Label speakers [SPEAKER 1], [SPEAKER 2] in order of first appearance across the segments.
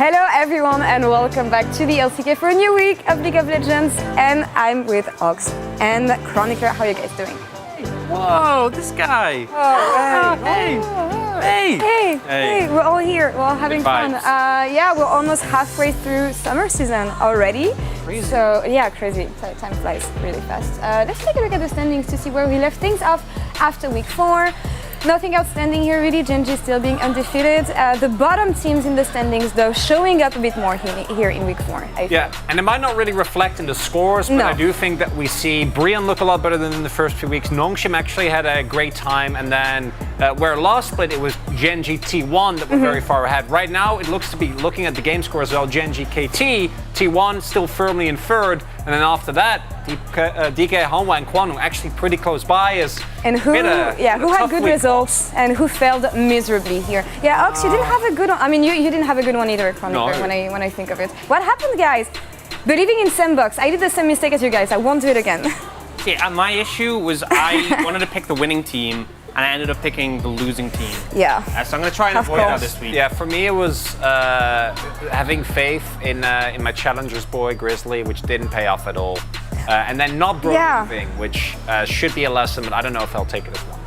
[SPEAKER 1] Hello everyone and welcome back to the LCK for a new week of League of Legends, and I'm with Ox and Chronicler. How are you guys doing?
[SPEAKER 2] Whoa, this guy!
[SPEAKER 1] Hey, we're all here, we're all having fun. Yeah, we're almost halfway through summer season already.
[SPEAKER 2] Crazy.
[SPEAKER 1] So yeah, crazy. Time flies really fast. Let's take a look at the standings to see where we left things off after week 4. Nothing outstanding here really, Genji still being undefeated. The bottom teams in the standings though showing up a bit more here in week 4.
[SPEAKER 2] Yeah, and it might not really reflect in the scores, but
[SPEAKER 1] No.
[SPEAKER 2] I do think that we see Brian look a lot better than in the first few weeks. Nongshim actually had a great time, and then where last split it was Genji T1 that were very far ahead. Right now it looks to be, looking at the game score as well, Genji KT, T1 still firmly in third, and then after that DK, Hanwha and Kwanu actually pretty close by
[SPEAKER 1] who had good results and who failed miserably here. Yeah, Ox, you didn't have a good one. I mean, you didn't have a good one either, Chronicler, when I think of it. What happened, guys? Believing in Sandbox. I did the same mistake as you guys. I won't do it again.
[SPEAKER 3] Yeah, my issue was I wanted to pick the winning team, and I ended up picking the losing team.
[SPEAKER 1] Yeah.
[SPEAKER 3] So I'm going to try and avoid that this week.
[SPEAKER 2] Yeah, for me it was having faith in my challengers boy Grizzly, which didn't pay off at all. And then not moving, which should be a lesson, but I don't know if I'll take it as one.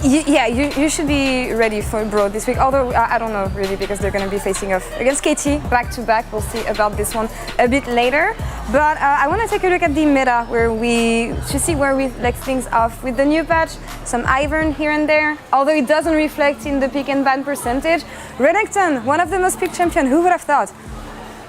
[SPEAKER 1] Yeah, you should be ready for Bro this week, although I don't know really because they're going to be facing off against KT back to back. We'll see about this one a bit later. But I want to take a look at the meta to see where we left things off with the new patch. Some Ivern here and there, although it doesn't reflect in the pick and ban percentage. Renekton, one of the most picked champion, who would have thought?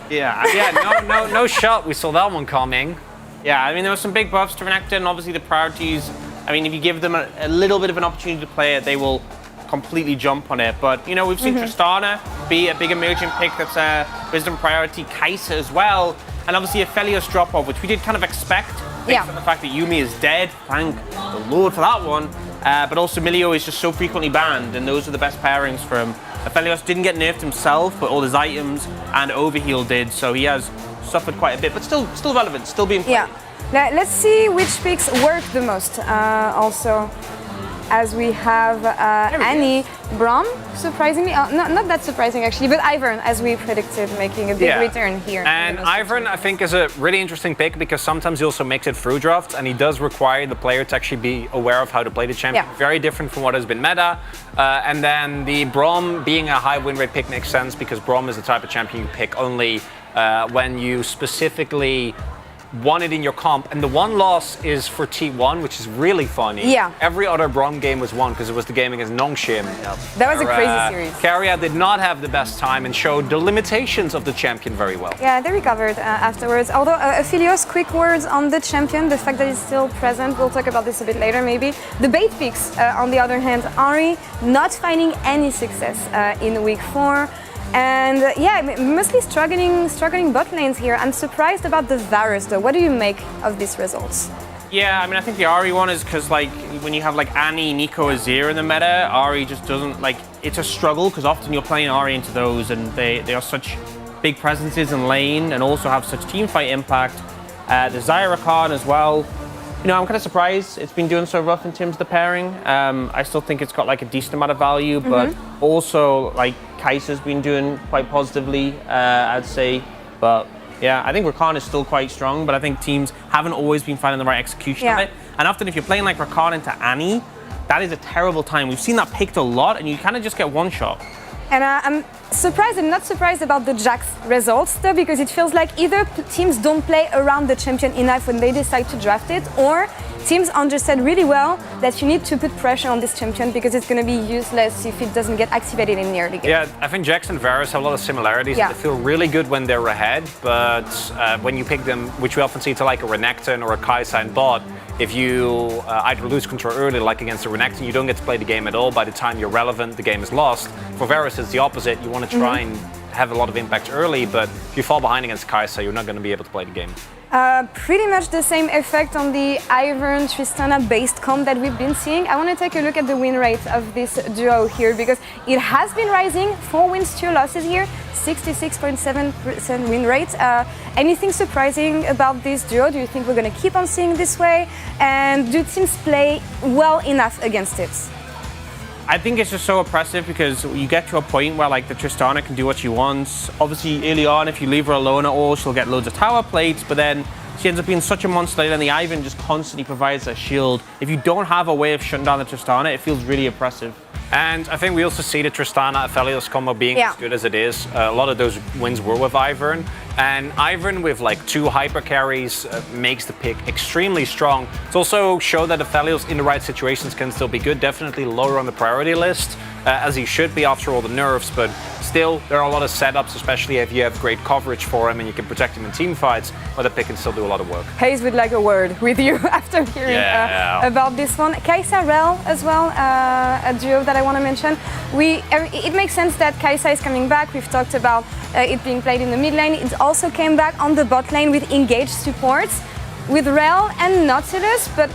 [SPEAKER 2] Yeah, no shot. We saw that one coming.
[SPEAKER 3] Yeah, I mean, there were some big buffs to Renekton, and obviously the priorities. I mean, if you give them a little bit of an opportunity to play it, they will completely jump on it. But, you know, we've seen Tristana be a big emerging pick that's a wisdom priority, Kai'Sa as well, and obviously a Aphelios drop-off, which we did kind of expect based on the fact that Yuumi is dead. Thank the Lord for that one. But also Milio is just so frequently banned, and those are the best pairings for him. Aphelios didn't get nerfed himself, but all his items and Overheal did, so he has suffered quite a bit, but still relevant, still being played.
[SPEAKER 1] Yeah. Now, let's see which picks work the most. Also, as we have Annie, Braum, surprisingly, not that surprising actually, but Ivern, as we predicted, making a big return here.
[SPEAKER 2] And Ivern, I think, is a really interesting pick because sometimes he also makes it through drafts, and he does require the player to actually be aware of how to play the champion.
[SPEAKER 1] Yeah.
[SPEAKER 2] Very different from what has been meta. And then the Braum being a high win rate pick makes sense because Braum is the type of champion you pick only when you specifically want it in your comp, and the one loss is for T1, which is really funny.
[SPEAKER 1] Yeah.
[SPEAKER 2] Every other Braum game was won because it was the game against Nongshim.
[SPEAKER 1] That was a crazy series.
[SPEAKER 2] Keria did not have the best time and showed the limitations of the champion very well.
[SPEAKER 1] Yeah, they recovered afterwards. Although Aphelios, quick words on the champion, the fact that he's still present. We'll talk about this a bit later, maybe. The bait picks, on the other hand, Ari not finding any success in week 4. And yeah, mostly struggling bot lanes here. I'm surprised about the Varus though. What do you make of these results?
[SPEAKER 3] Yeah, I mean, I think the Ari one is because, like, when you have, like, Annie, Nico, Azir in the meta, Ari just doesn't, like, it's a struggle because often you're playing Ari into those and they are such big presences in lane and also have such teamfight impact. The Zyra Khan as well. You know, I'm kind of surprised it's been doing so rough in terms of the pairing. I still think it's got, like, a decent amount of value, but also, like, Kai'Sa's been doing quite positively, I'd say. But yeah, I think Rakan is still quite strong, but I think teams haven't always been finding the right execution of it. And often if you're playing like Rakan into Annie, that is a terrible time. We've seen that picked a lot, and you kind of just get one shot.
[SPEAKER 1] And I'm surprised and not surprised about the Jax results though, because it feels like either teams don't play around the champion enough when they decide to draft it, or teams understand really well that you need to put pressure on this champion because it's going to be useless if it doesn't get activated in the early game.
[SPEAKER 2] Yeah, I think Jax and Varus have a lot of similarities.
[SPEAKER 1] Yeah.
[SPEAKER 2] They feel really good when they're ahead, but when you pick them, which we often see to like a Renekton or a Kai'Sa in bot, if you either lose control early, like against a Renekton, you don't get to play the game at all. By the time you're relevant, the game is lost. For Varus, it's the opposite. You want to try and have a lot of impact early, but if you fall behind against Kai'Sa, you're not going to be able to play the game.
[SPEAKER 1] Pretty much the same effect on the Ivern Tristana based comp that we've been seeing. I want to take a look at the win rate of this duo here because it has been rising. 4 wins, 2 losses here, 66.7% win rate. Anything surprising about this duo? Do you think we're going to keep on seeing this way? And do teams play well enough against it?
[SPEAKER 3] I think it's just so oppressive because you get to a point where like the Tristana can do what she wants. Obviously, early on, if you leave her alone at all, she'll get loads of tower plates, but then she ends up being such a monster later, and the Ivern just constantly provides a shield. If you don't have a way of shutting down the Tristana, it feels really oppressive.
[SPEAKER 2] And I think we also see the Tristana Aphelios combo being as good as it is. A lot of those wins were with Ivern. And Ivern with like 2 hyper carries makes the pick extremely strong. It's also shown that Aphelios in the right situations can still be good. Definitely lower on the priority list, as he should be after all the nerfs. But still, there are a lot of setups, especially if you have great coverage for him and you can protect him in team fights, where the pick can still do a lot of work.
[SPEAKER 1] Hayes would like a word with you after hearing about this one. Kaisa Rel as well, a duo that I want to mention. It makes sense that Kaisa is coming back. We've talked about it being played in the mid lane. It also came back on the bot lane with engaged supports with Rel and Nautilus, but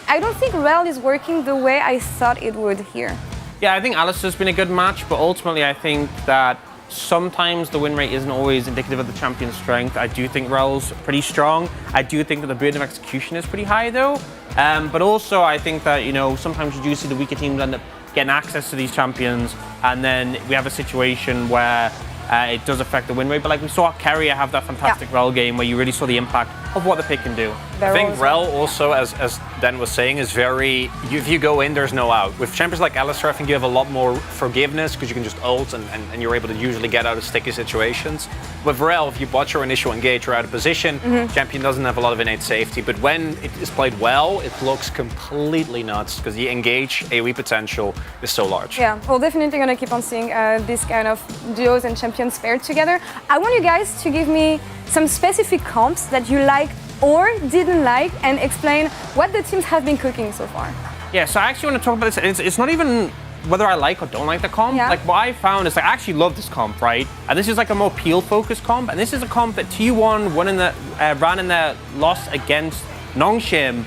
[SPEAKER 1] I don't think Rel is working the way I thought it would here.
[SPEAKER 3] Yeah, I think Alistair's been a good match, but ultimately I think that sometimes the win rate isn't always indicative of the champion's strength. I do think Rel's pretty strong. I do think that the burden of execution is pretty high though. But also I think that, sometimes you do see the weaker teams end up getting access to these champions, and then we have a situation where it does affect the win rate. But like we saw Keria have that fantastic Rel game where you really saw the impact of what the pick can do.
[SPEAKER 2] I think Rel also, as Dan was saying, is very, if you go in, there's no out. With champions like Alistair, I think you have a lot more forgiveness because you can just ult and you're able to usually get out of sticky situations. With Rel, if you botch your initial engage or out of position, champion doesn't have a lot of innate safety. But when it is played well, it looks completely nuts because the engage AoE potential is so large.
[SPEAKER 1] Yeah, we're definitely going to keep on seeing this kind of duos and champions paired together. I want you guys to give me some specific comps that you like or didn't like, and explain what the teams have been cooking so far.
[SPEAKER 3] Yeah, so I actually want to talk about this. It's not even whether I like or don't like the comp.
[SPEAKER 1] Yeah.
[SPEAKER 3] Like what I found is I actually love this comp, right? And this is like a more peel focused comp, and this is a comp that T1 ran in their loss against Nongshim,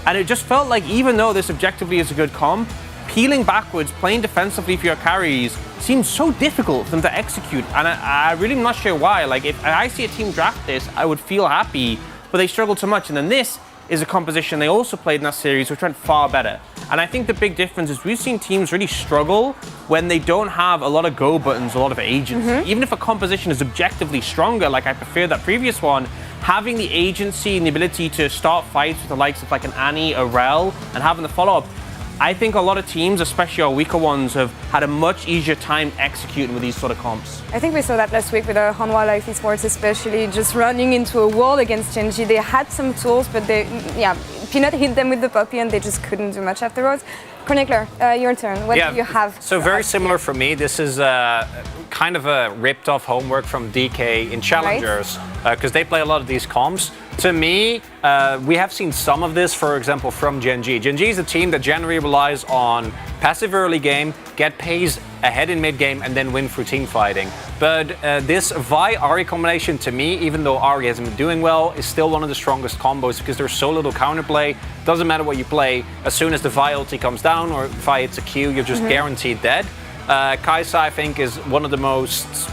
[SPEAKER 3] and it just felt like even though this objectively is a good comp, peeling backwards, playing defensively for your carries seems so difficult for them to execute, and I really am not sure why. Like if I see a team draft this, I would feel happy, but they struggled so much. And then this is a composition they also played in that series, which went far better. And I think the big difference is we've seen teams really struggle when they don't have a lot of go buttons, a lot of agency. Even if a composition is objectively stronger, like I prefer that previous one, having the agency and the ability to start fights with the likes of like an Annie, a Rel, and having the follow-up, I think a lot of teams, especially our weaker ones, have had a much easier time executing with these sort of comps.
[SPEAKER 1] I think we saw that last week with Hanwha Life Esports, especially just running into a wall against Genji. They had some tools, but Peanut hit them with the puppy and they just couldn't do much afterwards. Chronicler, your turn. What do you have?
[SPEAKER 2] So very similar for me. This is kind of a ripped off homework from DK in Challengers, because they play a lot of these comps. To me, we have seen some of this, for example, from Genji. Genji is a team that generally relies on passive early game, get pays ahead in mid game, and then win through team fighting. But this Vi-Ahri combination, to me, even though Ahri hasn't been doing well, is still one of the strongest combos because there's so little counterplay. Doesn't matter what you play, as soon as the Vi ulti comes down or Vi hits a Q, you're just guaranteed dead. Kaisa, I think, is one of the most,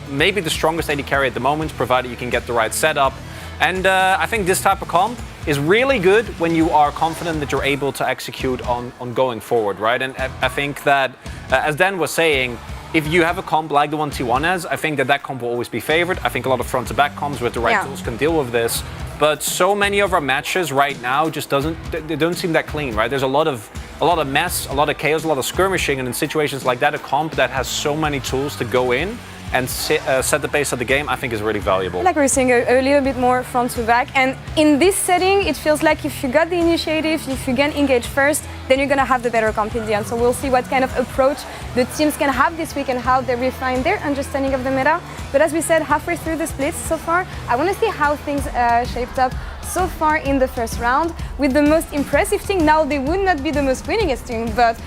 [SPEAKER 2] maybe the strongest AD carry at the moment, provided you can get the right setup. And I think this type of comp is really good when you are confident that you're able to execute on going forward, right? And I think that, as Dan was saying, if you have a comp like the one T1 has, I think that comp will always be favored. I think a lot of front-to-back comps with the right tools can deal with this. But so many of our matches right now just they don't seem that clean, right? There's a lot of mess, a lot of chaos, a lot of skirmishing, and in situations like that, a comp that has so many tools to go in and set the pace of the game, I think is really valuable.
[SPEAKER 1] Like we're seeing a little bit more front to back, and in this setting, it feels like if you got the initiative, if you can engage first, then you're gonna have the better comp in the end. So we'll see what kind of approach the teams can have this week and how they refine their understanding of the meta. But as we said, halfway through the splits so far, I want to see how things shaped up so far in the first round. With the most impressive team, now they would not be the most winningest team, but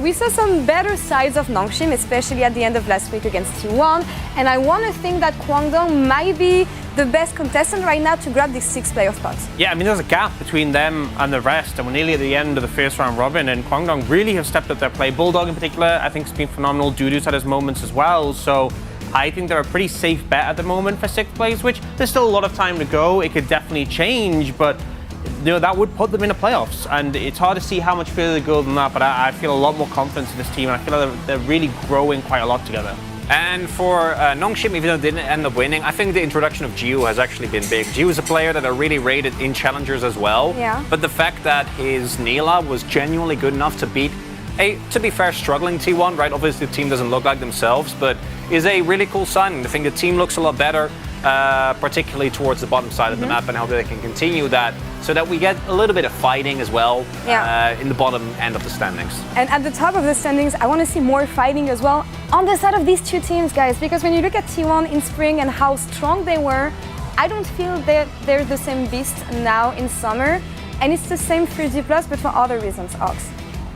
[SPEAKER 1] we saw some better sides of Nongshim, especially at the end of last week against T1, and I want to think that Kwangdong might be the best contestant right now to grab these 6 playoff spots.
[SPEAKER 3] Yeah, I mean, there's a gap between them and the rest, and we're nearly at the end of the first round robin, and Kwangdong really have stepped up their play. Bulldog in particular, I think, has been phenomenal. Dudu's had his moments as well, so I think they're a pretty safe bet at the moment for 6th place, which there's still a lot of time to go. It could definitely change, but that would put them in the playoffs. And it's hard to see how much further they go than that, but I feel a lot more confidence in this team, and I feel like they're really growing quite a lot together.
[SPEAKER 2] And for Nongshim, even though they didn't end up winning, I think the introduction of Gio has actually been big. Gio is a player that I really rated in challengers as well.
[SPEAKER 1] Yeah.
[SPEAKER 2] But the fact that his Nila was genuinely good enough to beat a, to be fair, struggling T1, right? Obviously the team doesn't look like themselves, but is a really cool sign. I think the team looks a lot better, particularly towards the bottom side of the map, and how they can continue that so that we get a little bit of fighting as well in the bottom end of the standings.
[SPEAKER 1] And at the top of the standings, I want to see more fighting as well on the side of these two teams, guys, because when you look at T1 in spring and how strong they were, I don't feel that they're the same beast now in summer, and it's the same for D+, but for other reasons, Ox.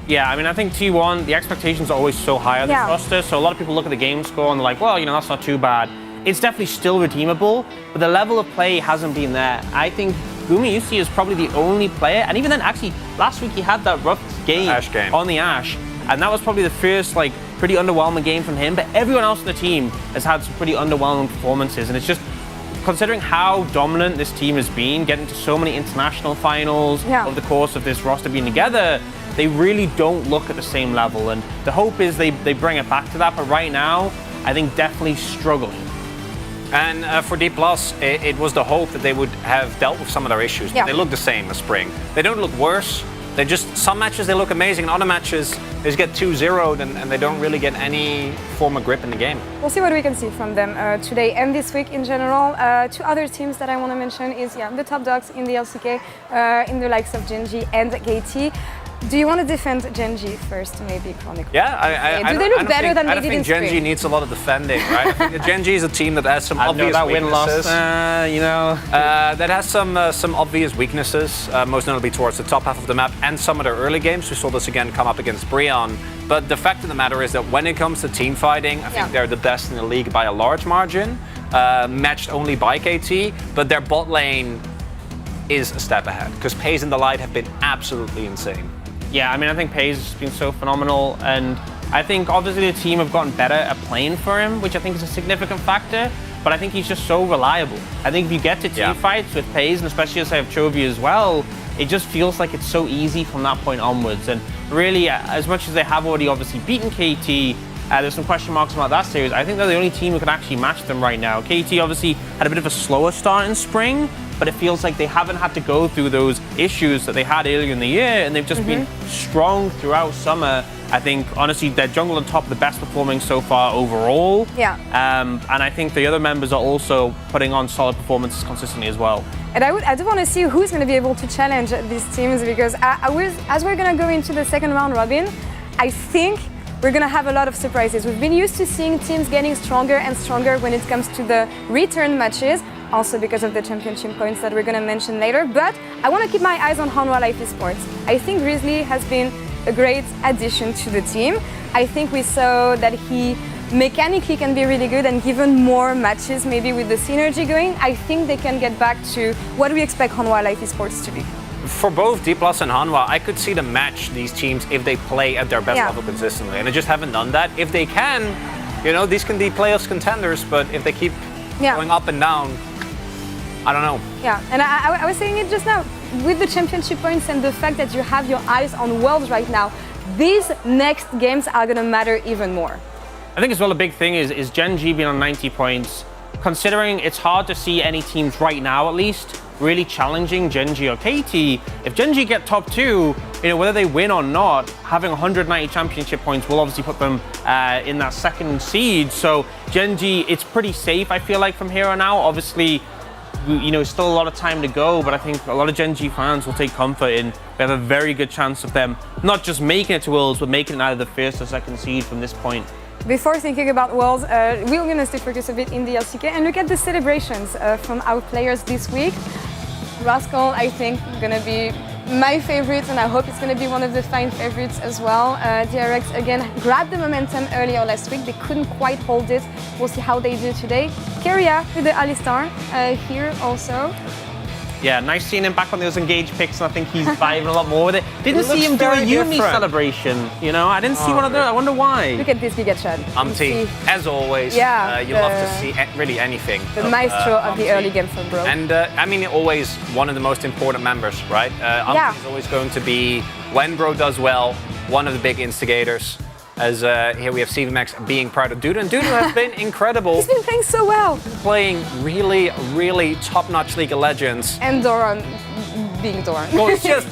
[SPEAKER 3] Yeah, I mean, I think T1, the expectations are always so high on this roster, so a lot of people look at the game score and they're like, well, that's not too bad. It's definitely still redeemable, but the level of play hasn't been there. I think Gumi Yusi is probably the only player, and even then, actually, last week he had that rough game on the Ashe, and that was probably the first, pretty underwhelming game from him, but everyone else on the team has had some pretty underwhelming performances, and it's just, considering how dominant this team has been, getting to so many international finals over the course of this roster being together, they really don't look at the same level, and the hope is they bring it back to that, but right now, I think definitely struggling.
[SPEAKER 2] And for D+, it was the hope that they would have dealt with some of their issues. But they look the same as spring. They don't look worse. They just, some matches they look amazing, and other matches they just get 2-0'd and they don't really get any form of grip in the game.
[SPEAKER 1] We'll see what we can see from them today and this week in general. Two other teams that I want to mention is the top dogs in the LCK, in the likes of Genji and KT. Do you want to defend Genji first, maybe, Chronicle?
[SPEAKER 2] Yeah,
[SPEAKER 1] do they look better than they did in
[SPEAKER 2] I don't think Genji
[SPEAKER 1] spring?
[SPEAKER 2] needs a lot of defending, right? I think Genji is a team that has some obvious weaknesses. That has some obvious weaknesses, most notably towards the top half of the map and some of their early games. We saw this again come up against Brion. But the fact of the matter is that when it comes to team fighting, I think they're the best in the league by a large margin, matched only by KT, but their bot lane is a step ahead, because Paze and the Light have been absolutely insane.
[SPEAKER 3] Yeah, I mean, I think Paze has been so phenomenal, and I think obviously the team have gotten better at playing for him, which I think is a significant factor, but I think he's just so reliable. I think if you get to team fights with Paze, and especially as I have Chovy as well, it just feels like it's so easy from that point onwards. And really, as much as they have already obviously beaten KT, there's some question marks about that series. I think they're the only team who can actually match them right now. KT obviously had a bit of a slower start in spring, but it feels like they haven't had to go through those issues that they had earlier in the year, and they've just been strong throughout summer. I think, honestly, their jungle on top, the best performing so far overall. And I think the other members are also putting on solid performances consistently as well.
[SPEAKER 1] And I do want to see who's going to be able to challenge these teams, because as we're going to go into the second round robin, I think we're going to have a lot of surprises. We've been used to seeing teams getting stronger and stronger when it comes to the return matches, also because of the championship points that we're going to mention later. But I want to keep my eyes on Hanwha Life Esports. I think Grizzly has been a great addition to the team. I think we saw that he mechanically can be really good, and given more matches maybe with the synergy going, I think they can get back to what we expect Hanwha Life Esports to be.
[SPEAKER 2] For both D+ and Hanwha, I could see them match these teams if they play at their best level consistently, and they just haven't done that. If they can, these can be playoffs contenders, but if they keep going up and down, I don't know. Yeah, and I was saying it just now, with the championship points and the fact that you have your eyes on Worlds right now, these next games are going to matter even more.
[SPEAKER 3] I think as well a big thing is Genji being on 90 points. Considering it's hard to see any teams right now, at least, really challenging Genji or KT. If Genji get top 2, whether they win or not, having 190 championship points will obviously put them in that second seed. So Genji, it's pretty safe, I feel like, from here on out. Obviously, still a lot of time to go, but I think a lot of Genji fans will take comfort in we have a very good chance of them not just making it to Worlds, but making it either the first or second seed from this point.
[SPEAKER 1] Before thinking about Worlds, we're going to stay focused a bit in the LCK and look at the celebrations from our players this week. Rascal, I think, going to be my favorite, and I hope it's going to be one of the fine favorites as well. DRX, again, grabbed the momentum earlier last week. They couldn't quite hold it. We'll see how they do today. Keria with the Alistar here also.
[SPEAKER 3] Yeah, nice seeing him back on those engaged picks, and I think he's vibing a lot more with it. Didn't see him do a
[SPEAKER 2] very
[SPEAKER 3] Yumi
[SPEAKER 2] different.
[SPEAKER 3] celebration, you know? I didn't see one of those. I wonder why.
[SPEAKER 1] Look at this Giga Chad.
[SPEAKER 2] Umti, as always,
[SPEAKER 1] Yeah,
[SPEAKER 2] you love to see really anything.
[SPEAKER 1] The maestro of the
[SPEAKER 2] Umti.
[SPEAKER 1] early game from Bro.
[SPEAKER 2] And I mean, always one of the most important members, right? Umti
[SPEAKER 1] Yeah.
[SPEAKER 2] is always going to be, when Bro does well, one of the big instigators. As here we have CVMX being proud of Dudu, and Dudu has been incredible,
[SPEAKER 1] He's been playing so well.
[SPEAKER 2] playing really top-notch League of Legends.
[SPEAKER 1] And Doran being Doran.
[SPEAKER 2] Well, it's just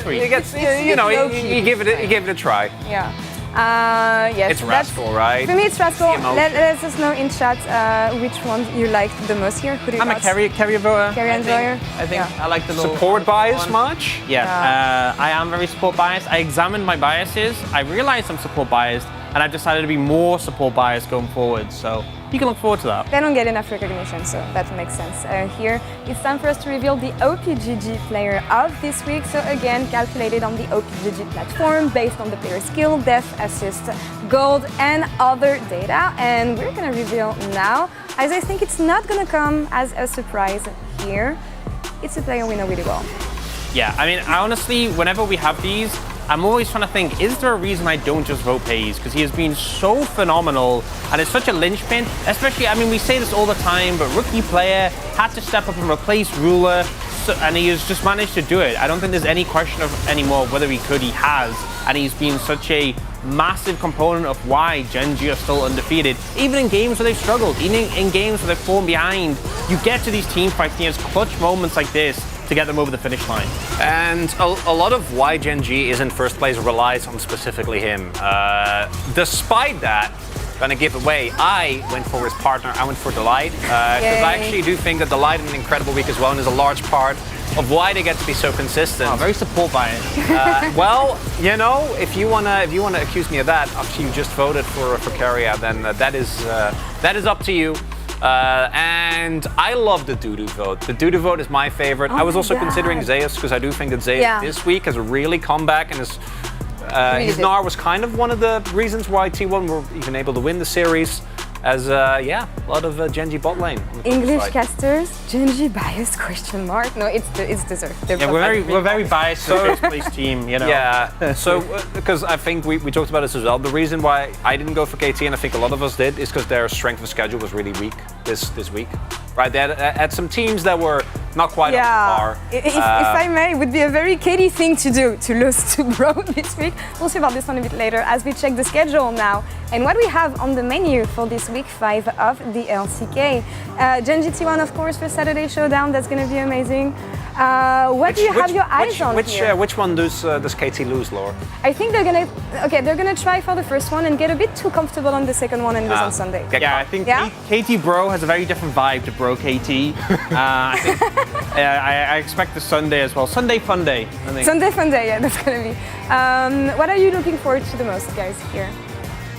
[SPEAKER 3] sweet.
[SPEAKER 2] he gets,
[SPEAKER 1] It's
[SPEAKER 2] you know,
[SPEAKER 1] low-key.
[SPEAKER 2] you give it a try.
[SPEAKER 1] Yeah. Yes.
[SPEAKER 2] It's
[SPEAKER 1] that's-
[SPEAKER 2] Rascal, right?
[SPEAKER 1] For me, it's Rascal.
[SPEAKER 2] The emotion.
[SPEAKER 1] Let us know in chat which one you liked the most here. Who do you
[SPEAKER 3] I'm a
[SPEAKER 1] got?
[SPEAKER 3] carrier voter.
[SPEAKER 1] Carry
[SPEAKER 3] I
[SPEAKER 1] enjoyer?
[SPEAKER 3] think. I think
[SPEAKER 1] Yeah.
[SPEAKER 3] I like the little
[SPEAKER 2] Support bias
[SPEAKER 3] one.
[SPEAKER 2] much?
[SPEAKER 3] Yeah, I am very support biased. I examined my biases. I realized I'm support biased, and I've decided to be more support biased going forward. So you can look forward to that.
[SPEAKER 1] They don't get enough recognition, so that makes sense. Here, it's time for us to reveal the OPGG player of this week. So again, calculated on the OPGG platform based on the player skill, death, assist, gold, and other data. And we're gonna reveal now, as I think it's not gonna come as a surprise here. It's a player we know really well.
[SPEAKER 3] Yeah, I mean, I honestly, whenever we have these, I'm always trying to think, is there a reason I don't just vote Pays? Because he has been so phenomenal, and it's such a linchpin. Especially, I mean, we say this all the time, but rookie player had to step up and replace Ruler, and he has just managed to do it. I don't think there's any question of anymore whether he could, he has. And he's been such a massive component of why Gen.G are still undefeated. Even in games where they've struggled, even in games where they've fallen behind, you get to these team fights and he has clutch moments like this to get them over the finish line.
[SPEAKER 2] And a lot of why Gen.G is in first place relies on specifically him. Despite that, gonna give away, I went for his partner, I went for Delight. Because I actually do think that Delight had an incredible week as well, and is a large part of why they get to be so consistent.
[SPEAKER 3] Oh, very support bias.
[SPEAKER 2] Well, you know, if you wanna accuse me of that after you just voted for Carrier, then that is up to you. And I love the Dudu vote. The Dudu vote is my favorite. I was
[SPEAKER 1] my
[SPEAKER 2] also
[SPEAKER 1] God.
[SPEAKER 2] considering Zeus, because I do think that Zeus
[SPEAKER 1] Yeah.
[SPEAKER 2] this week has really come back, and his
[SPEAKER 1] Really did.
[SPEAKER 2] Gnar was kind of one of the reasons why T1 were even able to win the series. As yeah, a lot of Gen.G bot lane. on the top
[SPEAKER 1] English
[SPEAKER 2] side.
[SPEAKER 1] casters, Gen.G bias question mark? No, it's deserved. They're
[SPEAKER 3] Yeah, we're very biased to the first place team, you know.
[SPEAKER 2] Yeah, so because I think we talked about this as well. The reason why I didn't go for KT, and I think a lot of us did, is because their strength of schedule was really weak this week. Right, they had some teams that were not quite up to par.
[SPEAKER 1] If I may, it would be a very Katie thing to do to lose to Bro this week. We'll see about this one a bit later as we check the schedule now and what we have on the menu for this week 5 of the LCK. Gen.G T1, of course, for Saturday Showdown. That's going to be amazing. What do you have your eyes on here?
[SPEAKER 2] Which one does KT lose, Laura?
[SPEAKER 1] I think they're gonna try for the first one and get a bit too comfortable on the second one and lose on Sunday.
[SPEAKER 3] Yeah, I think
[SPEAKER 1] Yeah?
[SPEAKER 3] KT Bro has a very different vibe to Bro KT. I think I expect the Sunday as well. Sunday fun day, I think.
[SPEAKER 1] Sunday fun day, yeah, that's gonna be. What are you looking forward to the most, guys, here?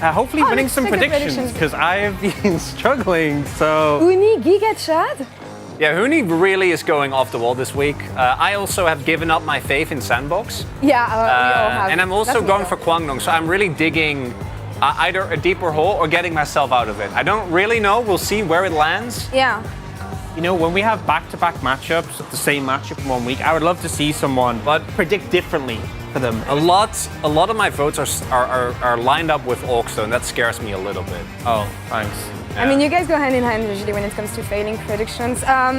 [SPEAKER 3] Hopefully winning
[SPEAKER 1] let's
[SPEAKER 3] some
[SPEAKER 1] check the
[SPEAKER 3] predictions,
[SPEAKER 1] predictions.
[SPEAKER 3] because I have been struggling, so...
[SPEAKER 1] Uni Giga Chad?
[SPEAKER 2] Yeah, Huni really is going off the wall this week. I also have given up my faith in Sandbox.
[SPEAKER 1] Yeah, we all have.
[SPEAKER 2] And I'm also
[SPEAKER 1] That's me
[SPEAKER 2] going
[SPEAKER 1] though.
[SPEAKER 2] for Kwangdong, so I'm really digging either a deeper hole or getting myself out of it. I don't really know. We'll see where it lands.
[SPEAKER 1] Yeah.
[SPEAKER 3] You know, when we have back-to-back matchups, the same matchup in 1 week, I would love to see someone predict differently for them.
[SPEAKER 2] A lot of my votes are lined up with Orksto, and that scares me a little bit.
[SPEAKER 3] Oh, thanks.
[SPEAKER 1] I mean, you guys go hand in hand usually when it comes to failing predictions.
[SPEAKER 3] I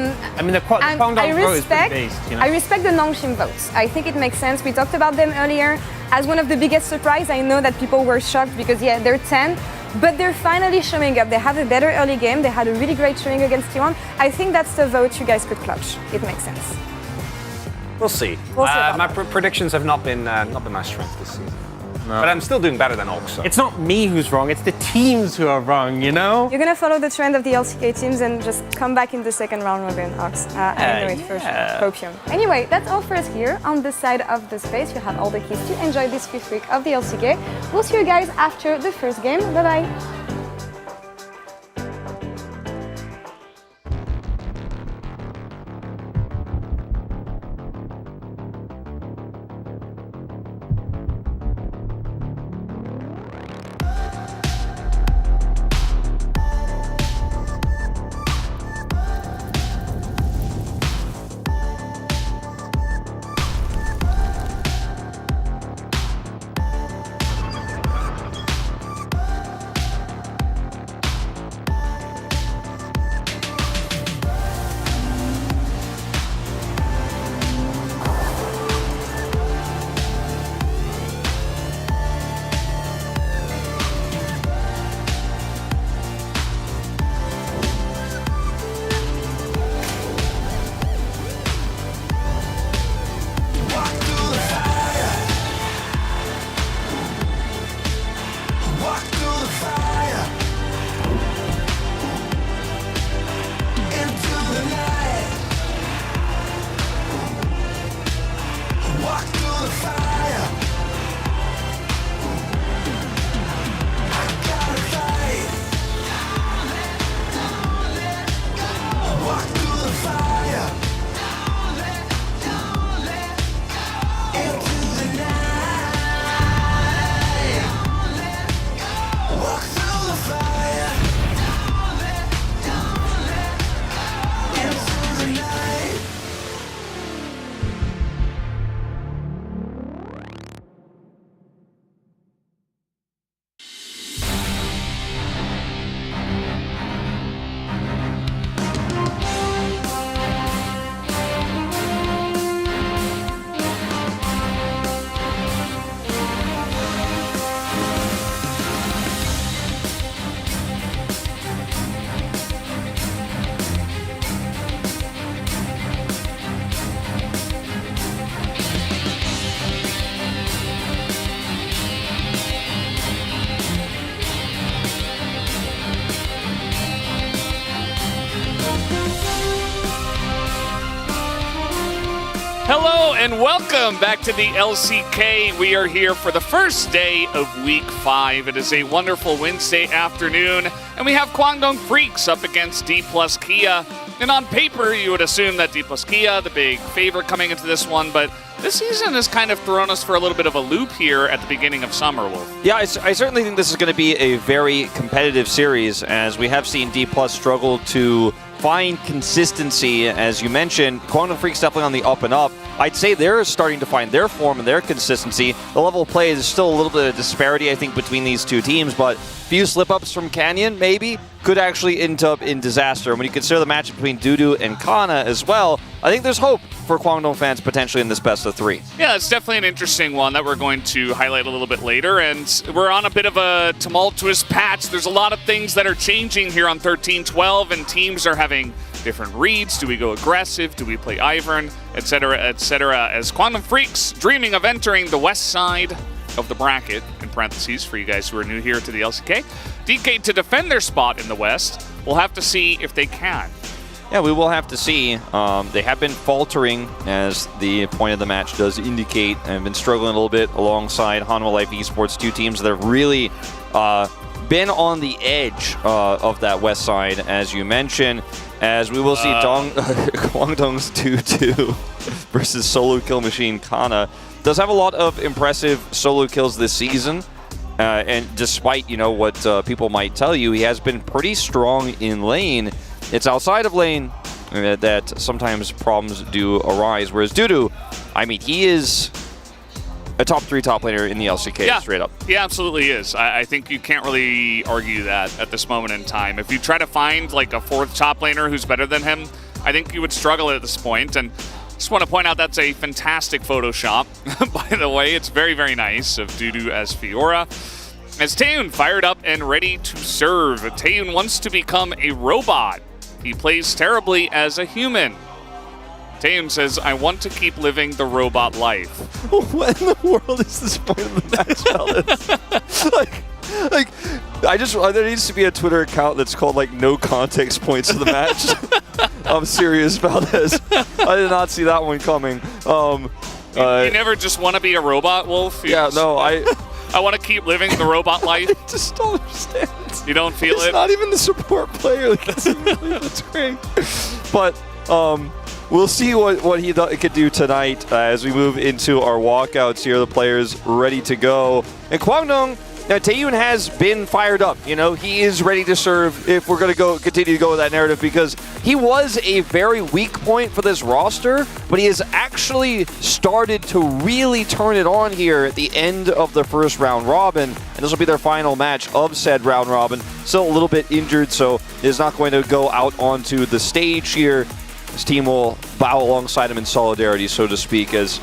[SPEAKER 3] mean, the Kwangdong Bro is pretty based, you know?
[SPEAKER 1] I respect the Nongshim votes. I think it makes sense. We talked about them earlier. As one of the biggest surprise, I know that people were shocked because, yeah, they're 10, but they're finally showing up. They have a better early game. They had a really great showing against T1. I think that's the vote you guys could clutch. It makes sense.
[SPEAKER 2] We'll see.
[SPEAKER 1] We'll see about
[SPEAKER 2] My
[SPEAKER 1] that.
[SPEAKER 2] predictions have not been my strength this season. But I'm still doing better than Orksto.
[SPEAKER 3] It's not me who's wrong, it's the teams who are wrong, you know?
[SPEAKER 1] You're gonna follow the trend of the LCK teams and just come back in the second round robin, Ox. I know it for sure. Copium. Anyway, that's all for us here on this side of the space. You have all the keys to enjoy this 5th week of the LCK. We'll see you guys after the first game. Bye bye.
[SPEAKER 4] And welcome back to the LCK. We are here for the first day of Week 5. It is a wonderful Wednesday afternoon, and we have Guangdong Freaks up against D+ Kia. And on paper, you would assume that D+ Kia, the big favorite coming into this one, but this season has kind of thrown us for a little bit of a loop here at the beginning of Summer, Wolf.
[SPEAKER 5] Yeah, I certainly think this is going to be a very competitive series, as we have seen D+ struggle to find consistency. As you mentioned, Guangdong Freaks definitely on the up and up. I'd say they're starting to find their form and their consistency. The level of play is still a little bit of disparity, I think, between these two teams, but a few slip-ups from Canyon, maybe, could actually end up in disaster. And when you consider the match between Dudu and Kana as well, I think there's hope for Guangdong fans potentially in this best of 3.
[SPEAKER 4] Yeah, it's definitely an interesting one that we're going to highlight a little bit later, and we're on a bit of a tumultuous patch. There's a lot of things that are changing here on 13-12, and teams are having different reads. Do we go aggressive? Do we play Ivern? Etc., etc. As Guangdong Freaks dreaming of entering the west side of the bracket, in parentheses for you guys who are new here to the LCK. DK to defend their spot in the west. We'll have to see if they can.
[SPEAKER 5] Yeah, we will have to see. They have been faltering, as the point of the match does indicate, and been struggling a little bit alongside Hanwha Life Esports, two teams that have really been on the edge of that west side, as you mentioned, as we will see Guangdong's 2-2 versus solo kill machine Kana. Does have a lot of impressive solo kills this season. And despite, what people might tell you, he has been pretty strong in lane. It's outside of lane that sometimes problems do arise. Whereas Dudu, I mean, he is a top 3 top laner in the LCK, straight up.
[SPEAKER 4] He absolutely is. I think you can't really argue that at this moment in time. If you try to find like a 4th top laner who's better than him, I think you would struggle at this point. And just want to point out that's a fantastic Photoshop. By the way, it's very, very nice of Dudu as Fiora. As Taeyun fired up and ready to serve. Taeyun wants to become a robot. He plays terribly as a human. Taeyun says, I want to keep living the robot life.
[SPEAKER 5] What in the world is this point of the match, fellas? There needs to be a Twitter account that's called, no context points of the match. I'm serious about this. I did not see that one coming. You
[SPEAKER 4] never just want to be a robot, Wolf? I want to keep living the robot life.
[SPEAKER 5] I just don't understand.
[SPEAKER 4] You don't feel it?
[SPEAKER 5] It's not even the support player. That's great. But we'll see what he could do tonight as we move into our walkouts here. The players ready to go. And Guangdong, now Taeyun has been fired up. He is ready to serve if we're going to continue to go with that narrative, because he was a very weak point for this roster, but he has actually started to really turn it on here at the end of the first round robin, and this will be their final match of said round robin. Still a little bit injured, so is not going to go out onto the stage here. His team will bow alongside him in solidarity, so to speak, as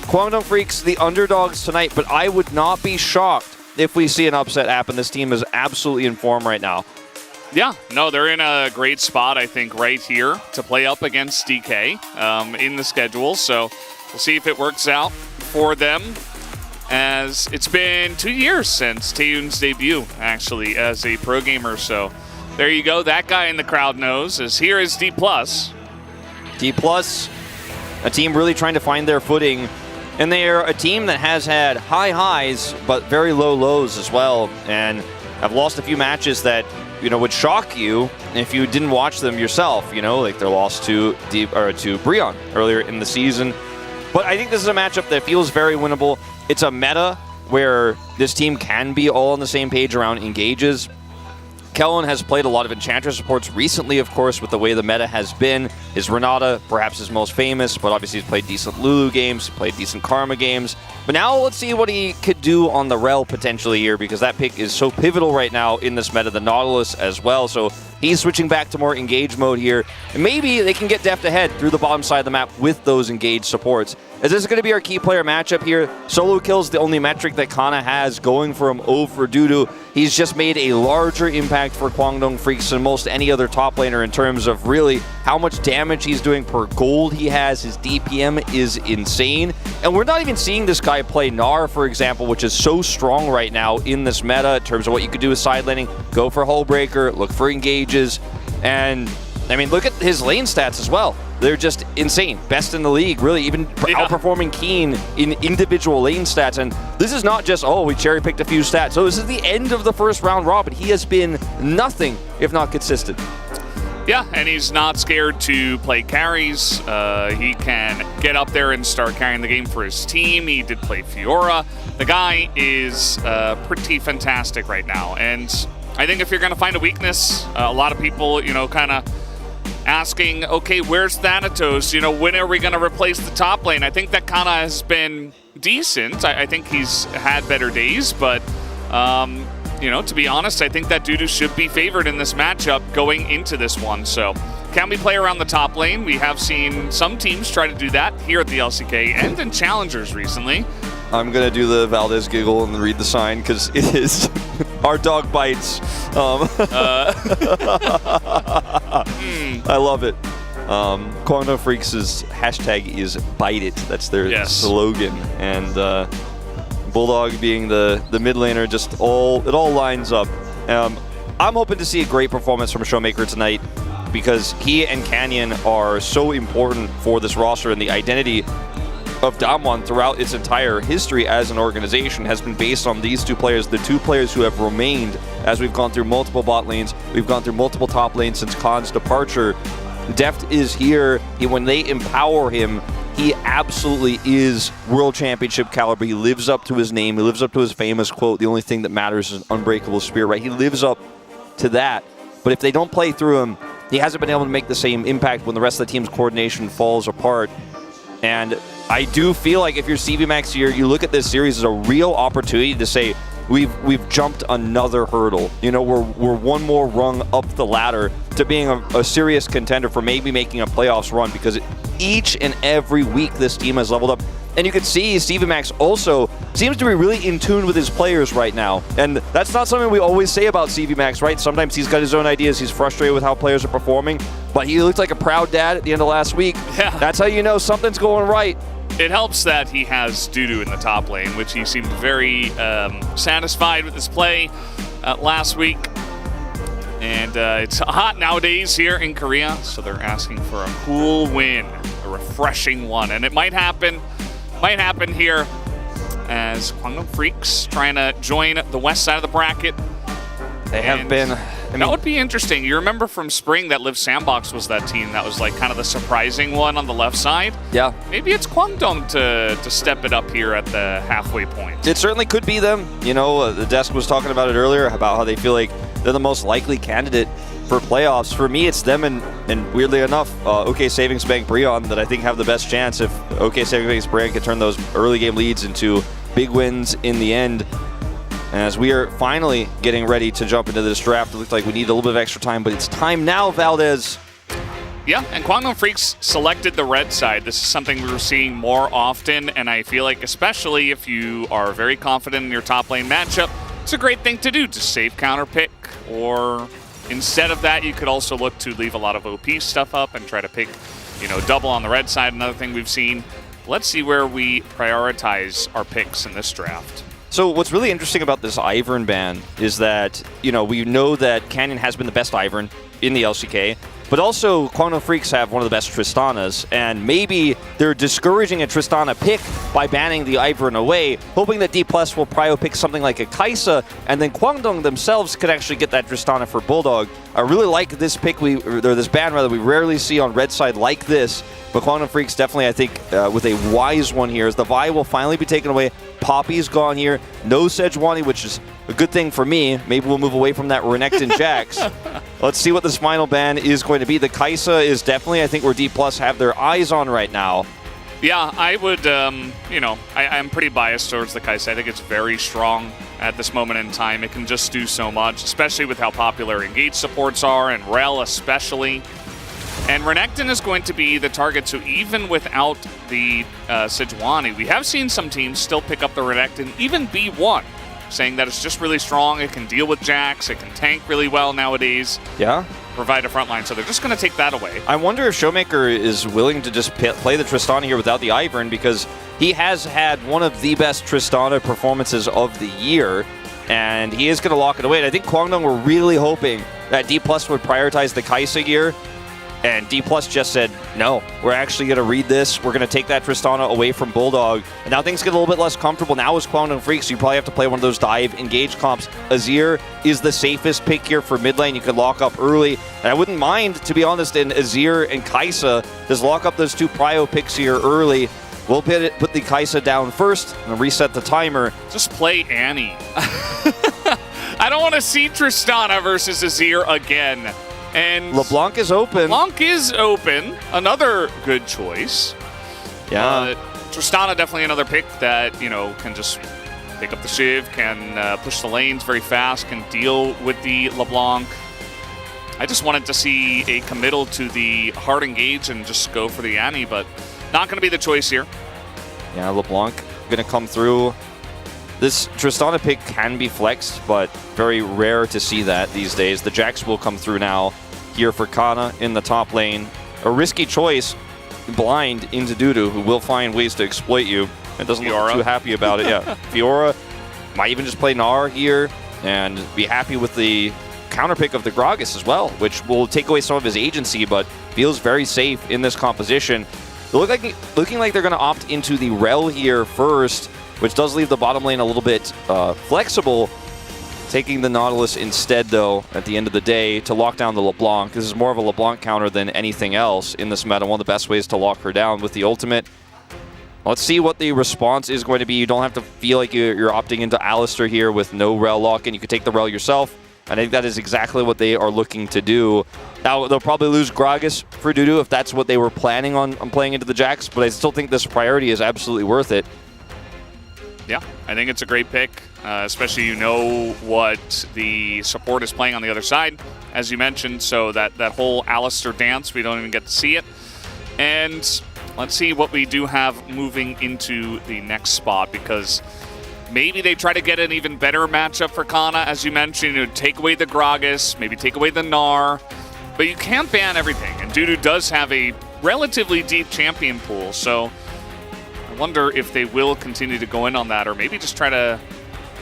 [SPEAKER 5] Guangdong Freaks, the underdogs tonight, but I would not be shocked if we see an upset happen. This team is absolutely in form right now.
[SPEAKER 4] Yeah, no, they're in a great spot, I think, right here to play up against DK in the schedule. So we'll see if it works out for them, as it's been 2 years since Taeyun's debut, actually, as a pro gamer. So there you go. That guy in the crowd knows, as here is D+.
[SPEAKER 5] D+, a team really trying to find their footing. And they are a team that has had high highs, but very low lows as well. And have lost a few matches that, would shock you if you didn't watch them yourself. Like their loss to Brion earlier in the season. But I think this is a matchup that feels very winnable. It's a meta where this team can be all on the same page around engages. Kellen has played a lot of Enchantress supports recently, of course, with the way the meta has been. His Renata, perhaps his most famous, but obviously he's played decent Lulu games, played decent Karma games. But now let's see what he could do on the Rel potentially here, because that pick is so pivotal right now in this meta, the Nautilus as well. So he's switching back to more engage mode here. And maybe they can get deft ahead through the bottom side of the map with those engaged supports. As this is going to be our key player matchup here. Solo kills the only metric that Kana has, going from 0 for Dudu. He's just made a larger impact for Guangdong Freaks than most any other top laner in terms of really how much damage he's doing per gold he has. His DPM is insane. And we're not even seeing this guy play Gnar, for example, which is so strong right now in this meta in terms of what you could do with side laning. Go for Hull Breaker, look for engages. And, I mean, look at his lane stats as well. they're just insane. Best in the league, really, even outperforming Keen in individual lane stats. And this is not just, oh, we cherry-picked a few stats. So this is the end of the first round robin. He has been nothing if not consistent.
[SPEAKER 4] Yeah, and he's not scared to play carries. He can get up there and start carrying the game for his team. He did play Fiora. The guy is pretty fantastic right now. And I think if you're going to find a weakness, a lot of people, kind of asking, okay, where's Thanatos? When are we going to replace the top lane? I think that kind of has been decent. I think he's had better days, but to be honest, I think that Dudu should be favored in this matchup going into this one. So can we play around the top lane? We have seen some teams try to do that here at the LCK and in Challengers recently.
[SPEAKER 5] I'm going to do the Valdez giggle and read the sign because it is our dog bites. I love it. Quantum Freaks' hashtag is bite it. That's their slogan. And Bulldog being the mid laner, it all lines up. I'm hoping to see a great performance from Showmaker tonight because he and Canyon are so important for this roster, and the identity of Damwon throughout its entire history as an organization has been based on these two players, the two players who have remained as we've gone through multiple bot lanes, we've gone through multiple top lanes since Khan's departure. Deft is here. When they empower him, he absolutely is World Championship caliber. He lives up to his name. He lives up to his famous quote, the only thing that matters is an unbreakable spirit, right? He lives up to that. But if they don't play through him, he hasn't been able to make the same impact when the rest of the team's coordination falls apart. And I do feel like if you're CVMax here, you look at this series as a real opportunity to say, we've jumped another hurdle. We're one more rung up the ladder to being a serious contender for maybe making a playoffs run, because each and every week this team has leveled up. And you can see CVMax also seems to be really in tune with his players right now. And that's not something we always say about CVMax, right? Sometimes he's got his own ideas. He's frustrated with how players are performing. But he looked like a proud dad at the end of last week.
[SPEAKER 4] Yeah.
[SPEAKER 5] That's how you know something's going right.
[SPEAKER 4] It helps that he has Dudu in the top lane, which he seemed very satisfied with his play last week. And it's hot nowadays here in Korea, so they're asking for a cool win, a refreshing one. And it might happen here as Quantum Freaks trying to join the west side of the bracket.
[SPEAKER 5] They have been.
[SPEAKER 4] That would be interesting. You remember from spring that Live Sandbox was that team that was like kind of the surprising one on the left side?
[SPEAKER 5] Yeah.
[SPEAKER 4] Maybe it's Kwangdong to step it up here at the halfway point.
[SPEAKER 5] It certainly could be them. The desk was talking about it earlier, about how they feel like they're the most likely candidate for playoffs. For me, it's them and weirdly enough, OK Savings Bank Breon that I think have the best chance if OK Savings Bank Breon can turn those early game leads into big wins in the end. As we are finally getting ready to jump into this draft, it looks like we need a little bit of extra time, but it's time now, Valdez.
[SPEAKER 4] Yeah, and Quantum Freaks selected the red side. This is something we were seeing more often, and I feel like especially if you are very confident in your top lane matchup, it's a great thing to do, to save counter pick, or instead of that, you could also look to leave a lot of OP stuff up and try to pick, double on the red side, another thing we've seen. Let's see where we prioritize our picks in this draft.
[SPEAKER 5] So what's really interesting about this Ivern ban is that, we know that Canyon has been the best Ivern in the LCK, but also Quantum Freaks have one of the best Tristanas, and maybe they're discouraging a Tristana pick by banning the Ivern away, hoping that D+ will prio pick something like a Kaisa, and then Kwangdong themselves could actually get that Tristana for Bulldog. I really like this pick, or this ban rather, we rarely see on red side like this, but Quantum Freaks definitely, I think, with a wise one here, as the Vi will finally be taken away. Poppy's gone here. No Sejuani, which is a good thing for me. Maybe we'll move away from that Renekton Jax. Let's see what this final ban is going to be. The Kaisa is definitely, I think, where D+ have their eyes on right now.
[SPEAKER 4] Yeah, I would, I'm pretty biased towards the Kaisa. I think it's very strong at this moment in time. It can just do so much, especially with how popular Engage supports are, and Rel especially. And Renekton is going to be the target, so even without the Sejuani, we have seen some teams still pick up the Renekton, even B1, saying that it's just really strong, it can deal with Jax, it can tank really well nowadays.
[SPEAKER 5] Yeah.
[SPEAKER 4] Provide a frontline, so they're just going to take that away.
[SPEAKER 5] I wonder if Showmaker is willing to just play the Tristana here without the Ivern, because he has had one of the best Tristana performances of the year, and he is going to lock it away. And I think Kwangdong were really hoping that D+ would prioritize the Kaisa gear, And D Plus just said, no, we're actually going to read this. We're going to take that Tristana away from Bulldog. And now things get a little bit less comfortable. Now as Kwangdong Freaks, you probably have to play one of those dive engage comps. Azir is the safest pick here for mid lane. You can lock up early. And I wouldn't mind, to be honest, in Azir and Kai'Sa, just lock up those 2 prio picks here early. We'll put the Kai'Sa down first and reset the timer.
[SPEAKER 4] Just play Annie. I don't want to see Tristana versus Azir again. And
[SPEAKER 5] LeBlanc is open.
[SPEAKER 4] LeBlanc is open. Another good choice.
[SPEAKER 5] Yeah.
[SPEAKER 4] Tristana definitely another pick that, you know, can just pick up the Shiv, can push the lanes very fast, can deal with the LeBlanc. I just wanted to see a committal to the hard engage and just go for the Annie, but not going to be the choice here.
[SPEAKER 5] Yeah, LeBlanc going to come through. This Tristana pick can be flexed, but very rare to see that these days. The Jax will come through now here for Kana in the top lane. A risky choice, blind into Dudu, who will find ways to exploit you. And doesn't look too happy about it. Yeah, Fiora might even just play Gnar here and be happy with the counter pick of the Gragas as well, which will take away some of his agency, but feels very safe in this composition. Looking like they're going to opt into the Rel here first, which does leave the bottom lane a little bit flexible. Taking the Nautilus instead, though, at the end of the day, to lock down the LeBlanc. This is more of a LeBlanc counter than anything else in this meta. One of the best ways to lock her down with the ultimate. Let's see what the response is going to be. You don't have to feel like you're opting into Alistar here with no Rel lock-in. You could take the Rel yourself. I think that is exactly what they are looking to do. Now, they'll probably lose Gragas for Dudu if that's what they were planning on playing into the Jax, but I still think this priority is absolutely worth it.
[SPEAKER 4] Yeah, I think it's a great pick, especially you know what the support is playing on the other side, as you mentioned, so that whole Alistar dance, we don't even get to see it. And let's see what we do have moving into the next spot, because maybe they try to get an even better matchup for Kana, as you mentioned, you know, take away the Gragas, maybe take away the Gnar, but you can't ban everything, and Dudu does have a relatively deep champion pool, so I wonder if they will continue to go in on that, or maybe just try to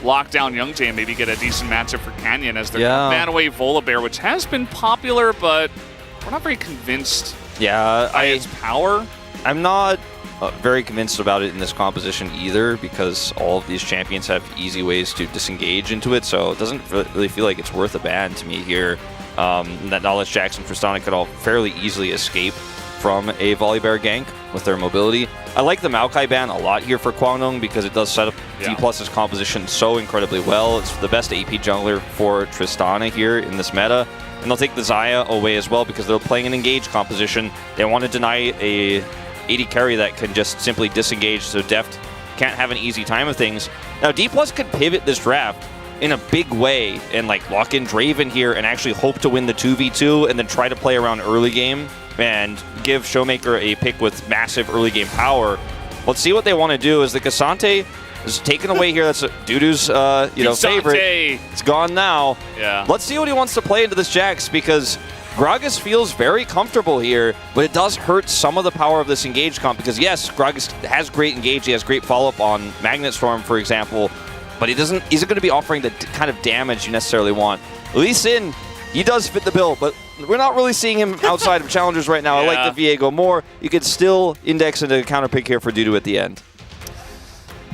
[SPEAKER 4] lock down Youngjae and maybe get a decent matchup for Canyon as they're going to ban away Volibear, which has been popular, but we're not very convinced by its power.
[SPEAKER 5] I'm not very convinced about it in this composition either, because all of these champions have easy ways to disengage into it, so it doesn't really feel like it's worth a ban to me here. That Knowledge Jax and Tristana could all fairly easily escape from a Volibear gank with their mobility. I like the Maokai ban a lot here for Kwangdong because it does set up D+'s composition so incredibly well. It's the best AP jungler for Tristana here in this meta. And they'll take the Xayah away as well because they're playing an engage composition. They want to deny a AD carry that can just simply disengage, so Deft can't have an easy time of things. Now, D+ could pivot this draft in a big way and like lock in Draven here and actually hope to win the 2v2 and then try to play around early game and give Showmaker a pick with massive early game power. Let's see what they want to do. As the Cassante is taken away here. That's Dudu's favorite. It's gone now.
[SPEAKER 4] Yeah.
[SPEAKER 5] Let's see what he wants to play into this Jax, because Gragas feels very comfortable here, but it does hurt some of the power of this engage comp, because yes, Gragas has great engage, he has great follow-up on Magnet Storm, for example, but he isn't going to be offering the kind of damage you necessarily want. Lee Sin, he does fit the bill, but we're not really seeing him outside of challengers right now.
[SPEAKER 4] Yeah.
[SPEAKER 5] I like the Viego more. You could still index into a counter pick here for Dudu at the end.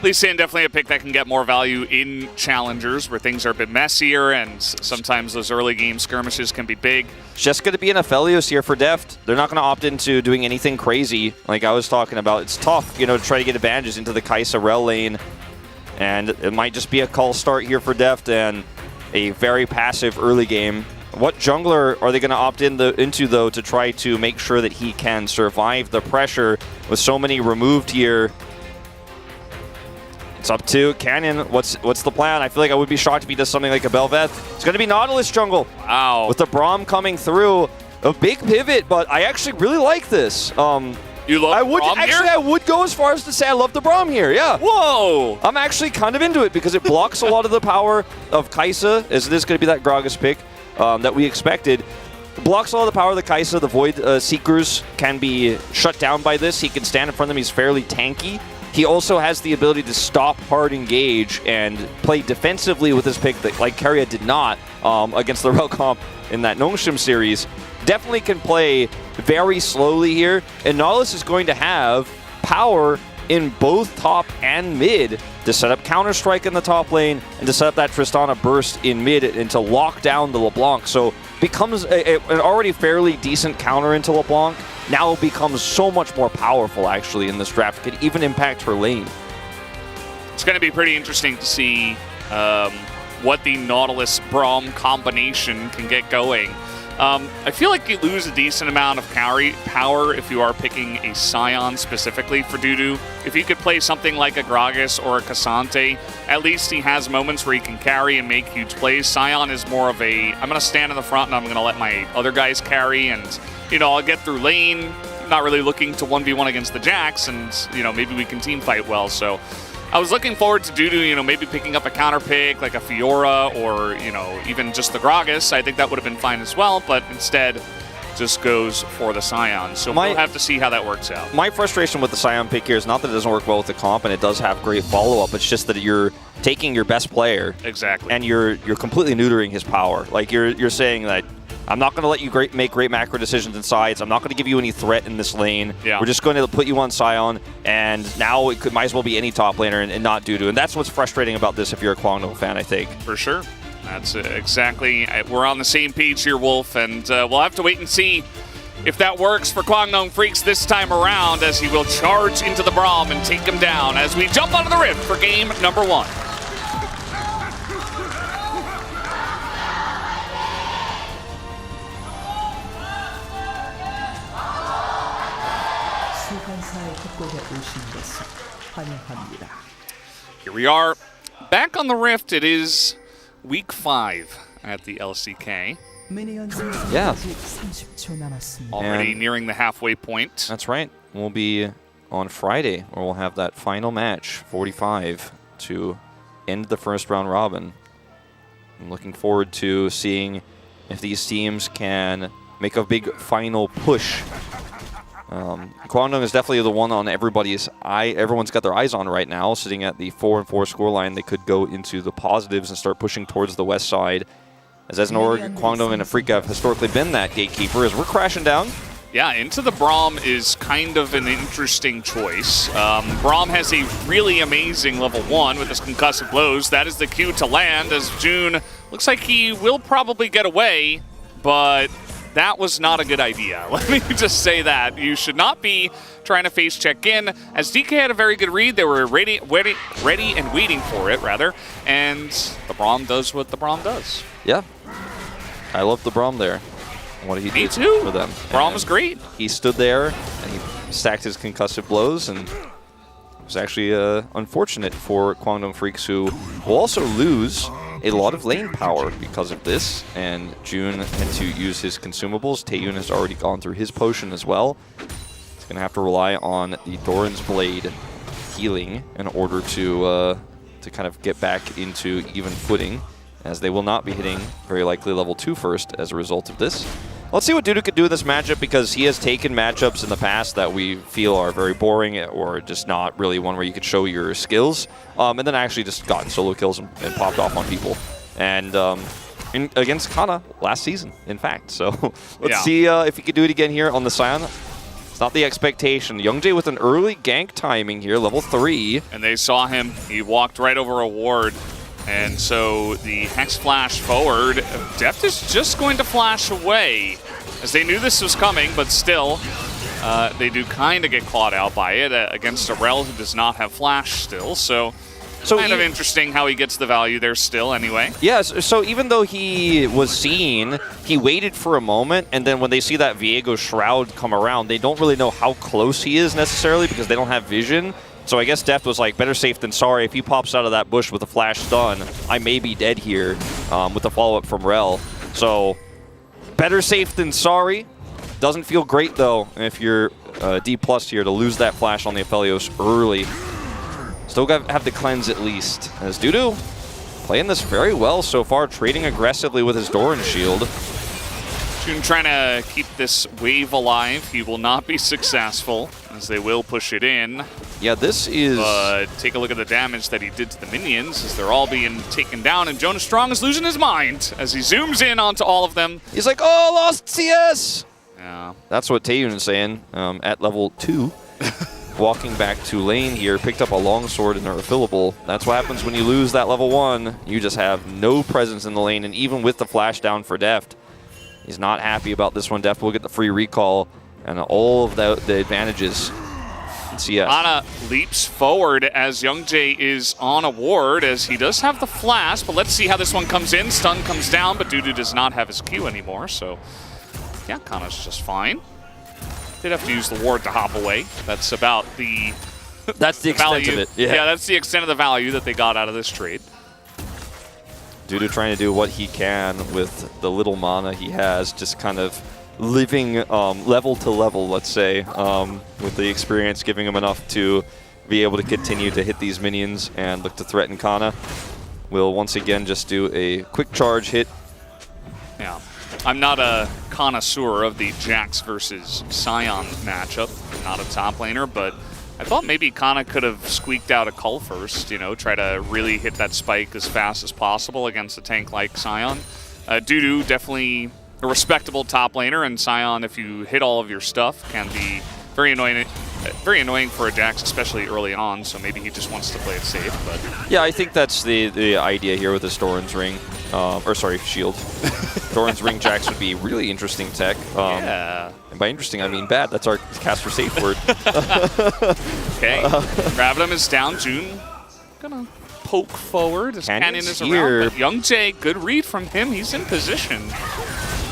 [SPEAKER 4] Lee Sin, definitely a pick that can get more value in challengers where things are a bit messier and sometimes those early game skirmishes can be big.
[SPEAKER 5] It's just going to be an Aphelios here for Deft. They're not going to opt into doing anything crazy like I was talking about. It's tough, to try to get advantages into the Kai'Sa Rel lane. And it might just be a call start here for Deft and a very passive early game. What jungler are they going to opt into, though, to try to make sure that he can survive the pressure with so many removed here? It's up to Canyon. What's the plan? I feel like I would be shocked if he does something like a Bel'Veth. It's going to be Nautilus jungle.
[SPEAKER 4] Wow.
[SPEAKER 5] With the Braum coming through. A big pivot, but I actually really like this.
[SPEAKER 4] You love Braum here?
[SPEAKER 5] I would go as far as to say I love the Braum here, yeah.
[SPEAKER 4] Whoa!
[SPEAKER 5] I'm actually kind of into it because it blocks a lot of the power of Kai'Sa, as this is going to be that Gragas pick that we expected. It blocks a lot of the power of the Kai'Sa. The Void Seekers can be shut down by this. He can stand in front of them. He's fairly tanky. He also has the ability to stop hard engage and play defensively with his pick that like Keria did not against the Rel comp in that Nongshim series. definitely can play very slowly here, and Nautilus is going to have power in both top and mid to set up Counter-Strike in the top lane and to set up that Tristana burst in mid and to lock down the LeBlanc. So becomes an already fairly decent counter into LeBlanc. Now it becomes so much more powerful actually in this draft. It could even impact her lane.
[SPEAKER 4] It's going to be pretty interesting to see what the Nautilus Braum combination can get going. I feel like you lose a decent amount of power if you are picking a Scion specifically for Dudu. If you could play something like a Gragas or a Cassante, at least he has moments where he can carry and make huge plays. Scion is more of a, I'm going to stand in the front and I'm going to let my other guys carry, and, you know, I'll get through lane, not really looking to 1v1 against the Jax, and, you know, maybe we can team fight well. So I was looking forward to Dudu, you know, maybe picking up a counter pick like a Fiora or, you know, even just the Gragas. I think that would have been fine as well, but instead just goes for the Scion. So we'll have to see how that works out.
[SPEAKER 5] My frustration with the Scion pick here is not that it doesn't work well with the comp and it does have great follow-up, it's just that you're taking your best player and you're completely neutering his power. Like you're saying that I'm not going to let you make great macro decisions in sides. I'm not going to give you any threat in this lane.
[SPEAKER 4] Yeah.
[SPEAKER 5] We're just going to put you on Scion, and now it might as well be any top laner and not Dudu. And that's what's frustrating about this if you're a Kwangdong fan, I think.
[SPEAKER 4] For sure. That's exactly. We're on the same page here, Wolf, and we'll have to wait and see if that works for Kwangdong Freaks this time around, as he will charge into the Braum and take him down as we jump onto the Rift for game number 1. Here we are, back on the Rift. It is week 5 at the LCK.
[SPEAKER 5] Yeah.
[SPEAKER 4] Already nearing the halfway point.
[SPEAKER 5] That's right. We'll be on Friday, where we'll have that final match, 45, to end the first round robin. I'm looking forward to seeing if these teams can make a big final push. Kwangdong is definitely the one on everybody's eye. Everyone's got their eyes on right now, sitting at the 4-4 scoreline. They could go into the positives and start pushing towards the west side. As an org, Kwangdong and Afrika have historically been that gatekeeper. As we're crashing down.
[SPEAKER 4] Yeah, into the Braum is kind of an interesting choice. Braum has a really amazing level 1 with his concussive blows. That is the cue to land, as June looks like he will probably get away, but that was not a good idea. Let me just say that. You should not be trying to face check in. As DK had a very good read, they were ready and waiting for it, rather. And the Braum does what the Braum does.
[SPEAKER 5] Yeah. I love the Braum there. What did he do for them?
[SPEAKER 4] Braum was great.
[SPEAKER 5] He stood there and he stacked his concussive blows, and it was actually unfortunate for Kwangdong Freaks, who will also lose a lot of lane power because of this, and June had to use his consumables. Taeyun has already gone through his potion as well. He's going to have to rely on the Doran's Blade healing in order to kind of get back into even footing, as they will not be hitting very likely level 2 first as a result of this. Let's see what Dudu could do in this matchup, because he has taken matchups in the past that we feel are very boring or just not really one where you could show your skills, and then actually just gotten solo kills and popped off on people. And against Kana last season, in fact. So let's see if he could do it again here on the Scion. It's not the expectation. Youngjae with an early gank timing here, level 3.
[SPEAKER 4] And they saw him. He walked right over a ward. And so the Hex flash forward. Deft is just going to flash away, as they knew this was coming, but still, they do kind of get clawed out by it against a Rel who does not have flash still. So kind of interesting how he gets the value there still anyway.
[SPEAKER 5] Yes, so even though he was seen, he waited for a moment, and then when they see that Viego Shroud come around, they don't really know how close he is necessarily because they don't have vision. So I guess Deft was like, better safe than sorry. If he pops out of that bush with a flash stun, I may be dead here with the follow-up from Rel. So better safe than sorry. Doesn't feel great, though, if you're D+ here to lose that flash on the Aphelios early. Still got to have the cleanse at least. As Dudu playing this very well so far, trading aggressively with his Doran shield.
[SPEAKER 4] June trying to keep this wave alive. He will not be successful, as they will push it in.
[SPEAKER 5] Yeah, this is...
[SPEAKER 4] take a look at the damage that he did to the minions as they're all being taken down, and Jonas Strong is losing his mind as he zooms in onto all of them.
[SPEAKER 5] He's like, oh, lost CS!
[SPEAKER 4] Yeah.
[SPEAKER 5] That's what Taeyun is saying at level 2. Walking back to lane here, picked up a longsword and a refillable. That's what happens when you lose that level 1. You just have no presence in the lane, and even with the flash down for Deft, he's not happy about this one. Deft will get the free recall and all of the advantages. CS.
[SPEAKER 4] Ana leaps forward as Youngjae is on a ward, as he does have the flash, but let's see how this one comes in. Stun comes down, but Dudu does not have his Q anymore, so yeah, Kana's just fine. Did have to use the ward to hop away. That's about the
[SPEAKER 5] That's the extent
[SPEAKER 4] value.
[SPEAKER 5] of it. Yeah.
[SPEAKER 4] That's the extent of the value that they got out of this trade.
[SPEAKER 5] Dudu trying to do what he can with the little mana he has, just kind of living level to level, let's say, with the experience giving him enough to be able to continue to hit these minions and look to threaten Kana. Will once again just do a quick charge hit.
[SPEAKER 4] Yeah. I'm not a connoisseur of the Jax versus Sion matchup. I'm not a top laner, but I thought maybe Kana could have squeaked out a cull first, you know, try to really hit that spike as fast as possible against a tank like Sion. Dudu definitely a respectable top laner, and Sion, if you hit all of your stuff, can be very annoying for a Jax, especially early on, so maybe he just wants to play it safe. But
[SPEAKER 5] Yeah, I think that's the idea here with this Doran's Ring. Or sorry, Shield. Doran's Ring Jax would be really interesting tech.
[SPEAKER 4] yeah.
[SPEAKER 5] And by interesting, I mean bad. That's our caster safe word.
[SPEAKER 4] Okay. Gravitum is down. June gonna poke forward as Canyon is
[SPEAKER 5] here.
[SPEAKER 4] around. But Youngjae, good read from him. He's in position.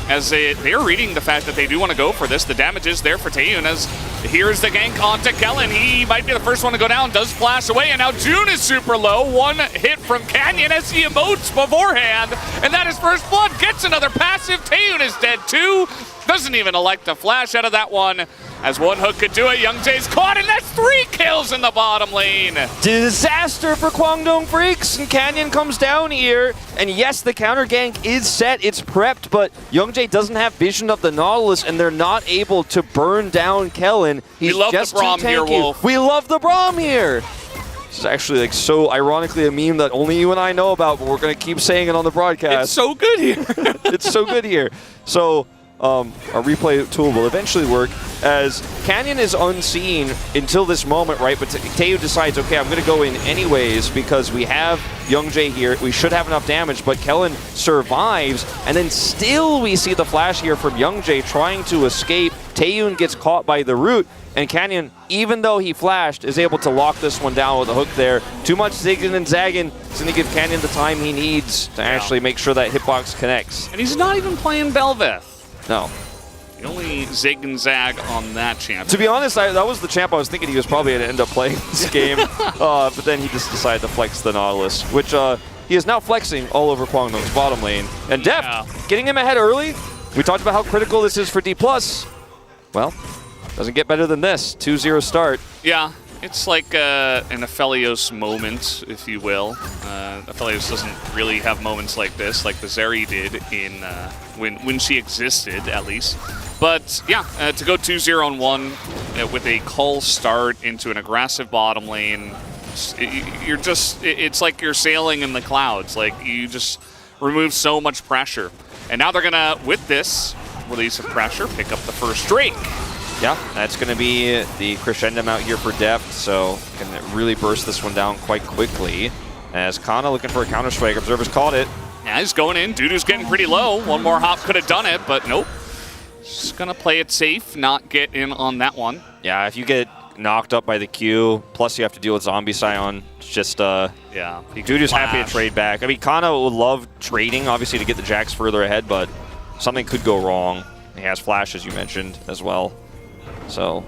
[SPEAKER 4] As they're reading the fact that they do want to go for this. The damage is there for Taeyun as here's the gank onto Kellen. He might be the first one to go down, does flash away, and now June is super low. One hit from Canyon as he emotes beforehand, and that is first blood. Gets another passive. Taeyun is dead too. Doesn't even elect to flash out of that one. As one hook could do it, Youngjae's caught, and that's 3 kills in the bottom lane.
[SPEAKER 5] Disaster for Kwangdong Freaks, and Canyon comes down here. And yes, the counter gank is set, it's prepped, but Youngjae doesn't have vision of the Nautilus, and they're not able to burn down Kellen. He's
[SPEAKER 4] We love
[SPEAKER 5] just
[SPEAKER 4] the Braum
[SPEAKER 5] too tanky.
[SPEAKER 4] here, Wolf.
[SPEAKER 5] We love the Braum here. This is actually like so ironically a meme that only you and I know about, but we're gonna keep saying it on the broadcast.
[SPEAKER 4] It's so good here.
[SPEAKER 5] It's so good here. So our replay tool will eventually work as Canyon is unseen until this moment, right? But Taeyun decides, okay, I'm going to go in anyways because we have Youngjae here. We should have enough damage, but Kellen survives, and then still we see the flash here from Youngjae trying to escape. Taeyun gets caught by the root, and Canyon, even though he flashed, is able to lock this one down with a hook there. Too much zigging and zagging. It's going to give Canyon the time he needs to actually make sure that hitbox connects.
[SPEAKER 4] And he's not even playing Belveth.
[SPEAKER 5] No.
[SPEAKER 4] The only zig and zag on that champ.
[SPEAKER 5] To be honest, that was the champ I was thinking he was probably going to end up playing this game. But then he just decided to flex the Nautilus, which he is now flexing all over Kwangdong's bottom lane. And Deft, getting him ahead early. We talked about how critical this is for D+. Well, doesn't get better than this. 2-0 start.
[SPEAKER 4] Yeah, it's like an Aphelios moment, if you will. Aphelios doesn't really have moments like this, like the Zeri did in when she existed, at least. But yeah, to go 2-0-1 with a cull start into an aggressive bottom lane, it's like you're sailing in the clouds. Like, you just remove so much pressure. And now they're gonna, with this release of pressure, pick up the first Drake.
[SPEAKER 5] Yeah, that's going to be the crescendum out here for Deft, so can really burst this one down quite quickly. As Kana looking for a counter strike, Observer's caught it.
[SPEAKER 4] Yeah, he's going in. Dudu's getting pretty low. One more hop could have done it, but nope. Just going to play it safe, not get in on that one.
[SPEAKER 5] Yeah, if you get knocked up by the Q, plus you have to deal with Zombie Scion, it's just,
[SPEAKER 4] yeah,
[SPEAKER 5] Dudu's happy to trade back. I mean, Kana would love trading, obviously, to get the Jax further ahead, but something could go wrong. He has flash, as you mentioned, as well. So,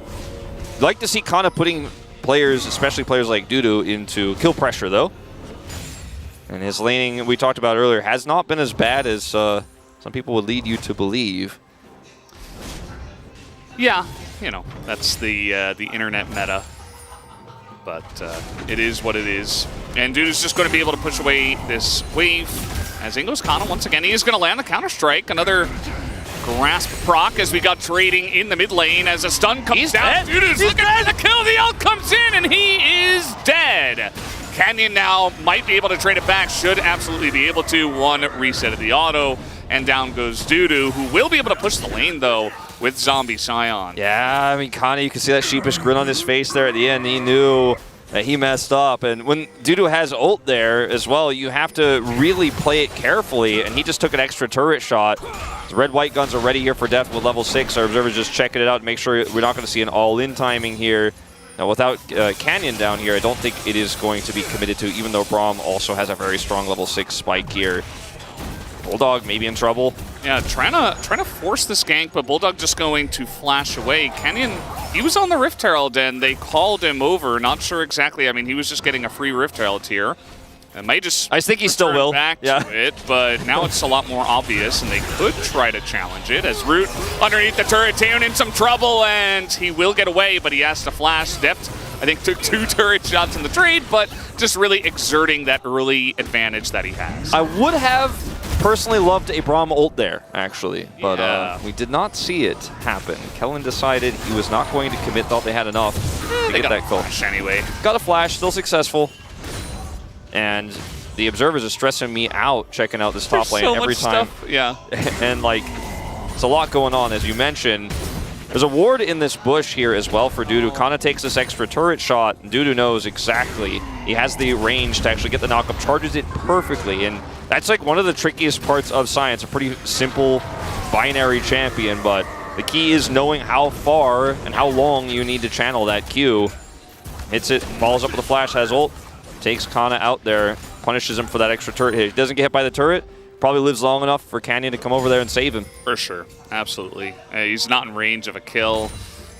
[SPEAKER 5] I'd like to see Kana putting players, especially players like Dudu, into kill pressure, though. And his laning, we talked about earlier, has not been as bad as some people would lead you to believe.
[SPEAKER 4] Yeah, you know, that's the internet meta. But it is what it is. And Dudu's just going to be able to push away this wave. As in goes Kana once again. He is going to land the counter-strike. Another grasp proc as we got trading in the mid lane as a stun comes down. Dudu's looking for the kill. The ult comes in and he is dead. Canyon now might be able to trade it back, should absolutely be able to. One reset of the auto, and down goes Dudu, who will be able to push the lane though with Zombie Scion.
[SPEAKER 5] Yeah, I mean, Kana, you can see that sheepish grin on his face there at the end. He knew that he messed up, and when Dudu has ult there as well, you have to really play it carefully, and he just took an extra turret shot. The red-white guns are ready here for death with level 6. Our observer's just checking it out to make sure we're not going to see an all-in timing here. Now, without Canyon down here, I don't think it is going to be committed to, even though Braum also has a very strong level 6 spike here. Bulldog maybe in trouble.
[SPEAKER 4] Yeah, trying to force this gank, but Bulldog just going to flash away. Canyon, he was on the Rift Herald, and they called him over. Not sure exactly. I mean, he was just getting a free Rift Herald here. It may just
[SPEAKER 5] I think he still will.
[SPEAKER 4] Back to it, but now it's a lot more obvious, and they could try to challenge it as Root underneath the turret, Taeyeon in some trouble, and he will get away, but he has to flash. Depth, I think, took 2 turret shots in the trade, but just really exerting that early advantage that he has.
[SPEAKER 5] I would have personally loved a Braum ult there, actually, but
[SPEAKER 4] Yeah.
[SPEAKER 5] we did not see it happen. Kellen decided he was not going to commit, thought they had enough to
[SPEAKER 4] They
[SPEAKER 5] get
[SPEAKER 4] got
[SPEAKER 5] that kill.
[SPEAKER 4] flash anyway.
[SPEAKER 5] Got a flash, still successful. And the observers are stressing me out checking out this top lane
[SPEAKER 4] so
[SPEAKER 5] every
[SPEAKER 4] much
[SPEAKER 5] time.
[SPEAKER 4] Stuff. Yeah.
[SPEAKER 5] And like, it's a lot going on, as you mentioned. There's a ward in this bush here as well for Dudu. Kana takes this extra turret shot, and Dudu knows exactly. He has the range to actually get the knockup, charges it perfectly, and that's like one of the trickiest parts of Science. A pretty simple binary champion, but the key is knowing how far and how long you need to channel that Q. Hits it, follows up with a flash, has ult, takes Kana out there, punishes him for that extra turret hit. He doesn't get hit by the turret, probably lives long enough for Canyon to come over there and save him.
[SPEAKER 4] For sure, absolutely. He's not in range of a kill.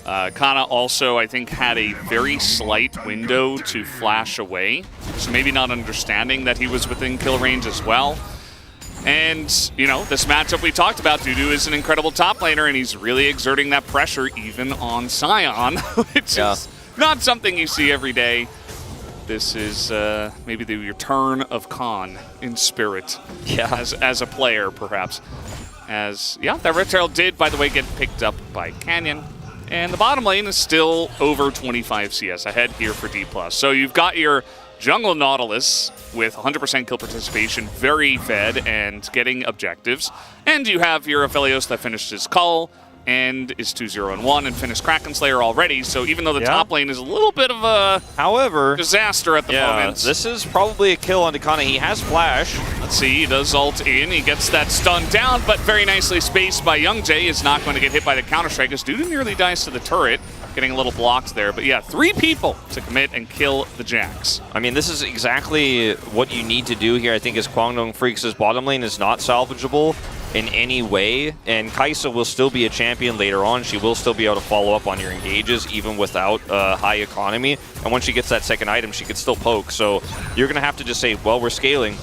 [SPEAKER 4] Kana also, I think, had a very slight window to flash away, so maybe not understanding that he was within kill range as well. And, you know, this matchup we talked about, Dudu is an incredible top laner, and he's really exerting that pressure even on Scion, which is not something you see every day. This is maybe the return of Khan in spirit as a player, perhaps. As, yeah, that Rift Herald did, by the way, get picked up by Canyon. And the bottom lane is still over 25 CS ahead here for D+. So you've got your jungle Nautilus with 100% kill participation, very fed and getting objectives. And you have your Aphelios that finished his call and is 2-0-1 and finished Kraken Slayer already. So even though the top lane is a little bit of a disaster at the moment.
[SPEAKER 5] This is probably a kill on Kana. He has flash.
[SPEAKER 4] Let's see, he does ult in. He gets that stun down, but very nicely spaced by Youngjae. Is not going to get hit by the Counter-Strike as Dudu nearly dies to the turret. Getting a little blocked there. But yeah, 3 people to commit and kill the Jax.
[SPEAKER 5] I mean, this is exactly what you need to do here. I think as Kwangdong Freaks' bottom lane is not salvageable in any way, and Kaisa will still be a champion later on. She will still be able to follow up on your engages even without high economy, and once she gets that second item, she could still poke. So you're going to have to just say, well, we're scaling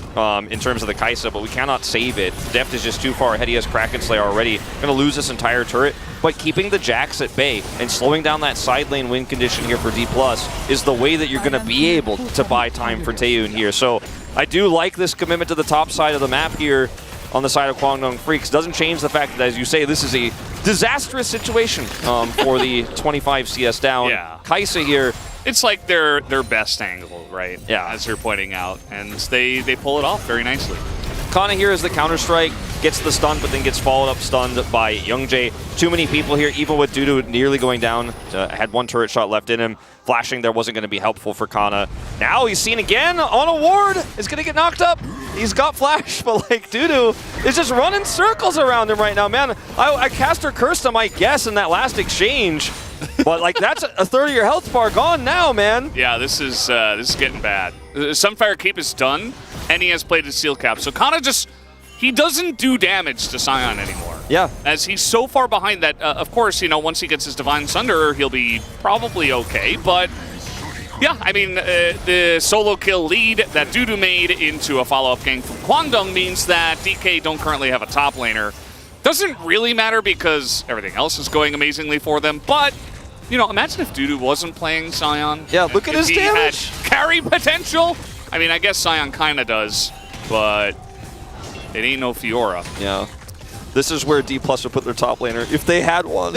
[SPEAKER 5] in terms of the Kaisa, but we cannot save it. Deft is just too far ahead. He has Kraken Slayer already. Going to lose this entire turret, but keeping the Jax at bay and slowing down that side lane win condition here for D+ is the way that you're going to be able to buy time for Taeyeon here. So I do like this commitment to the top side of the map here on the side of Kwangdong Freaks. Doesn't change the fact that, as you say, this is a disastrous situation for the 25 CS down. Kaisa here.
[SPEAKER 4] It's like their best angle, right? Yeah. As you're pointing out. And they pull it off very nicely.
[SPEAKER 5] Kana here is the Counter-Strike, gets the stun, but then gets followed up stunned by Youngjae. Too many people here, even with Dudu nearly going down. Had 1 turret shot left in him. Flashing there wasn't going to be helpful for Kana. Now he's seen again on a ward. Is going to get knocked up. He's got flash, but like Dudu is just running circles around him right now, man. I cast her curse on my guess in that last exchange. But like that's a third of your health bar gone now, man.
[SPEAKER 4] Yeah, this is getting bad. Sunfire Cape is done, and he has played his Seal Cap. So Kana just, he doesn't do damage to Scion anymore.
[SPEAKER 5] Yeah.
[SPEAKER 4] As he's so far behind that, of course, you know, once he gets his Divine Sunder, he'll be probably okay. But yeah, I mean, the solo kill lead that Dudu made into a follow-up gank from Kwangdong means that DK don't currently have a top laner. Doesn't really matter because everything else is going amazingly for them, but you know, imagine if Dudu wasn't playing Scion.
[SPEAKER 5] Yeah, look at his damage.
[SPEAKER 4] He had carry potential. I mean, I guess Scion kind of does, but it ain't no Fiora.
[SPEAKER 5] Yeah. This is where D+ would put their top laner if they had one.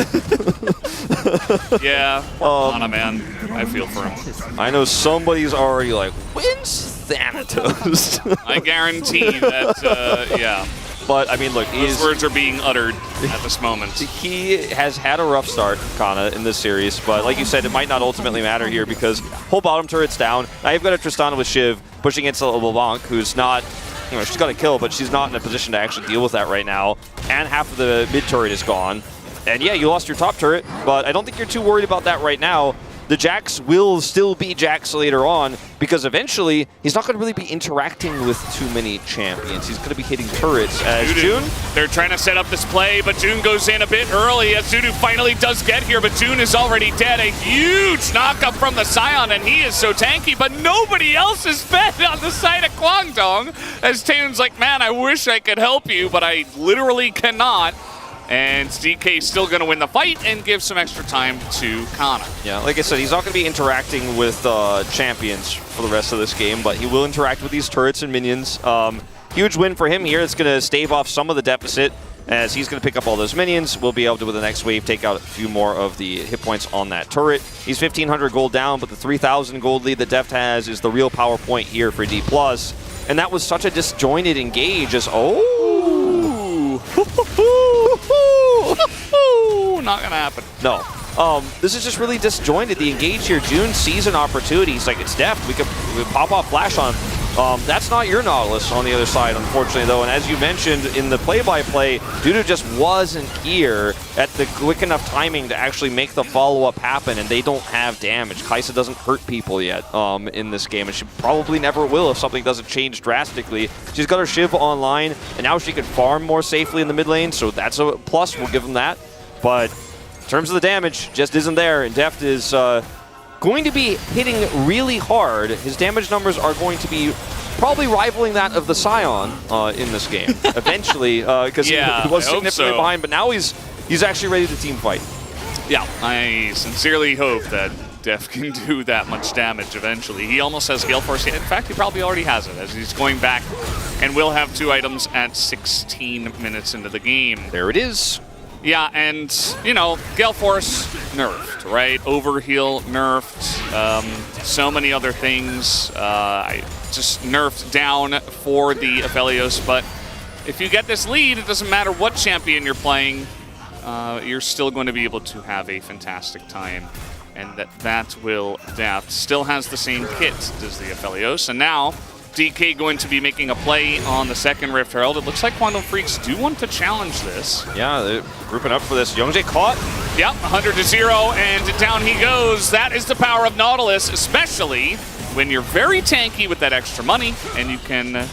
[SPEAKER 4] Yeah, Kana, man. I feel for him.
[SPEAKER 5] I know somebody's already like, when's Thanatos?
[SPEAKER 4] I guarantee that, yeah.
[SPEAKER 5] But, I mean, look,
[SPEAKER 4] Those words are being uttered at this moment.
[SPEAKER 5] He has had a rough start, Kana, in this series, but like you said, it might not ultimately matter here because whole bottom turret's down. Now you've got a Tristana with Shiv pushing against a LeBlanc, who's not, you know, she's got a kill, but she's not in a position to actually deal with that right now. And half of the mid turret is gone. And yeah, you lost your top turret, but I don't think you're too worried about that right now. The Jax will still be Jax later on because eventually he's not going to really be interacting with too many champions. He's going to be hitting turrets as June.
[SPEAKER 4] They're trying to set up this play, but June goes in a bit early as Zudu finally does get here, but June is already dead. A huge knock-up from the Scion, and he is so tanky, but nobody else is fed on the side of Guangdong as Taeyeon's like, man, I wish I could help you, but I literally cannot. And DK still going to win the fight and give some extra time to Kana.
[SPEAKER 5] Yeah, like I said, he's not going to be interacting with champions for the rest of this game, but he will interact with these turrets and minions. Huge win for him here. It's going to stave off some of the deficit as he's going to pick up all those minions. We'll be able to, with the next wave, take out a few more of the hit points on that turret. He's 1,500 gold down, but the 3,000 gold lead that Deft has is the real power point here for D+. And that was such a disjointed engage as,
[SPEAKER 4] not gonna happen.
[SPEAKER 5] No. This is just really disjointed. The engage here, June sees an opportunity. He's like, it's Deft. We could pop off flash on him. That's not your Nautilus on the other side, unfortunately, though. And as you mentioned in the play-by-play, Dudu just wasn't here at the quick enough timing to actually make the follow-up happen, and they don't have damage. Kai'Sa doesn't hurt people yet in this game, and she probably never will if something doesn't change drastically. She's got her Shiv online, and now she can farm more safely in the mid lane, so that's a plus. We'll give them that. But in terms of the damage, just isn't there, and Deft is going to be hitting really hard. His damage numbers are going to be probably rivaling that of the Scion in this game eventually, because he was significantly behind, but now he's actually ready to team fight.
[SPEAKER 4] Yeah, I sincerely hope that Deft can do that much damage eventually. He almost has Gale Force. In fact, he probably already has it as he's going back and will have 2 items at 16 minutes into the game.
[SPEAKER 5] There it is.
[SPEAKER 4] Yeah, and, you know, Gale Force nerfed, right? Overheal nerfed, so many other things. Just nerfed down for the Aphelios, but if you get this lead, it doesn't matter what champion you're playing, you're still going to be able to have a fantastic time. And that will adapt. Still has the same kit as the Aphelios, and now DK going to be making a play on the second Rift Herald. It looks like Quantum Freaks do want to challenge this.
[SPEAKER 5] Yeah, they're grouping up for this. Youngjae caught.
[SPEAKER 4] Yep, 100-0, and down he goes. That is the power of Nautilus, especially when you're very tanky with that extra money, and you can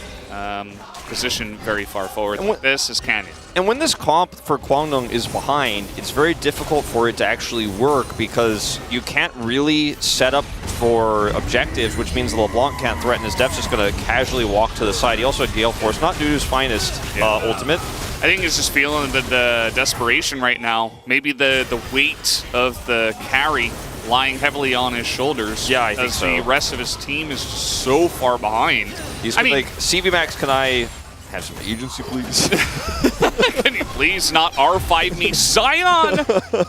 [SPEAKER 4] position very far forward. This is Canyon.
[SPEAKER 5] And when this comp for Guangdong is behind, it's very difficult for it to actually work because you can't really set up for objectives, which means the LeBlanc can't threaten. His Deft's just going to casually walk to the side. He also had Gale Force, not Dudu's finest ultimate.
[SPEAKER 4] I think he's just feeling the desperation right now. Maybe the weight of the carry lying heavily on his shoulders.
[SPEAKER 5] Yeah, I think so.
[SPEAKER 4] The rest of his team is just so far behind.
[SPEAKER 5] He's like, CV Max, can I have some agency, please?
[SPEAKER 4] Can you please not R5 me? Scion!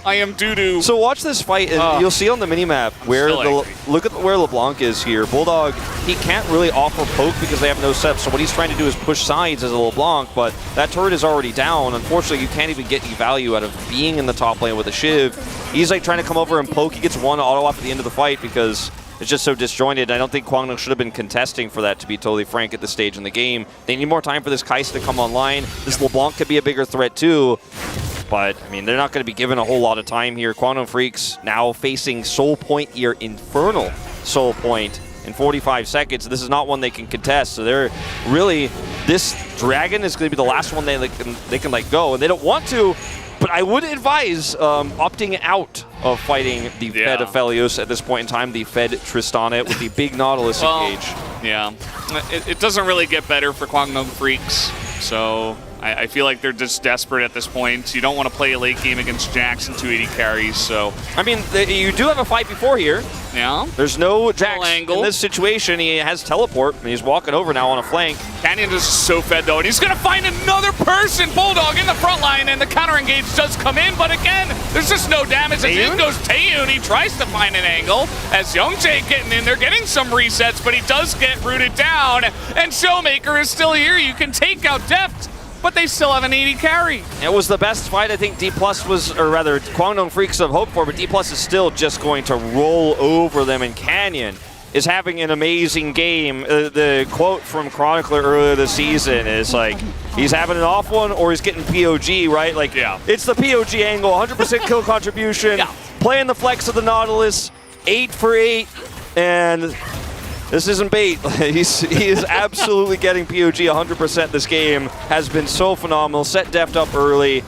[SPEAKER 4] I am Dudu.
[SPEAKER 5] So watch this fight, and you'll see on the minimap where look at where LeBlanc is here. Bulldog, he can't really offer poke because they have no steps. So what he's trying to do is push sides as a LeBlanc, but that turret is already down. Unfortunately, you can't even get any value out of being in the top lane with a Shiv. He's like trying to come over and poke. He gets one auto off at the end of the fight because it's just so disjointed. I don't think Guangdong should have been contesting for that, to be totally frank, at this stage in the game. They need more time for this Kai'Sa to come online. This LeBlanc could be a bigger threat too. But, I mean, they're not going to be given a whole lot of time here. Quantum Freaks now facing Soul Point here, Infernal Soul Point, in 45 seconds. This is not one they can contest. So they're really, this Dragon is going to be the last one they can let go. And they don't want to. But I would advise opting out of fighting the Fed Aphelios at this point in time, the Fed Tristana with the big Nautilus engage.
[SPEAKER 4] Yeah, it doesn't really get better for Guangdong Freaks, so I feel like they're just desperate at this point. You don't want to play a late game against Jax and 280 carries, so...
[SPEAKER 5] I mean, you do have a fight before here.
[SPEAKER 4] Yeah.
[SPEAKER 5] There's no Jax
[SPEAKER 4] angle.
[SPEAKER 5] in this situation. He has teleport, and he's walking over now on a flank.
[SPEAKER 4] Canyon is so fed, though, and he's going to find another person. Bulldog in the front line, and the counter engage does come in, but again, there's just no damage. As in goes Taeyun. He tries to find an angle. As Youngjae getting in there, getting some resets, but he does get rooted down, and Showmaker is still here. You can take out Deft, but they still have an 80 carry.
[SPEAKER 5] It was the best fight I think D+ was, or rather, Kwangdong Freaks have hoped for, but D+ is still just going to roll over them, and Canyon is having an amazing game. The quote from Chronicler earlier this season is like, he's having an off one or he's getting POG, right? Like,
[SPEAKER 4] yeah. It's
[SPEAKER 5] the POG angle, 100% kill contribution, playing the flex of the Nautilus, 8 for 8, and this isn't bait. He is absolutely getting POG 100% this game. Has been so phenomenal. Set Deft up early.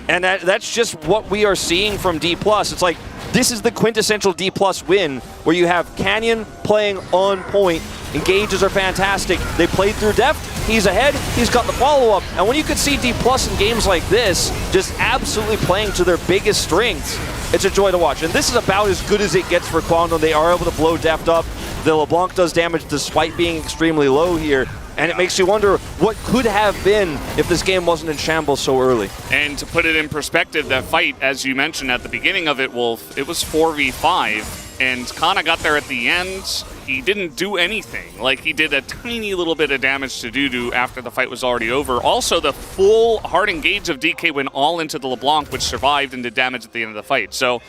[SPEAKER 5] And that's just what we are seeing from D+. It's like, this is the quintessential D+ win, where you have Canyon playing on point. Engages are fantastic. They played through Deft. He's ahead. He's got the follow-up. And when you could see D+ in games like this, just absolutely playing to their biggest strengths, it's a joy to watch. And this is about as good as it gets for Kwangdong. They are able to blow Deft up. The LeBlanc does damage despite being extremely low here. And it makes you wonder what could have been if this game wasn't in shambles so early.
[SPEAKER 4] And to put it in perspective, that fight, as you mentioned at the beginning of it, Wolf, it was 4v5. And Kana got there at the end. He didn't do anything. Like, he did a tiny little bit of damage to Dudu after the fight was already over. Also, the full hard engage of DK went all into the LeBlanc, which survived and did damage at the end of the fight. So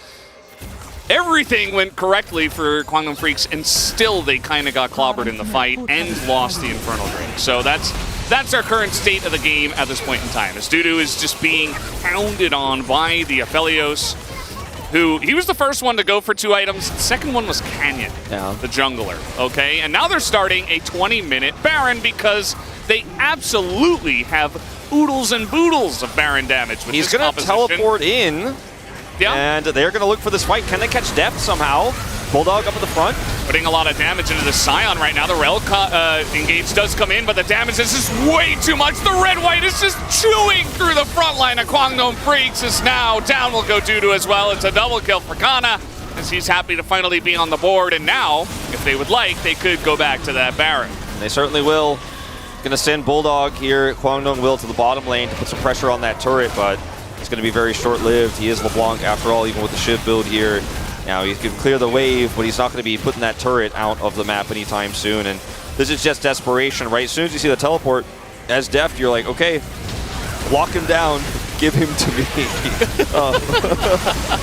[SPEAKER 4] everything went correctly for Kwangdong Freaks, and still they kind of got clobbered in the fight and lost the Infernal Drink. So that's our current state of the game at this point in time, as Dudu is just being pounded on by the Aphelios, who, he was the first one to go for 2 items. The second one was Canyon, the jungler, okay? And now they're starting a 20-minute Baron because they absolutely have oodles and boodles of Baron damage with
[SPEAKER 5] He's
[SPEAKER 4] this
[SPEAKER 5] going to teleport in.
[SPEAKER 4] Yeah.
[SPEAKER 5] And they're going to look for this fight. Can they catch Deft somehow? Bulldog up at the front.
[SPEAKER 4] Putting a lot of damage into the Scion right now. The Rel engage does come in, but the damage is just way too much. The red-white is just chewing through the front line of Kwangdong Freaks. Is now down will go Dudu as well. It's a double kill for Kana, as he's happy to finally be on the board. And now, if they would like, they could go back to that Baron.
[SPEAKER 5] They certainly will. Going to send Bulldog here. Kwangdong will to the bottom lane to put some pressure on that turret, but it's going to be very short-lived. He is LeBlanc after all, even with the Shiv build here. Now he can clear the wave, but he's not going to be putting that turret out of the map anytime soon. And this is just desperation, right? As soon as you see the teleport as Deft, you're like, okay, lock him down, give him to me.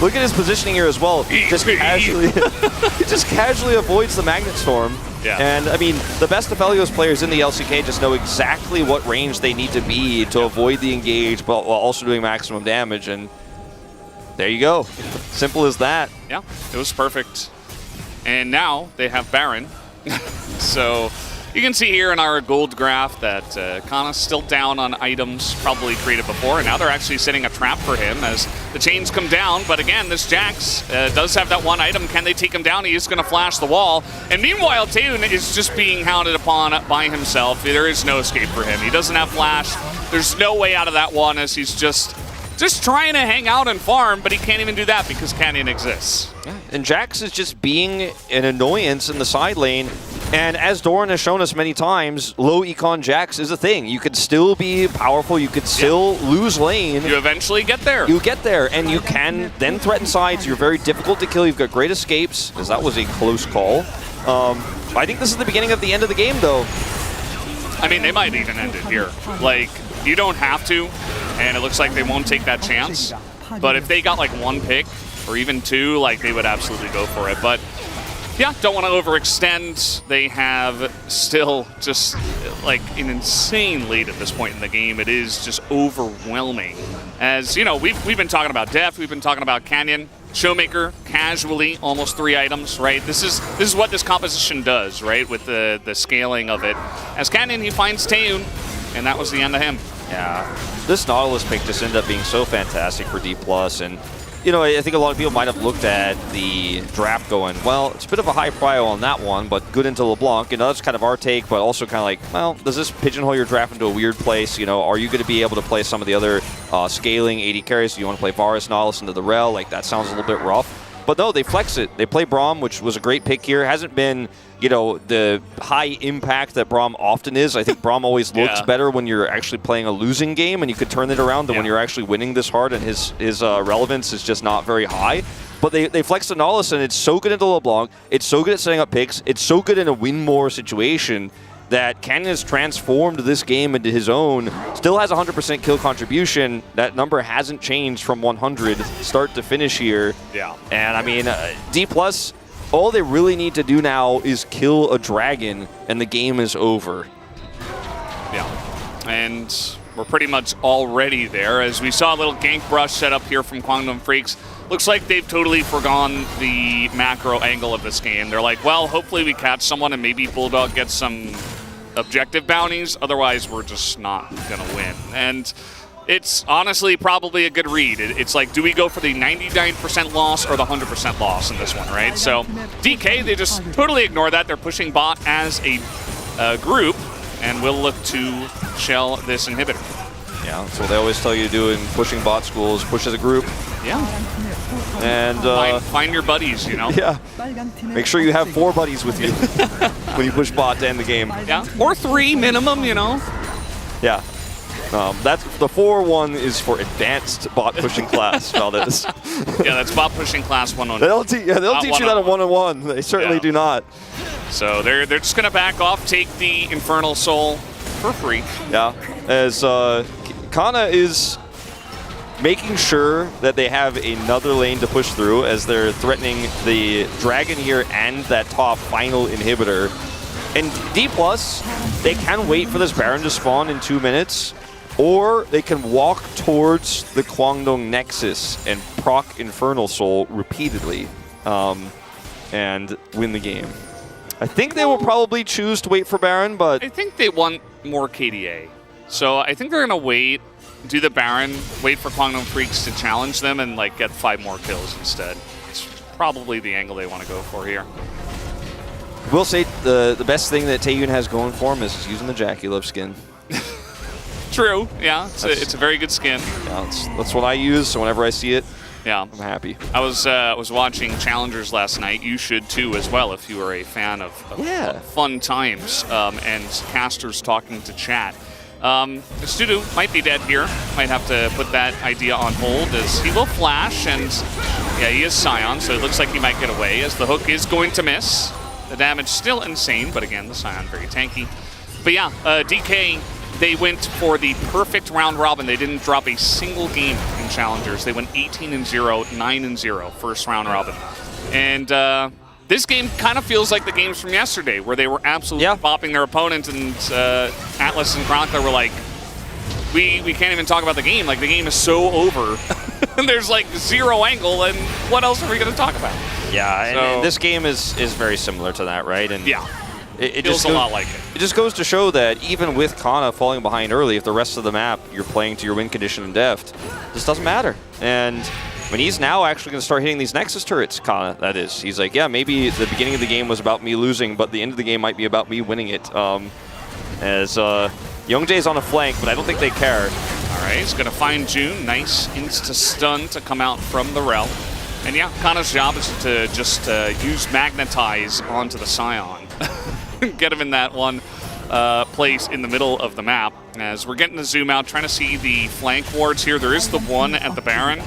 [SPEAKER 5] Look at his positioning here as well. Just casually, he just casually avoids the Magnet Storm.
[SPEAKER 4] Yeah.
[SPEAKER 5] And I mean, the best Aphelios players in the LCK just know exactly what range they need to be to avoid the engage, but while also doing maximum damage. And there you go. Simple as that.
[SPEAKER 4] Yeah, it was perfect. And now they have Baron. So you can see here in our gold graph that Kana's still down on items probably created before, and now they're actually setting a trap for him as the chains come down. But again, this Jax does have that one item. Can they take him down? He is going to flash the wall. And meanwhile, Taeyun is just being hounded upon by himself. There is no escape for him. He doesn't have flash. There's no way out of that one, as he's just trying to hang out and farm, but he can't even do that because Canyon exists.
[SPEAKER 5] Yeah. And Jax is just being an annoyance in the side lane. And as Doran has shown us many times, low econ Jax is a thing. You could still be powerful, you could still lose lane.
[SPEAKER 4] You eventually get there.
[SPEAKER 5] You get there, and you can then threaten sides. You're very difficult to kill. You've got great escapes, because that was a close call. I think this is the beginning of the end of the game, though.
[SPEAKER 4] I mean, they might even end it here. Like, you don't have to, and it looks like they won't take that chance. But if they got like 1 pick, or even 2, like, they would absolutely go for it. But yeah, don't want to overextend. They have still just like an insane lead at this point in the game. It is just overwhelming. As you know, we've been talking about Deft, we've been talking about Canyon, Showmaker, casually, almost 3 items, right? This is what this composition does, right? With the scaling of it. As Canyon, he finds Taeyun, and that was the end of him.
[SPEAKER 5] Yeah, this Nautilus pick just ended up being so fantastic for D+, and you know, I think a lot of people might have looked at the draft going, well, it's a bit of a high prio on that one, but good into LeBlanc. And that's kind of our take, but also kind of like, well, does this pigeonhole your draft into a weird place? You know, are you going to be able to play some of the other scaling AD carries? Do you want to play Varus, Nautilus into the Rel? Like, that sounds a little bit rough. But no, they flex it. They play Braum, which was a great pick here. Hasn't been, you know, the high impact that Braum often is. I think Braum always looks better when you're actually playing a losing game and you could turn it around than when you're actually winning this hard, and his relevance is just not very high. But they flex the Nautilus, and it's so good into LeBlanc. It's so good at setting up picks. It's so good in a win more situation that Canyon has transformed this game into his own. Still has 100% kill contribution. That number hasn't changed from 100 start to finish here.
[SPEAKER 4] Yeah.
[SPEAKER 5] And I mean, D+, all they really need to do now is kill a dragon, and the game is over.
[SPEAKER 4] Yeah. And we're pretty much already there. As we saw a little gank brush set up here from Kwangdong Freaks. Looks like they've totally forgone the macro angle of this game. They're like, well, hopefully we catch someone and maybe Bulldog gets some objective bounties. Otherwise, we're just not going to win. And it's honestly probably a good read. It's like, do we go for the 99% loss or the 100% loss in this one, right? So DK, they just totally ignore that. They're pushing bot as a group, and we'll look to shell this inhibitor.
[SPEAKER 5] Yeah, that's what they always tell you to do in pushing bot schools, push as a group.
[SPEAKER 4] Yeah.
[SPEAKER 5] And
[SPEAKER 4] find your buddies, you know?
[SPEAKER 5] Yeah. Make sure you have 4 buddies with you when you push bot to end the game.
[SPEAKER 4] Yeah. Or 3 minimum, you know?
[SPEAKER 5] Yeah. That's the 4-1 is for advanced bot pushing class, Valdez.
[SPEAKER 4] Yeah, that's bot pushing class 101.
[SPEAKER 5] They'll teach you that in 1-on-1. They certainly do not.
[SPEAKER 4] So they're just gonna back off, take the Infernal Soul for free.
[SPEAKER 5] Yeah. As Kana is making sure that they have another lane to push through as they're threatening the dragon here and that top final inhibitor. And D+, they can wait for this Baron to spawn in 2 minutes, or they can walk towards the Kwangdong Nexus and proc Infernal Soul repeatedly and win the game. I think they will probably choose to wait for Baron, but
[SPEAKER 4] I think they want more KDA. So I think they're gonna wait, do the Baron, wait for Kwangdong Freaks to challenge them and like get 5 more kills instead. It's probably the angle they want to go for here.
[SPEAKER 5] We'll say the best thing that Taeyun has going for him is using the Jackie Love skin.
[SPEAKER 4] True, yeah, it's a very good skin.
[SPEAKER 5] Yeah, that's what I use, so whenever I see it,
[SPEAKER 4] yeah,
[SPEAKER 5] I'm happy.
[SPEAKER 4] I was watching Challengers last night. You should too as well if you are a fan of fun times and casters talking to chat. Studu might be dead here. Might have to put that idea on hold as he will flash, and yeah, he is Scion, so it looks like he might get away as the hook is going to miss. The damage still insane, but again, the Scion very tanky. But yeah, DK, they went for the perfect round robin. They didn't drop a single game in Challengers. They went 18-0, 9-0 first round robin. And this game kind of feels like the games from yesterday, where they were absolutely bopping their opponent, and Atlas and Chronicler were like, we can't even talk about the game. Like, the game is so over. And there's like 0 angle, and what else are we going to talk about?
[SPEAKER 5] Yeah,
[SPEAKER 4] so,
[SPEAKER 5] and this game is very similar to that, right? And
[SPEAKER 4] yeah,
[SPEAKER 5] it
[SPEAKER 4] feels
[SPEAKER 5] just
[SPEAKER 4] a lot like it.
[SPEAKER 5] It just goes to show that even with Kana falling behind early, if the rest of the map you're playing to your win condition and deft, this doesn't matter. And when he's now actually going to start hitting these Nexus turrets, Kana, that is. He's like, yeah, maybe the beginning of the game was about me losing, but the end of the game might be about me winning it. As Youngjae's on a flank, but I don't think they care.
[SPEAKER 4] All right, he's going to find June. Nice insta-stun to come out from the Rel. And yeah, Kana's job is to just use Magnetize onto the Scion. Get him in that one place in the middle of the map. As we're getting to zoom out, trying to see the flank wards here. There is the one at the Baron.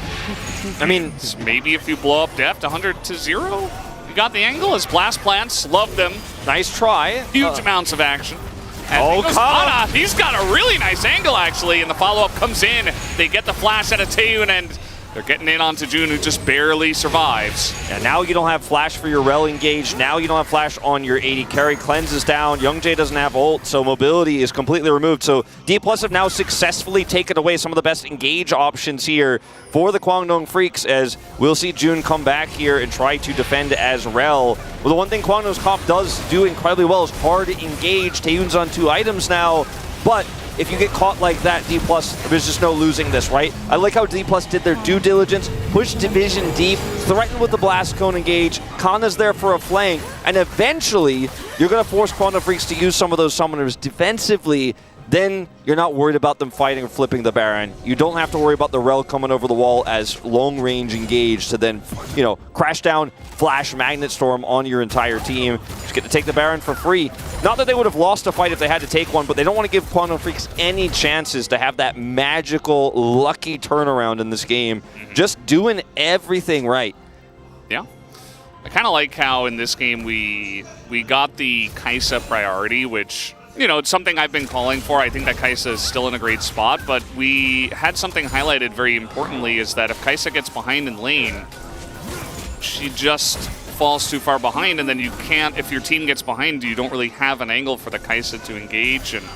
[SPEAKER 5] I mean,
[SPEAKER 4] maybe if you blow up Deft 100-0, you got the angle as Blast Plants. Love them.
[SPEAKER 5] Nice try.
[SPEAKER 4] Huge amounts of action.
[SPEAKER 5] Oh,
[SPEAKER 4] Kana! He's got a really nice angle, actually, and the follow-up comes in. They get the flash out of Taeyun, and they're getting in onto June, who just barely survives.
[SPEAKER 5] And now you don't have flash for your Rel engaged. Now you don't have flash on your AD carry. Cleanse is down. Youngjae doesn't have ult, so mobility is completely removed. So D+ have now successfully taken away some of the best engage options here for the Kwangdong Freaks, as we'll see June come back here and try to defend as Rel. Well, the one thing Kwangdong's comp does do incredibly well is hard to engage. Taeyun's on 2 items now, but if you get caught like that, D+, there's just no losing this, right? I like how D+ did their due diligence, pushed Division deep, threatened with the Blast Cone engage, Kana's there for a flank, and eventually you're going to force Quantum Freaks to use some of those summoners defensively. Then you're not worried about them fighting or flipping the Baron. You don't have to worry about the Rel coming over the wall as long-range engage to then, you know, crash down, flash Magnet Storm on your entire team. Just get to take the Baron for free. Not that they would have lost a fight if they had to take one, but they don't want to give Quantum Freaks any chances to have that magical, lucky turnaround in this game. Just doing everything right.
[SPEAKER 4] Yeah. I kind of like how in this game we got the Kai'Sa priority, which, you know, it's something I've been calling for. I think that Kai'Sa is still in a great spot, but we had something highlighted very importantly, is that if Kai'Sa gets behind in lane, she just falls too far behind, and then you can't, if your team gets behind, you don't really have an angle for the Kai'Sa to engage, and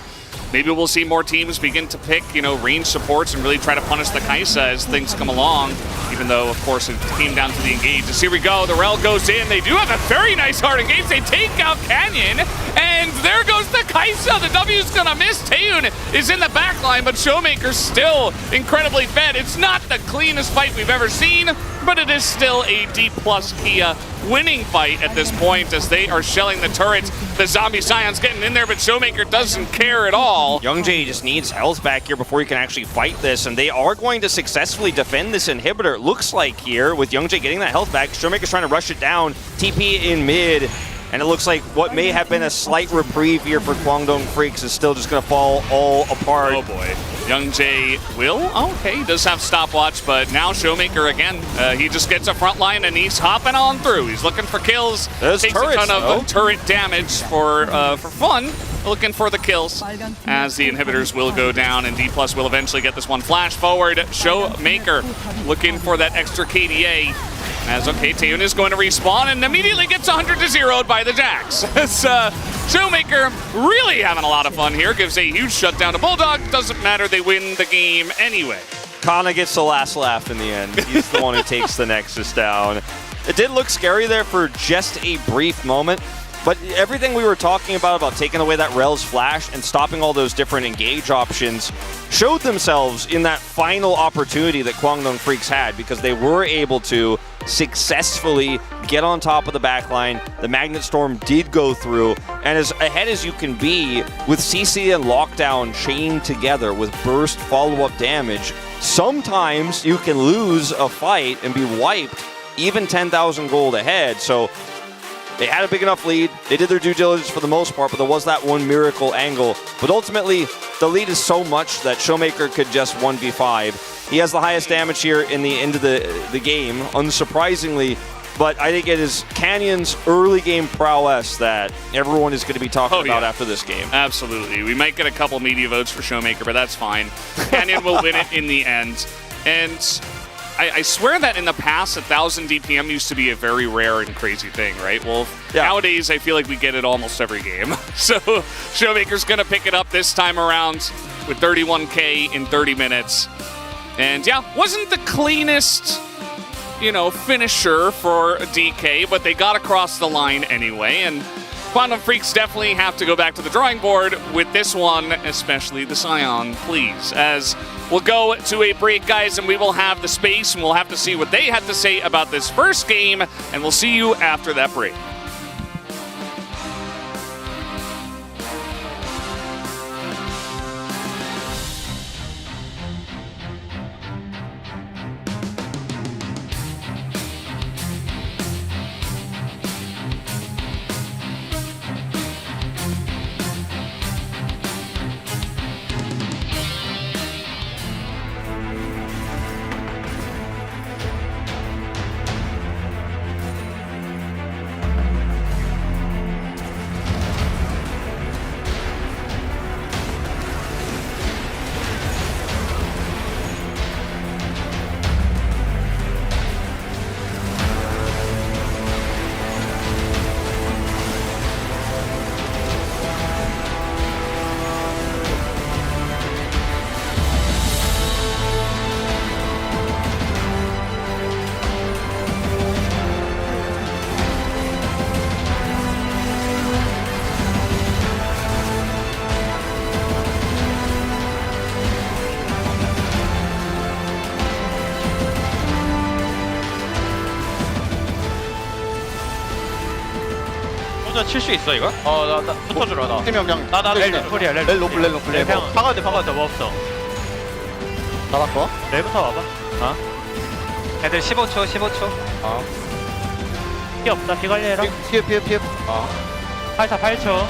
[SPEAKER 4] maybe we'll see more teams begin to pick, you know, range supports and really try to punish the Kai'Sa as things come along, even though, of course, it came down to the engage. As here we go, the Rel goes in. They do have a very nice hard engage. They take out Canyon, and there goes the Kai'Sa. The W's gonna miss. Taeyun is in the back line, but Showmaker's still incredibly fed. It's not the cleanest fight we've ever seen, but it is still a D+ Kia winning fight at this point as they are shelling the turret. The Zombie Scion's getting in there, but Showmaker doesn't care at all.
[SPEAKER 5] Youngjae just needs health back here before he can actually fight this, and they are going to successfully defend this inhibitor. It looks like here, with Youngjae getting that health back, Showmaker's trying to rush it down, TP in mid, and it looks like what may have been a slight reprieve here for Kwangdong Freaks is still just going to fall all apart.
[SPEAKER 4] Oh boy. Youngjae will? Okay, he does have stopwatch, but now Showmaker again. He just gets a front line and he's hopping on through. He's looking for kills.
[SPEAKER 5] There's
[SPEAKER 4] takes
[SPEAKER 5] turrets,
[SPEAKER 4] a ton of turret damage for fun. Looking for the kills as the inhibitors will go down, and D+ will eventually get this one. Flash forward. Showmaker looking for that extra KDA. As, okay, Taeyun is going to respawn and immediately gets 100-0'd by the Jax. As Showmaker really having a lot of fun here. Gives a huge shutdown to Bulldog. Doesn't matter, they win the game anyway.
[SPEAKER 5] Kana gets the last laugh in the end. He's the one who takes the Nexus down. It did look scary there for just a brief moment, but everything we were talking about taking away that Rel's flash and stopping all those different engage options showed themselves in that final opportunity that Kwangdong Freaks had, because they were able to successfully get on top of the backline. The Magnet Storm did go through, and as ahead as you can be with CC and Lockdown chained together with burst follow-up damage, sometimes you can lose a fight and be wiped even 10,000 gold ahead. So they had a big enough lead. They did their due diligence for the most part, but there was that one miracle angle. But ultimately, the lead is so much that Showmaker could just 1v5. He has the highest damage here in the end of the game, unsurprisingly. But I think it is Canyon's early game prowess that everyone is going to be talking about after this game.
[SPEAKER 4] Absolutely. We might get a couple media votes for Showmaker, but that's fine. Canyon will win it in the end. And I swear that in the past, 1,000 DPM used to be a very rare and crazy thing, right? Well, nowadays, I feel like we get it almost every game. So Showmaker's going to pick it up this time around with 31K in 30 minutes. And yeah, wasn't the cleanest, you know, finisher for DK, but they got across the line anyway. And Quantum Freaks definitely have to go back to the drawing board with this one, especially the Scion, please. As we'll go to a break, guys, and we will have the space, and we'll have to see what they have to say about this first game, and we'll see you after that break.
[SPEAKER 6] 혼자 칠 수 있어 이거? 나 붙어주라 나.
[SPEAKER 7] 팀이 그냥
[SPEAKER 6] 렐 노플이야 렐.
[SPEAKER 7] 렐 노플
[SPEAKER 6] 그냥 박아도 돼 뭐 없어.
[SPEAKER 7] 나갔어?
[SPEAKER 6] 렐부터 와봐. 애들 15초 15초. 피 없다 피 관리해라.
[SPEAKER 7] 피해
[SPEAKER 6] 팔타 8초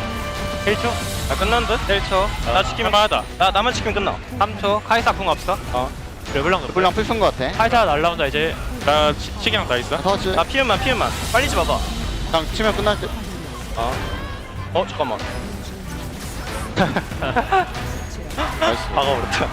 [SPEAKER 6] 1초. 나 끝난 듯? 1초. 나 지키면 끝나다. 나만 지키면 끝나. 3초. 카이사 궁 없어. 르블랑
[SPEAKER 7] 불량 풀쓴 거 같아.
[SPEAKER 6] 카이사 날라온다 이제. 나 치기랑 다 있어.
[SPEAKER 7] 터치.
[SPEAKER 6] 나 피해만 빨리 좀 와봐.
[SPEAKER 7] 그냥 치면 끝날 듯.
[SPEAKER 6] 잠깐만.
[SPEAKER 7] 나이스.
[SPEAKER 6] 박아버렸다.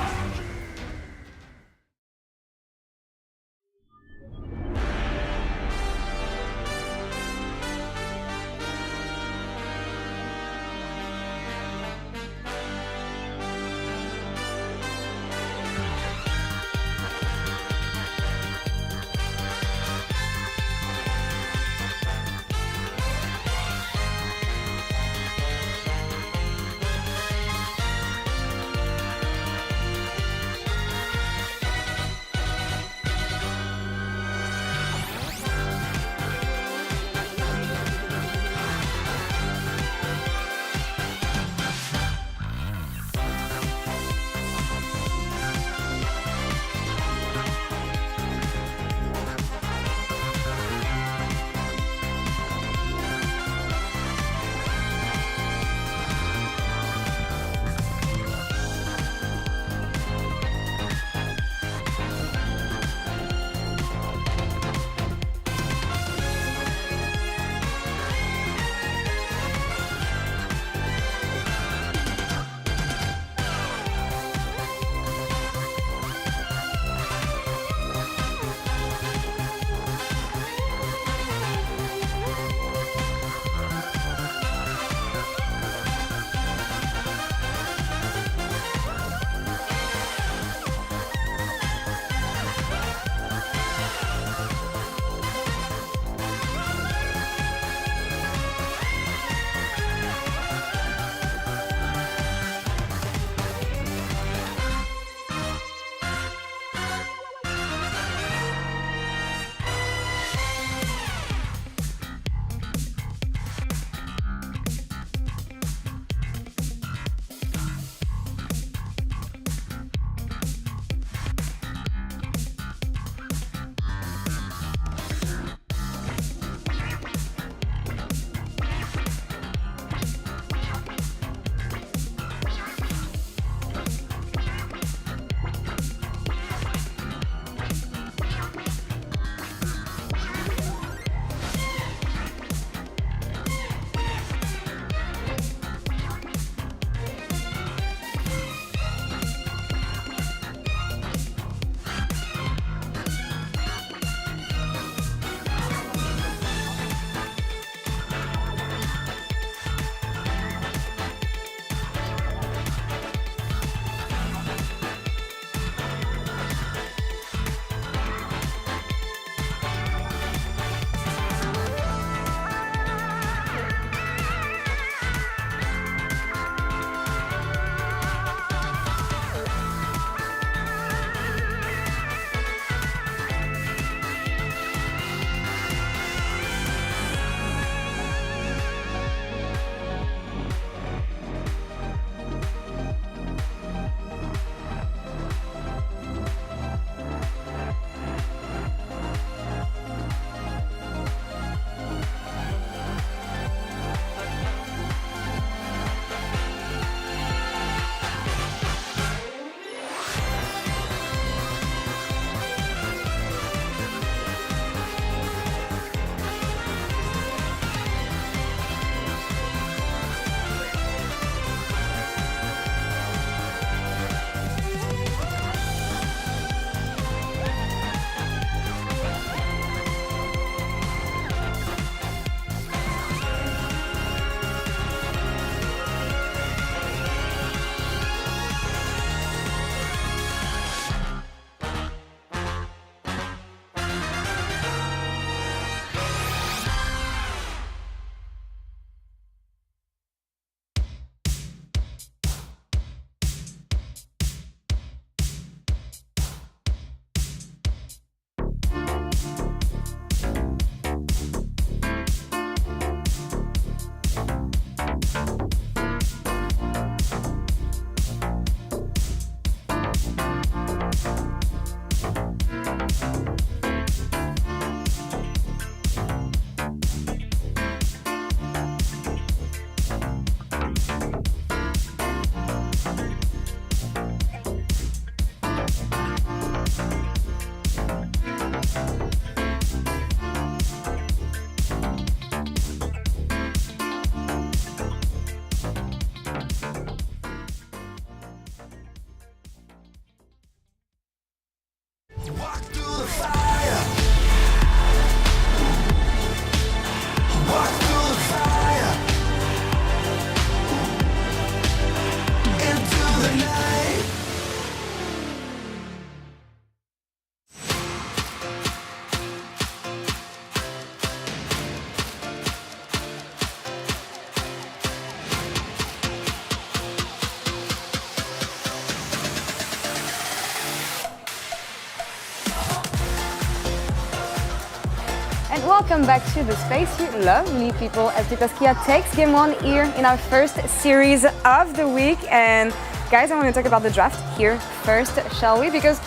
[SPEAKER 1] and welcome back to the space, you lovely people, as Kia takes game 1 here in our first series of the week. And guys, I want to talk about the draft here first, shall we? Because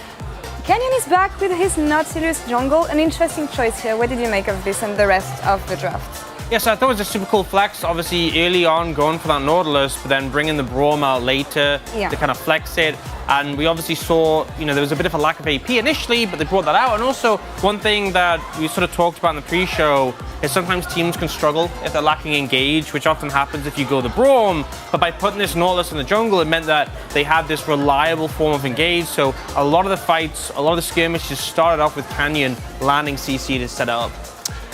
[SPEAKER 1] Canyon is back with his Nautilus jungle, an interesting choice here. What did you make of this and the rest of the draft?
[SPEAKER 3] Yes, I thought it was a super cool flex. Obviously, early on, going for that Nautilus, but then bringing the Braum out later to kind of flex it. And we obviously saw, there was a bit of a lack of AP initially, but they brought that out. And also, one thing that we sort of talked about in the pre-show is sometimes teams can struggle if they're lacking engage, which often happens if you go the Braum. But by putting this Nautilus in the jungle, it meant that they had this reliable form of engage. So a lot of the fights, a lot of the skirmishes started off with Canyon landing CC to set it up.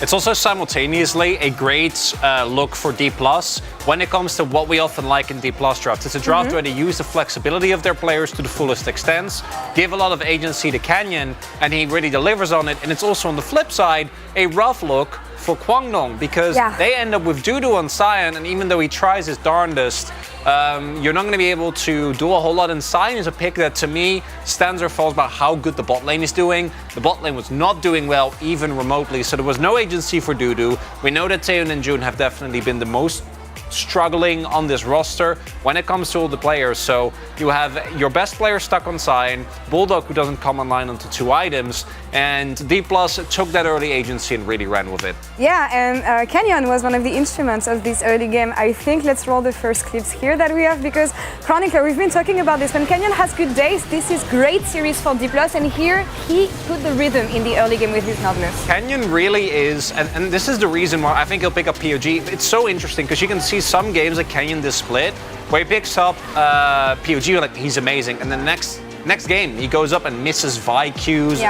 [SPEAKER 2] It's also simultaneously a great look for D+, when it comes to what we often like in D+ drafts. It's a draft where they use the flexibility of their players to the fullest extent, give a lot of agency to Canyon, and he really delivers on it. And it's also on the flip side, a rough look for Kwangdong, because they end up with Dudu on Sion, and even though he tries his darndest, you're not going to be able to do a whole lot. And Sion is a pick that, to me, stands or falls by how good the bot lane is doing. The bot lane was not doing well, even remotely, so there was no agency for Dudu. We know that Taeyeon and June have definitely been the most struggling on this roster when it comes to all the players. So you have your best player stuck on Sion, Bulldog, who doesn't come online onto 2 items, and D+ took that early agency and really ran with it.
[SPEAKER 1] Yeah, and Canyon was one of the instruments of this early game. I think let's roll the first clips here that we have, because Chronicler, we've been talking about this. When Canyon has good days, this is great series for D+, and here he put the rhythm in the early game with his Nautilus.
[SPEAKER 2] Canyon really is, and this is the reason why I think he'll pick up POG. It's so interesting because you can see some games like Canyon this split where he picks up POG, like he's amazing, and then next game he goes up and misses Vi Qs,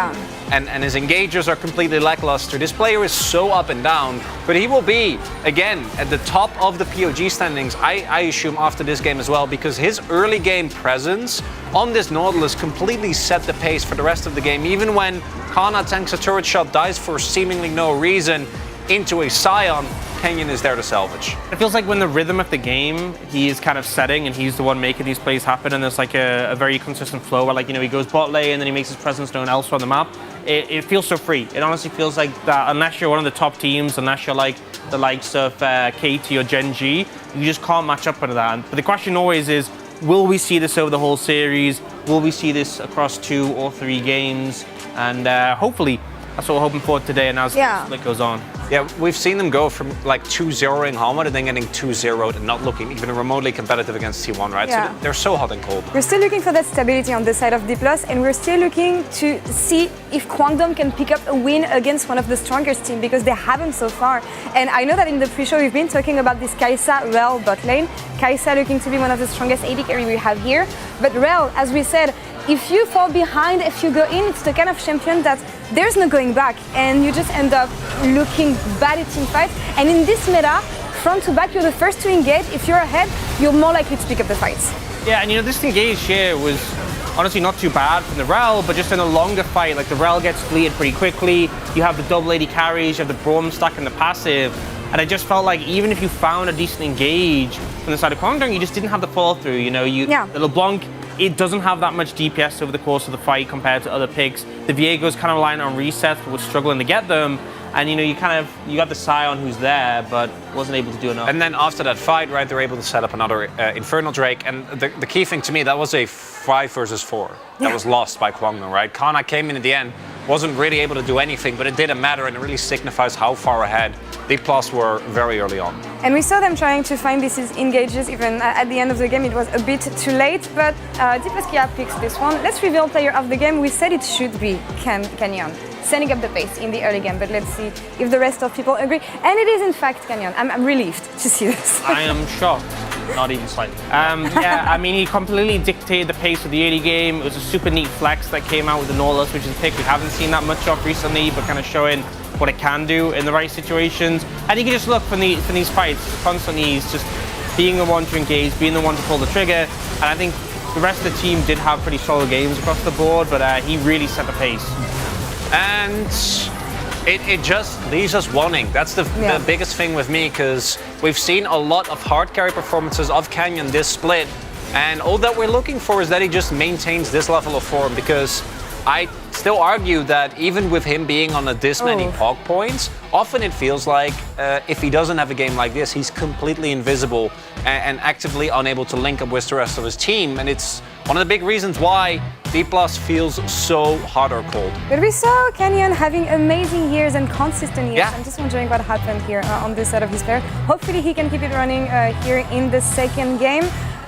[SPEAKER 2] and his engagers are completely lackluster. This player is so up and down, but he will be again at the top of the POG standings, I assume, after this game as well, because his early game presence on this Nautilus completely set the pace for the rest of the game. Even when Kana tanks a turret shot, dies for seemingly no reason into a Sion, Canyon is there to salvage.
[SPEAKER 3] It feels like when the rhythm of the game, he is kind of setting and he's the one making these plays happen, and there's like a very consistent flow where, like, he goes bot lane and then he makes his presence known elsewhere on the map. It feels so free. It honestly feels like that unless you're one of the top teams, unless you're like the likes of KT or Gen G, you just can't match up with that. But the question always is, will we see this over the whole series? Will we see this across 2 or 3 games? And hopefully, that's what we're hoping for today and as the split goes on.
[SPEAKER 2] Yeah, we've seen them go from like 2-0ing Hamad and then getting 2-0'd and not looking even remotely competitive against T1, right?
[SPEAKER 1] Yeah.
[SPEAKER 2] So they're so hot and cold.
[SPEAKER 1] We're still looking for that stability on the side of D+, and we're still looking to see if Kwangdong can pick up a win against one of the strongest teams, because they haven't so far. And I know that in the pre-show we've been talking about this Kai'Sa Rel bot lane. Kai'Sa looking to be one of the strongest AD carry we have here. But Rel, as we said, if you fall behind, if you go in, it's the kind of champion that there's no going back, and you just end up looking bad at team fights. And in this meta, front to back, you're the first to engage. If you're ahead, you're more likely to pick up the fights.
[SPEAKER 3] Yeah, and this engage here was honestly not too bad from the Rel, but just in a longer fight, like the Rel gets deleted pretty quickly. You have the double AD carries, you have the Braum stack in the passive. And I just felt like even if you found a decent engage from the side of Kwangdong, you just didn't have the fall through. The LeBlanc, it doesn't have that much DPS over the course of the fight compared to other picks. The Viego's kind of relying on resets, but was struggling to get them. And you got the Sion who's there, but wasn't able to do enough.
[SPEAKER 2] And then after that fight, right, they're able to set up another Infernal Drake. And the key thing to me, that was a 5 versus 4 that was lost by Kwangdong, right? Kana came in at the end, wasn't really able to do anything, but it didn't matter, and it really signifies how far ahead D+ were very early on.
[SPEAKER 1] And we saw them trying to find these engages even at the end of the game. It was a bit too late, but Kia picks this one. Let's reveal player of the game. We said it should be Canyon, sending up the pace in the early game, but let's see if the rest of people agree. And it is in fact Canyon. I'm relieved to see this.
[SPEAKER 3] I am shocked. Not even slightly. He completely dictated the pace of the early game. It was a super neat flex that came out with the Nautilus, which is a pick we haven't seen that much of recently, but kind of showing what it can do in the right situations. And you can just look for these fights constantly. He's just being the one to engage, being the one to pull the trigger. And I think the rest of the team did have pretty solid games across the board, but he really set the pace.
[SPEAKER 2] And it just leaves us wanting. That's the biggest thing with me, because we've seen a lot of hard carry performances of Canyon this split, and all that we're looking for is that he just maintains this level of form, because I still argue that even with him being on this many hog points, often it feels like if he doesn't have a game like this, he's completely invisible and actively unable to link up with the rest of his team. And it's one of the big reasons why D+ feels so hot or cold.
[SPEAKER 1] But we saw Canyon having amazing years and consistent years.
[SPEAKER 2] Yeah.
[SPEAKER 1] I'm just wondering what happened here on this side of his player. Hopefully he can keep it running here in the second game.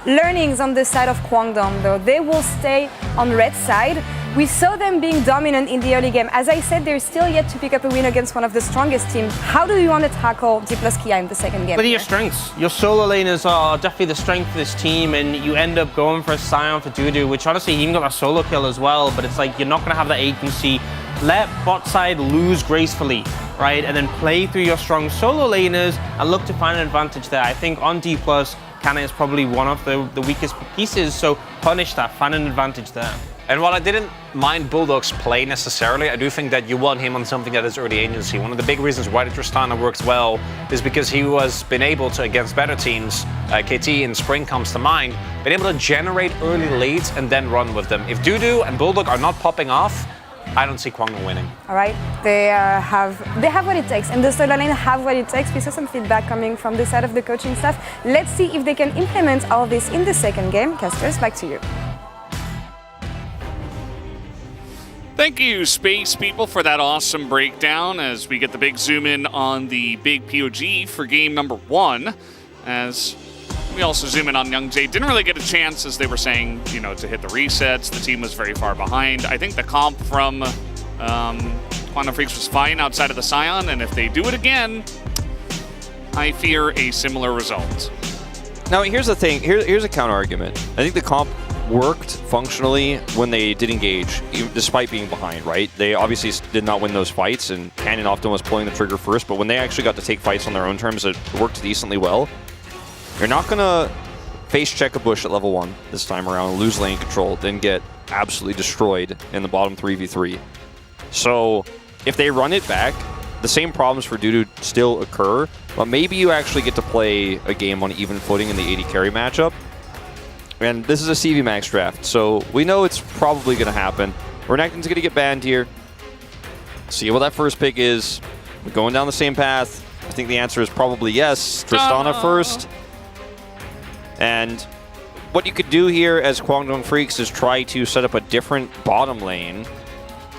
[SPEAKER 1] Learnings on the side of Kwangdong though. They will stay on red side. We saw them being dominant in the early game. As I said, they're still yet to pick up a win against one of the strongest teams. How do you want to tackle D+ Kia in the second game?
[SPEAKER 3] But your strengths, your solo laners are definitely the strength of this team, and you end up going for a Sion for Dudu, which honestly, he even got a solo kill as well, but it's like you're not going to have that agency. Let bot side lose gracefully, right? And then play through your strong solo laners and look to find an advantage there. I think on D+, Kana is probably one of the weakest pieces, so punish that, find an advantage there.
[SPEAKER 2] And while I didn't mind Bulldog's play necessarily, I do think that you want him on something that is early agency. One of the big reasons why the Tristana works well is because he has been able to, against better teams, KT in Spring comes to mind, been able to generate early leads and then run with them. If Dudu and Bulldog are not popping off, I don't see Kwangdong winning.
[SPEAKER 1] All right, they have what it takes, and the solo lane have what it takes. We saw some feedback coming from the side of the coaching staff. Let's see if they can implement all this in the second game. Casters, back to you.
[SPEAKER 4] Thank you, Space People, for that awesome breakdown as we get the big zoom in on the big POG for game number 1. As we also zoom in on Young Jae. Didn't really get a chance, as they were saying, you know, to hit the resets. The team was very far behind. I think the comp from Quantum Freaks was fine outside of the Scion, and if they do it again, I fear a similar result.
[SPEAKER 5] Now, here's the thing. Here's a counter argument. I think the comp worked functionally when they did engage, despite being behind, right? They obviously did not win those fights, and Canyon often was pulling the trigger first, but when they actually got to take fights on their own terms, it worked decently well. You're not going to face check a bush at level 1 this time around, lose lane control, then get absolutely destroyed in the bottom 3v3. So if they run it back, the same problems for Dudu still occur, but maybe you actually get to play a game on even footing in the AD carry matchup. And this is a CV Max draft, so we know it's probably going to happen. Renekton's going to get banned here. See what that first pick is. We're going down the same path. I think the answer is probably yes. Tristana first. And what you could do here as Kwangdong Freaks is try to set up a different bottom lane,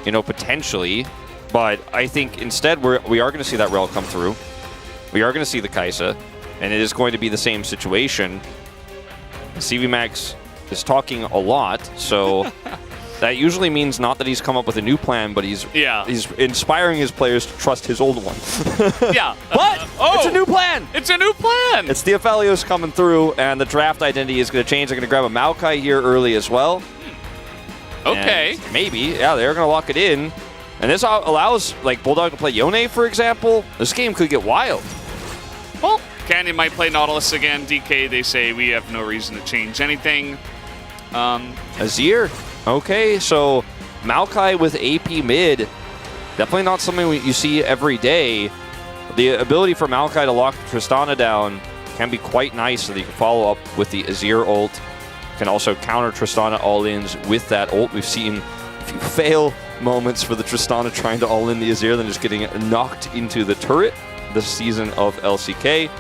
[SPEAKER 5] you know, potentially. But I think instead we are going to see that Rel come through. We are going to see the Kaisa, and it is going to be the same situation. CV Max is talking a lot, so that usually means not that he's come up with a new plan, but he's inspiring his players to trust his old one.
[SPEAKER 4] Yeah.
[SPEAKER 5] But it's a new plan!
[SPEAKER 4] It's a new plan!
[SPEAKER 5] It's the Aphelios coming through, and the draft identity is going to change. They're going to grab a Maokai here early as well.
[SPEAKER 4] Okay.
[SPEAKER 5] And maybe, yeah, they're going to lock it in. And this allows, like, Bulldog to play Yone, for example. This game could get wild.
[SPEAKER 4] Well, Canyon might play Nautilus again. DK, they say we have no reason to change anything.
[SPEAKER 5] Azir. Okay, so Maokai with AP mid. Definitely not something you see every day. The ability for Maokai to lock Tristana down can be quite nice, so that you can follow up with the Azir ult. Can also counter Tristana all-ins with that ult. We've seen a few fail moments for the Tristana trying to all-in the Azir, then just getting knocked into the turret this season of LCK.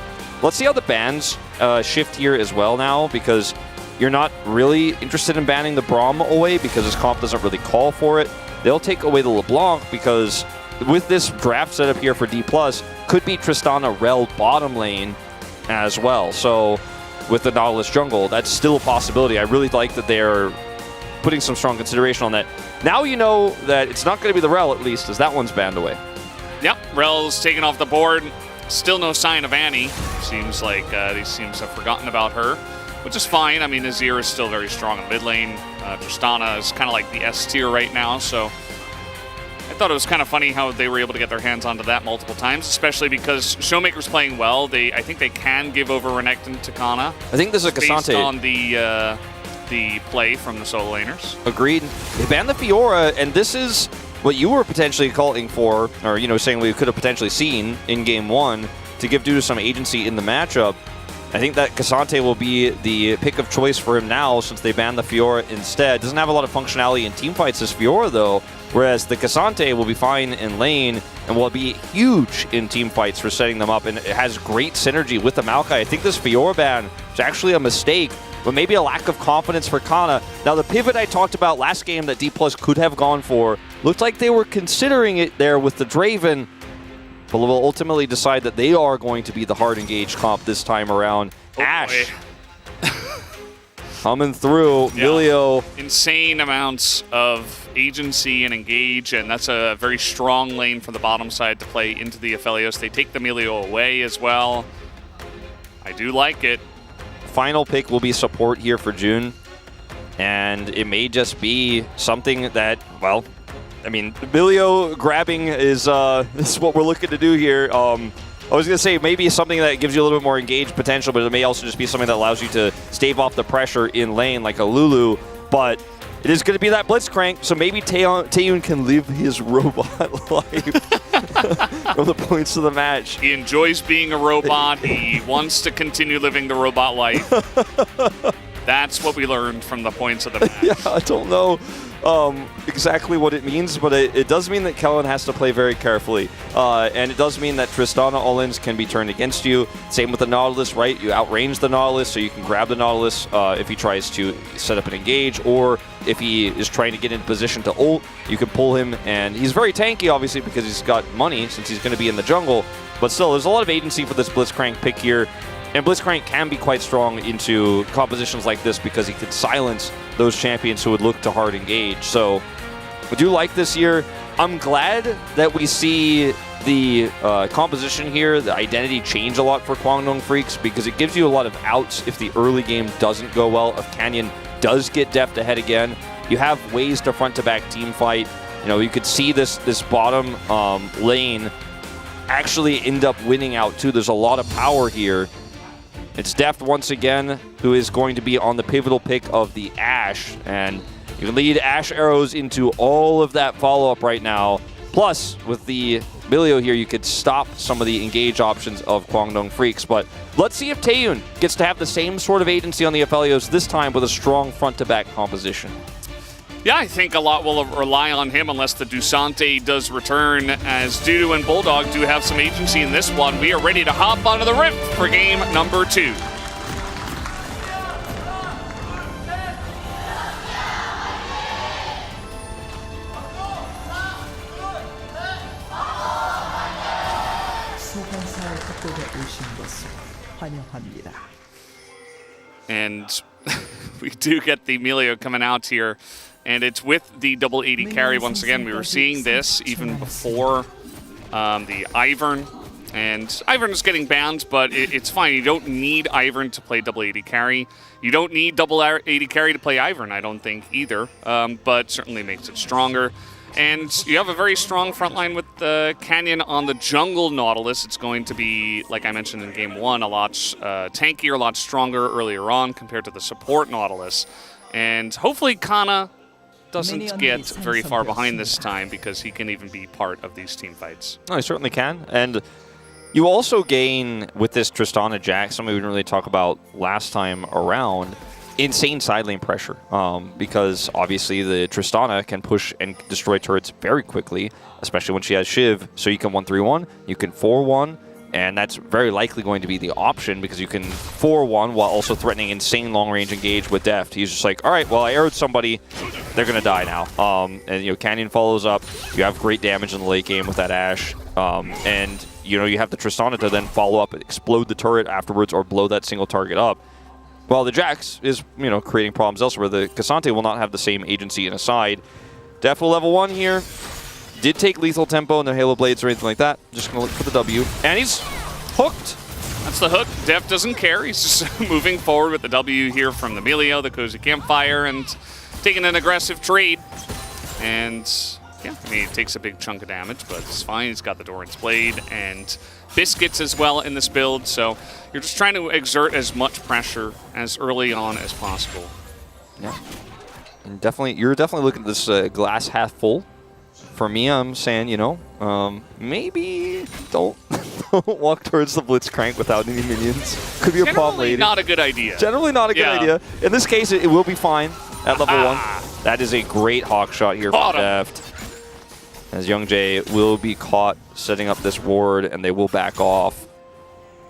[SPEAKER 5] Let's see how the bans shift here as well now, because you're not really interested in banning the Braum away because his comp doesn't really call for it. They'll take away the LeBlanc because with this draft setup here for D+, could be Tristana Rel bottom lane as well. So with the Nautilus jungle, that's still a possibility. I really like that they're putting some strong consideration on that. Now you know that it's not going to be the Rel, at least, as that one's banned away.
[SPEAKER 4] Yep, Rel's taken off the board. Still no sign of Annie. Seems like these teams have forgotten about her, which is fine. I mean, Azir is still very strong in mid lane. Tristana is kind of like the S tier right now, so I thought it was kind of funny how they were able to get their hands onto that multiple times, especially because Showmaker's playing well. I think they can give over Renekton to Kana.
[SPEAKER 5] I think this is a Cassante.
[SPEAKER 4] Based on the play from the solo laners.
[SPEAKER 5] Agreed. They banned the Fiora, and this is what you were potentially calling for, or, you know, saying we could have potentially seen in game 1 to give Dudu some agency in the matchup. I think that Cassante will be the pick of choice for him now since they banned the Fiora instead. Doesn't have a lot of functionality in teamfights, this Fiora, though, whereas the Cassante will be fine in lane and will be huge in teamfights for setting them up, and it has great synergy with the Maokai. I think this Fiora ban is actually a mistake, but maybe a lack of confidence for Kana. Now, the pivot I talked about last game that D+ could have gone for, looked like they were considering it there with the Draven, but will ultimately decide that they are going to be the hard engaged comp this time around.
[SPEAKER 4] Oh,
[SPEAKER 5] Ash coming through.
[SPEAKER 4] Yeah.
[SPEAKER 5] Milio.
[SPEAKER 4] Insane amounts of agency and engage, and that's a very strong lane for the bottom side to play into the Aphelios. They take the Milio away as well. I do like it.
[SPEAKER 5] Final pick will be support here for June, and it may just be something that, well, I mean, Milio grabbing is what we're looking to do here. I was going to say maybe something that gives you a little bit more engaged potential, but it may also just be something that allows you to stave off the pressure in lane like a Lulu. But it is going to be that Blitzcrank, so maybe Taeyun can live his robot life from the points of the match.
[SPEAKER 4] He enjoys being a robot. He wants to continue living the robot life. That's what we learned from the points of the match.
[SPEAKER 5] Yeah, I don't know exactly what it means, but it does mean that Kellen has to play very carefully. And it does mean that Tristana all-ins can be turned against you. Same with the Nautilus, right? You outrange the Nautilus, so you can grab the Nautilus if he tries to set up an engage, or if he is trying to get into position to ult, you can pull him. And he's very tanky, obviously, because he's got money since he's going to be in the jungle. But still, there's a lot of agency for this Blitzcrank pick here. And Blitzcrank can be quite strong into compositions like this because he could silence those champions who would look to hard engage. So I do like this year. I'm glad that we see the composition here, the identity change a lot for Kwangdong Freaks, because it gives you a lot of outs if the early game doesn't go well. If Canyon does get deft ahead again, you have ways to front-to-back team fight. You know, you could see this bottom lane actually end up winning out too. There's a lot of power here. It's Deft once again, who is going to be on the pivotal pick of the Ashe, and you can lead Ashe arrows into all of that follow-up right now. Plus, with the Milio here, you could stop some of the engage options of Kwangdong Freaks. But let's see if Taeyun gets to have the same sort of agency on the Aphelios, this time with a strong front-to-back composition.
[SPEAKER 4] Yeah, I think a lot will rely on him unless the Dusante does return, as Dudu and Bulldog do have some agency in this one. We are ready to hop onto the Rift for game number 2. And we do get the Milio coming out here, and it's with the double 80 carry once again. We were seeing this even before the Ivern, and Ivern is getting banned, but it's fine. You don't need Ivern to play double 80 carry. You don't need double 80 carry to play Ivern, I don't think, either, but certainly makes it stronger. And you have a very strong front line with the Canyon on the jungle Nautilus. It's going to be, like I mentioned in game 1, a lot tankier, a lot stronger earlier on compared to the support Nautilus. And hopefully Kana doesn't get very far behind this time, because he can even be part of these team fights.
[SPEAKER 5] No, he certainly can. And you also gain, with this Tristana Jack, something we didn't really talk about last time around, insane side lane pressure, because obviously the Tristana can push and destroy turrets very quickly, especially when she has Shiv. So you can 1-3-1, you can 4-1, and that's very likely going to be the option, because you can 4-1 while also threatening insane long-range engage with Deft. He's just like, all right, well, I arrowed somebody, they're going to die now. And, you know, Canyon follows up. You have great damage in the late game with that Ashe. And, you know, you have the Tristana to then follow up and explode the turret afterwards or blow that single target up. Well, the Jax is, you know, creating problems elsewhere. The Cassante will not have the same agency in a side. Def will level 1 here. Did take lethal tempo in the Halo Blades or anything like that. Just going to look for the W. And he's hooked.
[SPEAKER 4] That's the hook. Def doesn't care. He's just moving forward with the W here from the Milio, the Cozy Campfire, and taking an aggressive trade. And, yeah, I mean, it takes a big chunk of damage, but it's fine. He's got the Doran's Blade and Biscuits as well in this build, so you're just trying to exert as much pressure as early on as possible.
[SPEAKER 5] Yeah. And definitely, you're definitely looking at this glass half full. For me, I'm saying, you know, maybe don't Don't walk towards the Blitzcrank without any minions. Could be a problem
[SPEAKER 4] Generally
[SPEAKER 5] later.
[SPEAKER 4] not a good idea.
[SPEAKER 5] Generally not a good
[SPEAKER 4] Yeah.
[SPEAKER 5] idea. In this case, it will be fine at level 1. That is a great hawk shot here
[SPEAKER 4] Caught
[SPEAKER 5] from
[SPEAKER 4] him.
[SPEAKER 5] Deft. As Youngjae will be caught setting up this ward, and they will back off.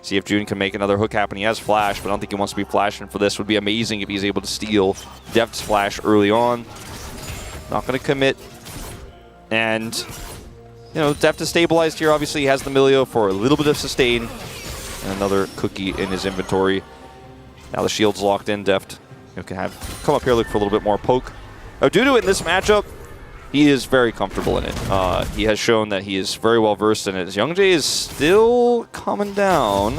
[SPEAKER 5] See if June can make another hook happen. He has flash, but I don't think he wants to be flashing for this. Would be amazing if he's able to steal Deft's flash early on. Not going to commit. And, you know, Deft is stabilized here. Obviously, he has the Milio for a little bit of sustain. And another cookie in his inventory. Now the shield's locked in. Deft can come up here, look for a little bit more poke. Dudu in this matchup, he is very comfortable in it. He has shown that he is very well versed in it. Youngjae is still coming down.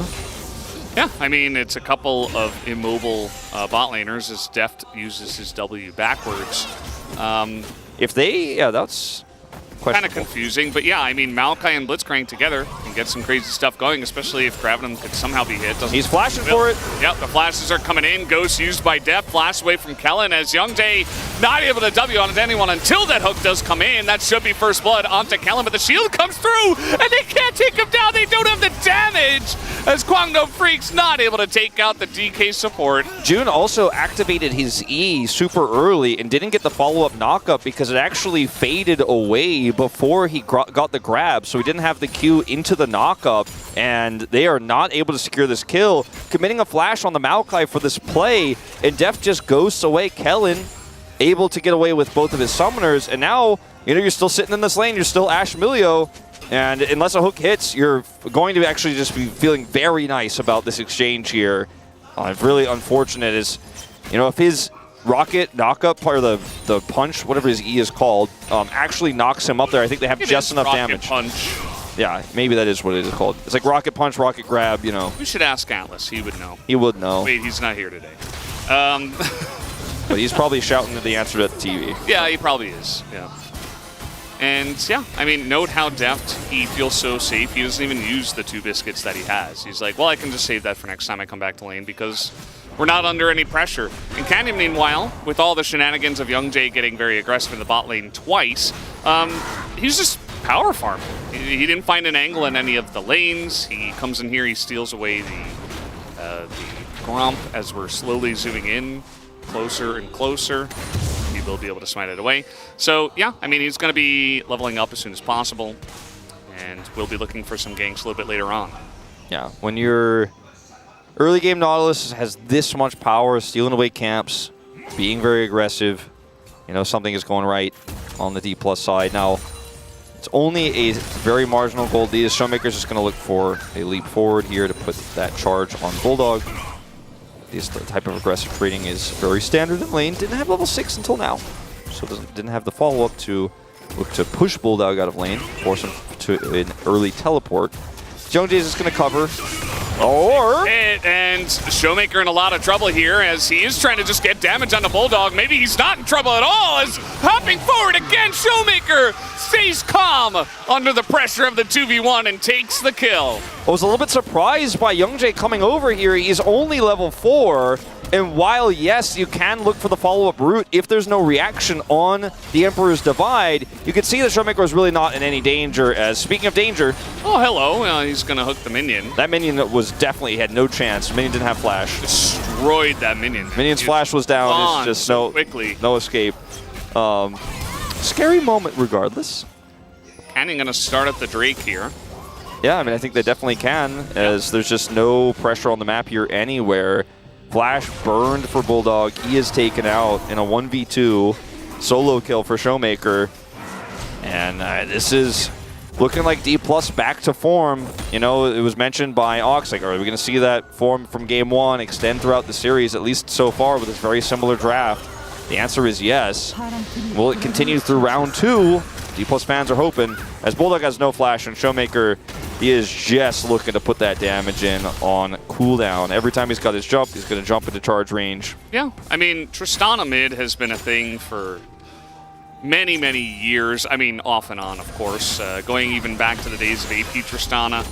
[SPEAKER 4] Yeah, I mean, it's a couple of immobile bot laners as Deft uses his W backwards.
[SPEAKER 5] If they, yeah, that's
[SPEAKER 4] Kind of
[SPEAKER 5] questionable.
[SPEAKER 4] confusing, but yeah, I mean, Maokai and Blitzcrank together can get some crazy stuff going, especially if Gravenum could somehow be hit. Doesn't
[SPEAKER 5] He's flashing for it.
[SPEAKER 4] Yep, the flashes are coming in. Ghost used by Deft. Flash away from Kellen as Youngjae not able to W on anyone until that hook does come in. That should be first blood onto Kellen, but the shield comes through, and they can't take him down. They don't have the damage as Kwangno Freak's not able to take out the DK support.
[SPEAKER 5] June also activated his E super early and didn't get the follow-up knockup because it actually faded away before he got the grab, so he didn't have the Q into the knockup, and they are not able to secure this kill, committing a flash on the Maokai for this play, and Deft just ghosts away Kellen, able to get away with both of his summoners, and now, you know, you're still sitting in this lane, you're still Ash Milio, and unless a hook hits, you're going to actually just be feeling very nice about this exchange here. Really unfortunate is, you know, if his rocket knockup, or the punch, whatever his E is called, actually knocks him up there, I think they have just enough
[SPEAKER 4] Rocket
[SPEAKER 5] damage.
[SPEAKER 4] Punch.
[SPEAKER 5] Yeah, maybe that is what it is called. It's like rocket punch, rocket grab, you know.
[SPEAKER 4] We should ask Atlas. He would know.
[SPEAKER 5] He would know.
[SPEAKER 4] Wait, he's not here today.
[SPEAKER 5] But he's probably shouting the answer at the TV.
[SPEAKER 4] Yeah, he probably is. Yeah. And yeah, I mean, note how Deft he feels so safe. He doesn't even use the 2 biscuits that he has. He's like, well, I can just save that for next time I come back to lane because we're not under any pressure. And Canyon, meanwhile, with all the shenanigans of Youngjae getting very aggressive in the bot lane twice, he's just power farming. He didn't find an angle in any of the lanes. He comes in here, he steals away the Grump as we're slowly zooming in closer and closer. He will be able to smite it away. So yeah, I mean, he's going to be leveling up as soon as possible, and we'll be looking for some ganks a little bit later on.
[SPEAKER 5] Yeah, when your early game Nautilus has this much power, stealing away camps, being very aggressive, you know, something is going right on the D+ side. Now, it's only a very marginal gold lead. Showmaker's just going to look for a leap forward here to put that charge on Bulldog. This type of aggressive trading is very standard in lane. Didn't have level 6 until now, so didn't have the follow-up to look to push Bulldog out of lane, force him to an early teleport. Youngjae is just going to cover.
[SPEAKER 4] And Showmaker in a lot of trouble here as he is trying to just get damage on the Bulldog. Maybe he's not in trouble at all as hopping forward again, Showmaker stays calm under the pressure of the 2v1 and takes the kill.
[SPEAKER 5] I was a little bit surprised by Youngjae coming over here. He's only level 4. And while, yes, you can look for the follow-up route if there's no reaction on the Emperor's Divide, you can see that Showmaker is really not in any danger. As speaking of danger...
[SPEAKER 4] Oh, hello. He's going to hook the minion.
[SPEAKER 5] That minion was definitely had no chance. Minion didn't have flash.
[SPEAKER 4] Destroyed that minion.
[SPEAKER 5] Minion's flash was down. It's just
[SPEAKER 4] so quickly.
[SPEAKER 5] No escape. Scary moment regardless.
[SPEAKER 4] Canyon going to start up the Drake here.
[SPEAKER 5] Yeah, I mean, I think they definitely can, as there's just no pressure on the map here anywhere. Flash burned for Bulldog. He is taken out in a 1v2 solo kill for Showmaker. And this is looking like D+ back to form. You know, it was mentioned by Ox, like, are we going to see that form from game 1 extend throughout the series, at least so far with this very similar draft? The answer is yes. Will it continue through round 2? D+ fans are hoping. As Bulldog has no flash and Showmaker, he is just looking to put that damage in on cooldown. Every time he's got his jump, he's going to jump into charge range.
[SPEAKER 4] Yeah, I mean, Tristana mid has been a thing for many, many years. I mean, off and on, of course. Going even back to the days of AP Tristana,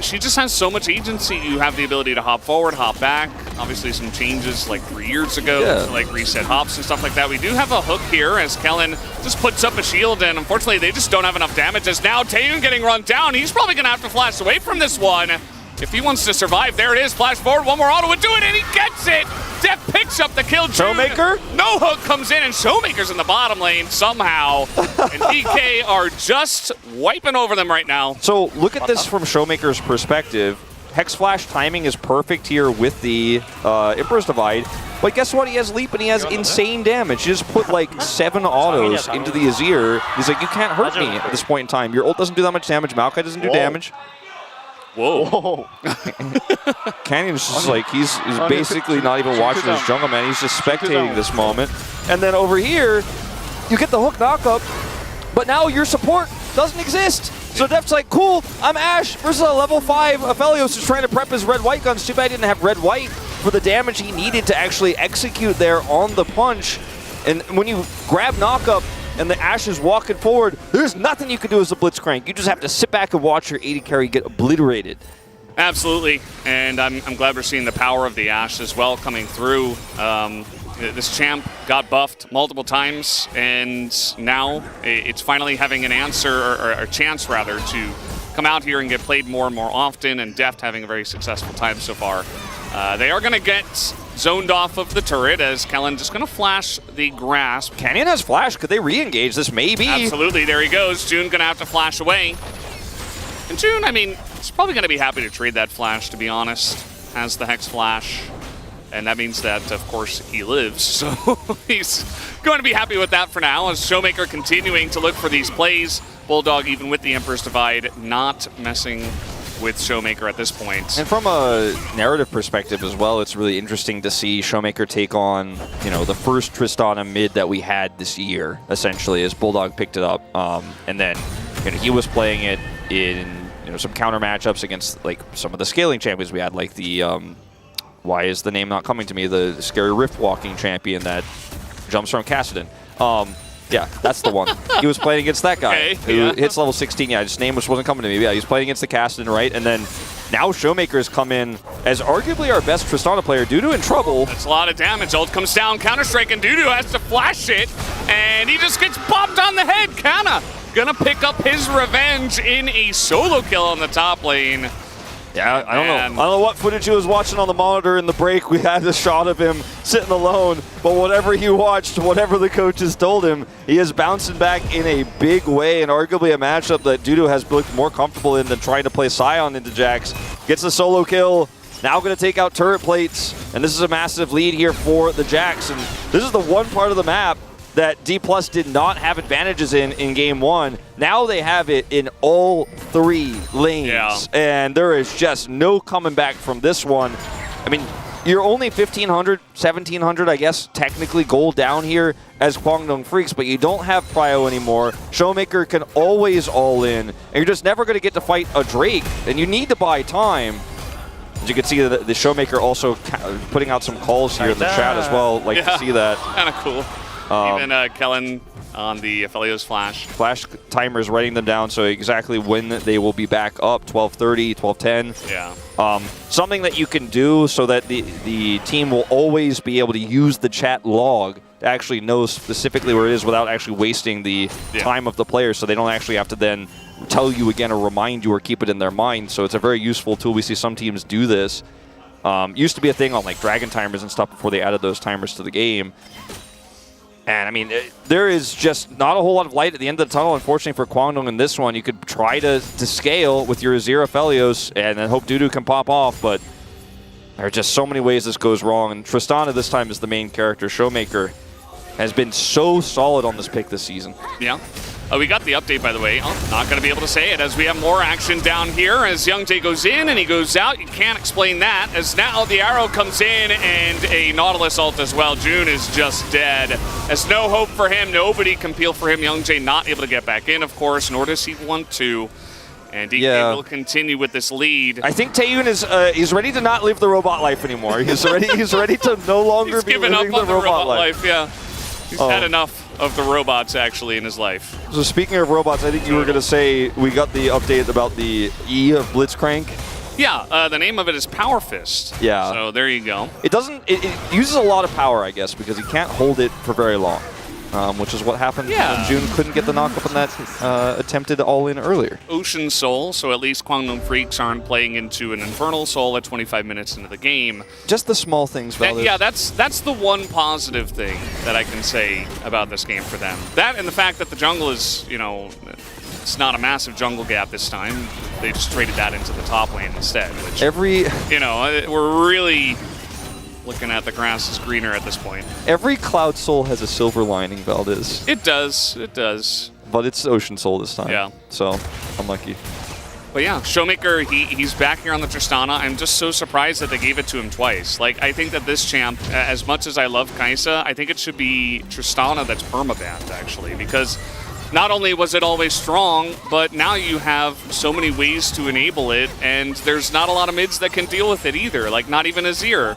[SPEAKER 4] she just has so much agency. You have the ability to hop forward, hop back. Obviously some changes like 3 years ago to like reset hops and stuff like that. We do have a hook here as Kellen just puts up a shield, and unfortunately they just don't have enough damage. As now Taeyun getting run down. He's probably gonna have to flash away from this one if he wants to survive. There it is, flash forward, one more auto would do it, and he gets it! Def picks up the kill.
[SPEAKER 5] Showmaker?
[SPEAKER 4] No hook comes in, and Showmaker's in the bottom lane somehow. And DK are just wiping over them right now.
[SPEAKER 5] So look at this from Showmaker's perspective. Hex Flash timing is perfect here with the Emperor's Divide. But guess what? He has Leap and he has insane damage. He just put like 7 autos into the Azir. He's like, you can't hurt me at this point in time. Your ult doesn't do that much damage. Maokai doesn't do damage.
[SPEAKER 4] Whoa.
[SPEAKER 5] Canyon's just like, he's basically not even watching his jungle, man. He's just spectating this moment. And then over here, you get the hook knockup, but now your support doesn't exist. So Def's like, cool, I'm Ashe versus a level 5 Aphelios who's trying to prep his red-white guns. Too bad he didn't have red-white for the damage he needed to actually execute there on the punch. And when you grab knockup and the Ashe is walking forward, there's nothing you can do as a Blitzcrank. You just have to sit back and watch your AD carry get obliterated.
[SPEAKER 4] Absolutely, and I'm glad we're seeing the power of the Ashe as well coming through. This champ got buffed multiple times, and now it's finally having an answer, or a chance rather, to come out here and get played more and more often, and Deft having a very successful time so far. They are going to get zoned off of the turret as Kellen just going to flash the grasp.
[SPEAKER 5] Canyon has flash. Could they re-engage this? Maybe.
[SPEAKER 4] Absolutely. There he goes. June going to have to flash away. And June, I mean, he's probably going to be happy to trade that flash, to be honest. Has the Hex Flash. And that means that, of course, he lives. So he's going to be happy with that for now as Showmaker continuing to look for these plays. Bulldog, even with the Emperor's Divide, not messing with Showmaker at this point.
[SPEAKER 5] And from a narrative perspective as well, it's really interesting to see Showmaker take on, the first Tristana mid that we had this year, essentially, as Bulldog picked it up. And then he was playing it in some counter matchups against like some of the scaling champions we had, like the why is the name not coming to me? The scary rift walking champion that jumps from Kassadin. Yeah, that's the one. He was playing against that guy who hits level 16. Yeah, his name wasn't coming to me. Yeah, he was playing against the Kassadin, right? And then now Showmaker has come in as arguably our best Tristana player. Dudu in trouble.
[SPEAKER 4] That's a lot of damage. Ult comes down, Counter-Strike, and Dudu has to flash it, and he just gets bopped on the head. Kana gonna pick up his revenge in a solo kill on the top lane.
[SPEAKER 5] Yeah, I don't know. I don't know what footage he was watching on the monitor in the break. We had a shot of him sitting alone, but whatever he watched, whatever the coaches told him, he is bouncing back in a big way, and arguably a matchup that Dudu has looked more comfortable in than trying to play Sion into Jax. Gets a solo kill, now going to take out turret plates, and this is a massive lead here for the Jax. And this is the one part of the map that D+ did not have advantages in game 1. Now they have it in all 3 lanes, and there is just no coming back from this one. I mean, you're only 1,500, 1,700, I guess, technically gold down here as Kwangdong Freaks, but you don't have Prio anymore. Showmaker can always all in, and you're just never going to get to fight a Drake, and you need to buy time. As you can see, the Showmaker also putting out some calls here in the chat as well. Like to see that.
[SPEAKER 4] Kind of cool. Even Kellen on the Aphelios flash.
[SPEAKER 5] Flash timer is writing them down, so exactly when they will be back up, 12:30, 12:10.
[SPEAKER 4] Yeah.
[SPEAKER 5] Something that you can do so that the team will always be able to use the chat log to actually know specifically where it is without actually wasting the time of the player, so they don't actually have to then tell you again or remind you or keep it in their mind. So it's a very useful tool. We see some teams do this. Used to be a thing on like Dragon timers and stuff before they added those timers to the game. And I mean, there is just not a whole lot of light at the end of the tunnel, unfortunately for Kwangdong in this one. You could try to scale with your Azir Aphelios and then hope Dudu can pop off, but there are just so many ways this goes wrong. And Tristana this time is the main character. Showmaker has been so solid on this pick this season.
[SPEAKER 4] Yeah. We got the update, by the way. Not going to be able to say it as we have more action down here as Youngjae goes in and he goes out. You can't explain that as now the arrow comes in and a Nautilus ult as well. June is just dead. There's no hope for him. Nobody can peel for him. Youngjae not able to get back in, of course, nor does he want to. And DK will continue with this lead.
[SPEAKER 5] I think Taeyun is he's ready to not live the robot life anymore. He's ready to no longer be living
[SPEAKER 4] up on
[SPEAKER 5] the robot life.
[SPEAKER 4] Yeah. He's had enough of the robots actually in his life.
[SPEAKER 5] So speaking of robots, I think you were going to say we got the update about the E of Blitzcrank.
[SPEAKER 4] Yeah, the name of it is Power Fist.
[SPEAKER 5] Yeah.
[SPEAKER 4] So there you go.
[SPEAKER 5] It doesn't. It uses a lot of power, I guess, because you can't hold it for very long, which is what happened when June couldn't get the knockup on that attempted all-in earlier.
[SPEAKER 4] Ocean Soul, so at least Kwangdong Freaks aren't playing into an Infernal Soul at 25 minutes into the game.
[SPEAKER 5] Just the small things, Valdez.
[SPEAKER 4] Yeah, that's the one positive thing that I can say about this game for them. That and the fact that the jungle is, you know, it's not a massive jungle gap this time. They just traded that into the top lane instead, which, you know, we're really looking at the grass is greener at this point.
[SPEAKER 5] Every Cloud Soul has a silver lining, Valdez.
[SPEAKER 4] It does, it does.
[SPEAKER 5] But it's Ocean Soul this time. Yeah. So, unlucky.
[SPEAKER 4] But yeah, Showmaker, he's back here on the Tristana. I'm just so surprised that they gave it to him twice. Like, I think that this champ, as much as I love Kai'Sa, I think it should be Tristana that's permabanned, actually, because not only was it always strong, but now you have so many ways to enable it, and there's not a lot of mids that can deal with it either, like not even Azir.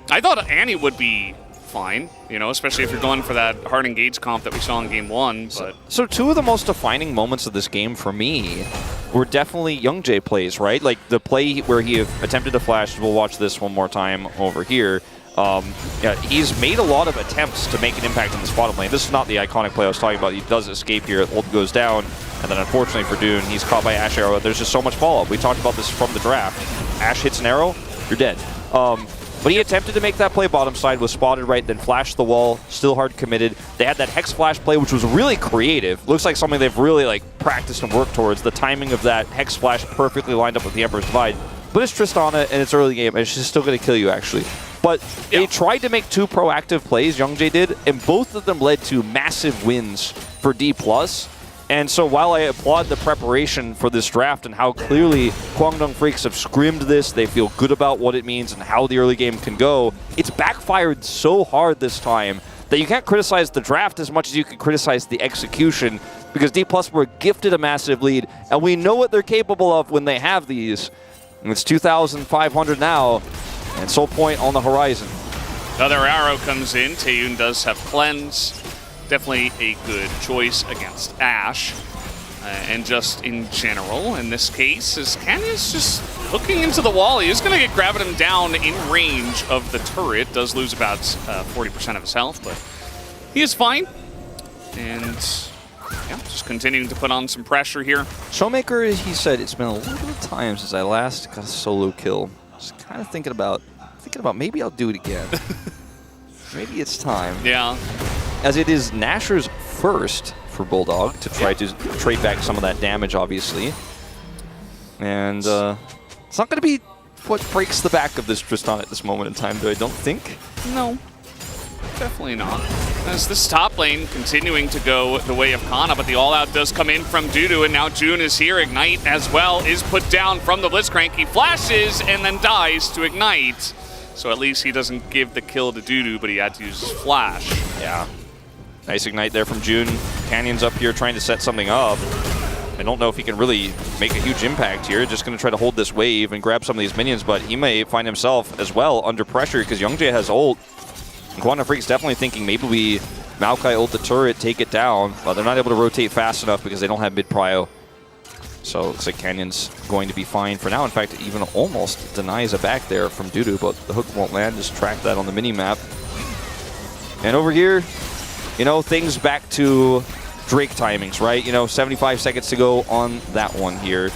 [SPEAKER 4] I thought Annie would be fine, you know, especially if you're going for that hard engage comp that we saw in game 1. But
[SPEAKER 5] so two of the most defining moments of this game for me were definitely Youngjae plays, right? Like the play where he attempted to flash, we'll watch this one more time over here. Yeah, he's made a lot of attempts to make an impact in this bottom lane. This is not the iconic play I was talking about. He does escape here, ult goes down, and then unfortunately for Dune, he's caught by Ashe arrow. There's just so much follow-up. We talked about this from the draft. Ashe hits an arrow, you're dead. But he attempted to make that play bottom side, was spotted right, then flashed the wall, still hard committed. They had that Hex Flash play, which was really creative. Looks like something they've really like practiced and worked towards. The timing of that Hex Flash perfectly lined up with the Emperor's Divide. But it's Tristana, and it's early game, and she's still going to kill you, actually. But they tried to make two proactive plays, Youngjae did, and both of them led to massive wins for D+. And so while I applaud the preparation for this draft and how clearly Kwangdong Freaks have scrimmed this, they feel good about what it means and how the early game can go, it's backfired so hard this time that you can't criticize the draft as much as you can criticize the execution, because D+ were gifted a massive lead, and we know what they're capable of when they have these. And it's 2,500 now, and Soul Point on the horizon.
[SPEAKER 4] Another arrow comes in. Taeyun does have cleanse. Definitely a good choice against Ashe. And just in general, in this case, as Canyon's just hooking into the wall. He is going to get grabbing him down in range of the turret. Does lose about 40% of his health, but he is fine. And yeah, just continuing to put on some pressure here.
[SPEAKER 5] Showmaker, he said, it's been a little bit of time since I last got a solo kill. Just kind of thinking about maybe I'll do it again. Maybe it's time.
[SPEAKER 4] Yeah.
[SPEAKER 5] As it is Nasher's first for Bulldog to try to trade back some of that damage, obviously. And it's not going to be what breaks the back of this Tristan at this moment in time, though, I don't think.
[SPEAKER 4] No. Definitely not. As this top lane continuing to go the way of Kana, but the all-out does come in from Dudu, and now June is here. Ignite as well is put down from the Blitzcrank. He flashes and then dies to Ignite. So at least he doesn't give the kill to Dudu, but he had to use his flash.
[SPEAKER 5] Yeah. Nice Ignite there from June. Canyon's up here trying to set something up. I don't know if he can really make a huge impact here. Just going to try to hold this wave and grab some of these minions, but he may find himself as well under pressure because Youngjae has ult. And Kwangdong Freak's definitely thinking maybe we Maokai ult the turret, take it down, but they're not able to rotate fast enough because they don't have mid-prio. So it looks like Canyon's going to be fine for now. In fact, even almost denies a back there from Dudu, but the hook won't land. Just track that on the mini-map. And over here, you know, things back to Drake timings, right? You know, 75 seconds to go on that one here.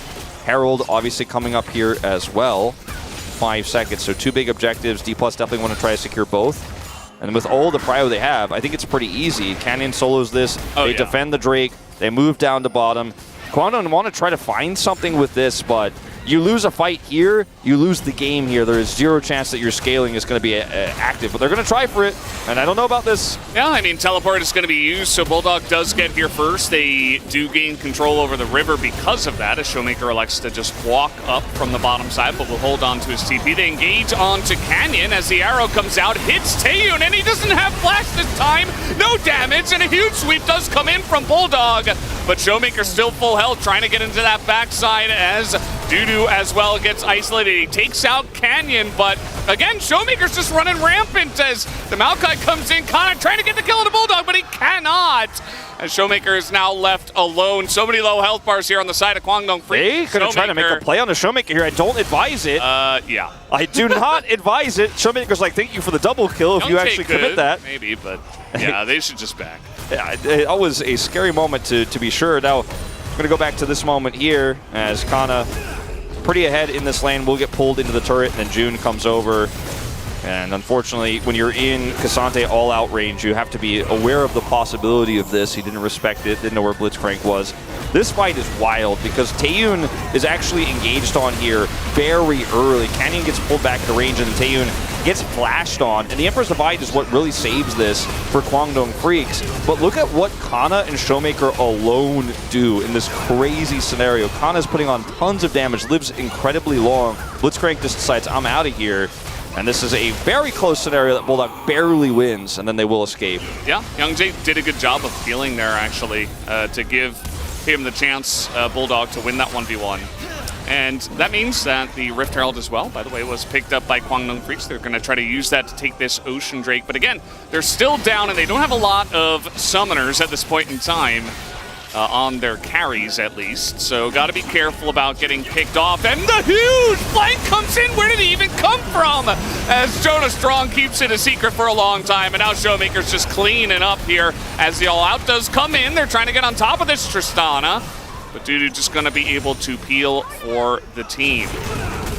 [SPEAKER 5] Herald obviously coming up here as well. 5 seconds, so two big objectives. D+ definitely want to try to secure both. And with all the prio they have, I think it's pretty easy. Canyon solos this, they defend the Drake, they move down to bottom. Kwangdong want to try to find something with this, but you lose a fight here, you lose the game here. There is zero chance that your scaling is going to be active, but they're going to try for it, and I don't know about this.
[SPEAKER 4] Yeah, I mean, teleport is going to be used, so Bulldog does get here first. They do gain control over the river because of that, as Showmaker elects to just walk up from the bottom side, but will hold on to his TP. They engage onto Canyon as the arrow comes out, hits Taeyun, and he doesn't have flash this time. No damage, and a huge sweep does come in from Bulldog, but Showmaker still full health, trying to get into that backside as Dudu as well gets isolated. He takes out Canyon, but again, Showmaker's just running rampant as the Maokai comes in. Kana trying to get the kill on the Bulldog, but he cannot. As Showmaker is now left alone. So many low health bars here on the side of Kwangdong Freak.
[SPEAKER 5] They could have tried to make a play on the Showmaker here. I don't advise it.
[SPEAKER 4] Yeah.
[SPEAKER 5] I do not advise it. Showmaker's like, thank you for the double kill if you actually commit that.
[SPEAKER 4] Maybe, but yeah, they should just back.
[SPEAKER 5] Yeah, it was a scary moment to be sure. Now, I'm going to go back to this moment here as Kana pretty ahead in this lane will get pulled into the turret, and then June comes over. And unfortunately, when you're in Cassante all-out range, you have to be aware of the possibility of this. He didn't respect it, didn't know where Blitzcrank was. This fight is wild because Taeyun is actually engaged on here very early. Canyon gets pulled back to range, and then Taeyun gets flashed on. And the Emperor's Divide is what really saves this for Kwangdong Freaks. But look at what Kana and Showmaker alone do in this crazy scenario. Kana's putting on tons of damage, lives incredibly long. Blitzcrank just decides, I'm out of here. And this is a very close scenario that Bulldog barely wins, and then they will escape.
[SPEAKER 4] Yeah, Youngjae did a good job of peeling there, actually, to give him the chance, Bulldog, to win that 1v1. And that means that the Rift Herald as well, by the way, was picked up by Kwangdong Freaks. They're going to try to use that to take this Ocean Drake. But again, they're still down, and they don't have a lot of summoners at this point in time. On their carries, at least. So got to be careful about getting picked off. And the huge flank comes in. Where did he even come from? As Jonah Strong keeps it a secret for a long time. And now Showmaker's just cleaning up here as the all-out does come in. They're trying to get on top of this Tristana. But Dudu just going to be able to peel for the team.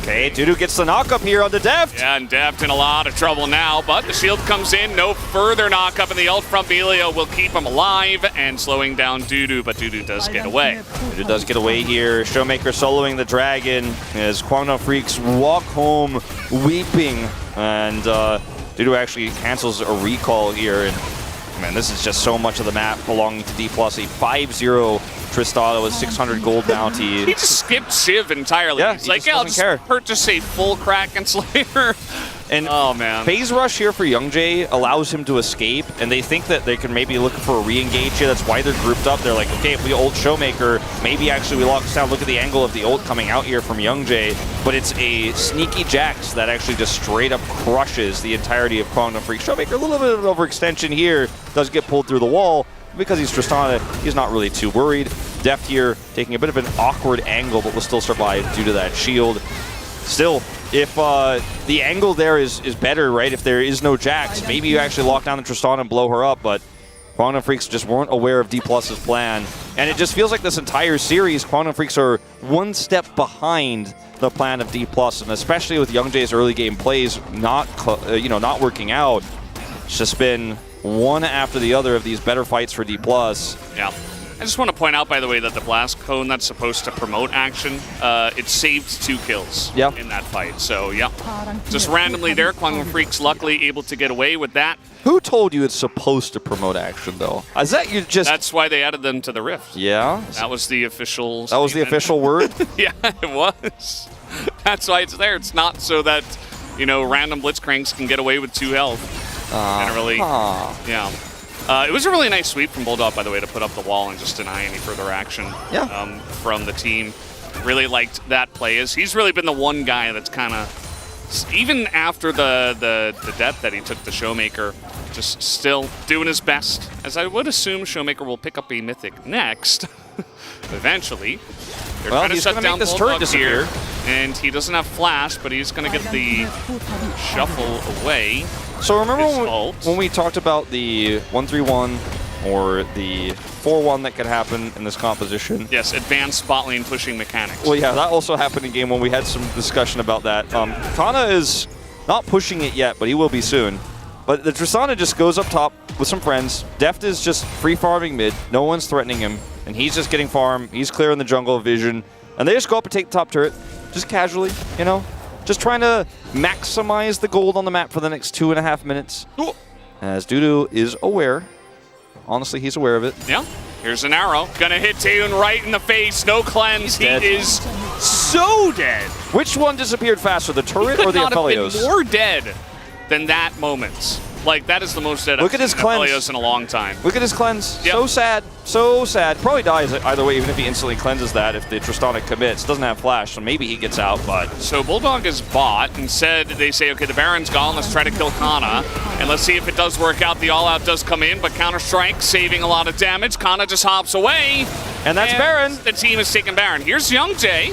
[SPEAKER 5] Okay, Dudu gets the knock-up here on the Deft.
[SPEAKER 4] Yeah, and Deft in a lot of trouble now, but the shield comes in, no further knock-up, and the ult from Belio will keep him alive and slowing down Dudu, but Dudu does get away.
[SPEAKER 5] Dudu does get away here. Showmaker soloing the Dragon as Kwangdong Freaks walk home weeping, and Dudu actually cancels a recall here, and man, this is just so much of the map belonging to D+. A 5-0 Tristana with 600 gold bounty.
[SPEAKER 4] He just skipped Shiv entirely.
[SPEAKER 5] Yeah,
[SPEAKER 4] he's like, yeah, I'll just purchase a full Kraken Slayer.
[SPEAKER 5] And
[SPEAKER 4] oh, man.
[SPEAKER 5] Phase Rush here for Youngjae allows him to escape, and they think that they can maybe look for a re-engage here. That's why they're grouped up. They're like, okay, if we ult Showmaker, maybe actually we lock this down. Look at the angle of the ult coming out here from Youngjae. But it's a sneaky Jax that actually just straight up crushes the entirety of Kwangdong Freak. Showmaker, a little bit of an overextension here, does get pulled through the wall. Because he's Tristana, he's not really too worried. Deft here taking a bit of an awkward angle, but will still survive due to that shield. Still, if the angle there is better, right? If there is no Jax, maybe you actually lock down the Tristana and blow her up, but Kwangdong Freaks just weren't aware of D+'s plan. And it just feels like this entire series, Kwangdong Freaks are one step behind the plan of D+, and especially with Youngjae's early game plays not working out. It's just been one after the other of these better fights for D+.
[SPEAKER 4] Yeah. I just want to point out, by the way, that the Blast Cone that's supposed to promote action, it saved 2 kills in that fight. So, yeah. Just randomly there, Kwangdong Freaks luckily able to get away with that.
[SPEAKER 5] Who told you it's supposed to promote action, though? Is that you just...
[SPEAKER 4] That's why they added them to the Rift.
[SPEAKER 5] Yeah?
[SPEAKER 4] That was the official
[SPEAKER 5] That was the official word?
[SPEAKER 4] Yeah, it was. That's why it's there. It's not so that, you know, random Blitzcranks can get away with 2 health. Generally, yeah. It was a really nice sweep from Bulldog, by the way, to put up the wall and just deny any further action from the team. Really liked that play. He's really been the one guy that's kind of, even after the death that he took the Showmaker, just still doing his best. As I would assume Showmaker will pick up a Mythic next, eventually. They're trying to shut down
[SPEAKER 5] this turret
[SPEAKER 4] here, and he doesn't have Flash, but he's going to get the shuffle away.
[SPEAKER 5] So remember when we talked about the 1-3-1 or the 4-1 that could happen in this composition?
[SPEAKER 4] Yes, advanced bot lane pushing mechanics.
[SPEAKER 5] Well, yeah, that also happened in game 1. We had some discussion about that. Kana is not pushing it yet, but he will be soon. But the Tristana just goes up top with some friends. Deft is just free farming mid. No one's threatening him. And he's just getting farm. He's clearing the jungle vision. And they just go up and take the top turret. Just casually, you know? Just trying to maximize the gold on the map for the next 2.5 minutes. Ooh. As Dudu is aware. Honestly, he's aware of it.
[SPEAKER 4] Yeah. Here's an arrow. Gonna hit Taeyun right in the face. No cleanse. He is so dead.
[SPEAKER 5] Which one disappeared faster, the turret or the Aphelios?
[SPEAKER 4] He could not have been more dead than that moment. Like, that is the most dead
[SPEAKER 5] Look at his cleanse.
[SPEAKER 4] Aphelios in a long time.
[SPEAKER 5] Look at his cleanse.
[SPEAKER 4] Yep.
[SPEAKER 5] So sad. So sad. Probably dies either way, even if he instantly cleanses that. If the Tristana commits, doesn't have flash, so maybe he gets out. But
[SPEAKER 4] So Bulldog is bought. Instead, they say, okay, the Baron's gone. Let's try to kill Kana. And let's see if it does work out. The all-out does come in, but Counter-Strike saving a lot of damage. Kana just hops away.
[SPEAKER 5] and that's Baron.
[SPEAKER 4] The team is taking Baron. Here's Young Jay.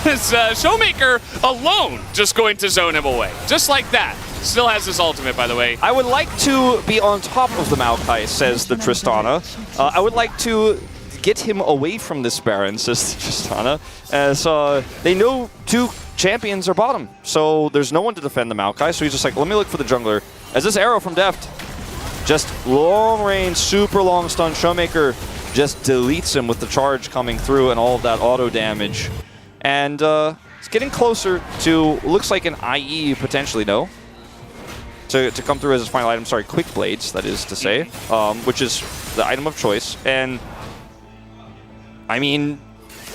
[SPEAKER 4] It's Showmaker alone just going to zone him away. Just like that. Still has his ultimate, by the way.
[SPEAKER 5] I would like to be on top of the Maokai, says the Tristana. I would like to get him away from this Baron, says the Tristana, as they know 2 champions are bottom. So there's no one to defend the Maokai, so he's just like, let me look for the jungler. As this arrow from Deft, just long range, super long stun, Showmaker just deletes him with the charge coming through and all of that auto damage. And it's getting closer to, looks like an IE potentially, no? To come through as his final item, sorry, Quick Blades, that is to say, which is the item of choice. And I mean,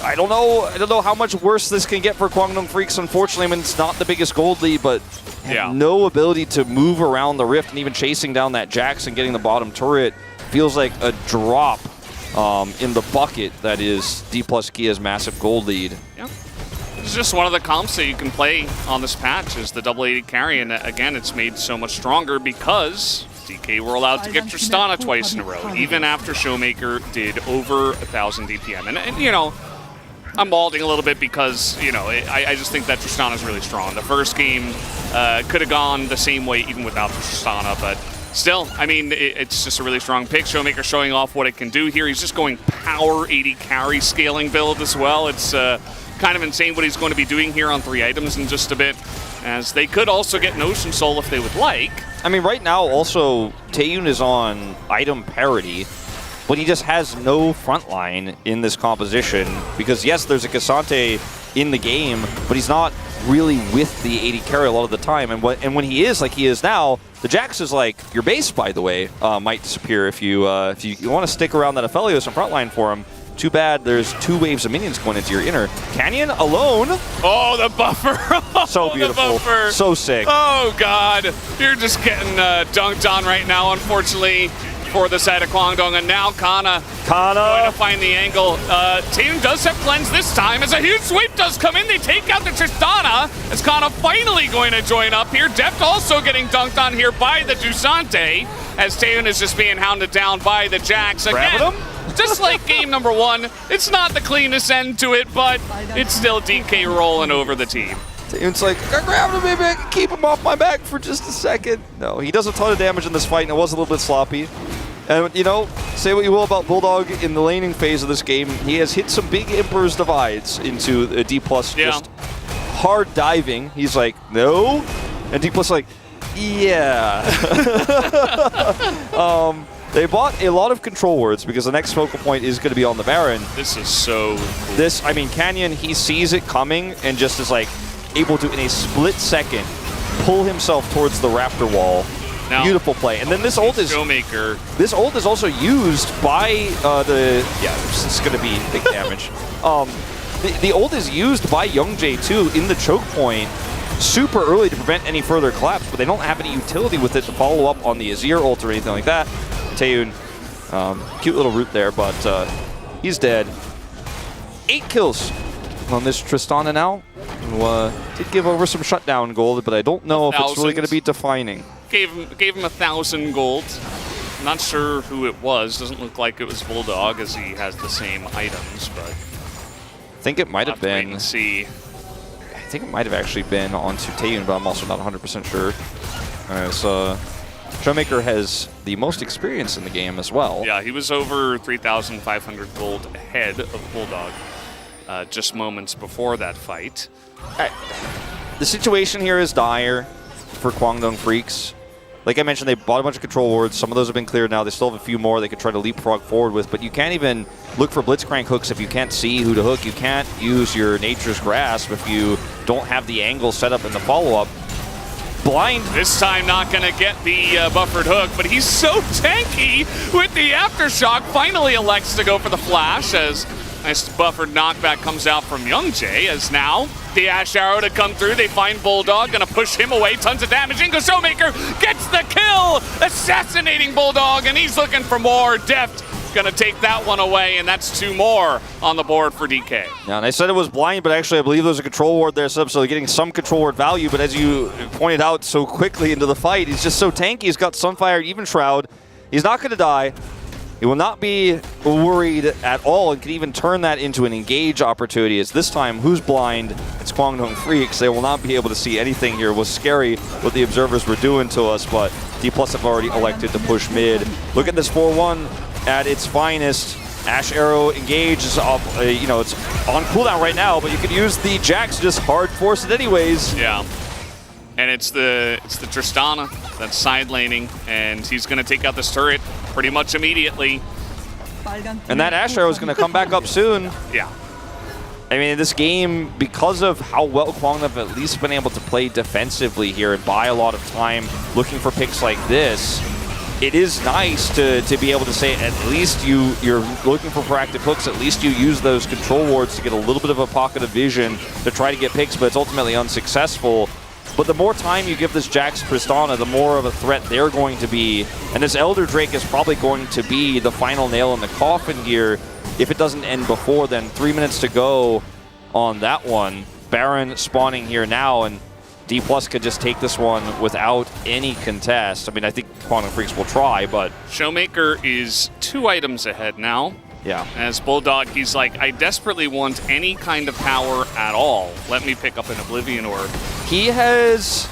[SPEAKER 5] I don't know how much worse this can get for Kwangdong Freaks. Unfortunately, I mean, it's not the biggest gold lead, but no ability to move around the rift, and even chasing down that Jax and getting the bottom turret feels like a drop in the bucket that is D+ Kia's massive gold lead.
[SPEAKER 4] Yeah. It's just one of the comps that you can play on this patch is the double AD carry, and again, it's made so much stronger because DK were allowed to get Tristana twice in a row, even after Showmaker did over 1,000 DPM. And you know, I'm balding a little bit because, you know, I just think that Tristana is really strong. The first game could have gone the same way even without the Tristana, but still, I mean, it's just a really strong pick. Showmaker showing off what it can do here. He's just going power 80 carry scaling build as well. It's kind of insane what he's going to be doing here on 3 items in just a bit, as they could also get Notion Soul if they would like.
[SPEAKER 5] I mean, right now, also, Taeyun is on item parity, but he just has no frontline in this composition because, yes, there's a Cassante in the game, but he's not really with the 80 carry a lot of the time. And when he is, like he is now, the Jax is like, your base, by the way, might disappear if you want to stick around that Aphelios in frontline for him. Too bad there's 2 waves of minions going into your inner. Canyon alone.
[SPEAKER 4] Oh, the buffer.
[SPEAKER 5] So beautiful.
[SPEAKER 4] The buffer.
[SPEAKER 5] So sick.
[SPEAKER 4] Oh, God. You're just getting dunked on right now, unfortunately, for the side of Kwangdong. And now Kana going to find the angle. Taeyun does have cleanse this time as a huge sweep does come in. They take out the Tristana as Kana finally going to join up here. Deft also getting dunked on here by the Dusante as Taeyun is just being hounded down by the Jax. Again, just like game number 1, it's not the cleanest end to it, but it's still DK rolling over the team.
[SPEAKER 5] Taeyun's like, I grabbed him, maybe I can keep him off my back for just a second. No, he does a ton of damage in this fight, and it was a little bit sloppy. And, you know, say what you will about Bulldog in the laning phase of this game, he has hit some big Emperor's Divides into a D+, just hard diving. He's like, no. And D+ like, yeah. They bought a lot of control words because the next focal point is going to be on the Baron.
[SPEAKER 4] This is so cool.
[SPEAKER 5] This, I mean, Canyon, he sees it coming and just is like able to, in a split second, pull himself towards the Raptor wall. Now, beautiful play. And then this ult is
[SPEAKER 4] Showmaker.
[SPEAKER 5] This ult is also used by this is going to be big damage. The ult is used by Youngjae too in the choke point super early to prevent any further collapse, but they don't have any utility with it to follow up on the Azir ult or anything like that. Taeyun, cute little root there, but he's dead. 8 kills on this Tristana now. Who did give over some shutdown gold, but I don't know if it's really going to be defining.
[SPEAKER 4] Gave him 1,000 gold. Not sure who it was. Doesn't look like it was Bulldog, as he has the same items, but
[SPEAKER 5] I think it might have been.
[SPEAKER 4] Wait and see.
[SPEAKER 5] I think it might have actually been onto Taeyun, but I'm also not 100% sure. So Showmaker has the most experience in the game as well.
[SPEAKER 4] Yeah, he was over 3,500 gold ahead of Bulldog just moments before that fight.
[SPEAKER 5] The situation here is dire for Kwangdong Freaks. Like I mentioned, they bought a bunch of control wards. Some of those have been cleared now. They still have a few more they could try to leapfrog forward with, but you can't even look for Blitzcrank hooks if you can't see who to hook. You can't use your Nature's Grasp if you don't have the angle set up in the follow-up. Blind.
[SPEAKER 4] This time not going to get the buffered hook, but he's so tanky with the Aftershock. Finally elects to go for the flash as Nice buffered knockback comes out from Youngjae as now the Ash Arrow to come through. They find Bulldog, gonna push him away. Tons of damage. Ingo Showmaker gets the kill, assassinating Bulldog, and he's looking for more. Deft gonna take that one away, and that's 2 more on the board for DK.
[SPEAKER 5] Now, they said it was blind, but actually I believe there was a control ward there, so they're getting some control ward value, but as you pointed out so quickly into the fight, he's just so tanky. He's got Sunfire, Even Shroud. He's not gonna die. He will not be worried at all and can even turn that into an engage opportunity, as this time, who's blind? It's Kwangdong Freaks. They will not be able to see anything here. It was scary what the observers were doing to us, but D+ have already elected to push mid. Look at this 4-1 at its finest. Ash Arrow engage is up, it's on cooldown right now, but you could use the Jax to just hard force it anyways.
[SPEAKER 4] Yeah. And it's the Tristana that's side laning, and he's going to take out this turret pretty much immediately.
[SPEAKER 5] And that Ash Arrow is going to come back up soon.
[SPEAKER 4] Yeah.
[SPEAKER 5] I mean, this game, because of how well Kwang have at least been able to play defensively here and buy a lot of time looking for picks like this, it is nice to be able to say at least you're looking for proactive hooks, at least you use those control wards to get a little bit of a pocket of vision to try to get picks, but it's ultimately unsuccessful. But the more time you give this Jax Tristana, the more of a threat they're going to be. And this Elder Drake is probably going to be the final nail in the coffin here. If it doesn't end before then, 3 minutes to go on that one. Baron spawning here now, and D+ could just take this one without any contest. I mean, I think Quantum Freaks will try, but...
[SPEAKER 4] Showmaker is 2 items ahead now.
[SPEAKER 5] Yeah.
[SPEAKER 4] As Bulldog, he's like, I desperately want any kind of power at all. Let me pick up an Oblivion Orb.
[SPEAKER 5] He has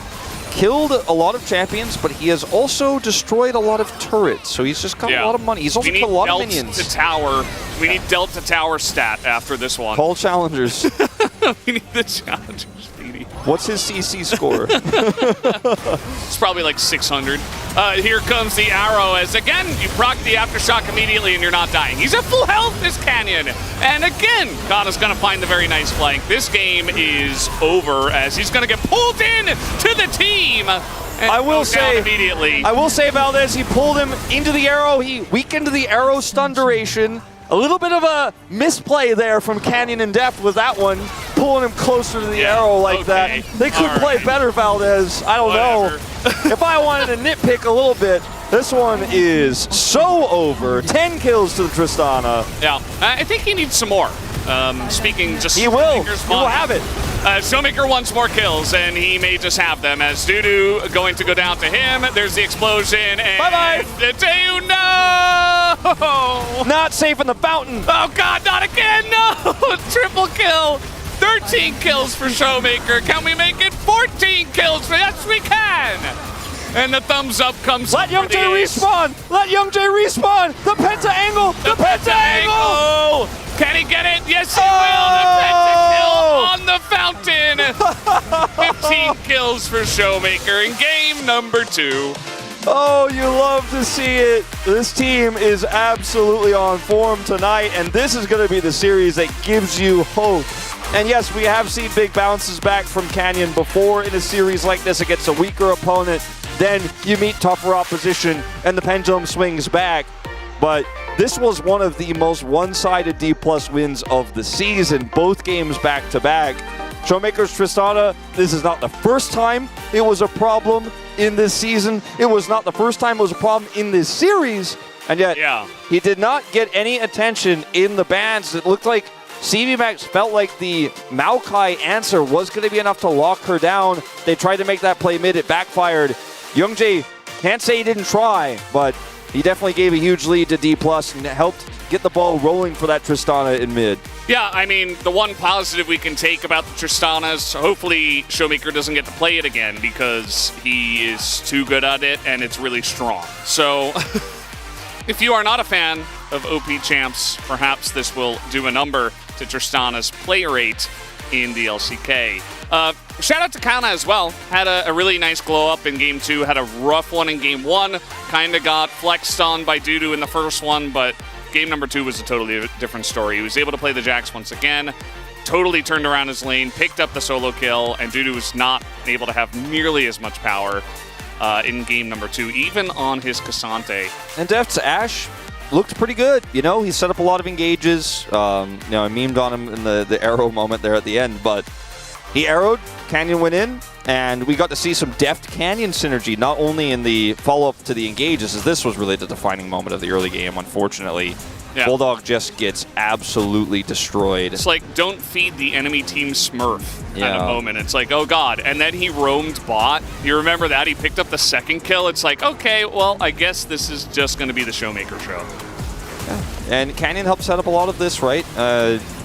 [SPEAKER 5] killed a lot of champions, but he has also destroyed a lot of turrets, so he's just got a lot of money. He's also killed a lot of minions.
[SPEAKER 4] To tower. We need Delta Tower stat after this one.
[SPEAKER 5] Call challengers.
[SPEAKER 4] We need the challengers, Speedy.
[SPEAKER 5] What's his CC score?
[SPEAKER 4] It's probably like 600. Here comes the arrow as, again, you proc the Aftershock immediately and you're not dying. He's at full health, this Canyon. And again, Kata's going to find the very nice flank. This game is over as he's going to get pulled in to the team.
[SPEAKER 5] I will say,
[SPEAKER 4] immediately.
[SPEAKER 5] I will say, Valdez, he pulled him into the arrow. He weakened the arrow stun duration. A little bit of a misplay there from Canyon and Deft with that one, pulling him closer to the arrow like that. They could play better, Valdez. I don't know. If I wanted to nitpick a little bit, this one is so over. 10 kills to the Tristana.
[SPEAKER 4] Yeah, I think he needs some more. Speaking just...
[SPEAKER 5] He will. He will have it.
[SPEAKER 4] Showmaker wants more kills, and he may just have them. As Dudu going to go down to him. There's the explosion, and...
[SPEAKER 5] Bye-bye!
[SPEAKER 4] Teu, no!
[SPEAKER 5] Not safe in the fountain.
[SPEAKER 4] Oh, God, not again! No! Triple kill! 13 kills for Showmaker. Can we make it 14 kills? Yes, we can! And the thumbs up comes
[SPEAKER 5] Let Youngjae respawn! Let Youngjae respawn! The penta angle! The penta angle!
[SPEAKER 4] Can he get it? Yes, he will! The penta kill on the fountain! 15 kills for Showmaker in game number 2.
[SPEAKER 5] Oh, you love to see it. This team is absolutely on form tonight, and this is going to be the series that gives you hope. And yes, we have seen big bounces back from Canyon before in a series like this against a weaker opponent. Then you meet tougher opposition, and the pendulum swings back. But this was one of the most one-sided D+ wins of the season, both games back-to-back. Showmaker's Tristana, this is not the first time it was a problem in this season. It was not the first time it was a problem in this series. And yet, he did not get any attention in the bans. It looked like CVMAX felt like the Maokai answer was going to be enough to lock her down. They tried to make that play mid. It backfired. Youngjae can't say he didn't try, but he definitely gave a huge lead to D+ and helped get the ball rolling for that Tristana in mid.
[SPEAKER 4] Yeah, I mean, the one positive we can take about the Tristanas, hopefully Showmaker doesn't get to play it again because he is too good at it and it's really strong. So, if you are not a fan of OP champs, perhaps this will do a number to Tristana's play rate in the LCK. Shout out to Kana as well. Had a really nice glow up in game 2. Had a rough one in game 1. Kind of got flexed on by Dudu in the first one, but game number 2 was a totally different story. He was able to play the Jax once again. Totally turned around his lane, picked up the solo kill, and Dudu was not able to have nearly as much power in game number 2, even on his Cassante.
[SPEAKER 5] And Deft's Ashe, looked pretty good. You know, he set up a lot of engages. You know, I memed on him in the arrow moment there at the end, but he arrowed, Canyon went in, and we got to see some deft Canyon synergy, not only in the follow-up to the engages, as this was really the defining moment of the early game, unfortunately. Yeah. Bulldog just gets absolutely destroyed.
[SPEAKER 4] It's like, don't feed the enemy team Smurf kind of moment. It's like, oh god. And then he roamed bot. You remember that? He picked up the second kill. It's like, okay, well, I guess this is just going to be the Showmaker show.
[SPEAKER 5] Yeah. And Canyon helped set up a lot of this, right?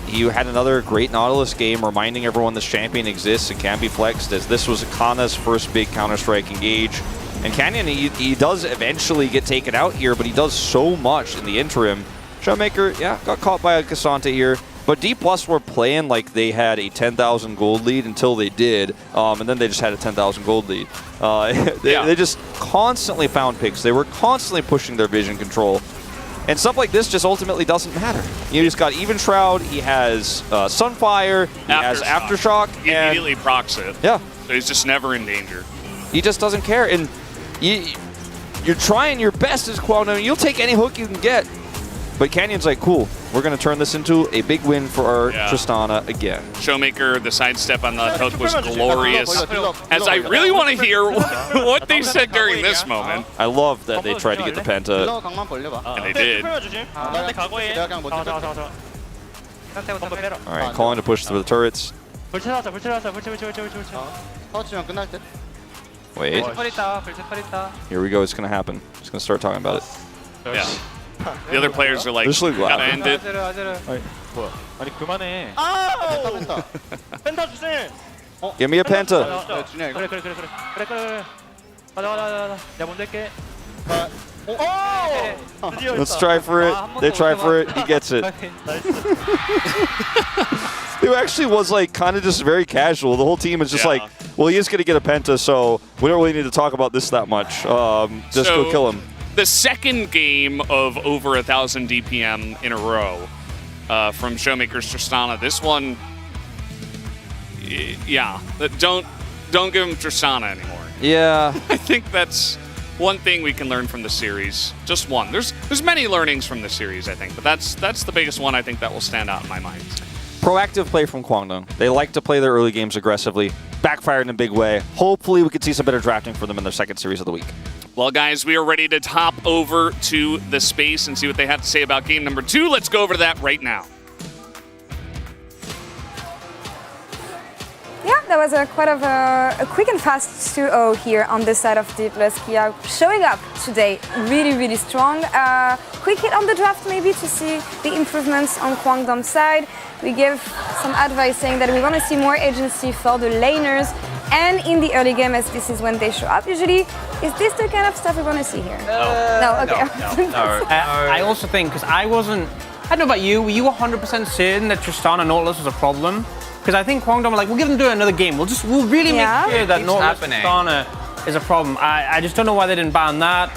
[SPEAKER 5] He had another great Nautilus game reminding everyone this champion exists and can be flexed, as this was Kana's first big Counter-Strike engage. And Canyon, he does eventually get taken out here, but he does so much in the interim. Showmaker, yeah, got caught by a Cassante here, but D+ were playing like they had a 10,000 gold lead until they did, and then they just had a 10,000 gold lead. They just constantly found picks. They were constantly pushing their vision control. And stuff like this just ultimately doesn't matter. You just got Even Shroud, he has Sunfire, he has Aftershock.
[SPEAKER 4] He immediately procs it.
[SPEAKER 5] Yeah.
[SPEAKER 4] So he's just never in danger.
[SPEAKER 5] He just doesn't care. And you're trying your best as Qualno. You'll take any hook you can get. But Canyon's like, cool, we're going to turn this into a big win for our Tristana again.
[SPEAKER 4] Showmaker, the sidestep on the hook was glorious. As I really want to hear what they said during this moment.
[SPEAKER 5] I love that they tried to get the Penta.
[SPEAKER 4] And they did.
[SPEAKER 5] Alright, calling to push through the turrets. Wait. Here we go, it's going to happen. It's going to start talking about it.
[SPEAKER 4] Yeah. The other players are like, gotta end it.
[SPEAKER 5] Give me a Penta. Let's try for it. They try for it. He gets it. It actually was like kind of just very casual. The whole team is just like, well, he is going to get a Penta, so we don't really need to talk about this that much. Just go kill him.
[SPEAKER 4] The second game of over 1,000 DPM in a row from Showmaker's Tristana. This one, yeah, don't give him Tristana anymore.
[SPEAKER 5] Yeah.
[SPEAKER 4] I think that's one thing we can learn from the series. Just one. There's many learnings from the series, I think, but that's the biggest one I think that will stand out in my mind.
[SPEAKER 5] Proactive play from Kwangdong. They like to play their early games aggressively. Backfired in a big way. Hopefully we could see some better drafting for them in their second series of the week.
[SPEAKER 4] Well, guys, we are ready to hop over to the space and see what they have to say about game number 2. Let's go over to that right now.
[SPEAKER 1] Yeah, that was quite a quick and fast 2-0 here on this side of D+. Kia showing up today really, really strong. Quick hit on the draft maybe to see the improvements on Kwangdom's side. We give some advice saying that we want to see more agency for the laners, and in the early game, as this is when they show up usually. Is this the kind of stuff we want to see here? No, okay.
[SPEAKER 3] No. I also think, because I don't know about you, were you 100% certain that Tristana Nautilus was a problem? Because I think Kwangdong were like, we'll give them another game. We'll really make sure that Nautilus Tristana is a problem. I just don't know why they didn't ban that.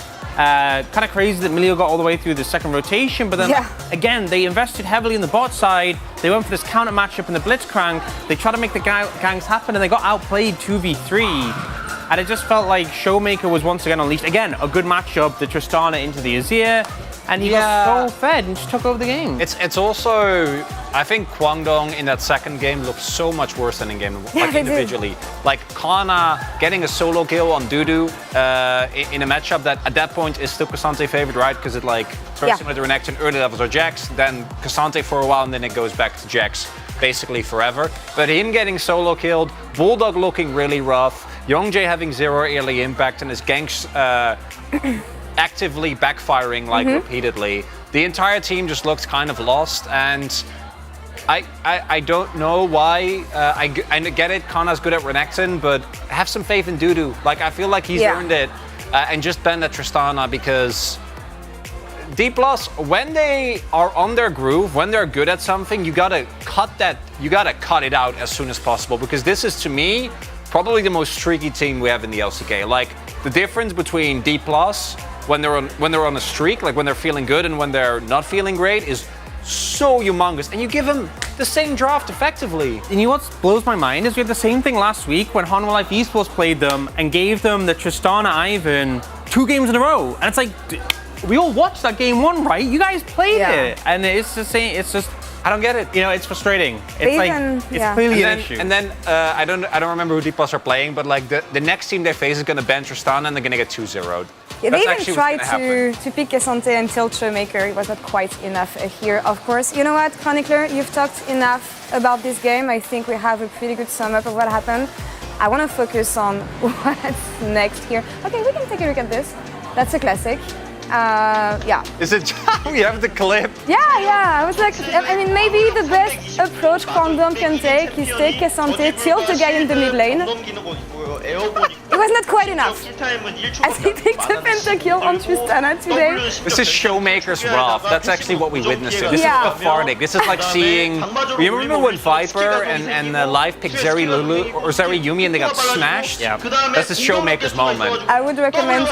[SPEAKER 3] Kind of crazy that Milio got all the way through the second rotation, but then again, they invested heavily in the bot side. They went for this counter matchup in the Blitzcrank. They tried to make the gangs happen, and they got outplayed 2v3. And it just felt like Showmaker was once again unleashed. Again, a good matchup, the Tristana into the Azir, and he got so fed and just took over the game.
[SPEAKER 2] It's also, I think Kwangdong in that second game looked so much worse than in game like individually. Like Kana getting a solo kill on Dudu in a matchup that at that point is still Cassante favored, right? Because it like turns similar to Renekton, early levels are Jax, then Cassante for a while, and then it goes back to Jax basically forever. But him getting solo killed, Bulldog looking really rough, Youngjae having 0 early impact, and his ganks actively backfiring like repeatedly. The entire team just looked kind of lost, and I don't know why. I get it, Kana's good at Renekton, but have some faith in Dudu. Like, I feel like he's earned it, and just bend at Tristana, because D+, when they are on their groove, when they're good at something, you gotta cut it out as soon as possible, because this is, to me, probably the most streaky team we have in the LCK. Like, the difference between D+, when they're on a streak, like when they're feeling good and when they're not feeling great, is so humongous. And you give them the same draft effectively.
[SPEAKER 3] And you know what blows my mind is we had the same thing last week when Hanwha Life Esports played them and gave them the Tristana Ivan 2 games in a row. And it's like, we all watched that game one, right? You guys played it, and it's the same. It's just
[SPEAKER 2] I don't get it.
[SPEAKER 3] You know, it's frustrating. It's it's clearly an issue.
[SPEAKER 2] And then I don't remember who D+ are playing, but like the next team they face is going to bench Tristana and they're going to get 2-0'd.
[SPEAKER 1] Yeah, they even tried to pick Kesante until Showmaker. It was not quite enough here, of course. You know what, Chronicler, you've talked enough about this game. I think we have a pretty good sum up of what happened. I want to focus on what's next here. Okay, we can take a look at this. That's a classic. Yeah.
[SPEAKER 2] Is it? We have the clip.
[SPEAKER 1] Yeah. I was like, I mean, maybe the best approach Quandom can take is take Kesante, tilt the guy in the mid lane. It was not quite enough. As he picked a pentakill on Tristana today.
[SPEAKER 2] This is Showmaker's wrath. That's actually what we witnessed here. This is cathartic. This is like seeing. You remember when Viper and Live picked Zeri Lulu or Zeri Yumi and they got smashed?
[SPEAKER 3] Yeah.
[SPEAKER 2] That's the Showmaker's moment.
[SPEAKER 1] I would recommend.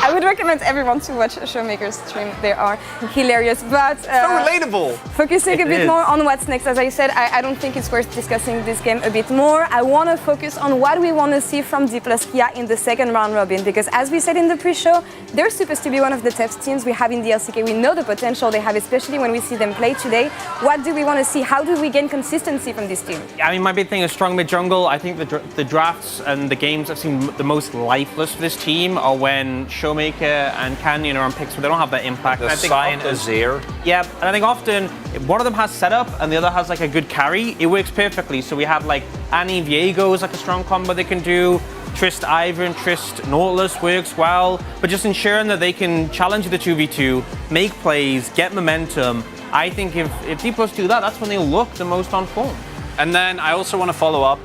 [SPEAKER 1] I would recommend everyone to watch Showmaker's stream. They are hilarious, but
[SPEAKER 2] so relatable.
[SPEAKER 1] Focusing a bit more on what's next. As I said, I don't think it's worth discussing this game a bit more. I want to focus on what we want to see from D+ Kia in the second round robin, because as we said in the pre-show, they're supposed to be one of the top teams we have in the LCK. We know the potential they have, especially when we see them play today. What do we want to see? How do we gain consistency from this team?
[SPEAKER 3] I mean, my big thing is strong mid jungle. I think the drafts and the games I've seen the most lifeless for this team are when Showmaker and Canyon are on picks where they don't have that impact.
[SPEAKER 2] The Cyan Azir.
[SPEAKER 3] Yeah, and I think often if one of them has setup and the other has like a good carry, it works perfectly. So we have like Annie Viego is like a strong combo they can do. Trist Ivern, Trist Nautilus works well, but just ensuring that they can challenge the 2v2, make plays, get momentum. I think if D+ do that, that's when they'll look the most on form.
[SPEAKER 2] And then I also want to follow up,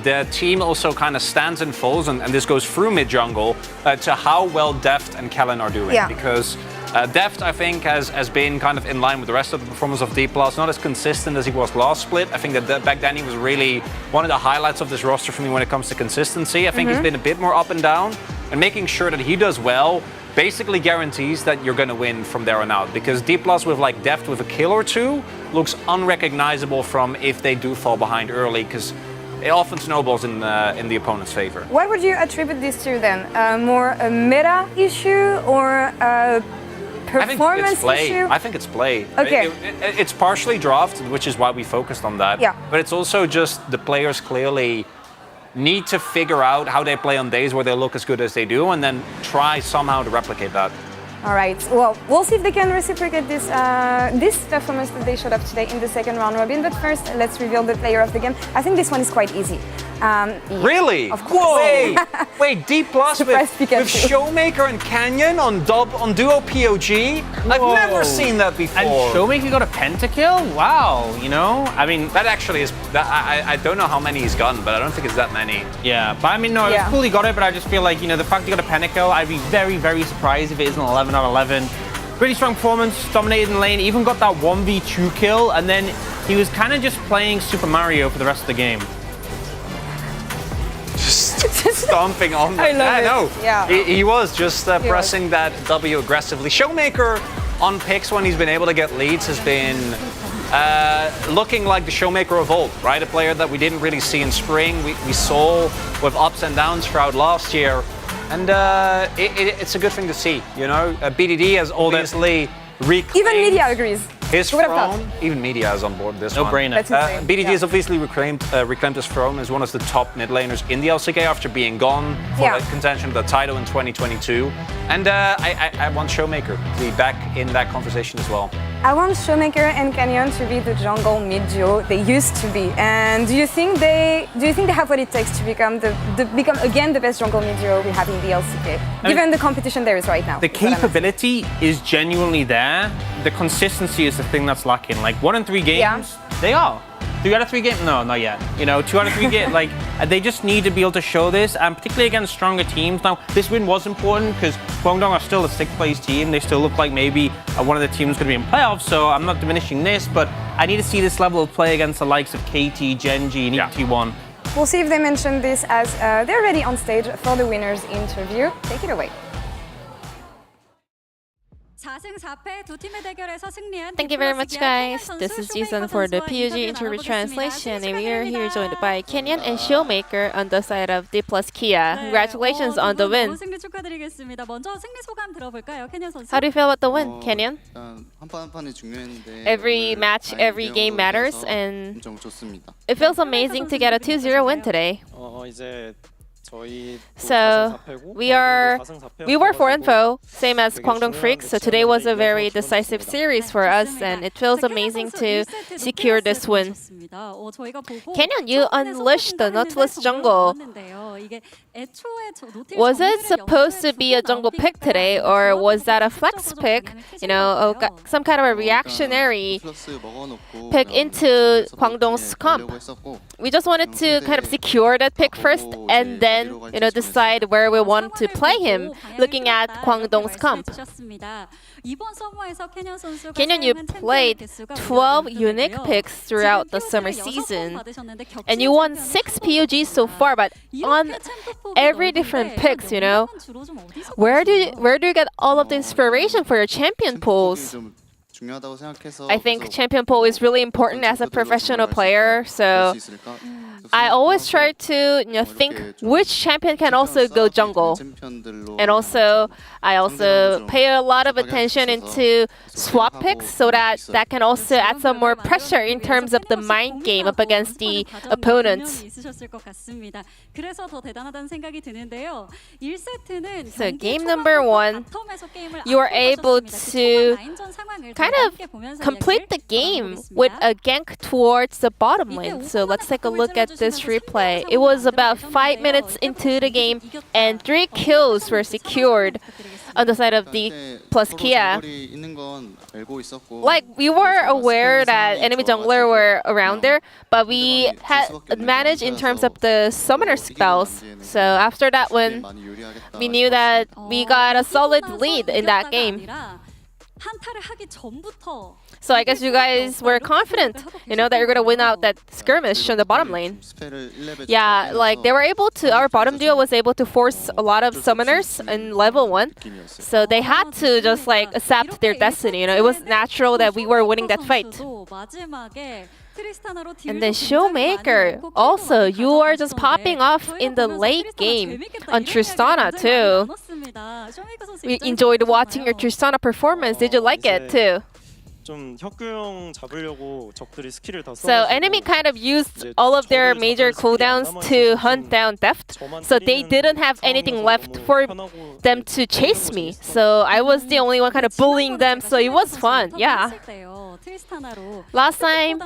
[SPEAKER 2] the team also kind of stands and falls, and this goes through mid-jungle, to how well Deft and Kellen are doing.
[SPEAKER 1] Yeah.
[SPEAKER 2] Because Deft, I think, has been kind of in line with the rest of the performance of D+, not as consistent as he was last split. I think that back then he was really one of the highlights of this roster for me when it comes to consistency. I think he's been a bit more up and down, and making sure that he does well basically guarantees that you're going to win from there on out, because D+ with like Deft with a kill or two looks unrecognizable from if they do fall behind early, because it often snowballs in the opponent's favor.
[SPEAKER 1] What would you attribute this to then? More a meta issue or a performance issue?
[SPEAKER 2] I think it's play.
[SPEAKER 1] Okay.
[SPEAKER 2] It's partially draft, which is why we focused on that.
[SPEAKER 1] Yeah.
[SPEAKER 2] But it's also just the players clearly need to figure out how they play on days where they look as good as they do, and then try somehow to replicate that.
[SPEAKER 1] All right. Well, we'll see if they can reciprocate this this performance that they showed up today in the second round robin. But first, let's reveal the player of the game. I think this one is quite easy.
[SPEAKER 2] Really?
[SPEAKER 1] Of course.
[SPEAKER 2] Wait, D+ with Showmaker and Canyon on duo POG? I've never seen that before.
[SPEAKER 3] And Showmaker got a pentakill? Wow, you know? I mean,
[SPEAKER 2] that actually is, I don't know how many he's gotten, but I don't think it's that many.
[SPEAKER 3] Yeah, but I mean, no, it's cool he got it, but I just feel like, you know, the fact he got a pentakill, I'd be very, very surprised if it isn't 11 out of 11. Pretty strong performance, dominated in lane, even got that 1v2 kill, and then he was kind of just playing Super Mario for the rest of the game.
[SPEAKER 2] Stomping on them.
[SPEAKER 1] I love it. Yeah.
[SPEAKER 2] He was just pressing that W aggressively. Showmaker on picks when he's been able to get leads has been looking like the Showmaker of old, right? A player that we didn't really see in spring. We saw with ups and downs throughout last year. And it's a good thing to see, you know? BDD has obviously reclaimed...
[SPEAKER 1] Even media agrees.
[SPEAKER 2] His throne, even media is on board this one.
[SPEAKER 3] No brainer.
[SPEAKER 2] BDD has obviously reclaimed his throne as one of the top mid laners in the LCK after being gone for the contention of the title in 2022. And I want Showmaker to be back in that conversation as well.
[SPEAKER 1] I want Showmaker and Canyon to be the jungle mid duo they used to be. And do you think they have what it takes to become again the best jungle mid duo we have in the LCK, given the competition there is right now?
[SPEAKER 3] The capability is genuinely there. The consistency is the thing that's lacking. Like 1 in 3 games, they are. 3 out of 3 games? No, not yet. You know, 2 out of 3 games. Like they just need to be able to show this, and particularly against stronger teams. Now, this win was important because Guangdong are still a 6th place team. They still look like maybe one of the teams going to be in playoffs. So I'm not diminishing this, but I need to see this level of play against the likes of KT, Genji, and T1.
[SPEAKER 1] We'll see if they mention this as they're ready on stage for the winners interview. Take it away.
[SPEAKER 8] Thank you very much, guys. This is Jason for the PUG interview translation, and we are here joined by Kenyon and Showmaker on the side of D plus Kia. Congratulations on the win. How do you feel about the win, Kenyon? Every match, every game matters, and it feels amazing to get a 2-0 win today. So we were 4-4, same as Kwangdong Freaks. So today was a very decisive series for us, and it feels amazing to secure this win. Kenyon, you unleashed the Nautilus jungle. Was it supposed to be a jungle pick today, or was that a flex pick? You know, some kind of a reactionary pick into Kwangdong's comp. We just wanted to kind of secure that pick first, and then decide where we want to play him, looking at Kwangdong's comp. Kenyon, you played 12 unique picks throughout the summer season, and you won 6 PUGs so far. But on every different picks, where do you get all of the inspiration for your champion pools? I think champion pool is really important as a professional player, so I always try to think which champion can also go jungle. And also, I also pay a lot of attention into swap picks so that can also add some more pressure in terms of the mind game up against the opponents. So game number 1, you were able to kind of complete the game with a gank towards the bottom lane. So let's take a look at this replay. It was about 5 minutes into the game, and 3 kills were secured on the side of the plus Kia. Like, we were aware that enemy jungler were around there, but we had advantage in terms of the summoner spells. So after that one, we knew that we got a solid lead in that game. So I guess you guys were confident, that you're gonna win out that skirmish on the bottom lane. Yeah, like they were able to, our bottom duo was able to force a lot of summoners in level 1. So they had to just accept their destiny. It was natural that we were winning that fight. And then Showmaker, also, you are just popping off in the late game on Tristana too. We enjoyed watching your Tristana performance. Did you like it too? So enemy kind of used all of their major cooldowns to hunt down Deft, so they didn't have anything left for them to chase me. So I was the only one kind of bullying them, so it was fun, yeah. Last time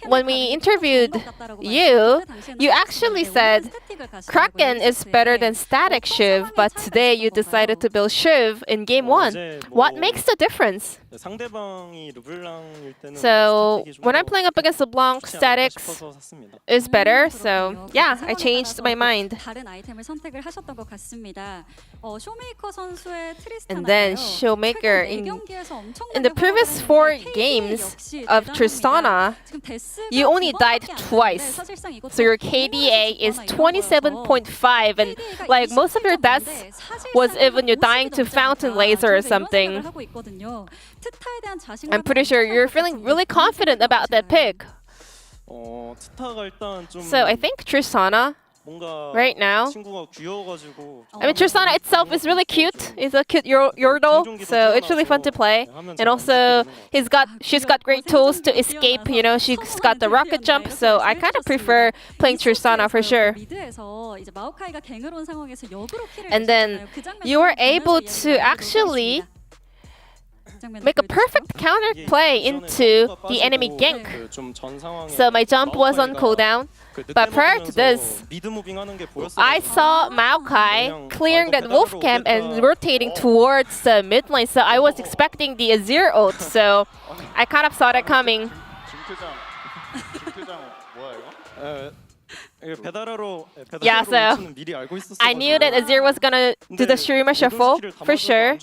[SPEAKER 8] when we interviewed you, you actually said Kraken is better than static Shiv, but today you decided to build Shiv in game 1. What makes the difference? So when I'm playing up against LeBlanc, statics is better. So yeah, I changed my mind. And then Showmaker, in the previous 4 games of Tristana, you only died twice. So your KDA is 27.5, and like most of your deaths was even you're dying to Fountain Laser or something. I'm pretty sure you're feeling really confident about that pick. So I think Tristana right now, Tristana itself is really cute. It's a cute Yordle, so it's really fun to play. And also, she's got great tools to escape. She's got the rocket jump, so I kind of prefer playing Tristana for sure. And then you were able to actually make a perfect counter play into the enemy gank. So my jump was on cooldown. But prior to this, I saw Maokai clearing that wolf camp and rotating towards the mid lane. So I was expecting the Azir ult. So I kind of saw that coming. Yeah, so I knew that Azir was gonna do the streamer shuffle for sure.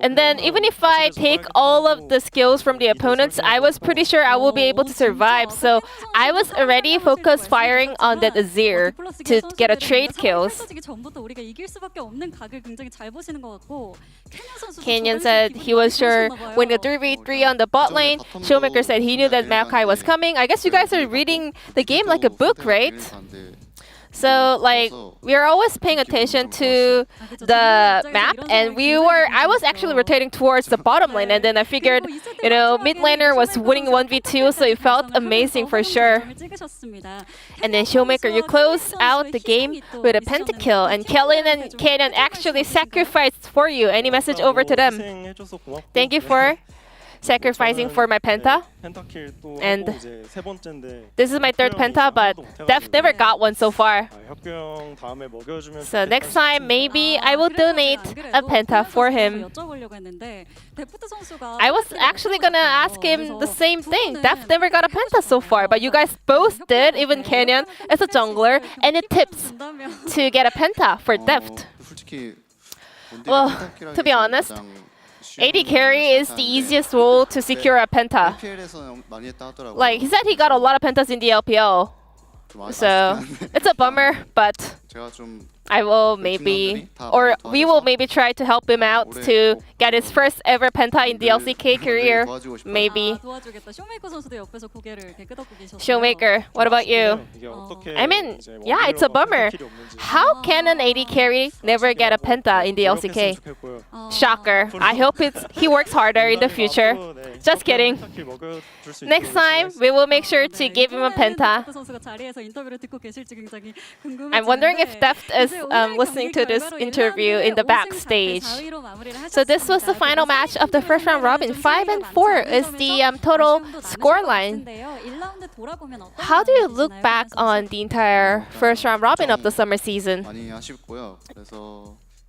[SPEAKER 8] And then even if I take all of the skills from the opponents, I was pretty sure I will be able to survive. So I was already focused firing on that Azir to get a trade kills. Kenyon said he was sure when the 3v3 on the bot lane. Showmaker said he knew that Maokai was coming. I guess you guys are reading the game like a book, right? So like we are always paying attention to the map, and I was actually rotating towards the bottom lane, and then I figured, you know, mid laner was winning 1v2, so it felt amazing for sure. And then Showmaker, you close out the game with a pentakill, and Kellen and Kaden actually sacrificed for you. Any message over to them? Thank you for sacrificing for my penta. And this is my third penta, but Def never got one so far. So next time, maybe I will donate a penta for him. I was actually gonna ask him the same thing. Def never got a penta so far, but you guys both did, even Kenyon as a jungler, and it tips to get a penta for Def. Well, to be honest, AD carry is the easiest role to secure a penta. Like, he said he got a lot of pentas in the LPL. So, it's a bummer, but I will maybe, or we will maybe try to help him out to get his first ever penta in the LCK career. Maybe. Showmaker, what about you? I mean, yeah, it's a bummer. How can an AD carry never get a penta in the LCK? Shocker. I hope he works harder in the future. Just kidding. Next time, we will make sure to give him a penta. I'm wondering if Deft is listening to this interview in the backstage. So this was the final match of the first round robin. 5-4 is the total scoreline. How do you look back on the entire first round robin of the summer season?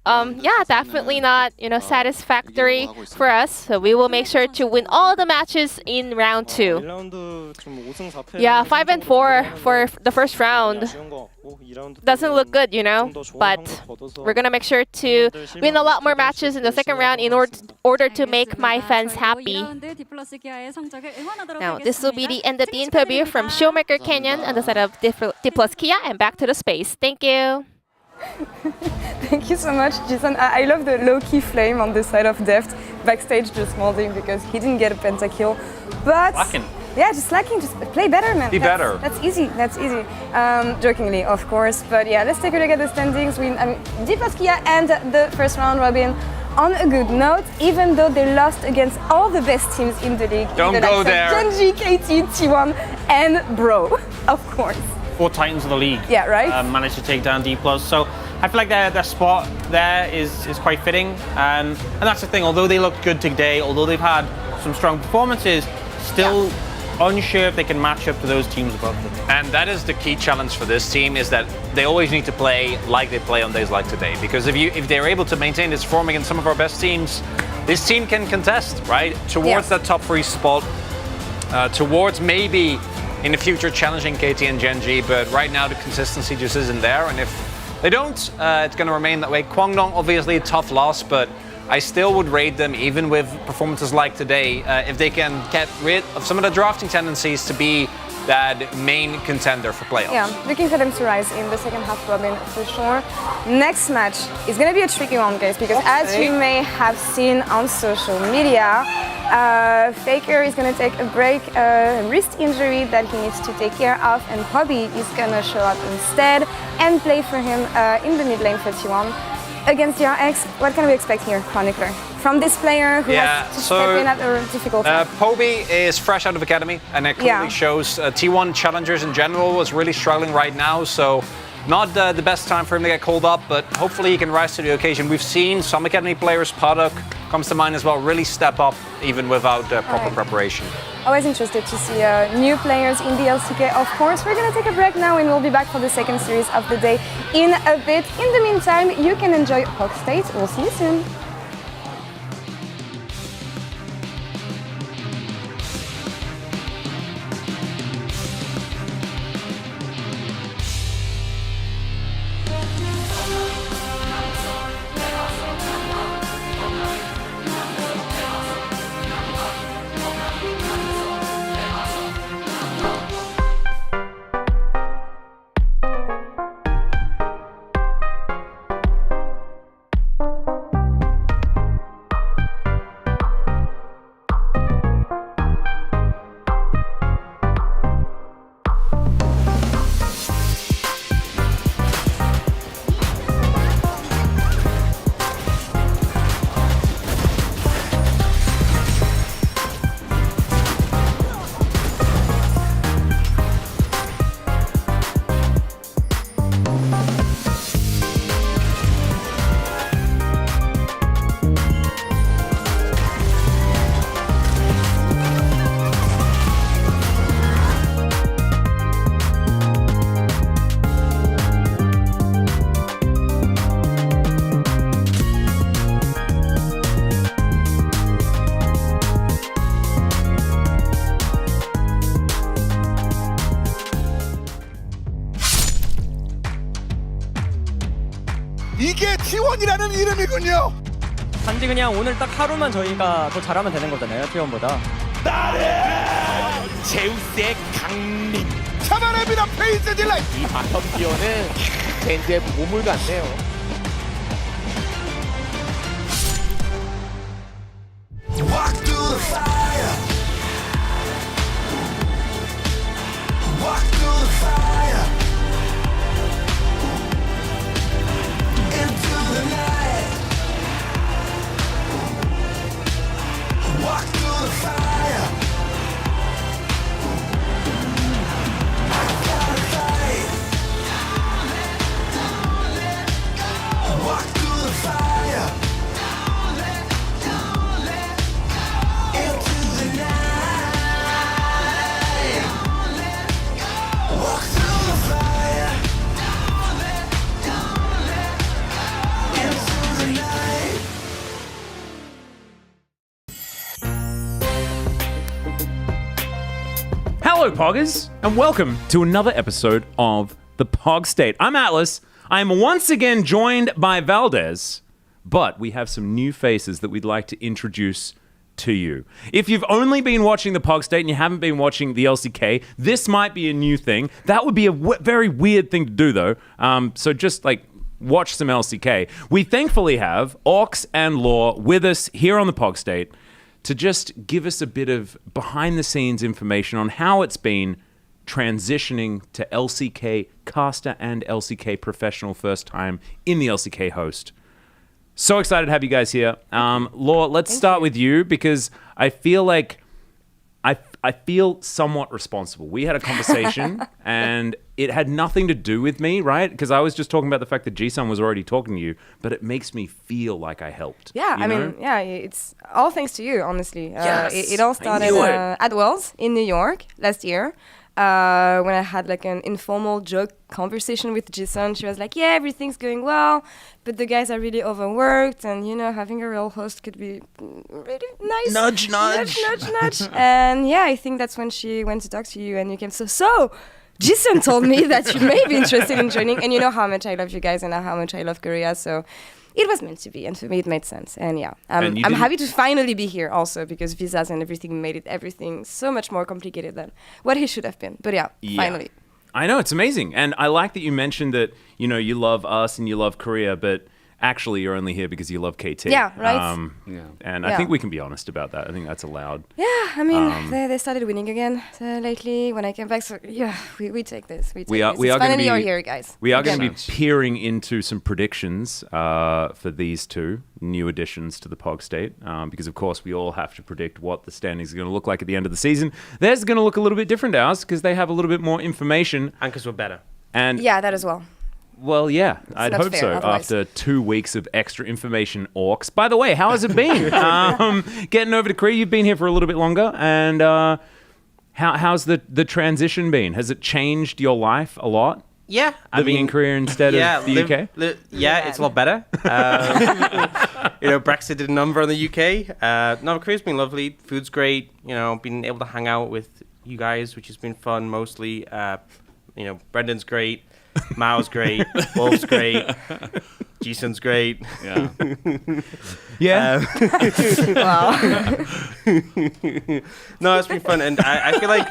[SPEAKER 8] Yeah, definitely not, you know, satisfactory for us. So we will make sure to win all the matches in round 2. Yeah, 5-4 for the first round. Doesn't look good, you know, but we're gonna make sure to win a lot more matches in the second round in order to make my fans happy. Now, this will be the end of the interview from Showmaker Kenyon on the side of D+ Kia, and back to the space. Thank you.
[SPEAKER 1] Thank you so much, Jason. I love the low-key flame on the side of Deft, backstage just molding because he didn't get a pentakill. But
[SPEAKER 2] Slacking.
[SPEAKER 1] yeah, just slacking, just play better, man.
[SPEAKER 2] Be better.
[SPEAKER 1] That's easy, that's easy. Jokingly, of course. But yeah, let's take a look at the standings. D+ Kia and the first round robin on a good note, even though they lost against all the best teams in the league.
[SPEAKER 2] Don't go there.
[SPEAKER 1] Genji, KT, T1, and Bro, of course.
[SPEAKER 3] 4 Titans of the league.
[SPEAKER 1] Yeah, right.
[SPEAKER 3] Managed to take down D+. So I feel like their spot there is quite fitting. And that's the thing, although they looked good today, although they've had some strong performances, still unsure if they can match up to those teams above them.
[SPEAKER 2] And that is the key challenge for this team, is that they always need to play like they play on days like today. Because if they're able to maintain this form against some of our best teams, this team can contest, right? Towards that top 3 spot, towards maybe in the future challenging KT and Genji, but right now the consistency just isn't there, and if they don't, it's going to remain that way. Kwangdong, obviously a tough loss, but I still would rate them, even with performances like today, if they can get rid of some of the drafting tendencies, to be that main contender for playoffs.
[SPEAKER 1] Yeah, looking for them to rise in the second half robin for sure. Next match is going to be a tricky one, guys, because as you may have seen on social media, Faker is going to take a break, wrist injury that he needs to take care of, and Hobby is going to show up instead and play for him in the mid lane for T1. Against DRX, what can we expect here, Chronicler? From this player who has to step in at a difficult time.
[SPEAKER 2] Poby is fresh out of academy, and it clearly shows. T1 challengers in general was really struggling right now, so not the best time for him to get called up, but hopefully he can rise to the occasion. We've seen some academy players, Paddock comes to mind as well, really step up even without proper preparation.
[SPEAKER 1] Always interested to see new players in the LCK, of course. We're going to take a break now and we'll be back for the second series of the day in a bit. In the meantime, you can enjoy Hawk State. We'll see you soon.
[SPEAKER 9] T1이라는 이름이군요.
[SPEAKER 6] 단지 그냥 오늘 딱 하루만 저희가 더 잘하면 되는 거잖아요, T1보다.
[SPEAKER 9] 제우스의 강림. 참아냅니다, 페이스 딜라이. 이 바텀 티어는 젠지의 보물 같네요. Walk through the fire. Walk through the fire. Into the night. Walk through the fire. I gotta fight. Walk through the fire. Into the night. Walk through the fire. Into the night.
[SPEAKER 10] Hello, Poggers, and welcome to another episode of The Pog State. I'm Atlas. I'm once again joined by Valdez, but we have some new faces that we'd like to introduce to you. If you've only been watching The Pog State and you haven't been watching the LCK, this might be a new thing. That would be a very weird thing to do, though. So just watch some LCK. We thankfully have Orcs and Law with us here on The Pog State to just give us a bit of behind-the-scenes information on how it's been transitioning to LCK caster and LCK professional first time in the LCK host. So excited to have you guys here. Law, let's start with you because I feel like I feel somewhat responsible. We had a conversation and it had nothing to do with me, right? Because I was just talking about the fact that Ji-sun was already talking to you, but it makes me feel like I helped.
[SPEAKER 1] Yeah,
[SPEAKER 10] you know?
[SPEAKER 1] It's all thanks to you, honestly.
[SPEAKER 10] Yes,
[SPEAKER 1] it all started at Wells in New York last year. When I had an informal joke conversation with Ji-sun, she was like, yeah, everything's going well, but the guys are really overworked, and having a real host could be really nice.
[SPEAKER 10] Nudge, nudge.
[SPEAKER 1] Nudge, nudge. And yeah, I think that's when she went to talk to you and you came. So Ji-sun told me that you may be interested in joining, and you know how much I love you guys and how much I love Korea, so it was meant to be, and for me it made sense. And yeah, I'm happy to finally be here also, because visas and everything made everything so much more complicated than what it should have been. But yeah, finally.
[SPEAKER 10] I know, it's amazing. And I like that you mentioned that, you love us and you love Korea, but actually you're only here because you love KT.
[SPEAKER 1] Yeah, right?
[SPEAKER 10] And I think we can be honest about that. I think that's allowed.
[SPEAKER 1] Yeah, I mean, they started winning again lately when I came back. So yeah, we take this. We are finally you're here, guys.
[SPEAKER 10] We are going to be peering into some predictions for these two new additions to the Pog State, because of course we all have to predict what the standings are going to look like at the end of the season. Theirs is going to look a little bit different to ours because they have a little bit more information.
[SPEAKER 3] And because we're better.
[SPEAKER 10] And
[SPEAKER 1] yeah, that as well.
[SPEAKER 10] Well, yeah, I'd hope fair, so. Otherwise. After 2 weeks of extra information, Orcs. By the way, how has it been? Getting over to Korea, you've been here for a little bit longer, and how's the transition been? Has it changed your life a lot?
[SPEAKER 3] Yeah,
[SPEAKER 10] living in Korea instead of the UK.
[SPEAKER 3] It's a lot better. Brexit did a number on the UK. No, Korea's been lovely. Food's great. Been able to hang out with you guys, which has been fun mostly. Brendan's great. Mao's great. Wolf's great. Ji-sun's great.
[SPEAKER 10] Yeah. Yeah.
[SPEAKER 1] Wow.
[SPEAKER 3] No, it's been fun, and I feel like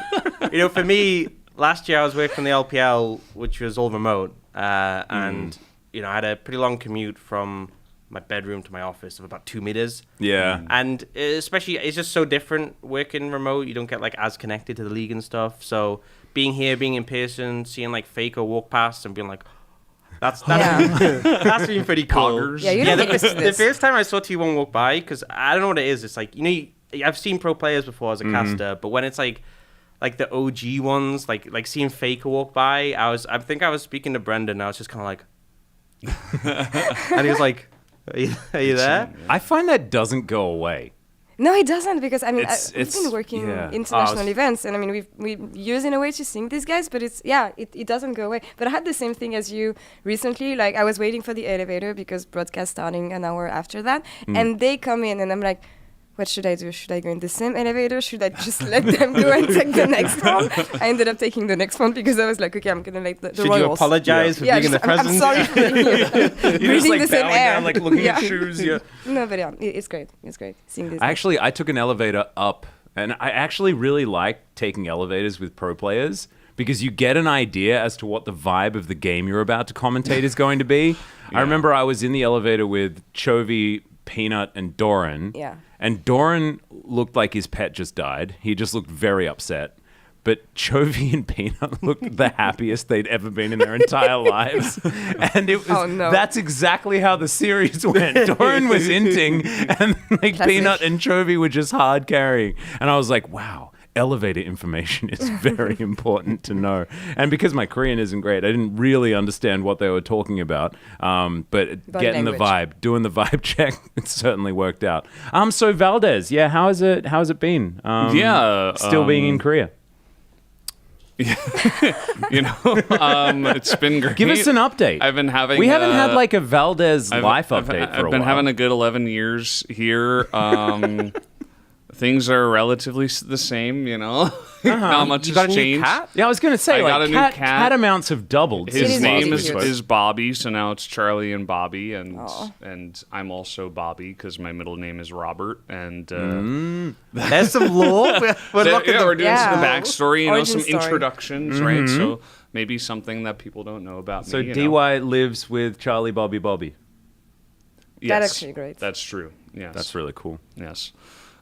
[SPEAKER 3] for me, last year I was working on the LPL, which was all remote, and I had a pretty long commute from my bedroom to my office of about 2 meters.
[SPEAKER 10] Yeah.
[SPEAKER 3] And especially, it's just so different working remote. You don't get as connected to the league and stuff. So being here, being in person, seeing Faker walk past and being like, that's that's been pretty cool.
[SPEAKER 1] Yeah,
[SPEAKER 3] the first time I saw T1 walk by, because I don't know what it is. It's I've seen pro players before as a caster, but when it's like the OG ones, like seeing Faker walk by, I think I was speaking to Brendan. I was just kind of like, and he was like, "Are you there?"
[SPEAKER 10] I find that doesn't go away.
[SPEAKER 1] No, it doesn't, because we've been working international events, and we use in a way to sing these guys, but it doesn't go away. But I had the same thing as you recently. I was waiting for the elevator because broadcast starting an hour after that, and they come in, and I'm like, what should I do? Should I go in the same elevator? Should I just let them go and take the next one? I ended up taking the next one because I was like, okay, I'm gonna let the
[SPEAKER 3] Should
[SPEAKER 1] royals.
[SPEAKER 3] you apologize for being in the
[SPEAKER 1] I'm
[SPEAKER 3] presence?
[SPEAKER 1] sorry for breathing the same air.
[SPEAKER 10] down, like looking at shoes. Yeah.
[SPEAKER 1] No, but it's great. It's great seeing this.
[SPEAKER 10] Actually, I took an elevator up, and I actually really like taking elevators with pro players because you get an idea as to what the vibe of the game you're about to commentate is going to be. I remember I was in the elevator with Chovy, Peanut, and Doran.
[SPEAKER 1] Yeah.
[SPEAKER 10] And Doran looked like his pet just died. He just looked very upset. But Chovy and Peanut looked the happiest they'd ever been in their entire lives. And it was that's exactly how the series went. Doran was inting, and like Peanut and Chovy were just hard carrying. And I was like, wow. Elevator information is very important to know. And because my Korean isn't great, I didn't really understand what they were talking about. But getting the vibe, doing the vibe check, it certainly worked out. So Valdez, how has it been? Still being in Korea.
[SPEAKER 11] It's been great.
[SPEAKER 10] Give us an update.
[SPEAKER 11] I've been having.
[SPEAKER 10] We haven't had like a Valdez life update for a while.
[SPEAKER 11] I've been having a good 11 years here. Things are relatively the same, Not much has changed.
[SPEAKER 10] New cat? Yeah, I was going to say,
[SPEAKER 11] I got a new cat.
[SPEAKER 10] Cat amounts have doubled.
[SPEAKER 11] His name is Bobby, so now it's Charlie and Bobby, and I'm also Bobby because my middle name is Robert. And
[SPEAKER 3] there's some lore.
[SPEAKER 11] We're doing some backstory,
[SPEAKER 1] Origin
[SPEAKER 11] some
[SPEAKER 1] story.
[SPEAKER 11] Introductions, right? So maybe something that people don't know about
[SPEAKER 10] so
[SPEAKER 11] me.
[SPEAKER 10] So DY lives with Charlie, Bobby.
[SPEAKER 11] Yes,
[SPEAKER 1] that's actually great.
[SPEAKER 11] That's true. Yes,
[SPEAKER 10] that's really cool.
[SPEAKER 11] Yes.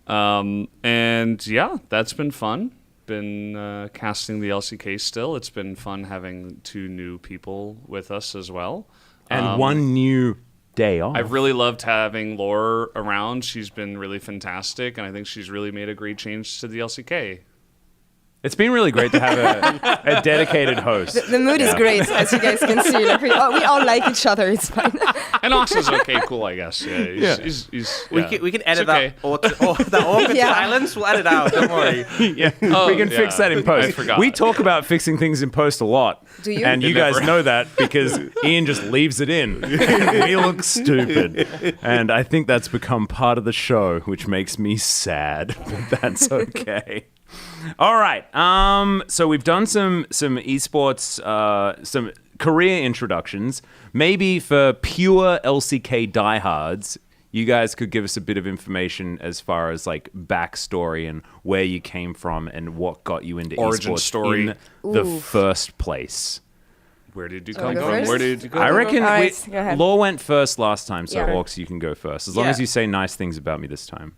[SPEAKER 11] That's been fun. Been casting the LCK still. It's been fun having 2 new people with us as well.
[SPEAKER 10] And 1 new day off.
[SPEAKER 11] I've really loved having Laura around. She's been really fantastic, and I think she's really made a great change to the LCK.
[SPEAKER 10] It's been really great to have a dedicated host.
[SPEAKER 1] The mood is great, as you guys can see. Like we all like each other. It's fine.
[SPEAKER 11] And Ox is okay, cool, I guess. He's
[SPEAKER 3] we can edit that awkward silence. We'll edit out. Don't worry.
[SPEAKER 10] We can fix that in post.
[SPEAKER 11] I forgot.
[SPEAKER 10] We talk about fixing things in post a lot.
[SPEAKER 1] Do you?
[SPEAKER 10] And you guys know that because Ian just leaves it in. We look stupid. And I think that's become part of the show, which makes me sad. But that's okay. All right. So we've done some esports, some career introductions. Maybe for pure LCK diehards, you guys could give us a bit of information as far as like backstory and where you came from and what got you into
[SPEAKER 11] origin
[SPEAKER 10] esports
[SPEAKER 11] story
[SPEAKER 10] in the first place.
[SPEAKER 11] Where did you come from? Where did you go?
[SPEAKER 10] I reckon
[SPEAKER 1] right,
[SPEAKER 10] Law went first last time, so
[SPEAKER 1] Yeah.
[SPEAKER 10] Orcs, you can go first. As long as you say nice things about me this time.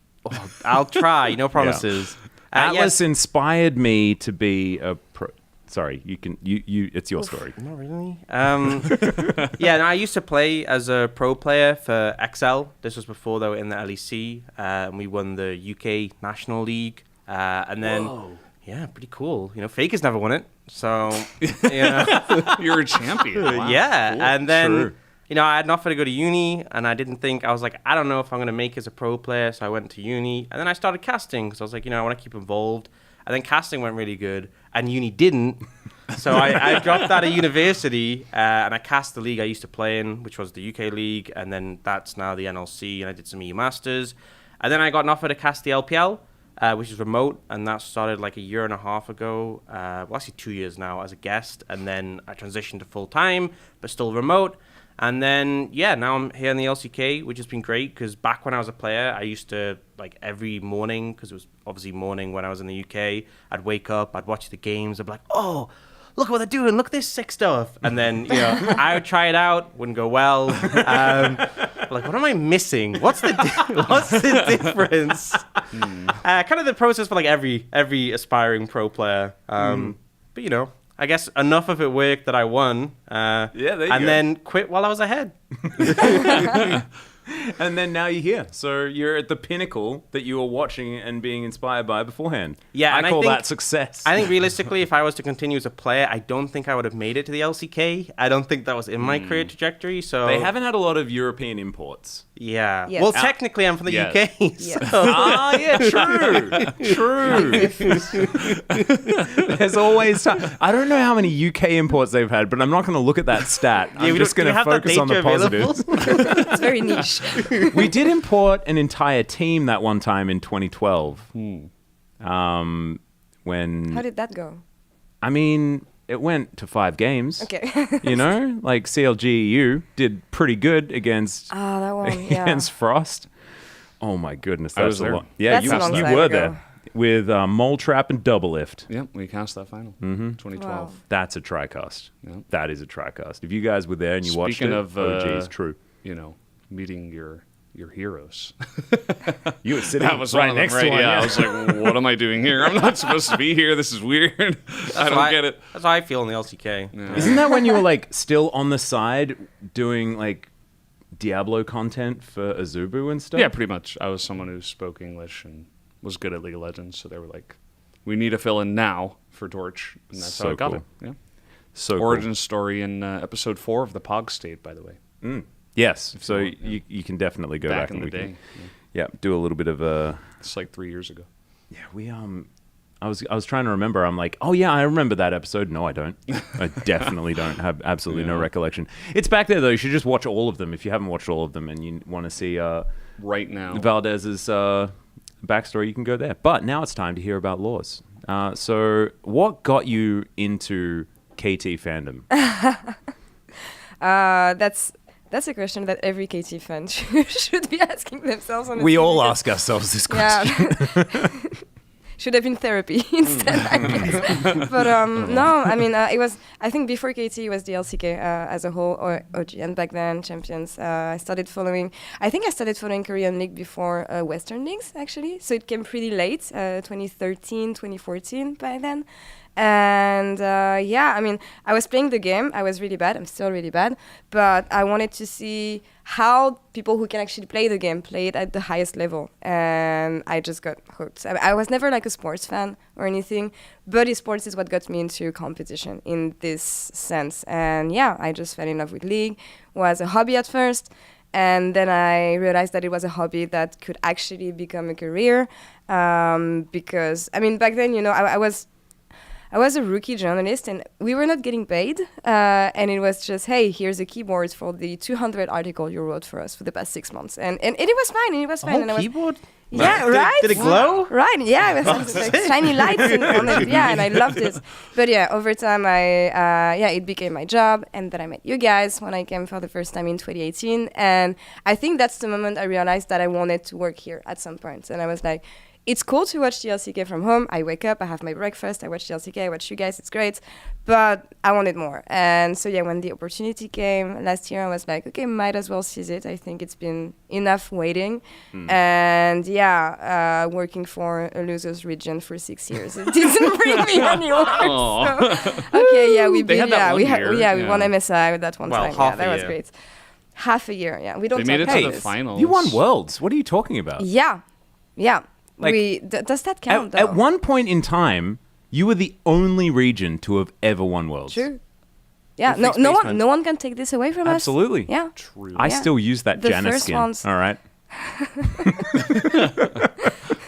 [SPEAKER 3] I'll try. No promises.
[SPEAKER 10] Atlas inspired me to be a pro. Sorry, you can. You. It's your story.
[SPEAKER 3] Not really. I used to play as a pro player for XL. This was before they were in the LEC, and we won the UK National League. And then, pretty cool. Faker's never won it, so
[SPEAKER 11] You're a champion. Wow.
[SPEAKER 3] Yeah,
[SPEAKER 11] Cool.
[SPEAKER 3] and then.
[SPEAKER 10] True.
[SPEAKER 3] I had an offer to go to uni, and I didn't think, I was like, I don't know if I'm going to make it as a pro player, so I went to uni, and then I started casting, because I was like, I want to keep involved, and then casting went really good, and uni didn't, so I dropped out of university, and I cast the league I used to play in, which was the UK League, and then that's now the NLC, and I did some EU Masters, and then I got an offer to cast the LPL, which is remote, and that started like a year and a half ago, actually 2 years now as a guest, and then I transitioned to full-time, but still remote. And then, now I'm here in the LCK, which has been great because back when I was a player, I used to, like, every morning, because it was obviously morning when I was in the UK, I'd wake up, I'd watch the games, I'd be like, oh, look what they're doing, look at this sick stuff. And then, I would try it out, wouldn't go well. Like, what am I missing? What's the difference? Kind of the process for, like, every aspiring pro player. But, I guess enough of it worked that I won.
[SPEAKER 10] There you go.
[SPEAKER 3] Then quit while I was ahead.
[SPEAKER 10] And then now you're here. So you're at the pinnacle that you were watching and being inspired by beforehand.
[SPEAKER 3] Yeah,
[SPEAKER 10] I
[SPEAKER 3] and
[SPEAKER 10] call
[SPEAKER 3] I think,
[SPEAKER 10] that success.
[SPEAKER 3] I think realistically, if I was to continue as a player, I don't think I would have made it to the LCK. I don't think that was in my career trajectory. So
[SPEAKER 10] they haven't had a lot of European imports.
[SPEAKER 6] Yeah.
[SPEAKER 1] Yes.
[SPEAKER 6] Well, technically, I'm from the
[SPEAKER 4] Yes.
[SPEAKER 6] UK.
[SPEAKER 1] Yes.
[SPEAKER 6] So.
[SPEAKER 10] Yeah, true. There's always time. I don't know how many UK imports they've had, but I'm not going to look at that stat. I'm just going to focus on the positives.
[SPEAKER 1] It's very niche.
[SPEAKER 10] We did import an entire team that one time in 2012. When
[SPEAKER 1] How did that go?
[SPEAKER 10] I mean, it went to 5 games.
[SPEAKER 1] Okay.
[SPEAKER 10] You know, like CLGEU did pretty good against
[SPEAKER 1] that one, yeah.
[SPEAKER 10] against Frost. Oh my goodness,
[SPEAKER 11] I
[SPEAKER 10] that's
[SPEAKER 11] was
[SPEAKER 10] a
[SPEAKER 11] there.
[SPEAKER 10] lot. Yeah,
[SPEAKER 1] That's
[SPEAKER 10] you,
[SPEAKER 1] a long
[SPEAKER 10] you
[SPEAKER 1] time
[SPEAKER 10] were
[SPEAKER 1] ago.
[SPEAKER 10] there with Mole Trap and Double Lift.
[SPEAKER 11] Yep, we cast that final. 2012.
[SPEAKER 1] Wow.
[SPEAKER 10] That's a tricast.
[SPEAKER 11] Yeah.
[SPEAKER 10] That is a tricast. If you guys were there and you watched it,
[SPEAKER 11] Speaking of,
[SPEAKER 10] OG's true.
[SPEAKER 11] You know, meeting your heroes.
[SPEAKER 10] You were sitting
[SPEAKER 11] That was
[SPEAKER 10] right
[SPEAKER 11] one of them,
[SPEAKER 10] next
[SPEAKER 11] right?
[SPEAKER 10] to one.
[SPEAKER 11] Yeah, I was like, what am I doing here? I'm not supposed to be here. This is weird. I don't get it.
[SPEAKER 6] That's how I feel in the LCK.
[SPEAKER 11] Yeah.
[SPEAKER 10] Isn't that when you were like still on the side doing like Diablo content for Azubu and stuff?
[SPEAKER 11] Yeah, pretty much. I was someone who spoke English and was good at League of Legends, so they were like, we need a fill-in now for Torch, and that's
[SPEAKER 10] So
[SPEAKER 11] how I got
[SPEAKER 10] cool.
[SPEAKER 11] it. Yeah.
[SPEAKER 10] So
[SPEAKER 11] Origin story in episode 4 of the Pog State, by the way.
[SPEAKER 10] cool. Yes, so
[SPEAKER 11] you want,
[SPEAKER 10] you can definitely go
[SPEAKER 11] Back
[SPEAKER 10] back
[SPEAKER 11] in the
[SPEAKER 10] and we
[SPEAKER 11] day.
[SPEAKER 10] can, yeah, do a little bit of a.
[SPEAKER 11] It's like 3 years ago.
[SPEAKER 10] Yeah, we I was trying to remember. I'm like, oh yeah, I remember that episode. No, I don't. I definitely don't have absolutely no recollection. It's back there though. You should just watch all of them if you haven't watched all of them and you want to see
[SPEAKER 11] Right now.
[SPEAKER 10] Valdez's backstory. You can go there. But now it's time to hear about Laws. So, what got you into KT fandom?
[SPEAKER 1] That's a question that every KT fan should be asking themselves. Honestly,
[SPEAKER 10] We all
[SPEAKER 1] because-
[SPEAKER 10] ask ourselves this question.
[SPEAKER 1] Yeah. Should have been therapy instead, I guess. But no, I mean, it was, I think before KT, it was the LCK as a whole, or OG, and back then, Champions. I started following Korean League before Western Leagues, actually. So it came pretty late, 2013, 2014 by then. And yeah, I mean, I was playing the game. I was really bad. I'm still really bad. But I wanted to see how people who can actually play the game play it at the highest level. And I just got hooked. I was never like a sports fan or anything, but esports is what got me into competition in this sense. And yeah, I just fell in love with League. It was a hobby at first. And then I realized that it was a hobby that could actually become a career. Because, I mean, back then, you know, I was a rookie journalist and we were not getting paid. And it was just, hey, here's a keyboard for the 200 article you wrote for us for the past 6 months. And it was fine. It was fine. And I was,
[SPEAKER 6] Keyboard?
[SPEAKER 1] yeah, right?
[SPEAKER 6] Did it glow?
[SPEAKER 1] Right, yeah. It was like shiny lights on it. Yeah, and I loved it. But yeah, over time, it became my job. And then I met you guys when I came for the first time in 2018. And I think that's the moment I realized that I wanted to work here at some point. And I was like, it's cool to watch the LCK from home. I wake up, I have my breakfast, I watch the LCK, I watch you guys, it's great. But I wanted more. And so yeah, when the opportunity came last year, I was like, okay, might as well seize it. I think it's been enough waiting. And yeah, working for a loser's region for 6 years, it didn't bring me anywhere. So, okay, yeah, we won MSI that one time. Yeah, that was great. Half a year, yeah. We don't
[SPEAKER 11] They made
[SPEAKER 1] talk
[SPEAKER 11] it
[SPEAKER 1] about
[SPEAKER 11] to the
[SPEAKER 1] this.
[SPEAKER 11] finals.
[SPEAKER 10] You won Worlds. What are you talking about?
[SPEAKER 1] Yeah.
[SPEAKER 10] Like,
[SPEAKER 1] Does that count,
[SPEAKER 10] At
[SPEAKER 1] though?
[SPEAKER 10] one point in time, you were the only region to have ever won Worlds.
[SPEAKER 1] True. Yeah,
[SPEAKER 6] Fixed
[SPEAKER 1] no
[SPEAKER 6] basement.
[SPEAKER 1] one can take this away from us.
[SPEAKER 10] Absolutely.
[SPEAKER 1] Yeah.
[SPEAKER 11] True.
[SPEAKER 10] I
[SPEAKER 1] Yeah.
[SPEAKER 10] still use that
[SPEAKER 1] The
[SPEAKER 10] Janna
[SPEAKER 1] first
[SPEAKER 10] skin.
[SPEAKER 1] ones-
[SPEAKER 10] All right.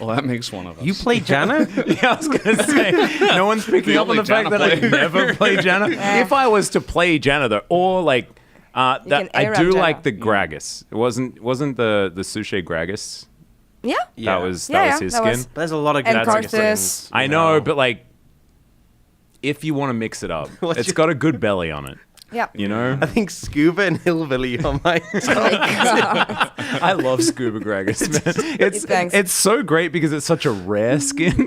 [SPEAKER 11] Well, that makes one of us.
[SPEAKER 6] You play Janna?
[SPEAKER 10] Yeah, I was going to say, no one's picking
[SPEAKER 11] The
[SPEAKER 10] up on
[SPEAKER 11] only
[SPEAKER 10] the fact
[SPEAKER 11] Janna
[SPEAKER 10] that I
[SPEAKER 11] player.
[SPEAKER 10] never play Janna. If I was to play Janna, though, or like, that
[SPEAKER 1] can
[SPEAKER 10] I
[SPEAKER 1] A-Rap
[SPEAKER 10] do
[SPEAKER 1] Janna.
[SPEAKER 10] like the Gragas. It wasn't the Suche Gragas.
[SPEAKER 1] Yeah.
[SPEAKER 10] That was his
[SPEAKER 1] that
[SPEAKER 10] skin.
[SPEAKER 1] was-
[SPEAKER 6] There's a lot of
[SPEAKER 1] And
[SPEAKER 6] good
[SPEAKER 1] Karthus.
[SPEAKER 6] skins,
[SPEAKER 10] I
[SPEAKER 6] you
[SPEAKER 10] know, but like, if you want to mix it up,
[SPEAKER 6] What's
[SPEAKER 10] it's
[SPEAKER 6] your-
[SPEAKER 10] got a good belly on it.
[SPEAKER 1] Yeah.
[SPEAKER 10] You know,
[SPEAKER 6] I think Scuba and Hillbilly are my top.
[SPEAKER 10] I love Scuba Gragas, man.
[SPEAKER 1] bangs.
[SPEAKER 10] It's so great because it's such a rare skin,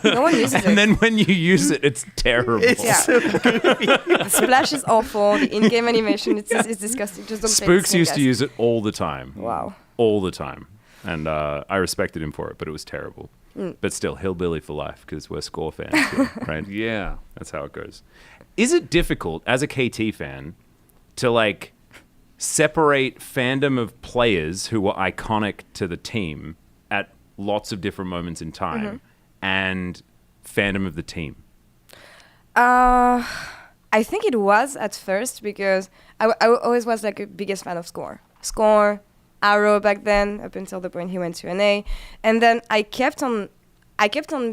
[SPEAKER 1] No one uses it.
[SPEAKER 10] and then when you use it, it's terrible.
[SPEAKER 1] Yeah. The splash is awful. The in-game animation is disgusting. Just don't play this
[SPEAKER 10] Spooks
[SPEAKER 1] game,
[SPEAKER 10] used to
[SPEAKER 1] guys.
[SPEAKER 10] use it all the time.
[SPEAKER 1] Wow.
[SPEAKER 10] All the time. And I respected him for it, but it was terrible. But still, Hillbilly for life, because we're score fans, here, right?
[SPEAKER 11] Yeah.
[SPEAKER 10] That's how it goes. Is it difficult, as a KT fan, to, like, separate fandom of players who were iconic to the team at lots of different moments in time and fandom of the team?
[SPEAKER 1] I think it was at first because I always was like a biggest fan of Score. Score, Arrow back then, up until the point he went to NA. And then I kept on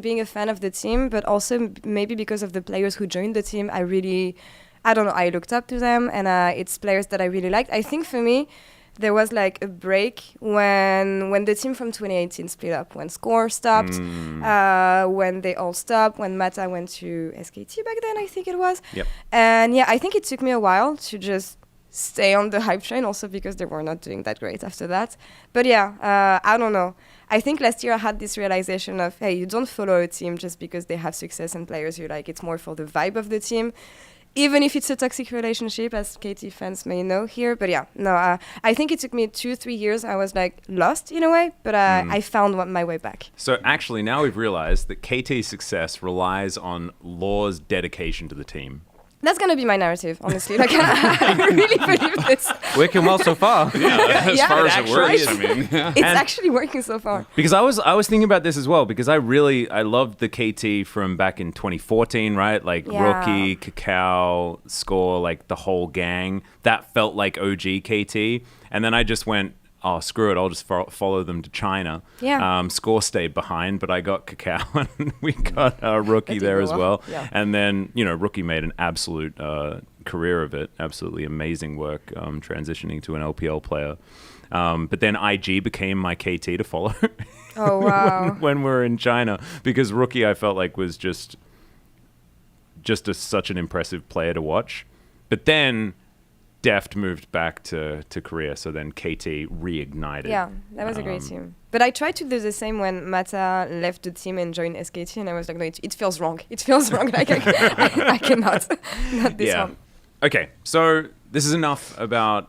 [SPEAKER 1] being a fan of the team, but also maybe because of the players who joined the team, I don't know, I looked up to them, and it's players that I really liked. I think for me, there was like a break when the team from 2018 split up, when Score stopped, when they all stopped, when Mata went to SKT back then, I think it was.
[SPEAKER 10] Yep.
[SPEAKER 1] And yeah, I think it took me a while to just stay on the hype train, also because they were not doing that great after that. But yeah, I don't know. I think last year I had this realization of, hey, you don't follow a team just because they have success and players you like. It's more for the vibe of the team, even if it's a toxic relationship, as KT fans may know here. But yeah, no, I think it took me 2-3 years. I was like lost in a way, but I found my way back.
[SPEAKER 10] So actually, now we've realized that KT's success relies on Law's dedication to the team.
[SPEAKER 1] That's going to be my narrative, honestly. Like, I really believe this.
[SPEAKER 3] Working well so far.
[SPEAKER 11] As far as it works, I mean.
[SPEAKER 1] It's actually working so far.
[SPEAKER 10] Because I was thinking about this as well, because I loved the KT from back in 2014, right? Like Rookie, Kakao, Score, like the whole gang. That felt like OG KT. And then I just went, oh, screw it, I'll just follow them to China.
[SPEAKER 1] Yeah.
[SPEAKER 10] Score stayed behind, but I got Kakao and we got Rookie there as well.
[SPEAKER 1] Yeah.
[SPEAKER 10] And then, Rookie made an absolute career of it. Absolutely amazing work transitioning to an LPL player. But then IG became my KT to follow.
[SPEAKER 1] Oh, wow.
[SPEAKER 10] when we were in China. Because Rookie, I felt like was just such an impressive player to watch. But then Deft moved back to Korea, so then KT reignited.
[SPEAKER 1] Yeah, that was a great team. But I tried to do the same when Mata left the team and joined SKT, and I was like, no, it feels wrong. It feels wrong. Like I cannot. Not this one.
[SPEAKER 10] Okay, so this is enough about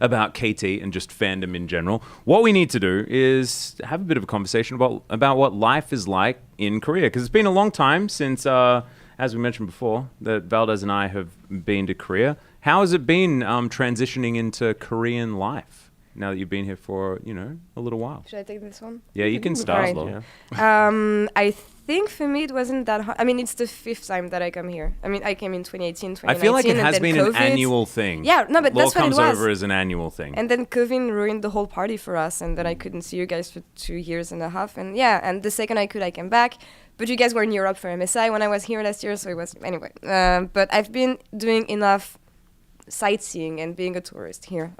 [SPEAKER 10] about KT and just fandom in general. What we need to do is have a bit of a conversation about what life is like in Korea, because it's been a long time since, as we mentioned before, that Valdez and I have been to Korea. How has it been transitioning into Korean life now that you've been here for, a little while?
[SPEAKER 1] Should I take this one?
[SPEAKER 10] Yeah, you can start.
[SPEAKER 1] Right. I think for me it wasn't that hard. I mean, it's the 5th time that I come here. I mean, I came in 2018, 2019.
[SPEAKER 10] I feel like it has been
[SPEAKER 1] COVID.
[SPEAKER 10] an annual thing.
[SPEAKER 1] Yeah, no, but
[SPEAKER 10] Law
[SPEAKER 1] that's what it was.
[SPEAKER 10] comes over as an annual thing.
[SPEAKER 1] And then COVID ruined the whole party for us, and then I couldn't see you guys for 2.5 years. And yeah, and the second I could, I came back. But you guys were in Europe for MSI when I was here last year, so it was, anyway. But I've been doing enough sightseeing and being a tourist here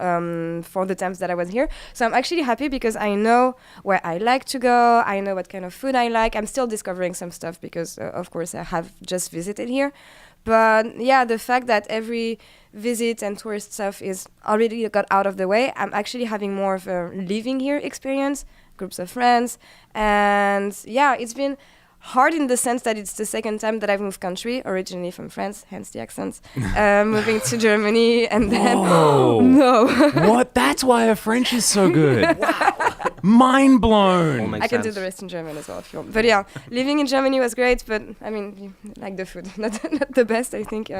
[SPEAKER 1] for the times that I was here. So I'm actually happy because I know where I like to go. I know what kind of food I like. I'm still discovering some stuff because, of course, I have just visited here. But yeah, the fact that every visit and tourist stuff is already got out of the way, I'm actually having more of a living here experience, groups of friends. And yeah, it's been hard in the sense that it's the second time that I've moved country, originally from France, hence the accent, moving to Germany, and then...
[SPEAKER 10] Whoa.
[SPEAKER 1] No.
[SPEAKER 10] What? That's why her French is so good. Wow. Mind blown.
[SPEAKER 1] I can do the rest in German as well if you want. But yeah, living in Germany was great, but I mean, like the food, not the best, I think,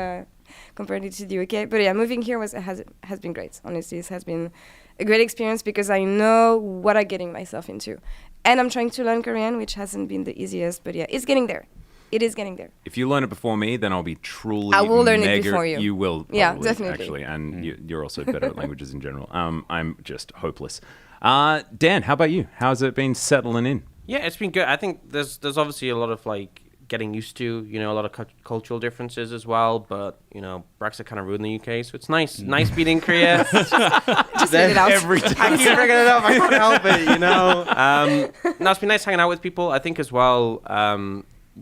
[SPEAKER 1] compared to the UK. But yeah, moving here has been great. Honestly, it has been a great experience because I know what I'm getting myself into. And I'm trying to learn Korean, which hasn't been the easiest, but yeah, it's getting there. It is getting there.
[SPEAKER 10] If you learn it before me, then I'll be truly
[SPEAKER 1] I will learn it before you.
[SPEAKER 10] You will, probably,
[SPEAKER 1] yeah, definitely.
[SPEAKER 10] Actually, and you're also better at languages in general. I'm just hopeless. Dan, how about you? How's it been settling in?
[SPEAKER 3] Yeah, it's been good. I think there's obviously a lot of getting used to, a lot of cultural differences as well. But Brexit kind of ruined the UK, so it's nice being in Korea.
[SPEAKER 1] Just get it out
[SPEAKER 3] every time. I keep bringing it up. I can't help it. No, it's been nice hanging out with people. I think as well,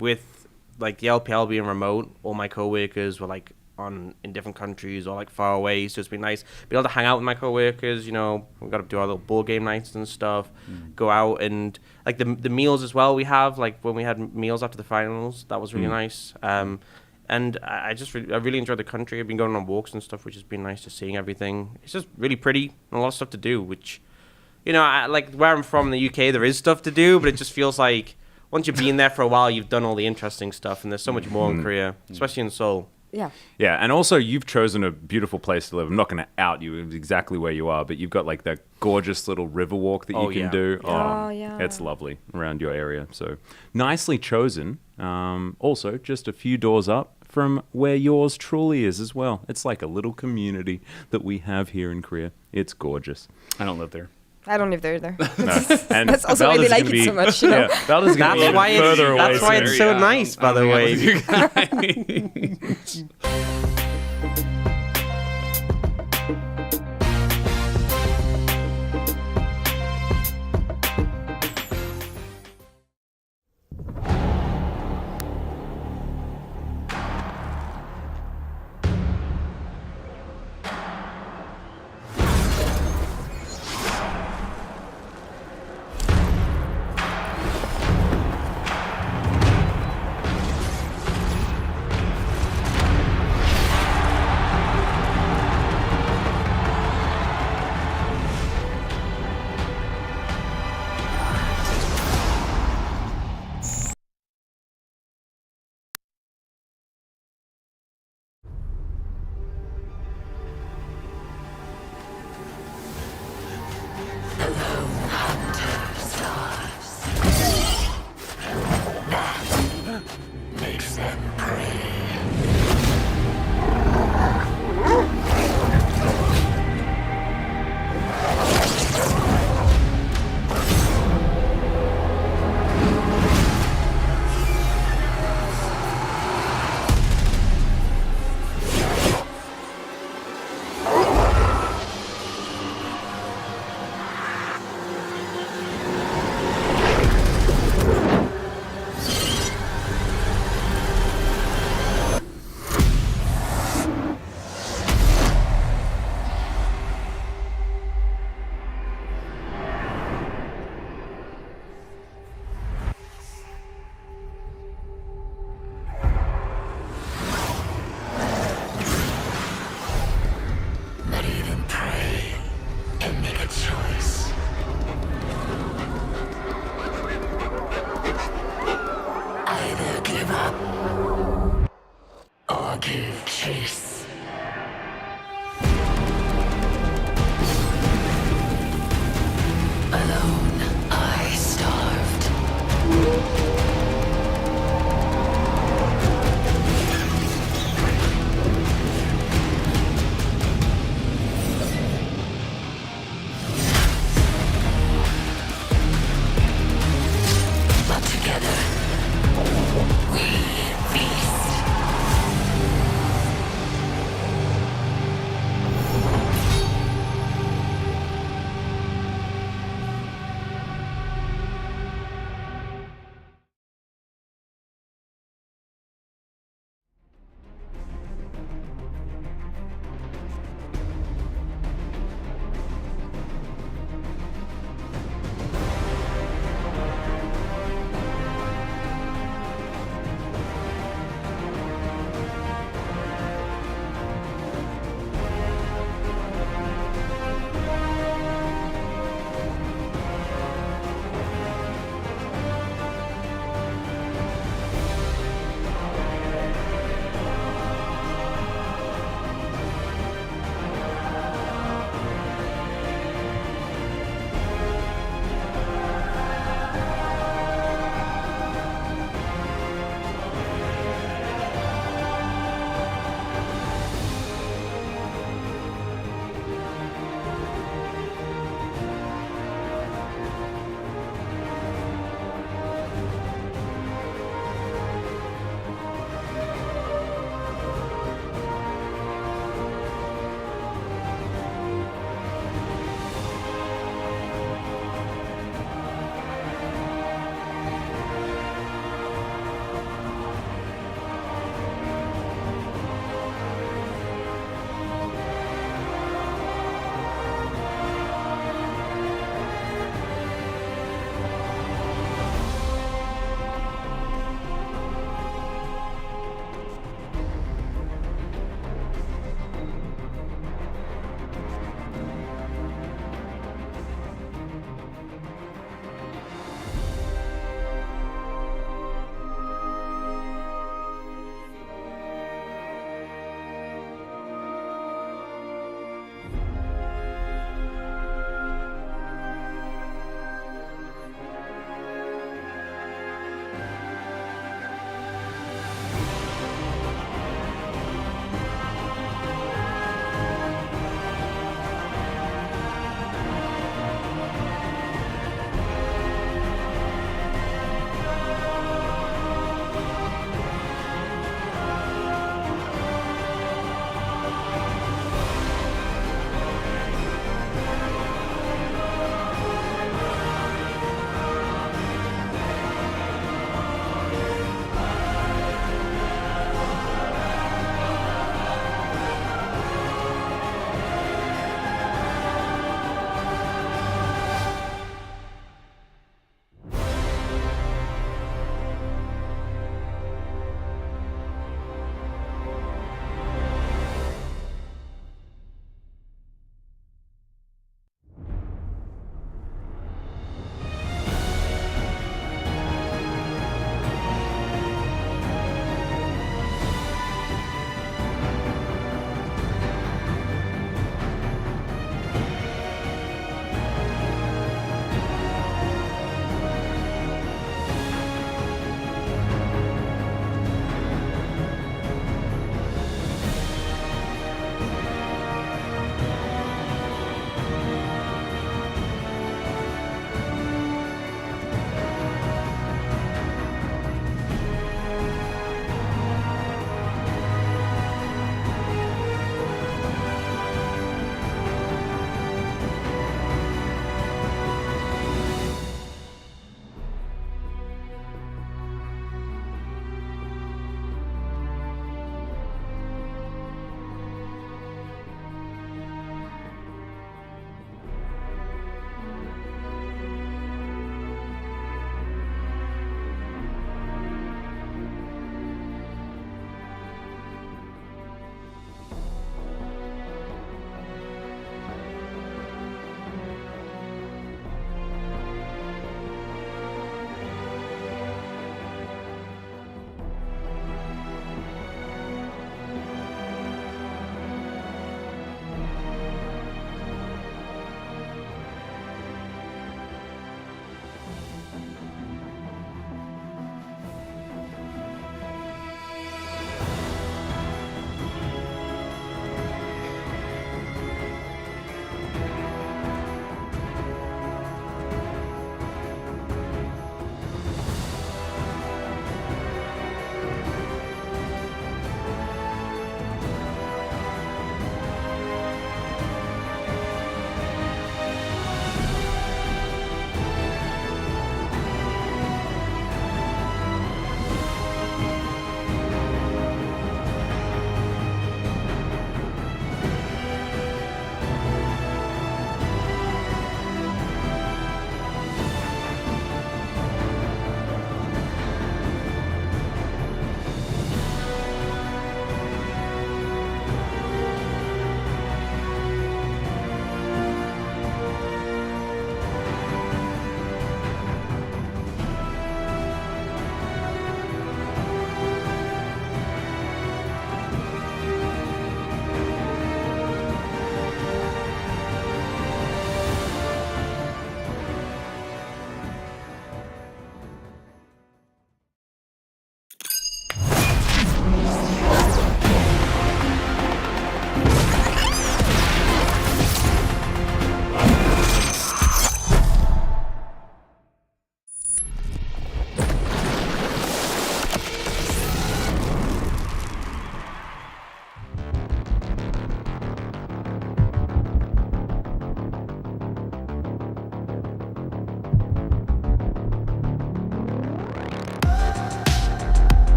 [SPEAKER 3] with the LPL being remote, all my coworkers were in different countries or far away, so it's been nice being able to hang out with my coworkers. We've got to do our little board game nights and stuff, go out, and the meals as well we have, when we had meals after the finals, that was really nice. And I really enjoyed the country. I've been going on walks and stuff, which has been nice, just seeing everything. It's just really pretty and a lot of stuff to do, which where I'm from in the UK, there is stuff to do, but it just feels like once you've been there for a while, you've done all the interesting stuff, and there's so much more in Korea, especially in Seoul.
[SPEAKER 1] Yeah.
[SPEAKER 10] Yeah, and also you've chosen a beautiful place to live. I'm not going to out you exactly where you are, but you've got that gorgeous little river walk that you can do.
[SPEAKER 1] Oh, yeah.
[SPEAKER 10] It's lovely around your area. So nicely chosen. Also, just a few doors up from where yours truly is as well. It's like a little community that we have here in Korea. It's gorgeous.
[SPEAKER 11] I don't live there.
[SPEAKER 1] I don't live there either.
[SPEAKER 10] No. And
[SPEAKER 1] That's also why they
[SPEAKER 10] Valda's
[SPEAKER 1] like
[SPEAKER 10] gonna
[SPEAKER 1] it so much, you know.
[SPEAKER 10] Yeah, Valda's gonna be even further away.
[SPEAKER 3] That's why it's
[SPEAKER 10] soon.
[SPEAKER 3] so
[SPEAKER 11] Yeah,
[SPEAKER 3] nice, by the way.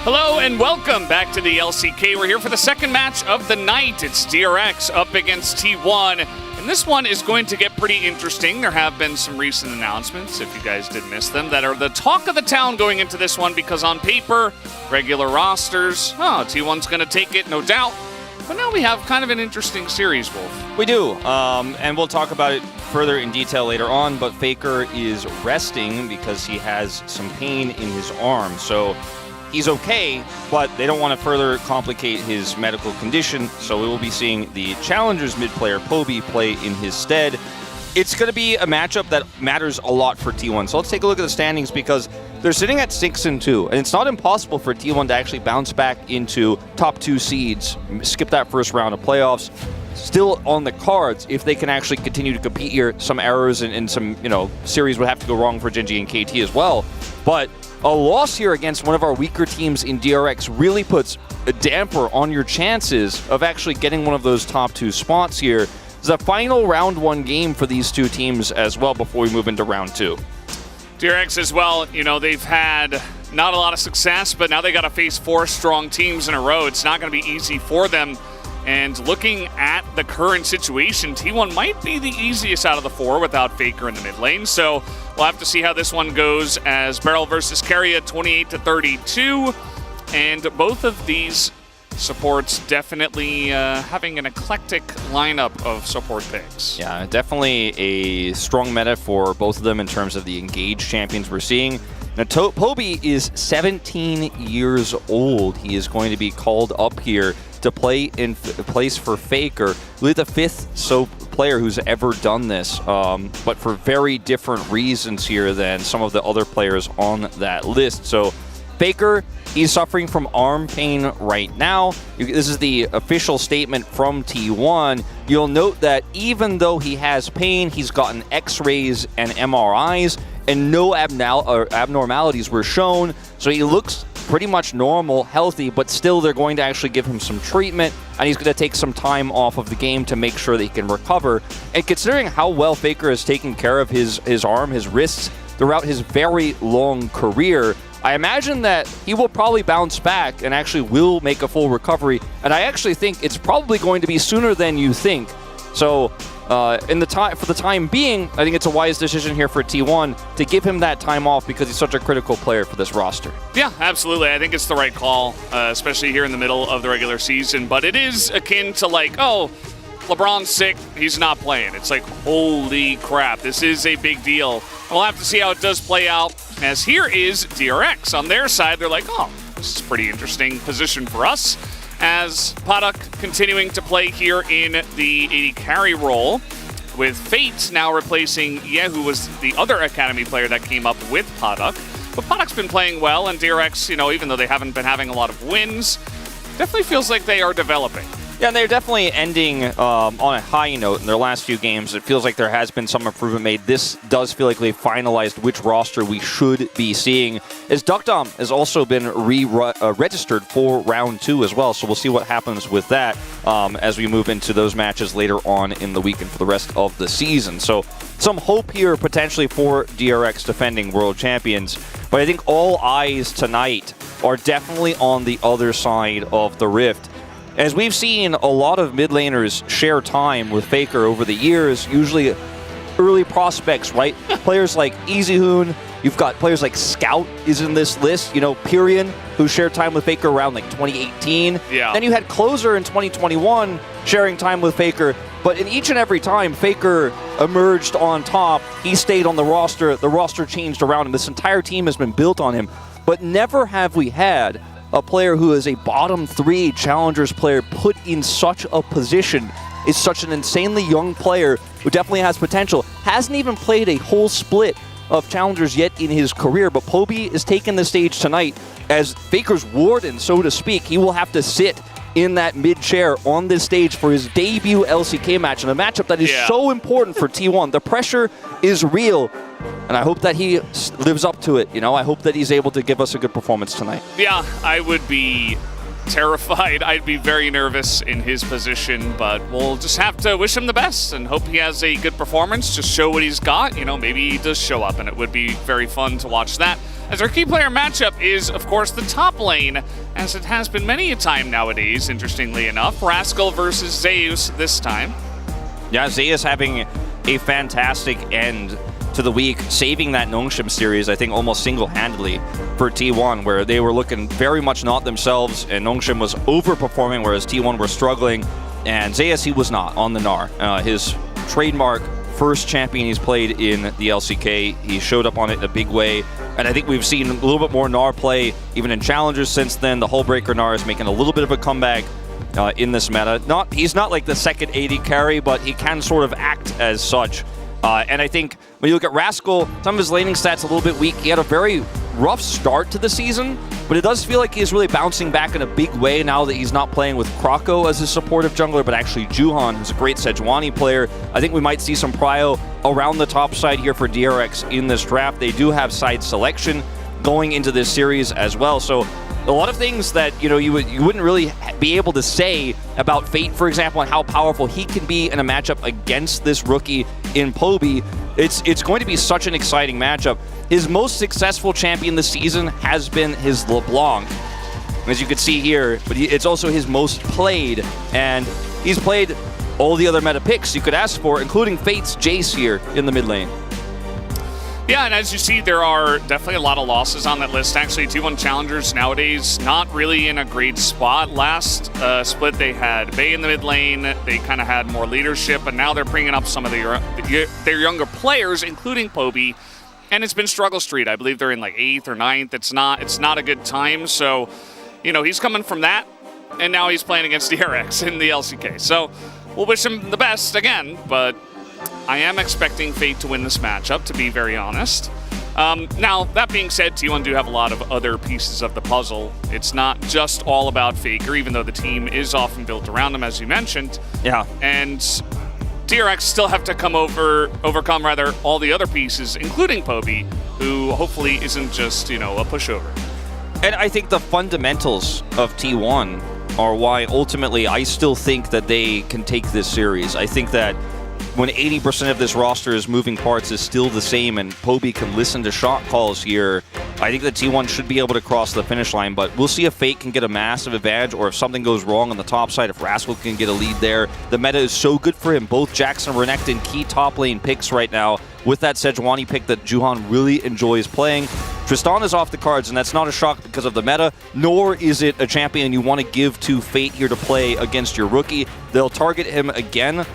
[SPEAKER 4] Hello and welcome back to the LCK. We're here for the second match of the night. It's DRX up against T1. And this one is going to get pretty interesting. There have been some recent announcements, if you guys did miss them, that are the talk of the town going into this one because on paper, regular rosters, T1's going to take it, no doubt. But now we have kind of an interesting series, Wolf.
[SPEAKER 5] We do, and we'll talk about it further in detail later on, but Faker is resting because he has some pain in his arm. So he's okay, but they don't want to further complicate his medical condition, so we will be seeing the Challengers mid player Poby play in his stead. It's going to be a matchup that matters a lot for T1. So let's take a look at the standings because they're sitting at 6-2, and it's not impossible for T1 to actually bounce back into top 2 seeds, skip that first round of playoffs. Still on the cards if they can actually continue to compete here. Some errors and some, series would have to go wrong for Genji and KT as well. But a loss here against one of our weaker teams in DRX really puts a damper on your chances of actually getting one of those top 2 spots here. It's a final round 1 game for these two teams as well before we move into round 2.
[SPEAKER 4] DRX as well, they've had not a lot of success, but now they got to face 4 strong teams in a row. It's not going to be easy for them. And looking at the current situation, T1 might be the easiest out of the 4 without Faker in the mid lane. So we'll have to see how this one goes as Beryl versus Keria 28-32. And both of these supports definitely having an eclectic lineup of support picks.
[SPEAKER 5] Yeah, definitely a strong meta for both of them in terms of the engaged champions we're seeing. Now, Poby is 17 years old. He is going to be called up here to play in place for Faker, really the 5th player who's ever done this, but for very different reasons here than some of the other players on that list. So Faker, he's suffering from arm pain right now. This is the official statement from T1. You'll note that even though he has pain, he's gotten X-rays and MRIs, and no abnormalities were shown. So he looks pretty much normal, healthy, but still they're going to actually give him some treatment, and he's going to take some time off of the game to make sure that he can recover. And considering how well Faker has taken care of his arm, his wrists, throughout his very long career, I imagine that he will probably bounce back and actually will make a full recovery, and I actually think it's probably going to be sooner than you think. So for the time being, I think it's a wise decision here for T1 to give him that time off because he's such a critical player for this roster.
[SPEAKER 4] Yeah, absolutely. I think it's the right call, especially here in the middle of the regular season. But it is akin to LeBron's sick, he's not playing. It's like, holy crap, this is a big deal. We'll have to see how it does play out, as here is DRX. On their side, they're like, this is a pretty interesting position for us, as Paddock continuing to play here in the AD carry role, with Fate now replacing who was the other Academy player that came up with Paddock. But Paddock's been playing well, and DRX, even though they haven't been having a lot of wins, definitely feels like they are developing.
[SPEAKER 5] Yeah, and they're definitely ending on a high note in their last few games. It feels like there has been some improvement made. This does feel like they've finalized which roster we should be seeing. As Duckdom has also been registered for round 2 as well, so we'll see what happens with that as we move into those matches later on in the weekend for the rest of the season. So some hope here potentially for DRX defending world champions, but I think all eyes tonight are definitely on the other side of the rift. As we've seen a lot of mid laners share time with Faker over the years, usually early prospects, right? Players like EasyHoon, you've got players like Scout is in this list, Pyrian, who shared time with Faker around 2018.
[SPEAKER 4] Yeah.
[SPEAKER 5] Then you had Closer in 2021 sharing time with Faker, but in each and every time Faker emerged on top, he stayed on the roster changed around him. This entire team has been built on him, but never have we had a player who is a bottom 3 Challengers player put in such a position, is such an insanely young player who definitely has potential. Hasn't even played a whole split of Challengers yet in his career, but Poby is taking the stage tonight as Faker's warden, so to speak. He will have to sit in that mid chair on this stage for his debut LCK match, and a matchup that is so important for T1. The pressure is real, and I hope that he lives up to it. I hope that he's able to give us a good performance tonight.
[SPEAKER 4] Yeah, I would be terrified. I'd be very nervous in his position, but we'll just have to wish him the best and hope he has a good performance. Just show what he's got. Maybe he does show up, and it would be very fun to watch that. as our key player matchup is, of course, the top lane, as it has been many a time nowadays, interestingly enough. Rascal versus Zeus this time.
[SPEAKER 5] Yeah, Zeus having a fantastic end to the week, saving that Nongshim series, I think, almost single-handedly for T1, where they were looking very much not themselves, and Nongshim was overperforming, whereas T1 were struggling, and Zeus, he was not on the Gnar. His trademark first champion he's played in the LCK, he showed up on it in a big way, and I think we've seen a little bit more Gnar play, even in Challengers since then. The Hullbreaker Gnar is making a little bit of a comeback in this meta. He's not like the second AD carry, but he can sort of act as such. And I think when you look at Rascal, some of his laning stats a little bit weak. He had a very rough start to the season, but it does feel like he's really bouncing back in a big way now that he's not playing with Krako as his supportive jungler, but actually Juhan, who's a great Sejuani player. I think we might see some prio around the top side here for DRX in this draft. They do have side selection going into this series as well, so a lot of things that you wouldn't really be able to say about Fate, for example, and how powerful he can be in a matchup against this rookie in Poby. It's going to be such an exciting matchup. His most successful champion this season has been his LeBlanc, as you can see here, but it's also his most played, and he's played all the other meta picks you could ask for, including Fate's Jace here in the mid lane.
[SPEAKER 4] Yeah, and as you see, there are definitely a lot of losses on that list. Actually, T1 Challengers nowadays not really in a great spot. Last split, they had Bay in the mid lane. They kind of had more leadership, but now they're bringing up some of their younger players, including Poby, and it's been struggle street. I believe they're in like 8th or 9th. It's not a good time. So, he's coming from that, and now he's playing against DRX in the LCK. So we'll wish him the best again, but I am expecting Fate to win this matchup, to be very honest. Now, that being said, T1 do have a lot of other pieces of the puzzle. It's not just all about Faker, even though the team is often built around him, as you mentioned.
[SPEAKER 5] Yeah.
[SPEAKER 4] And DRX still have to overcome all the other pieces, including Poby, who hopefully isn't just, a pushover.
[SPEAKER 5] And I think the fundamentals of T1 are why ultimately I still think that they can take this series. I think that when 80% of this roster's moving parts is still the same and Poby can listen to shot calls here, I think that T1 should be able to cross the finish line, but we'll see if Fate can get a massive advantage or if something goes wrong on the top side, if Rascal can get a lead there. The meta is so good for him. Both Jackson and Renekton key top lane picks right now with that Sejuani pick that Juhan really enjoys playing. Tristan is off the cards, and that's not a shock because of the meta, nor is it a champion you want to give to Fate here to play against your rookie. They'll target him again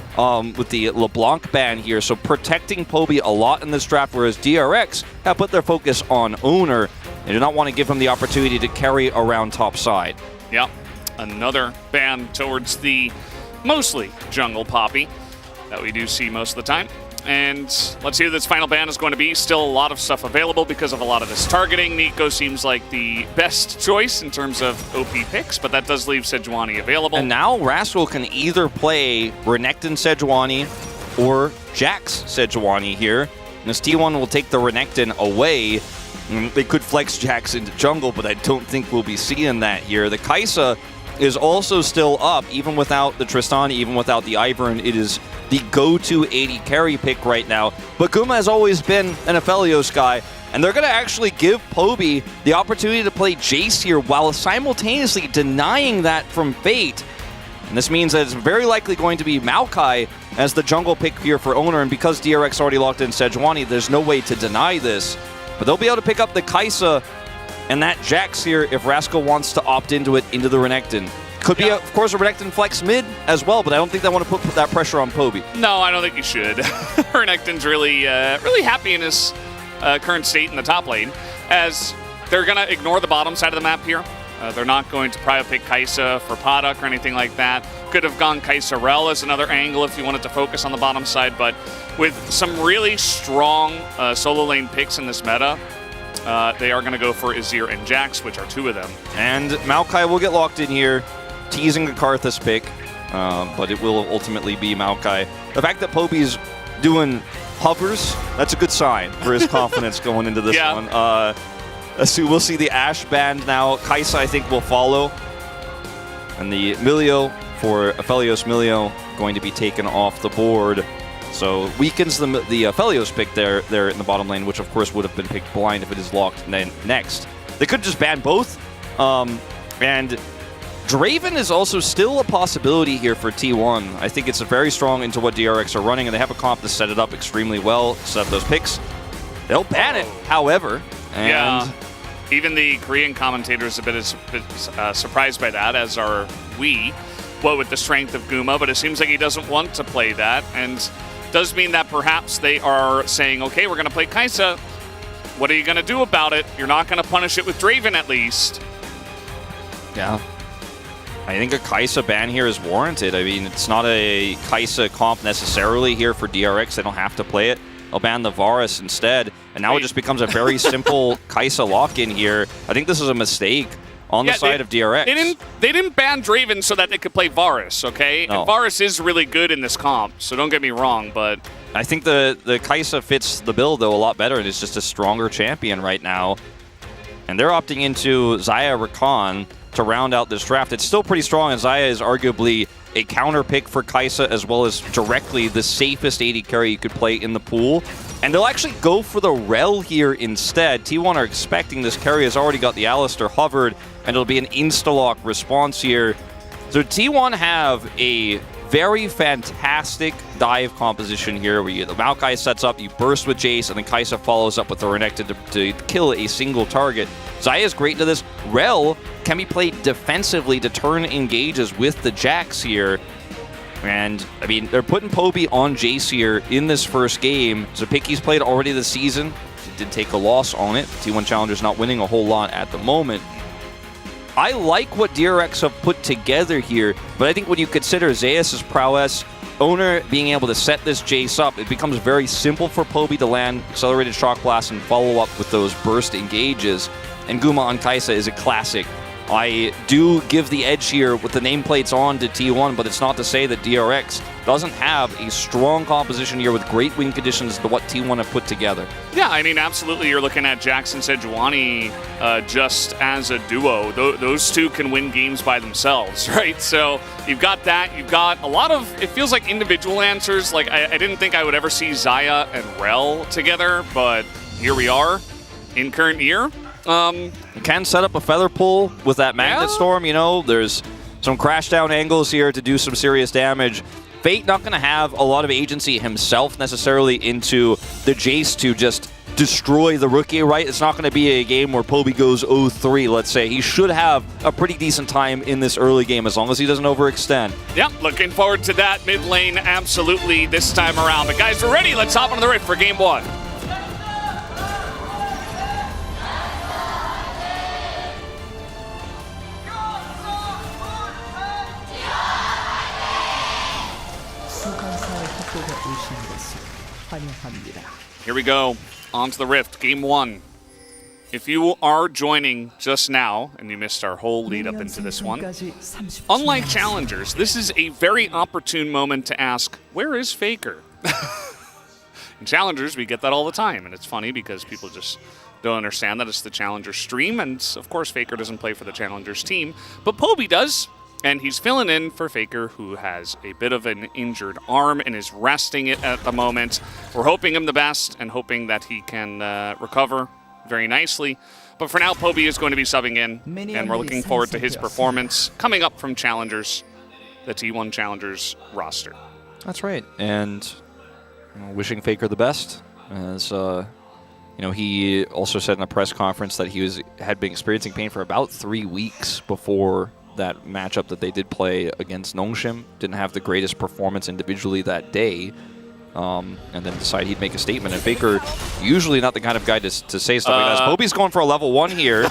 [SPEAKER 5] with the LeBlanc ban here, so protecting Poby a lot in this draft, whereas DRX have put their focus on Owner. They do not want to give him the opportunity to carry around top side.
[SPEAKER 4] Yep, another ban towards the mostly jungle Poppy that we do see most of the time. And let's see who this final ban is going to be. Still a lot of stuff available because of a lot of this targeting. Nico seems like the best choice in terms of OP picks, but that does leave Sejuani available.
[SPEAKER 5] And now Rascal can either play Renekton Sejuani or Jax Sejuani here. And this T1 will take the Renekton away. They could flex Jax into jungle, but I don't think we'll be seeing that here. The Kai'Sa is also still up, even without the Tristan, even without the Ivern. It is the go-to AD carry pick right now. But Guma has always been an Aphelios guy, and they're going to actually give Poby the opportunity to play Jace here while simultaneously denying that from Fate. And this means that it's very likely going to be Maokai as the jungle pick here for Owner, and because DRX already locked in Sejuani, there's no way to deny this. But they'll be able to pick up the Kai'Sa and that Jax here if Rascal wants to opt into it, into the Renekton. Could be, of course, a Renekton flex mid as well, but I don't think they want to put that pressure on Poby.
[SPEAKER 4] No, I don't think you should. Renekton's really happy in his current state in the top lane, as they're going to ignore the bottom side of the map here. They're not going to probably pick Kai'Sa for Paddock or anything like that. Could have gone Kai'Sa Rel as another angle if you wanted to focus on the bottom side, but with some really strong solo lane picks in this meta, they are going to go for Azir and Jax, which are two of them.
[SPEAKER 5] And Maokai will get locked in here, teasing the Karthus pick, but it will ultimately be Maokai. The fact that Poby's doing hovers, that's a good sign for his confidence going into this one. So we'll see the Ashe band now. Kai'Sa, I think, will follow. And the Milio for Aphelios Milio going to be taken off the board. So weakens the Felios pick there in the bottom lane, which of course would have been picked blind if it is locked next. They could just ban both. And Draven is also still a possibility here for T1. I think it's very strong into what DRX are running, and they have a comp to set it up extremely well, set up those picks. They'll ban it, however. And
[SPEAKER 4] yeah, even the Korean commentators a bit surprised by that, as are we, what with the strength of Guma, but it seems like he doesn't want to play that, and does mean that perhaps they are saying, okay, we're going to play Kai'Sa. What are you going to do about it? You're not going to punish it with Draven, at least.
[SPEAKER 5] Yeah. I think a Kai'Sa ban here is warranted. I mean, it's not a Kai'Sa comp necessarily here for DRX. They don't have to play it. They'll ban the Varus instead, and now it just becomes a very simple Kai'Sa lock-in here. I think this is a mistake on the side of DRX.
[SPEAKER 4] They didn't ban Draven so that they could play Varus, okay?
[SPEAKER 5] No.
[SPEAKER 4] And Varus is really good in this comp, so don't get me wrong, but...
[SPEAKER 5] I think the Kai'Sa fits the build, though, a lot better, and it's just a stronger champion right now. And they're opting into Xayah Rakan to round out this draft. It's still pretty strong, and Xayah is arguably a counter pick for Kai'Sa, as well as directly the safest AD carry you could play in the pool. And they'll actually go for the Rel here instead. T1 are expecting this carry, has already got the Alistar hovered, and it'll be an insta-lock response here. So T1 have a very fantastic dive composition here, where the Maokai sets up, you burst with Jace, and then Kai'Sa follows up with the Renekton to kill a single target. Xayah is great into this. Rel can be played defensively to turn engages with the Jax here. And, I mean, they're putting Poby on Jace here in this first game. It's a pick he's played already this season. He did take a loss on it. T1 Challenger's not winning a whole lot at the moment. I like what DRX have put together here, but I think when you consider Zeus' prowess, Owner being able to set this Jace up, it becomes very simple for Poby to land Accelerated Shock Blast and follow up with those burst engages. And Guma on Kai'Sa is a classic. I do give the edge here with the nameplates on to T1, but it's not to say that DRX doesn't have a strong composition here with great win conditions to what T1 have put together.
[SPEAKER 4] Yeah, I mean, absolutely. You're looking at Jax and Sejuani just as a duo. Those two can win games by themselves, right? So you've got that. You've got a lot of, it feels like individual answers. Like, I didn't think I would ever see Xayah and Rel together, but here we are in current year.
[SPEAKER 5] You can set up a Feather Pull with that Magnet Storm, you know. There's some crash down angles here to do some serious damage. Fate not going to have a lot of agency himself necessarily into the Jace to just destroy the rookie, right? It's not going to be a game where Poby goes 0-3, let's say. He should have a pretty decent time in this early game as long as he doesn't overextend.
[SPEAKER 4] Yeah, looking forward to that mid lane absolutely this time around. But guys, we're ready. Let's hop on the rift for game one. Here we go, on to the Rift, game one. If you are joining just now, and you missed our whole lead up into this one, unlike Challengers, this is a very opportune moment to ask, where is Faker? In Challengers, we get that all the time, and it's funny because people just don't understand that it's the Challengers stream, and of course Faker doesn't play for the Challengers team, but Poby does. And he's filling in for Faker, who has a bit of an injured arm and is resting it at the moment. We're hoping him the best and hoping that he can recover very nicely. But for now, Poby is going to be subbing in, and we're looking forward to his performance coming up from Challengers, the T1 Challengers roster.
[SPEAKER 5] That's right. And wishing Faker the best. As he also said in a press conference that he had been experiencing pain for about 3 weeks before that matchup that they did play against Nongshim. Didn't have the greatest performance individually that day, and then decided he'd make a statement. And Faker, usually not the kind of guy to say stuff like that. Poby's going for a level 1 here.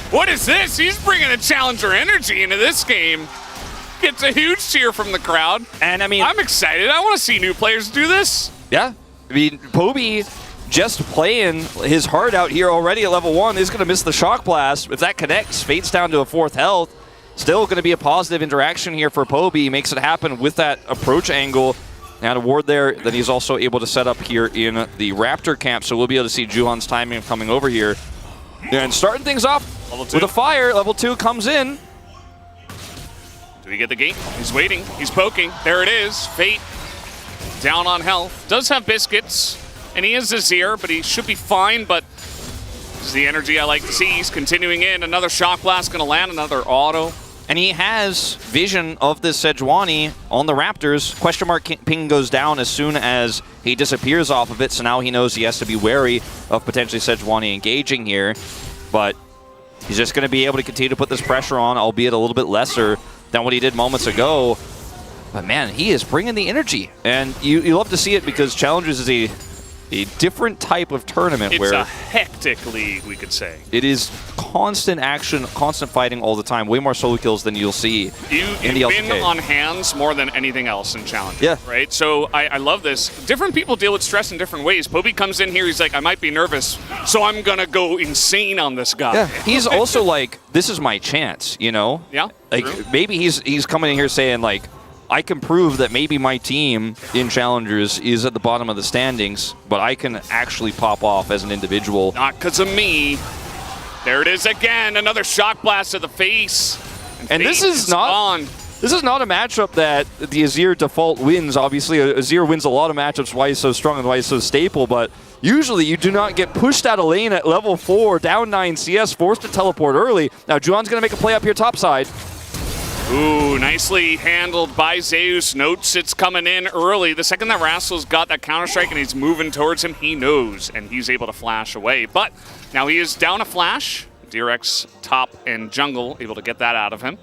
[SPEAKER 4] What is this? He's bringing a Challenger energy into this game. Gets a huge cheer from the crowd.
[SPEAKER 5] And I mean,
[SPEAKER 4] I'm excited. I want to see new players do this.
[SPEAKER 5] Yeah. I mean, Poby just playing his heart out here already at level 1. He's going to miss the Shock Blast. If that connects, Fate's down to a 4th health. Still going to be a positive interaction here for Poby. Makes it happen with that approach angle. And a ward there that he's also able to set up here in the Raptor camp. So we'll be able to see Juhan's timing coming over here. And starting things off with a fire. Level 2 comes in.
[SPEAKER 4] Do we get the gate? He's waiting. He's poking. There it is. Fate down on health. Does have biscuits, and he is Azir, but he should be fine, but this is the energy I like to see. He's continuing in. Another Shock Blast going to land, another auto.
[SPEAKER 5] And he has vision of this Sejuani on the Raptors. Question mark ping goes down as soon as he disappears off of it, so now he knows he has to be wary of potentially Sejuani engaging here. But he's just going to be able to continue to put this pressure on, albeit a little bit lesser than what he did moments ago. But man, he is bringing the energy. And you love to see it because Challengers is a different type of tournament
[SPEAKER 4] it's
[SPEAKER 5] where
[SPEAKER 4] a hectic league, we could say.
[SPEAKER 5] it is constant action, constant fighting all the time. Way more solo kills than you'll see in the
[SPEAKER 4] You
[SPEAKER 5] LCK.
[SPEAKER 4] win on hands more than anything else in Challenger.
[SPEAKER 5] Yeah.
[SPEAKER 4] Right? So I love this. Different people deal with stress in different ways. Poby comes in here, he's like, I might be nervous, so I'm going to go insane on this guy.
[SPEAKER 5] Yeah, he's also like, this is my chance, you know?
[SPEAKER 4] Yeah,
[SPEAKER 5] Like,
[SPEAKER 4] true.
[SPEAKER 5] maybe he's coming in here saying, like, I can prove that maybe my team in Challengers is at the bottom of the standings, but I can actually pop off as an individual.
[SPEAKER 4] Not because of me. There it is again. Another Shock Blast to the face.
[SPEAKER 5] And this
[SPEAKER 4] Face
[SPEAKER 5] is not
[SPEAKER 4] gone.
[SPEAKER 5] this is not a matchup that the Azir default wins. Obviously, Azir wins a lot of matchups why he's so strong and why he's so staple, but usually you do not get pushed out of lane at level 4, down 9 CS, forced to teleport early. Now Juan's going to make a play up here topside.
[SPEAKER 4] Ooh, nicely handled by Zeus. Notes it's coming in early. The second that Rascal's got that Counter-Strike and he's moving towards him, he knows, and he's able to flash away. But now he is down a flash. DRX top and jungle able to get that out of him.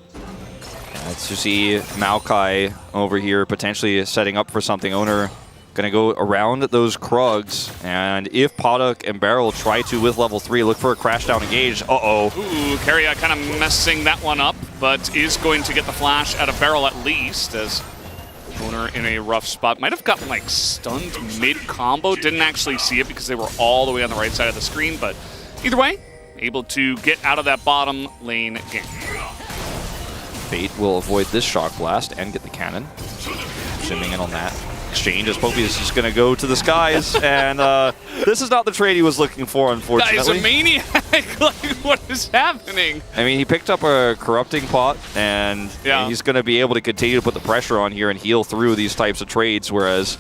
[SPEAKER 5] Let's see Maokai over here potentially setting up for something. Owner going to go around those Krugs, and if Poduk and Barrel try to, with level 3, look for a crash down engage. Uh-oh.
[SPEAKER 4] Ooh, Keria kind of messing that one up, but is going to get the flash out of Barrel at least, as Owner in a rough spot. Might have gotten like stunned mid-combo. Didn't actually see it because they were all the way on the right side of the screen, but either way, able to get out of that bottom lane game.
[SPEAKER 5] Fate will avoid this Shock Blast and get the cannon. Zooming in on that exchange as Poppy is just going to go to the skies, and this is not the trade he was looking for, unfortunately.
[SPEAKER 4] That is a maniac! Like, what is happening?
[SPEAKER 5] I mean, he picked up a Corrupting Pot, and he's going to be able to continue to put the pressure on here and heal through these types of trades, whereas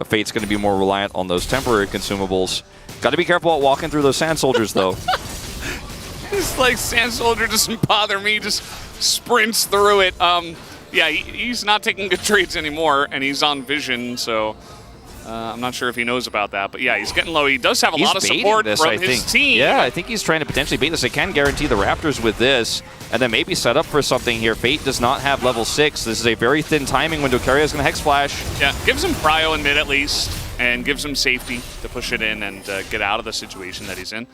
[SPEAKER 5] Fate's going to be more reliant on those temporary consumables. Got to be careful about walking through those Sand Soldiers, though.
[SPEAKER 4] It's like Sand Soldier doesn't bother me, just sprints through it. Yeah, he's not taking good trades anymore, and he's on vision, so I'm not sure if he knows about that. But yeah, he's getting low. He does have a lot of support from his team.
[SPEAKER 5] Yeah, I think he's trying to potentially bait this. I can guarantee the Raptors with this, and then maybe set up for something here. Fate does not have level 6. This is a very thin timing window. Keria's going to Hex Flash.
[SPEAKER 4] Yeah, gives him prio in mid at least, and gives him safety to push it in and get out of the situation that he's in.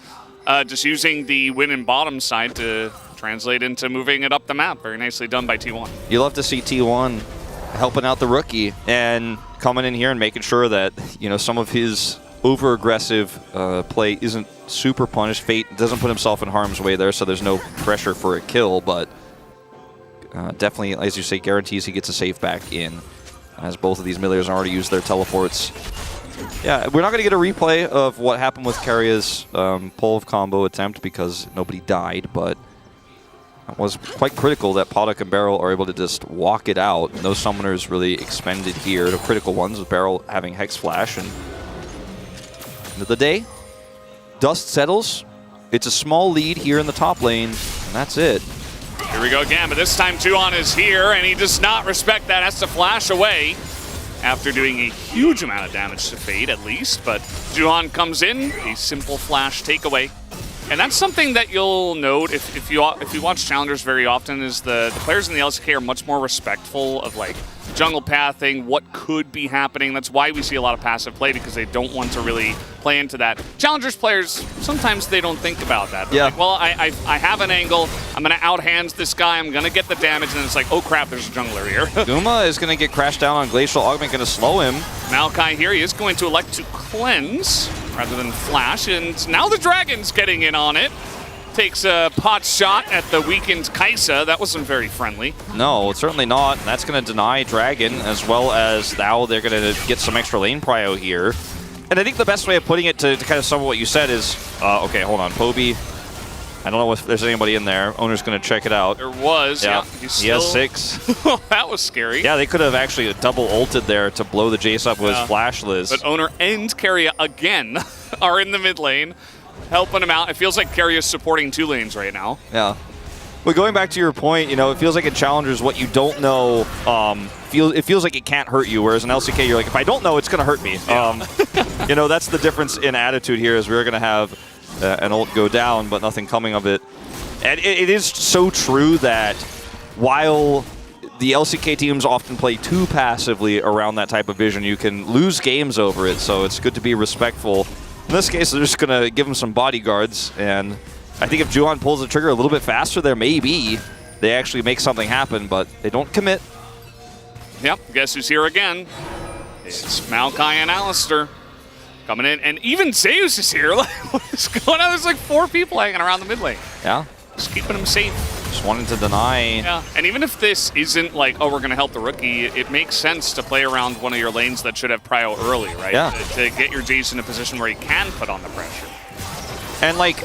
[SPEAKER 4] Just using the win in bottom side to translate into moving it up the map. Very nicely done by T1.
[SPEAKER 5] You love to see T1 helping out the rookie and coming in here and making sure that, you know, some of his over-aggressive play isn't super punished. Fate doesn't put himself in harm's way there, so there's no pressure for a kill, but definitely, as you say, guarantees he gets a save back in, as both of these millers already used their teleports. Yeah, we're not going to get a replay of what happened with Keria's pull of combo attempt because nobody died, but it was quite critical that Poduk and Barrel are able to just walk it out. No summoners really expended here. The critical ones with Barrel having Hex Flash. And end of the day, dust settles. It's a small lead here in the top lane, and that's it.
[SPEAKER 4] Here we go again, but this time Tuon is here, and he does not respect that. Has to flash away after doing a huge amount of damage to Fate, at least. But Juhan comes in, a simple flash takeaway. And that's something that you'll note if you watch Challengers very often, is the players in the LCK are much more respectful of like jungle pathing, what could be happening. That's why we see a lot of passive play, because they don't want to really play into that. Challengers players, sometimes they don't think about that. They're like, well, I have an angle, I'm going to outhand this guy, I'm going to get the damage, and then it's like, oh crap, there's a jungler here.
[SPEAKER 5] Guma is going to get crashed down on Glacial Augment, going to slow him.
[SPEAKER 4] Maokai here, he is going to elect to cleanse rather than flash, and now the Dragon's getting in on it. Takes a pot shot at the weakened Kaisa. That wasn't very friendly.
[SPEAKER 5] No, certainly not. And that's going to deny Dragon, as well as now they're going to get some extra lane prio here. And I think the best way of putting it to kind of sum up what you said is, okay, hold on. Poby I don't know if there's anybody in there. Owner's going to check it out.
[SPEAKER 4] There was, yeah.
[SPEAKER 5] He has 6.
[SPEAKER 4] That was scary.
[SPEAKER 5] Yeah, they could have actually double ulted there to blow the Jace up with Flash Liz.
[SPEAKER 4] But Owner and Keria again are in the mid lane, helping him out. It feels like Keria's supporting 2 lanes right now.
[SPEAKER 5] Yeah. But going back to your point, you know, it feels like in Challengers, what you don't know, it feels like it can't hurt you, whereas in LCK, you're like, if I don't know, it's going to hurt me.
[SPEAKER 4] Yeah.
[SPEAKER 5] You know, that's the difference in attitude here, is we're going to have an ult go down, but nothing coming of it. And it is so true that while the LCK teams often play too passively around that type of vision, you can lose games over it, so it's good to be respectful. In this case, they're just going to give him some bodyguards, and I think if Juhan pulls the trigger a little bit faster there, maybe they actually make something happen, but they don't commit.
[SPEAKER 4] Yep, guess who's here again? It's Maokai and Alistair coming in, and even Zeus is here. Like, what is going on? There's like 4 people hanging around the mid lane.
[SPEAKER 5] Yeah.
[SPEAKER 4] Just keeping them safe.
[SPEAKER 5] Just wanting to deny.
[SPEAKER 4] Yeah, and even if this isn't like, oh, we're going to help the rookie, it makes sense to play around one of your lanes that should have prio early, right?
[SPEAKER 5] Yeah.
[SPEAKER 4] To get your Jace in a position where he can put on the pressure.
[SPEAKER 5] And like,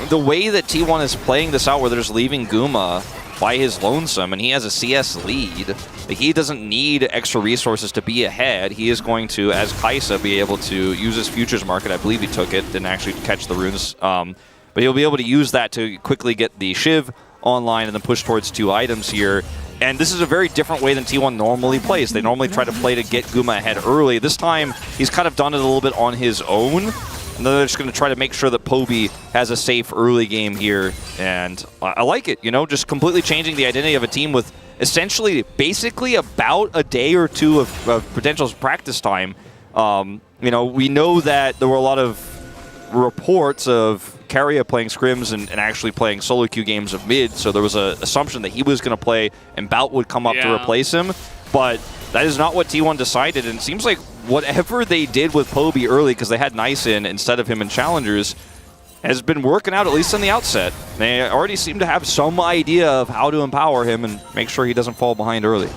[SPEAKER 5] the way that T1 is playing this out, where they're just leaving Guma by his lonesome, and he has a CS lead, like, he doesn't need extra resources to be ahead. He is going to, as Kaisa, be able to use his futures market. I believe he took it, didn't actually catch the runes. But he'll be able to use that to quickly get the Shiv online and then push towards 2 items here. And this is a very different way than T1 normally plays. They normally try to play to get Guma ahead early. This time, he's kind of done it a little bit on his own. And then they're just going to try to make sure that Poby has a safe early game here. And I like it, you know, just completely changing the identity of a team with essentially, basically about a day or 2 of potential practice time. You know, we know that there were a lot of reports of Keria playing scrims and actually playing solo queue games of mid, so there was an assumption that he was going to play and Bout would come up to replace him. But that is not what T1 decided, and it seems like whatever they did with Poby early, because they had Nice in instead of him in Challengers, has been working out, at least in the outset. They already seem to have some idea of how to empower him and make sure he doesn't fall behind early.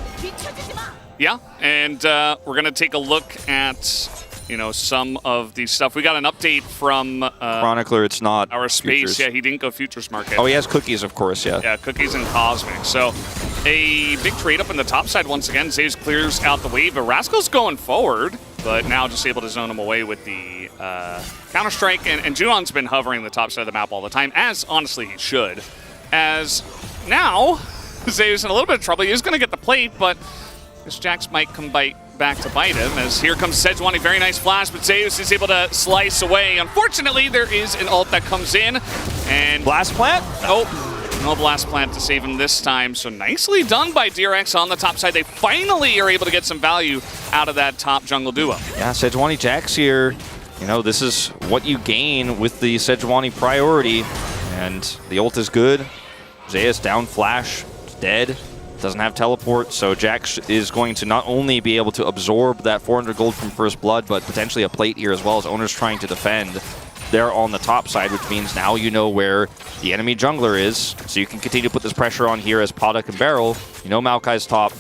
[SPEAKER 4] Yeah, and we're going to take a look at, you know, some of the stuff. We got an update from
[SPEAKER 5] Chronicler, it's not
[SPEAKER 4] our space.
[SPEAKER 5] futures.
[SPEAKER 4] Yeah, he didn't go futures market.
[SPEAKER 5] Oh, he has cookies, of course, yeah.
[SPEAKER 4] Yeah, cookies and cosmic. So a big trade up in the top side once again. Zeus clears out the wave, but Rascal's going forward, but now just able to zone him away with the Counter-Strike. And Juhan's been hovering the top side of the map all the time, as honestly he should. As now, Zeus in a little bit of trouble. He is going to get the plate, but this Jax might come back to bite him, as here comes Sejuani. Very nice flash, but Zeus is able to slice away. Unfortunately, there is an ult that comes in, and
[SPEAKER 5] Blast Plant?
[SPEAKER 4] Nope. No Blast Plant to save him this time. So nicely done by DRX on the top side. They finally are able to get some value out of that top jungle duo.
[SPEAKER 5] Yeah, Sejuani Jax here. You know, this is what you gain with the Sejuani priority, and the ult is good. Zeus down flash, dead. Doesn't have teleport, so Jax is going to not only be able to absorb that 400 gold from First Blood, but potentially a plate here as well, as Owner's trying to defend. They're on the top side, which means now you know where the enemy jungler is, so you can continue to put this pressure on here as Podak and Barrel. You know Maokai's top,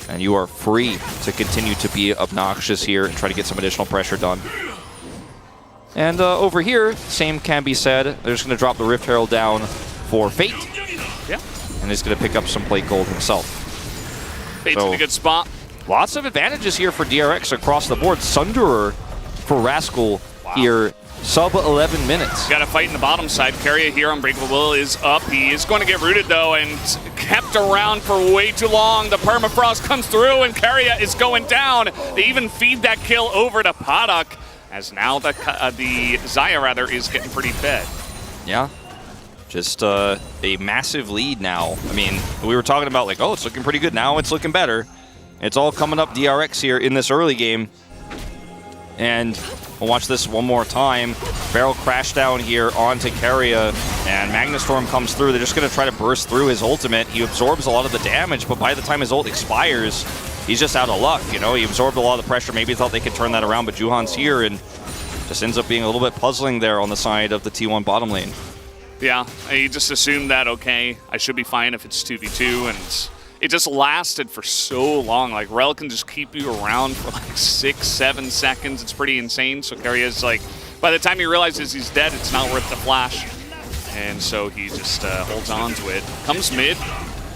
[SPEAKER 5] and you are free to continue to be obnoxious here and try to get some additional pressure done. And over here, same can be said. They're just going to drop the Rift Herald down for Fate.
[SPEAKER 4] Yeah.
[SPEAKER 5] And he's going to pick up some plate gold himself.
[SPEAKER 4] Fate's in a good spot.
[SPEAKER 5] Lots of advantages here for DRX across the board. Sunderer for Rascal here, sub 11 minutes.
[SPEAKER 4] Got a fight in the bottom side. Keria here, Unbreakable Will is up. He is going to get rooted though, and kept around for way too long. The permafrost comes through, and Keria is going down. They even feed that kill over to Podak, as now the Xayah rather is getting pretty fed.
[SPEAKER 5] Yeah. Just a massive lead now. I mean, we were talking about like, oh, it's looking pretty good. Now it's looking better. It's all coming up DRX here in this early game. And we'll watch this one more time. Barrel crash down here onto Keria, and Magnastorm comes through. They're just going to try to burst through his ultimate. He absorbs a lot of the damage, but by the time his ult expires, he's just out of luck. You know, he absorbed a lot of the pressure. Maybe he thought they could turn that around, but Juhan's here, and just ends up being a little bit puzzling there on the side of the T1 bottom lane.
[SPEAKER 4] Yeah, he just assumed that, okay, I should be fine if it's 2v2, and it just lasted for so long. Like, Rel can just keep you around for like 6-7 seconds. It's pretty insane. So Keria's like, by the time he realizes he's dead, it's not worth the flash. And so he just holds on to it. Comes mid,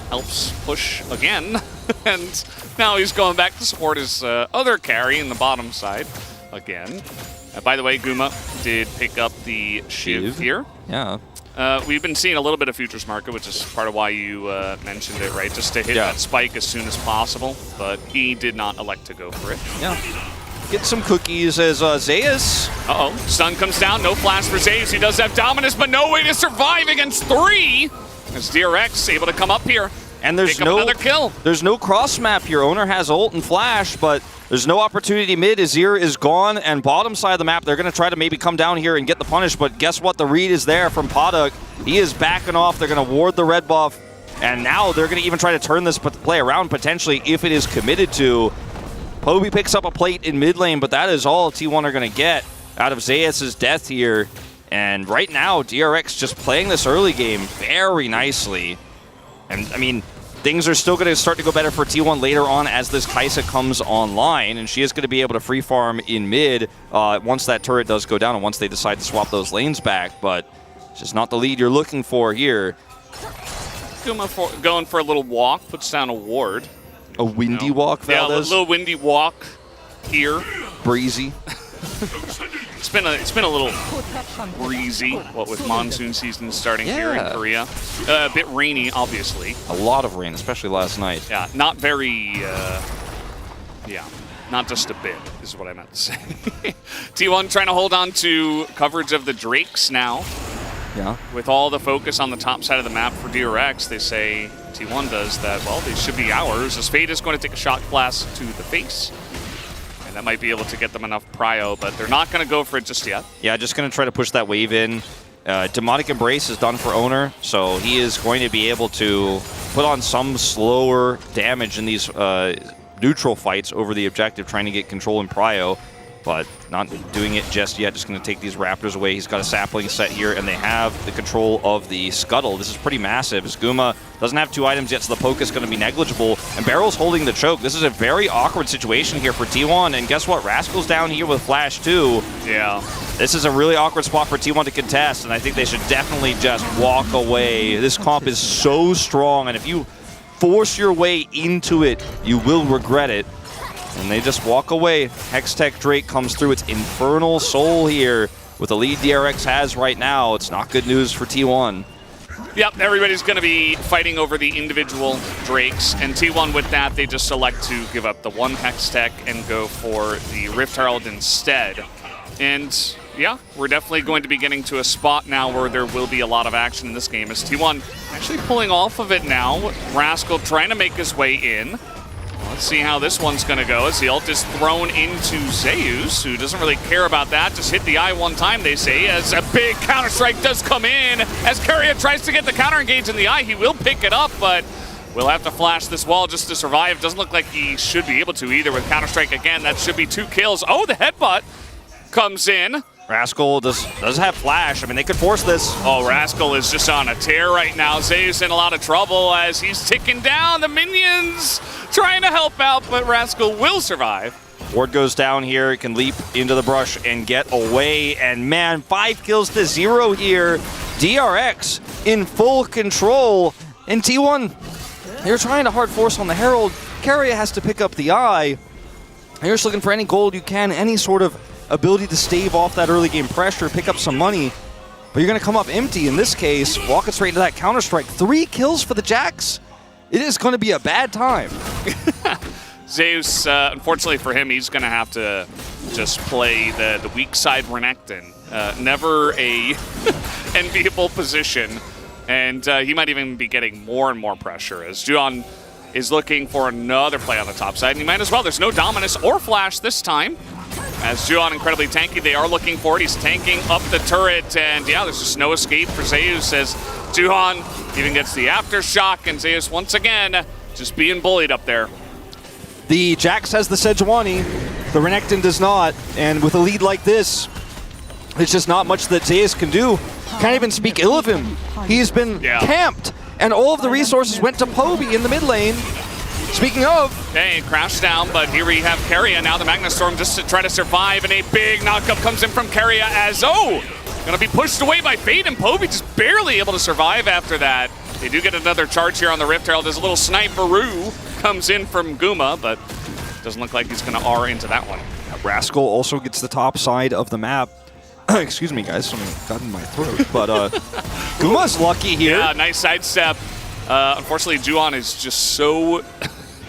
[SPEAKER 4] helps push again, and now he's going back to support his other carry in the bottom side again. By the way, Guma did pick up the Shiv here.
[SPEAKER 5] Yeah.
[SPEAKER 4] We've been seeing a little bit of futures market, which is part of why you mentioned it, right? Just to hit that spike as soon as possible, but he did not elect to go for it.
[SPEAKER 5] Yeah. Get some cookies as Zeus.
[SPEAKER 4] Uh-oh. Stun comes down. No flash for Zeus. He does have Dominus, but no way to survive against 3. As DRX able to come up here.
[SPEAKER 5] And there's
[SPEAKER 4] another kill.
[SPEAKER 5] There's no cross map here. Owner has ult and flash, but there's no opportunity mid. Azir is gone, and bottom side of the map, they're going to try to maybe come down here and get the punish, but guess what? The read is there from Paddock. He is backing off. They're going to ward the red buff, and now they're going to even try to turn this play around potentially if it is committed to. Poby picks up a plate in mid lane, but that is all T1 are going to get out of Zeus' death here. And right now, DRX just playing this early game very nicely. And, I mean, things are still going to start to go better for T1 later on as this Kai'Sa comes online, and she is going to be able to free farm in mid once that turret does go down and once they decide to swap those lanes back, but it's just not the lead you're looking for here.
[SPEAKER 4] Going for a little walk, puts down a ward.
[SPEAKER 5] A windy walk, Valdez?
[SPEAKER 4] Yeah, a little windy walk here.
[SPEAKER 5] Breezy.
[SPEAKER 4] It's been a little breezy, what with monsoon season starting here in Korea. A bit rainy, obviously.
[SPEAKER 5] A lot of rain, especially last night.
[SPEAKER 4] Yeah, not very, not just a bit, is what I meant to say. T1 trying to hold on to coverage of the Drakes now.
[SPEAKER 5] Yeah.
[SPEAKER 4] With all the focus on the top side of the map for DRX, they say T1 does that, well, they should be ours, as Fade is going to take a shot blast to the face. And that might be able to get them enough prio, but they're not going to go for it just yet.
[SPEAKER 5] Yeah, just going to try to push that wave in. Demonic Embrace is done for Owner, so he is going to be able to put on some slower damage in these neutral fights over the objective, trying to get control in prio, but not doing it just yet. Just going to take these Raptors away. He's got a sapling set here, and they have the control of the Scuttle. This is pretty massive, as Guma doesn't have 2 items yet, so the poke is going to be negligible, and Barrel's holding the choke. This is a very awkward situation here for T1, and guess what? Rascal's down here with Flash too.
[SPEAKER 4] Yeah.
[SPEAKER 5] This is a really awkward spot for T1 to contest, and I think they should definitely just walk away. This comp is so strong, and if you force your way into it, you will regret it. And they just walk away. Hextech Drake comes through. It's Infernal Soul here with the lead DRX has right now. It's not good news for T1.
[SPEAKER 4] Yep, everybody's going to be fighting over the individual Drakes, and T1 with that, they just select to give up the 1 Hextech and go for the Rift Herald instead. And yeah, we're definitely going to be getting to a spot now where there will be a lot of action in this game, as T1 actually pulling off of it now. Rascal trying to make his way in. Let's see how this one's going to go as the ult is thrown into Zeus, who doesn't really care about that. Just hit the eye one time, they say, as a big counter-strike does come in. As Keria tries to get the counter-engage in the eye, he will pick it up, but will have to flash this wall just to survive. Doesn't look like he should be able to either with counter-strike again. That should be 2 kills. Oh, the headbutt comes in.
[SPEAKER 5] Rascal does have flash. I mean, they could force this.
[SPEAKER 4] Oh, Rascal is just on a tear right now. Zeus in a lot of trouble as he's ticking down. The minions trying to help out, but Rascal will survive.
[SPEAKER 5] Ward goes down here, can leap into the brush and get away. And man, 5 kills to 0 here. DRX in full control. And T1, they're trying to hard force on the Herald. Keria has to pick up the eye. You're just looking for any gold you can, any sort of ability to stave off that early game pressure, pick up some money, but you're going to come up empty in this case, walking straight into that counter-strike. 3 kills for the Jacks. It is going to be a bad time.
[SPEAKER 4] Zeus, unfortunately for him, he's going to have to just play the weak side Renekton. Never a enviable position, and he might even be getting more and more pressure as Juan is looking for another play on the top side, and he might as well. There's no Dominus or Flash this time. As Juan incredibly tanky, they are looking for it. He's tanking up the turret, and yeah, there's just no escape for Zeus as Juhan even gets the aftershock, and Zeus once again just being bullied up there.
[SPEAKER 5] The Jax has the Sejuani, the Renekton does not, and with a lead like this, there's just not much that Zeus can do. Can't even speak ill of him. He's been camped, and all of the resources went to Poby in the mid lane. Speaking of...
[SPEAKER 4] Okay, crash down, but here we have Keria now, the Magnus Storm, just to try to survive, and a big knockup comes in from Keria as, Gonna be pushed away by Fate, and Povey just barely able to survive after that. They do get another charge here on the Rift Herald as a little sniperoo comes in from Guma, but doesn't look like he's gonna R into that one.
[SPEAKER 5] Rascal also gets the top side of the map. Excuse me, guys, something got in my throat. But Guma's lucky here.
[SPEAKER 4] Yeah, nice sidestep. Unfortunately, Juon is just so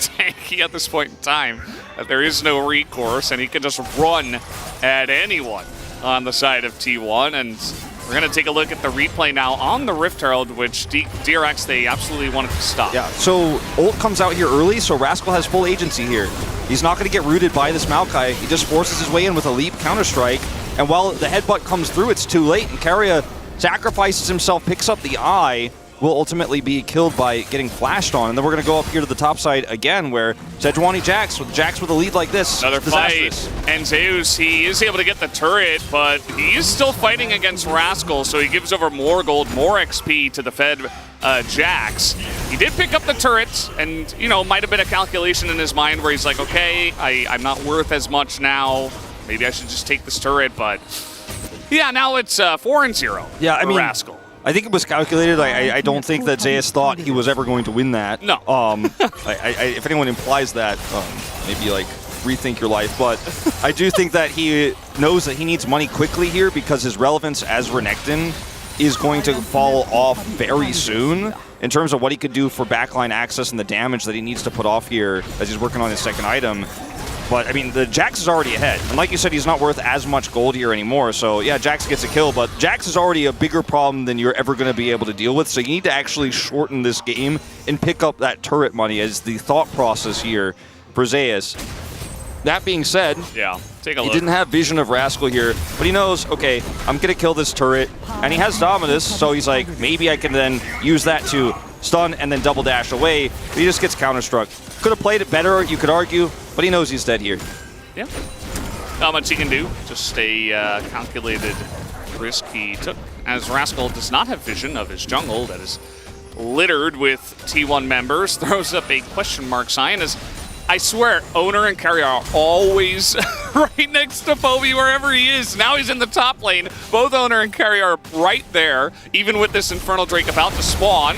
[SPEAKER 4] tanky at this point in time that there is no recourse, and he can just run at anyone on the side of T1. And we're going to take a look at the replay now on the Rift Herald, which DRX, they absolutely wanted to stop.
[SPEAKER 5] Yeah, so ult comes out here early, so Rascal has full agency here. He's not going to get rooted by this Maokai. He just forces his way in with a leap counter-strike. And while the headbutt comes through, it's too late, and Keria sacrifices himself, picks up the eye, will ultimately be killed by getting flashed on. And then we're going to go up here to the top side again, where Sejuani Jax with a lead like this.
[SPEAKER 4] Another fight, and Zeus, he is able to get the turret, but he is still fighting against Rascal, so he gives over more gold, more XP to the Fed Jax. He did pick up the turret, and, you know, might have been a calculation in his mind where he's like, okay, I'm not worth as much now. Maybe I should just take this turret, but yeah, now it's 4-0
[SPEAKER 5] yeah, I mean,
[SPEAKER 4] Rascal.
[SPEAKER 5] I think it was calculated. I don't think that Zeus thought he was ever going to win that.
[SPEAKER 4] No.
[SPEAKER 5] If anyone implies that, maybe like rethink your life. But I do think that he knows that he needs money quickly here because his relevance as Renekton is going to fall off very soon in terms of what he could do for backline access and the damage that he needs to put off here as he's working on his second item. But, I mean, the Jax is already ahead. And like you said, he's not worth as much gold here anymore. So, yeah, Jax gets a kill. But Jax is already a bigger problem than you're ever going to be able to deal with. So you need to actually shorten this game and pick up that turret money as the thought process here for Zeus. That being said,
[SPEAKER 4] yeah, take a look.
[SPEAKER 5] He didn't have vision of Rascal here, but he knows, okay, I'm going to kill this turret. And he has Dominus, so he's like, maybe I can then use that to stun and then double dash away. But he just gets counter-struck. Could have played it better, you could argue, but he knows he's dead here.
[SPEAKER 4] Yeah. Not much he can do. Just a calculated risk he took, as Rascal does not have vision of his jungle that is littered with T1 members. Throws up a question mark sign as, I swear, Owner and Keria are always right next to Povey wherever he is. Now he's in the top lane. Both Owner and Keria are right there, even with this Infernal Drake about to spawn.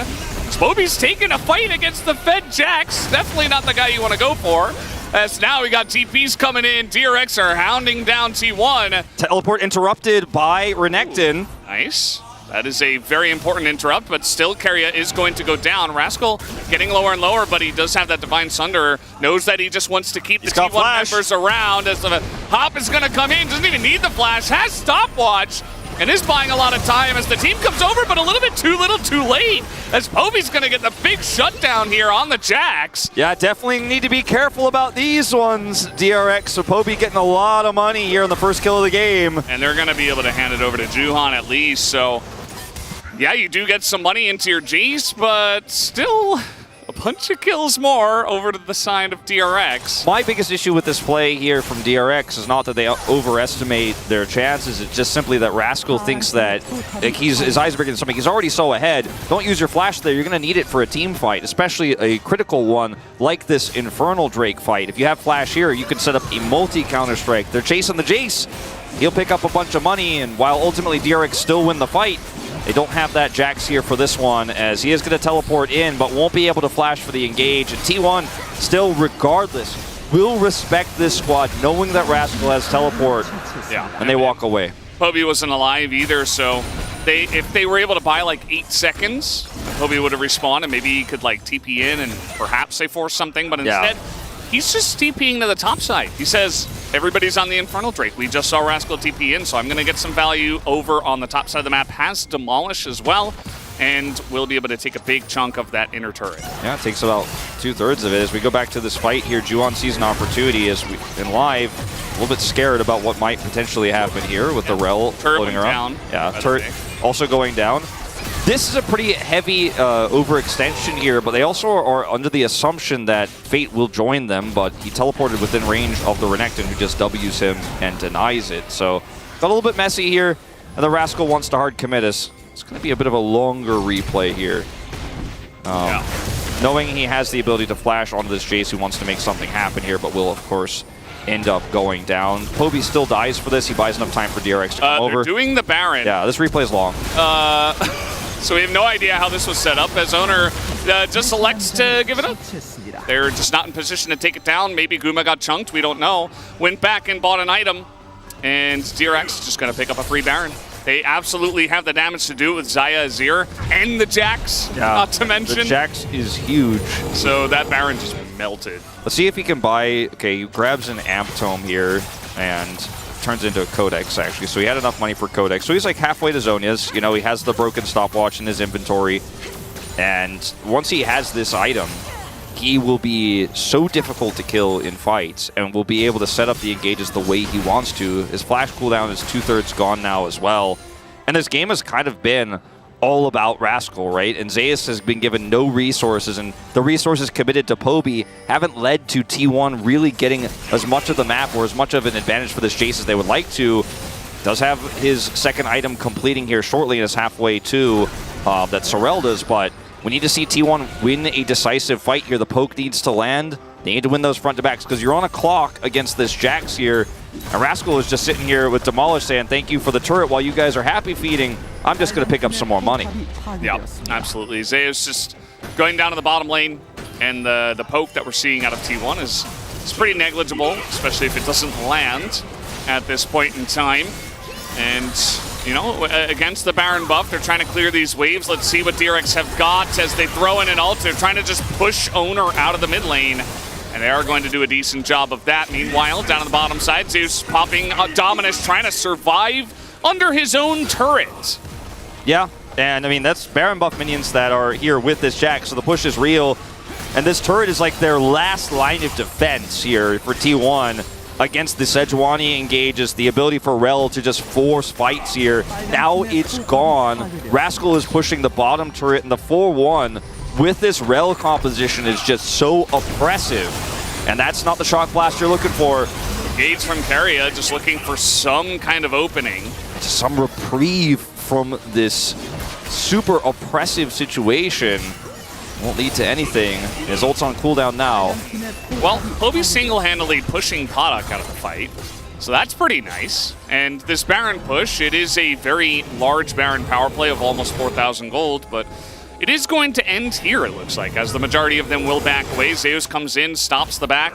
[SPEAKER 4] Povey's taking a fight against the Fed Jax. Definitely not the guy you want to go for. As now we got TPs coming in. DRX are hounding down T1.
[SPEAKER 5] Teleport interrupted by Renekton.
[SPEAKER 4] Nice. That is a very important interrupt, but still Keria is going to go down. Rascal getting lower and lower, but he does have that Divine Sunder. Knows that he just wants to keep the T1 members around. As the Hop is going to come in. Doesn't even need the flash. Has stopwatch. And is buying a lot of time as the team comes over, but a little bit too little too late, as Povey's going to get the big shutdown here on the Jax.
[SPEAKER 5] Yeah, definitely need to be careful about these ones, DRX. So Povey getting a lot of money here on the first kill of the game.
[SPEAKER 4] And they're going to be able to hand it over to Juhan at least, so yeah, you do get some money into your Jace, but still a bunch of kills more over to the side of DRX.
[SPEAKER 5] My biggest issue with this play here from DRX is not that they overestimate their chances. It's just simply that Rascal thinks that like, his eyes are bigger than something. He's already so ahead. Don't use your flash there. You're going to need it for a team fight, especially a critical one like this Infernal Drake fight. If you have flash here, you can set up a multi-counter-strike. They're chasing the Jace. He'll pick up a bunch of money, and while ultimately DRX still win the fight, they don't have that Jax here for this one, as he is going to teleport in, but won't be able to flash for the engage. And T1, still, regardless, will respect this squad, knowing that Rascal has teleport, and they walk away.
[SPEAKER 4] Povey wasn't alive either, so if they were able to buy like 8 seconds, Povey would have respawned, and maybe he could like TP in, and perhaps they force something, but instead, he's just TPing to the top side. He says, everybody's on the Infernal Drake. We just saw Rascal TP in, so I'm going to get some value over on the top side of the map. Has Demolish as well, and we'll be able to take a big chunk of that inner turret.
[SPEAKER 5] Yeah, it takes about 2/3 of it. As we go back to this fight here, Juon sees an opportunity as we, in live, a little bit scared about what might potentially happen here with the Rel floating around. Turret also going down. This is a pretty heavy overextension here, but they also are under the assumption that Fate will join them, but he teleported within range of the Renekton, who just W's him and denies it. So got a little bit messy here, and the Rascal wants to hard commit us. It's going to be a bit of a longer replay here. Knowing he has the ability to flash onto this Jace who wants to make something happen here, but will, of course, end up going down. Poby still dies for this. He buys enough time for DRX to come over.
[SPEAKER 4] They're doing the Baron.
[SPEAKER 5] Yeah, this replay is long.
[SPEAKER 4] So we have no idea how this was set up, as owner just selects to give it up. They're just not in position to take it down. Maybe Guma got chunked, we don't know. Went back and bought an item, and DRX is just going to pick up a free Baron. They absolutely have the damage to do it with Xayah Azir and the Jax, not to mention.
[SPEAKER 5] The Jax is huge.
[SPEAKER 4] So that Baron just melted.
[SPEAKER 5] Let's see if he can buy... Okay, he grabs an Amp Tome here and turns into a Codex, actually. So he had enough money for Codex. So he's like halfway to Zhonya's. You know, he has the broken stopwatch in his inventory. And once he has this item, he will be so difficult to kill in fights and will be able to set up the engages the way he wants to. His flash cooldown is 2/3 gone now as well. And this game has kind of been all about Rascal, right? And Zeus has been given no resources, and the resources committed to Poby haven't led to T1 really getting as much of the map or as much of an advantage for this Jace as they would like to. Does have his second item completing here shortly and is halfway to that Sorel does, but we need to see T1 win a decisive fight here. The poke needs to land. They need to win those front to backs because you're on a clock against this Jax here. And Rascal is just sitting here with Demolish saying, thank you for the turret while you guys are happy feeding. I'm just going to pick up some more money.
[SPEAKER 4] Yeah, absolutely. Zeus just going down to the bottom lane, and the poke that we're seeing out of T1 is pretty negligible, especially if it doesn't land at this point in time. And, you know, against the Baron buff, they're trying to clear these waves. Let's see what DRX have got as they throw in an ult. They're trying to just push Owner out of the mid lane. And they are going to do a decent job of that. Meanwhile, down on the bottom side, Zeus popping Dominus, trying to survive under his own turret.
[SPEAKER 5] Yeah, and I mean, that's Baron buff minions that are here with this Jax, so the push is real. And this turret is like their last line of defense here for T1 against the Sejuani engages, the ability for Rel to just force fights here. Now it's gone. Rascal is pushing the bottom turret, and the 4-1 with this Rel composition is just so oppressive. And that's not the shock blast you're looking for.
[SPEAKER 4] Gates from Keria just looking for some kind of opening.
[SPEAKER 5] Just some reprieve from this super oppressive situation. Won't lead to anything. His ult's on cooldown now.
[SPEAKER 4] Well, Poby's single-handedly pushing Padak out of the fight. So that's pretty nice. And this Baron push, it is a very large Baron power play of almost 4,000 gold, but it is going to end here, it looks like, as the majority of them will back away. Zeus comes in, stops the back,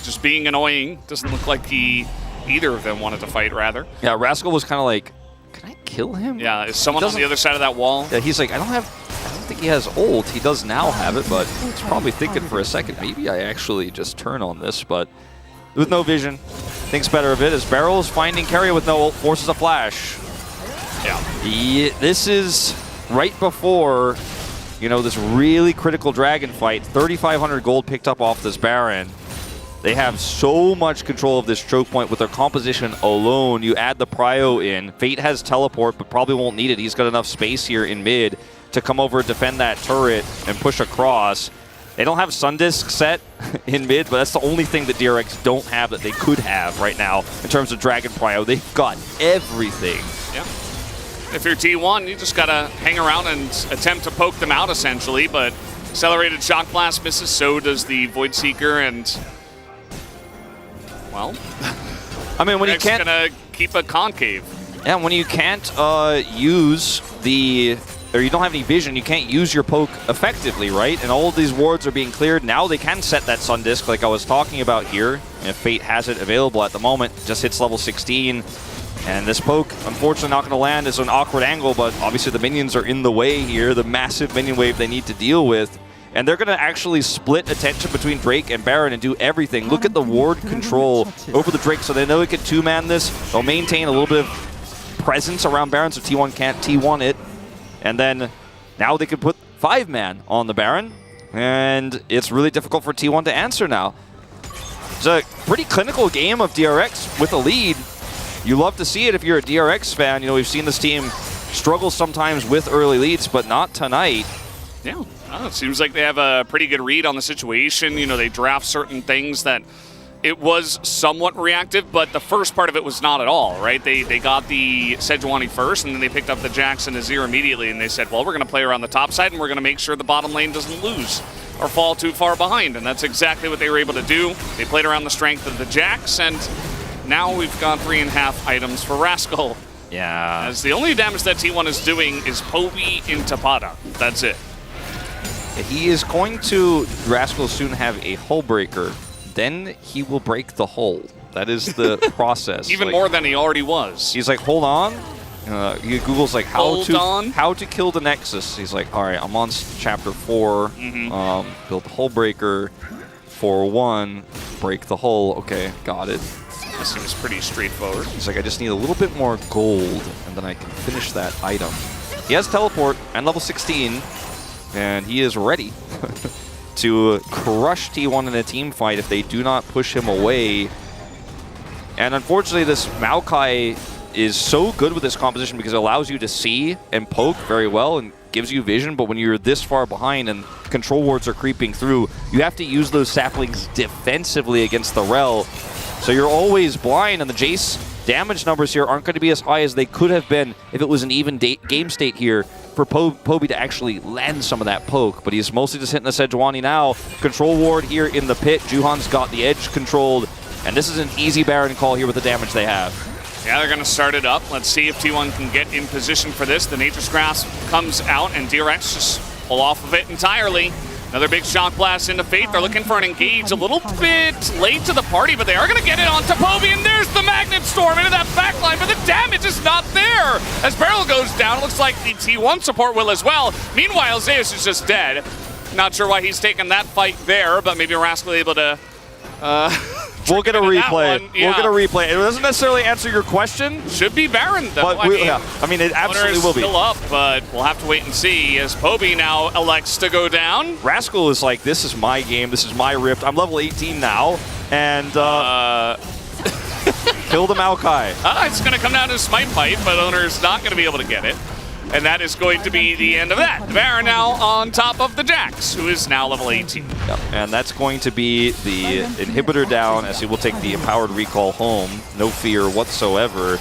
[SPEAKER 4] just being annoying. Doesn't look like either of them wanted to fight, rather.
[SPEAKER 5] Yeah, Rascal was kind of like, can I kill him?
[SPEAKER 4] Yeah, is someone on the other side of that wall?
[SPEAKER 5] Yeah, he's like, I don't think he has ult. He does now have it, but he's probably thinking for a second, maybe I actually just turn on this, but with no vision, thinks better of it as Barrel's finding Keria with no ult, forces a flash. Yeah, this is right before, you know, this really critical dragon fight. 3,500 gold picked up off this Baron. They have so much control of this choke point with their composition alone. You add the prio in. Fate has teleport, but probably won't need it. He's got enough space here in mid to come over and defend that turret and push across. They don't have Sundisk set in mid, but that's the only thing that DRX don't have that they could have right now in terms of Dragon Prio. They've got everything.
[SPEAKER 4] Yeah. If you're T1, you just gotta hang around and attempt to poke them out, essentially, but Accelerated Shock Blast misses, so does the Void Seeker, and, well,
[SPEAKER 5] I mean, when you can't
[SPEAKER 4] gonna keep a concave.
[SPEAKER 5] Yeah, when you can't use the, or you don't have any vision, you can't use your poke effectively, right? And all of these wards are being cleared. Now they can set that Sun Disc like I was talking about here. If Fate has it available at the moment, just hits level 16. And this poke, unfortunately, not going to land. It's an awkward angle, but obviously the minions are in the way here. The massive minion wave they need to deal with. And they're going to actually split attention between Drake and Baron and do everything. Look at the ward control over the Drake, so they know they can two-man this. They'll maintain a little bit of presence around Baron, so T1 can't T1 it. And then now they can put 5-man on the Baron. And it's really difficult for T1 to answer now. It's a pretty clinical game of DRX with a lead. You love to see it if you're a DRX fan. You know, we've seen this team struggle sometimes with early leads, but not tonight.
[SPEAKER 4] Yeah, it seems like they have a pretty good read on the situation. You know, they draft certain things that it was somewhat reactive, but the first part of it was not at all, right? They got the Sejuani first, and then they picked up the Jax and Azir immediately, and they said, well, we're going to play around the top side, and we're going to make sure the bottom lane doesn't lose or fall too far behind, and that's exactly what they were able to do. They played around the strength of the Jax, and now we've got 3.5 items for Rascal.
[SPEAKER 5] Yeah.
[SPEAKER 4] As the only damage that T1 is doing is Poby into Pada. That's it.
[SPEAKER 5] He is going to, Rascal, soon have a hull breaker. Then he will break the hull. That is the process.
[SPEAKER 4] Even more than he already was.
[SPEAKER 5] He's like, hold on. He Google's like, how to kill the Nexus. He's like, all right, I'm on chapter 4. Build the hull breaker. 4-1. Break the hull. Okay, got it.
[SPEAKER 4] This seems pretty straightforward.
[SPEAKER 5] He's like, I just need a little bit more gold, and then I can finish that item. He has teleport and level 16, and he is ready to crush T1 in a team fight if they do not push him away. And unfortunately, this Maokai is so good with this composition because it allows you to see and poke very well and gives you vision, but when you're this far behind and control wards are creeping through, you have to use those saplings defensively against the Rel. So you're always blind, and the Jace damage numbers here aren't going to be as high as they could have been if it was an even game state here for Poby to actually land some of that poke. But he's mostly just hitting the Sejuani now. Control ward here in the pit. Juhan's got the edge controlled, and this is an easy Baron call here with the damage they have.
[SPEAKER 4] Yeah, they're going to start it up. Let's see if T1 can get in position for this. The Nature's Grasp comes out, and DRX just pull off of it entirely. Another big shock blast into Fate. They're looking for an engage a little bit late to the party, but they are going to get it onto Poby, and there's the Magnet Storm into that backline, but the damage is not there. As Beryl goes down, it looks like the T1 support will as well. Meanwhile, Zeus is just dead. Not sure why he's taking that fight there, but maybe Rascal able to...
[SPEAKER 5] We'll get a replay.
[SPEAKER 4] Yeah.
[SPEAKER 5] We'll get a replay. It doesn't necessarily answer your question.
[SPEAKER 4] Should be Baron, though.
[SPEAKER 5] But I mean, it absolutely will be.
[SPEAKER 4] Still up, but we'll have to wait and see as Poby now elects to go down.
[SPEAKER 5] Rascal is like, this is my game. This is my Rift. I'm level 18 now, and kill the Maokai.
[SPEAKER 4] It's going to come down to a smite fight, but Owner's not going to be able to get it. And that is going to be the end of that. Baron now on top of the Jax, who is now level 18.
[SPEAKER 5] Yep. And that's going to be the inhibitor down, as he will take the empowered recall home. No fear whatsoever.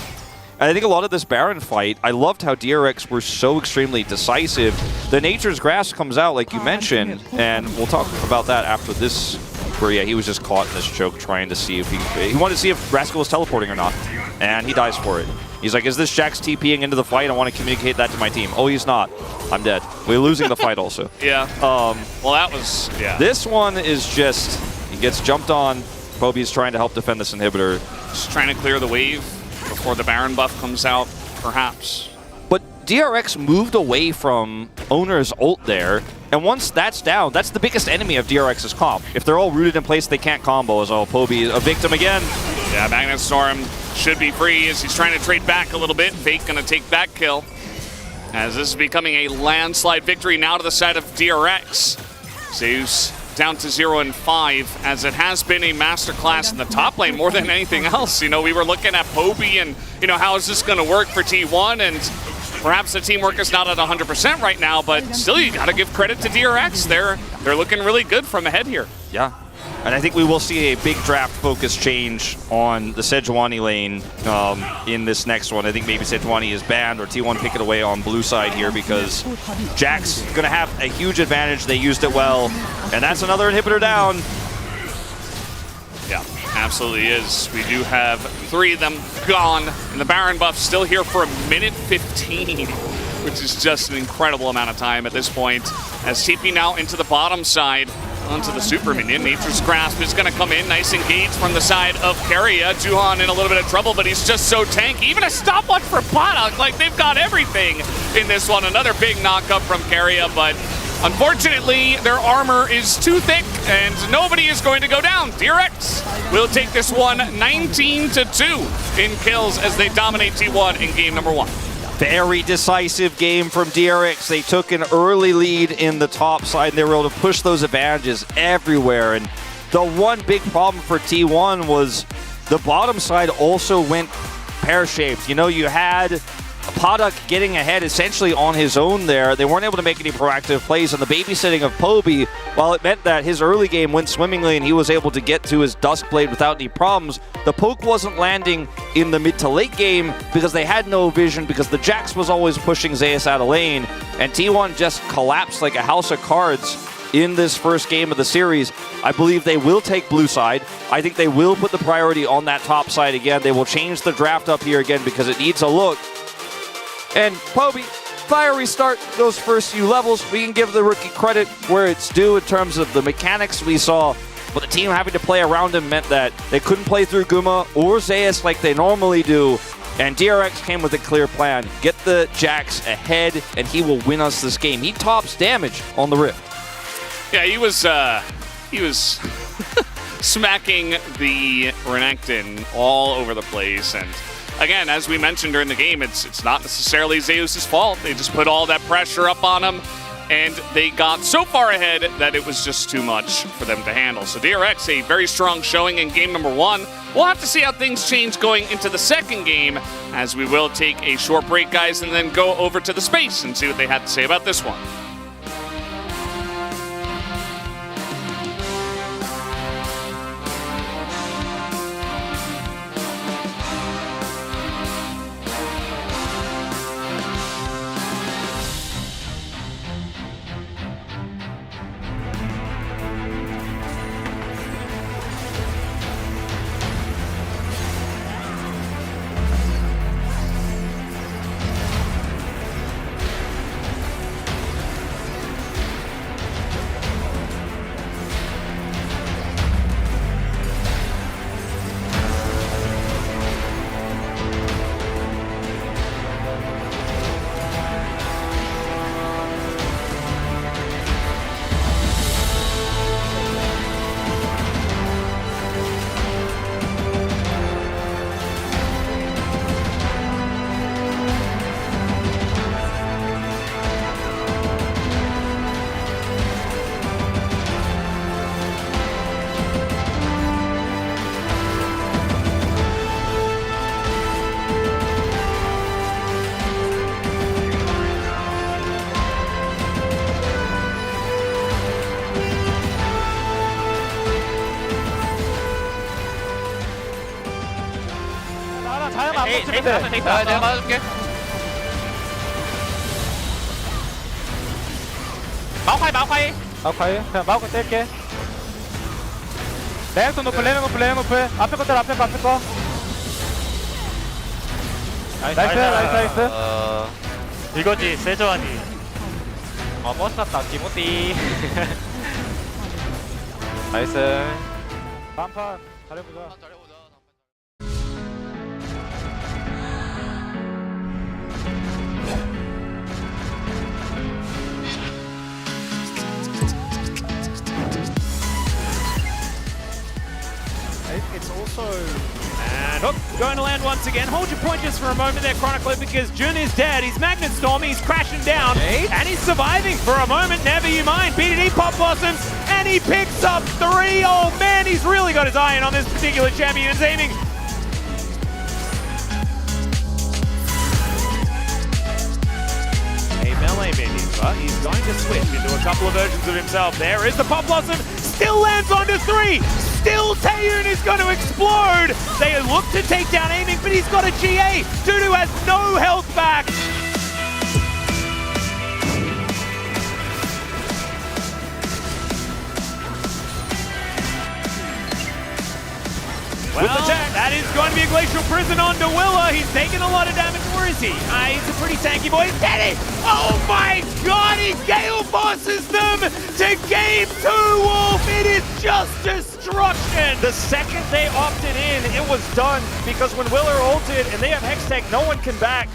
[SPEAKER 5] And I think a lot of this Baron fight, I loved how DRX were so extremely decisive. The Nature's Grasp comes out, like you mentioned, and we'll talk about that after this, where, yeah, he was just caught in this choke trying to see if he wanted to see if Rascal was teleporting or not, and he dies for it. He's like, is this Jax TPing into the fight? I want to communicate that to my team. Oh, he's not. I'm dead. We're losing the fight also.
[SPEAKER 4] Yeah. Well, that was, yeah.
[SPEAKER 5] This one is just, he gets jumped on. Poby's trying to help defend this inhibitor.
[SPEAKER 4] Just trying to clear the wave before the Baron buff comes out, perhaps.
[SPEAKER 5] But DRX moved away from Owner's ult there. And once that's down, that's the biggest enemy of DRX's comp. If they're all rooted in place, they can't combo. So Poby is a victim again.
[SPEAKER 4] Yeah, Magnet Storm should be free as he's trying to trade back a little bit. Fate gonna take that kill. As this is becoming a landslide victory now to the side of DRX. Zeus down to 0-5, as it has been a masterclass in the top lane more than anything else. You know, we were looking at Poby and, you know, how is this gonna work for T1? And perhaps the teamwork is not at 100% right now, but still you gotta give credit to DRX. They're looking really good from ahead here.
[SPEAKER 5] Yeah. And I think we will see a big draft focus change on the Sejuani lane in this next one. I think maybe Sejuani is banned or T1 pick it away on blue side here because Jack's going to have a huge advantage. They used it well. And that's another inhibitor down.
[SPEAKER 4] Yeah, absolutely is. We do have 3 of them gone. And the Baron buff still here for 1:15, which is just an incredible amount of time at this point. As TP now into the bottom side. Onto the super minion. Nature's Grasp is going to come in. Nice engage from the side of Keria. Juhan in a little bit of trouble, but he's just so tanky. Even a stopwatch for Pada. Like, they've got everything in this one. Another big knock-up from Keria, but unfortunately, their armor is too thick, and nobody is going to go down. DRX will take this one 19-2 in kills as they dominate T1 in game number 1.
[SPEAKER 5] Very decisive game from DRX. They took an early lead in the top side, and they were able to push those advantages everywhere. And the one big problem for T1 was the bottom side also went pear-shaped. You know, you had Pada getting ahead essentially on his own there. They weren't able to make any proactive plays, and the babysitting of Poby, while it meant that his early game went swimmingly and he was able to get to his Duskblade without any problems, the poke wasn't landing in the mid to late game because they had no vision, because the Jax was always pushing Zeus out of lane, and T1 just collapsed like a house of cards in this first game of the series. I believe they will take blue side. I think they will put the priority on that top side again. They will change the draft up here again because it needs a look. And Poby, fiery start those first few levels. We can give the rookie credit where it's due in terms of the mechanics we saw. But the team having to play around him meant that they couldn't play through Guma or Zeus like they normally do. And DRX came with a clear plan. Get the Jax ahead, and he will win us this game. He tops damage on the Rift.
[SPEAKER 4] Yeah, he was smacking the Renekton all over the place. And again, as we mentioned during the game, it's not necessarily Zeus's fault. They just put all that pressure up on him, and they got so far ahead that it was just too much for them to handle. So DRX, a very strong showing in game number 1. We'll have to see how things change going into the second game, as we will take a short break, guys, and then go over to the space and see what they had to say about this one.
[SPEAKER 6] 내가 맞아줄게. 마오카이. 그냥 마오카이 뗄게. 레넥톤 노플. 앞에 거 앞에 거. 나이스. 이거지, 세조하니. 멋졌다, 디모티. 나이스. 다음 판 잘해보자.
[SPEAKER 10] It's also... And going to land once again. Hold your point just for a moment there, Chronicler, because Jun is dead. He's Magnet Storm, he's crashing down, and he's surviving for a moment. Never you mind. BDD pop blossoms, and he picks up 3. Oh man, he's really got his eye in on this particular champion. He's aiming. A melee minion, but he's going to switch into a couple of versions of himself. There is the pop blossom, still lands onto 3. Still Taeyun is going to explode! They look to take down aiming, but he's got a GA! Dudu has no health back! Well, with the tech, that is going to be a Glacial Prison on Dewilla. He's taking a lot of damage. Where is he? He's a pretty tanky boy. He's dead! Oh my god! He Gale bosses them to game 2, Wolf! It is just destruction!
[SPEAKER 12] The second they opted in, it was done. Because when Willer ulted and they have Hextech, no one can back.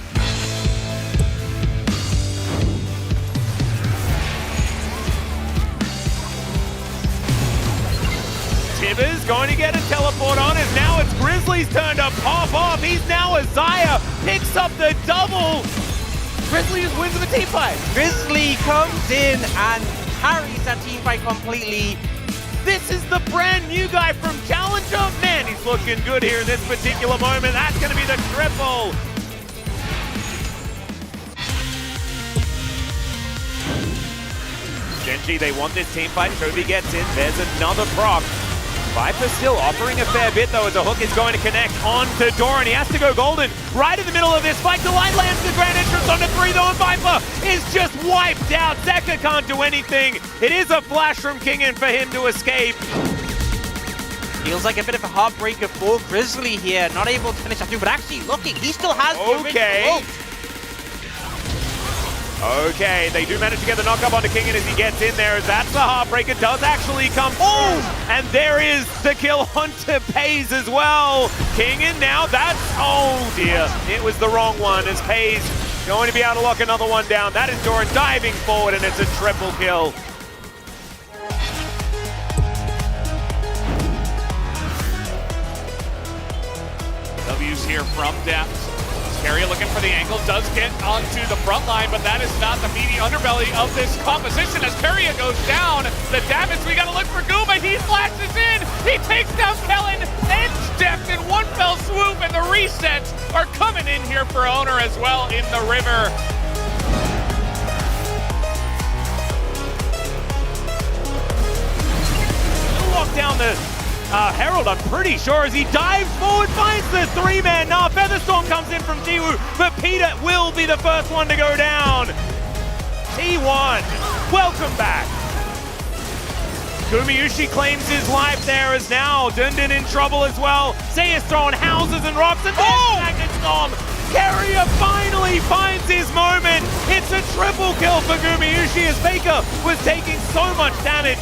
[SPEAKER 10] Tibbers going to get a teleport on as now it's Grizzly's turn to pop off. He's now a Xayah, picks up the double. Grizzly just wins with a team fight.
[SPEAKER 3] Grizzly comes in and carries that team fight completely.
[SPEAKER 10] This is the brand new guy from Challenger. Man, he's looking good here in this particular moment. That's going to be the triple. Genji, they want this team fight. Toby gets in. There's another proc.
[SPEAKER 12] Viper still offering a fair bit though as a hook is going to connect onto Doran. He has to go golden right in the middle of this fight. The line lands the grand entrance onto 3 though, and Viper is just wiped out. Zeka can't do anything. It is a flash from Kingen for him to escape.
[SPEAKER 6] Feels like a bit of a heartbreaker for Grizzly here. Not able to finish that through, but actually looking, he still has
[SPEAKER 12] Okay. Okay, they do manage to get the knock up onto Kingen as he gets in there. That's the heartbreaker, does actually come through. And there is the kill onto Pays as well. Kingen now, that's, oh dear. It was the wrong one as Pays going to be able to lock another one down. That is Doran diving forward and it's a triple kill.
[SPEAKER 4] W's here from depth. Carrier looking for the angle, does get onto the front line, but that is not the meaty underbelly of this composition as Carrier goes down. The damage, we gotta look for Gooba, he flashes in, he takes down Kellen, edge depth in one fell swoop, and the resets are coming in here for Owner as well in the river.
[SPEAKER 12] Lock down the Herald, I'm pretty sure, as he dives forward, finds the 3-man. Nah, Featherstorm comes in from Tiwu, but Peter will be the first one to go down. T1, welcome back. Gumayushi claims his life there as now Dundun in trouble as well. Zeus throwing houses and rocks, and there's Magnet Storm. Carrier finally finds his moment. It's a triple kill for Gumayushi as Faker was taking so much damage.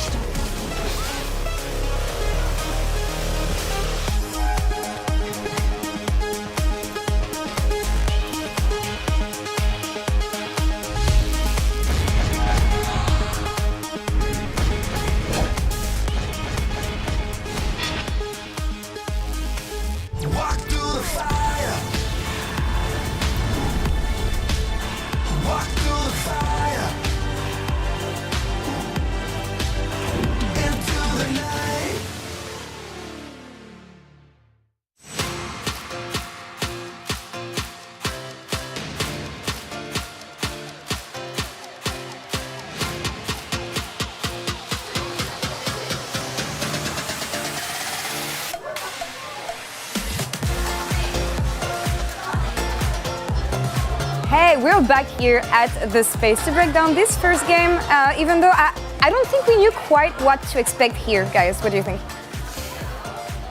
[SPEAKER 1] Hey, we're back here at the space to break down this first game, even though I don't think we knew quite what to expect here, guys. What do you think?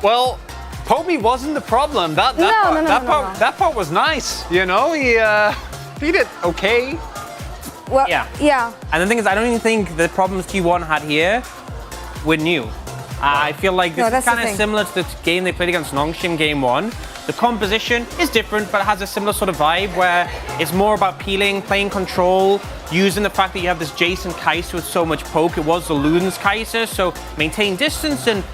[SPEAKER 2] Well, Poby wasn't the problem. That part was nice. You know, he did okay.
[SPEAKER 1] Well,
[SPEAKER 3] yeah. And the thing is, I don't even think the problems T1 had here were new. I feel like this is kind of similar to the game they played against Nongshim game 1. The composition is different, but it has a similar sort of vibe where it's more about peeling, playing control, using the fact that you have this Jason Kaiser with so much poke. It was the Luden's Kaiser, so maintain distance, and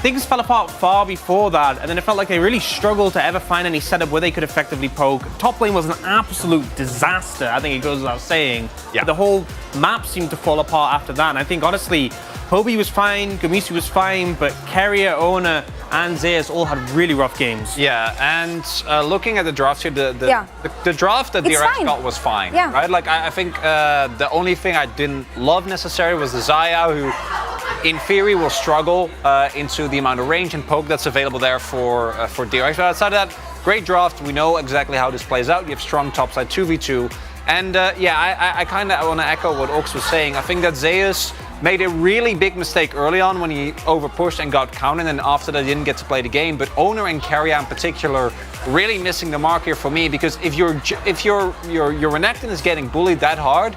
[SPEAKER 3] things fell apart far before that. And then it felt like they really struggled to ever find any setup where they could effectively poke. Top lane was an absolute disaster, I think it goes without saying. Yeah. The whole map seemed to fall apart after that. And I think, honestly, Poby was fine, Gumisi was fine, but Carrier, Owner, and Zeus all had really rough games.
[SPEAKER 2] Yeah, and looking at the draft here, the draft that DRX got was fine, right? Like, I think the only thing I didn't love necessarily was the Xayah, who in theory will struggle into the amount of range and poke that's available there for DRX. But outside of that, great draft. We know exactly how this plays out. You have strong topside 2v2. And I kind of want to echo what Ox was saying. I think that Zeus made a really big mistake early on when he overpushed and got counted, and after that he didn't get to play the game. But Owner and Carrier in particular really missing the mark here for me, because if your Renekton is getting bullied that hard,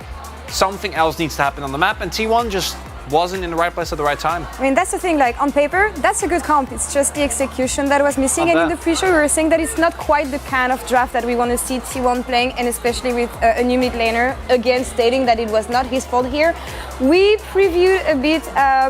[SPEAKER 2] something else needs to happen on the map, and T1 just wasn't in the right place at the right time.
[SPEAKER 1] I mean, that's the thing, like on paper, that's a good comp. It's just the execution that was missing. And in the pre-show, we were saying that it's not quite the kind of draft that we want to see T1 playing, and especially with a new mid laner, again stating that it was not his fault here. We previewed a bit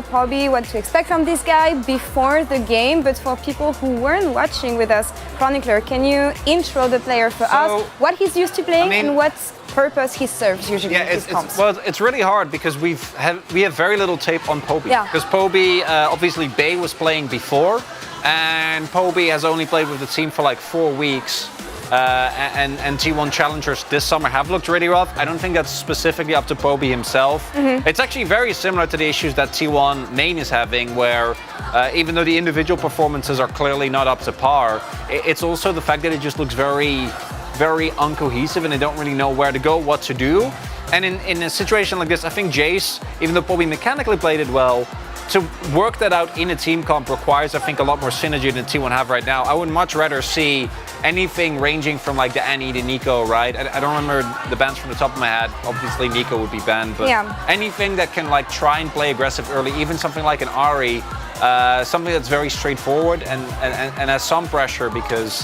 [SPEAKER 1] probably what to expect from this guy before the game, but for people who weren't watching with us, Chronicler, can you intro the player for us, what he's used to playing and what purpose he serves usually in his comps?
[SPEAKER 2] Well, it's really hard because we have very little tape on Poby. Because Poby, obviously Bay was playing before, and Poby has only played with the team for like 4 weeks. and T1 challengers this summer have looked really rough. I don't think that's specifically up to Poby himself. It's actually very similar to the issues that T1 main is having, where even though the individual performances are clearly not up to par, it's also the fact that it just looks very, very uncohesive and they don't really know where to go, what to do. And in a situation like this, I think Jace, even though Poby mechanically played it well, to work that out in a team comp requires, I think, a lot more synergy than T1 have right now. I would much rather see anything ranging from like the Annie to Nico, right? I don't remember the bans from the top of my head. Obviously, Nico would be banned, but anything that can like try and play aggressive early, even something like an Ahri, something that's very straightforward and has some pressure, because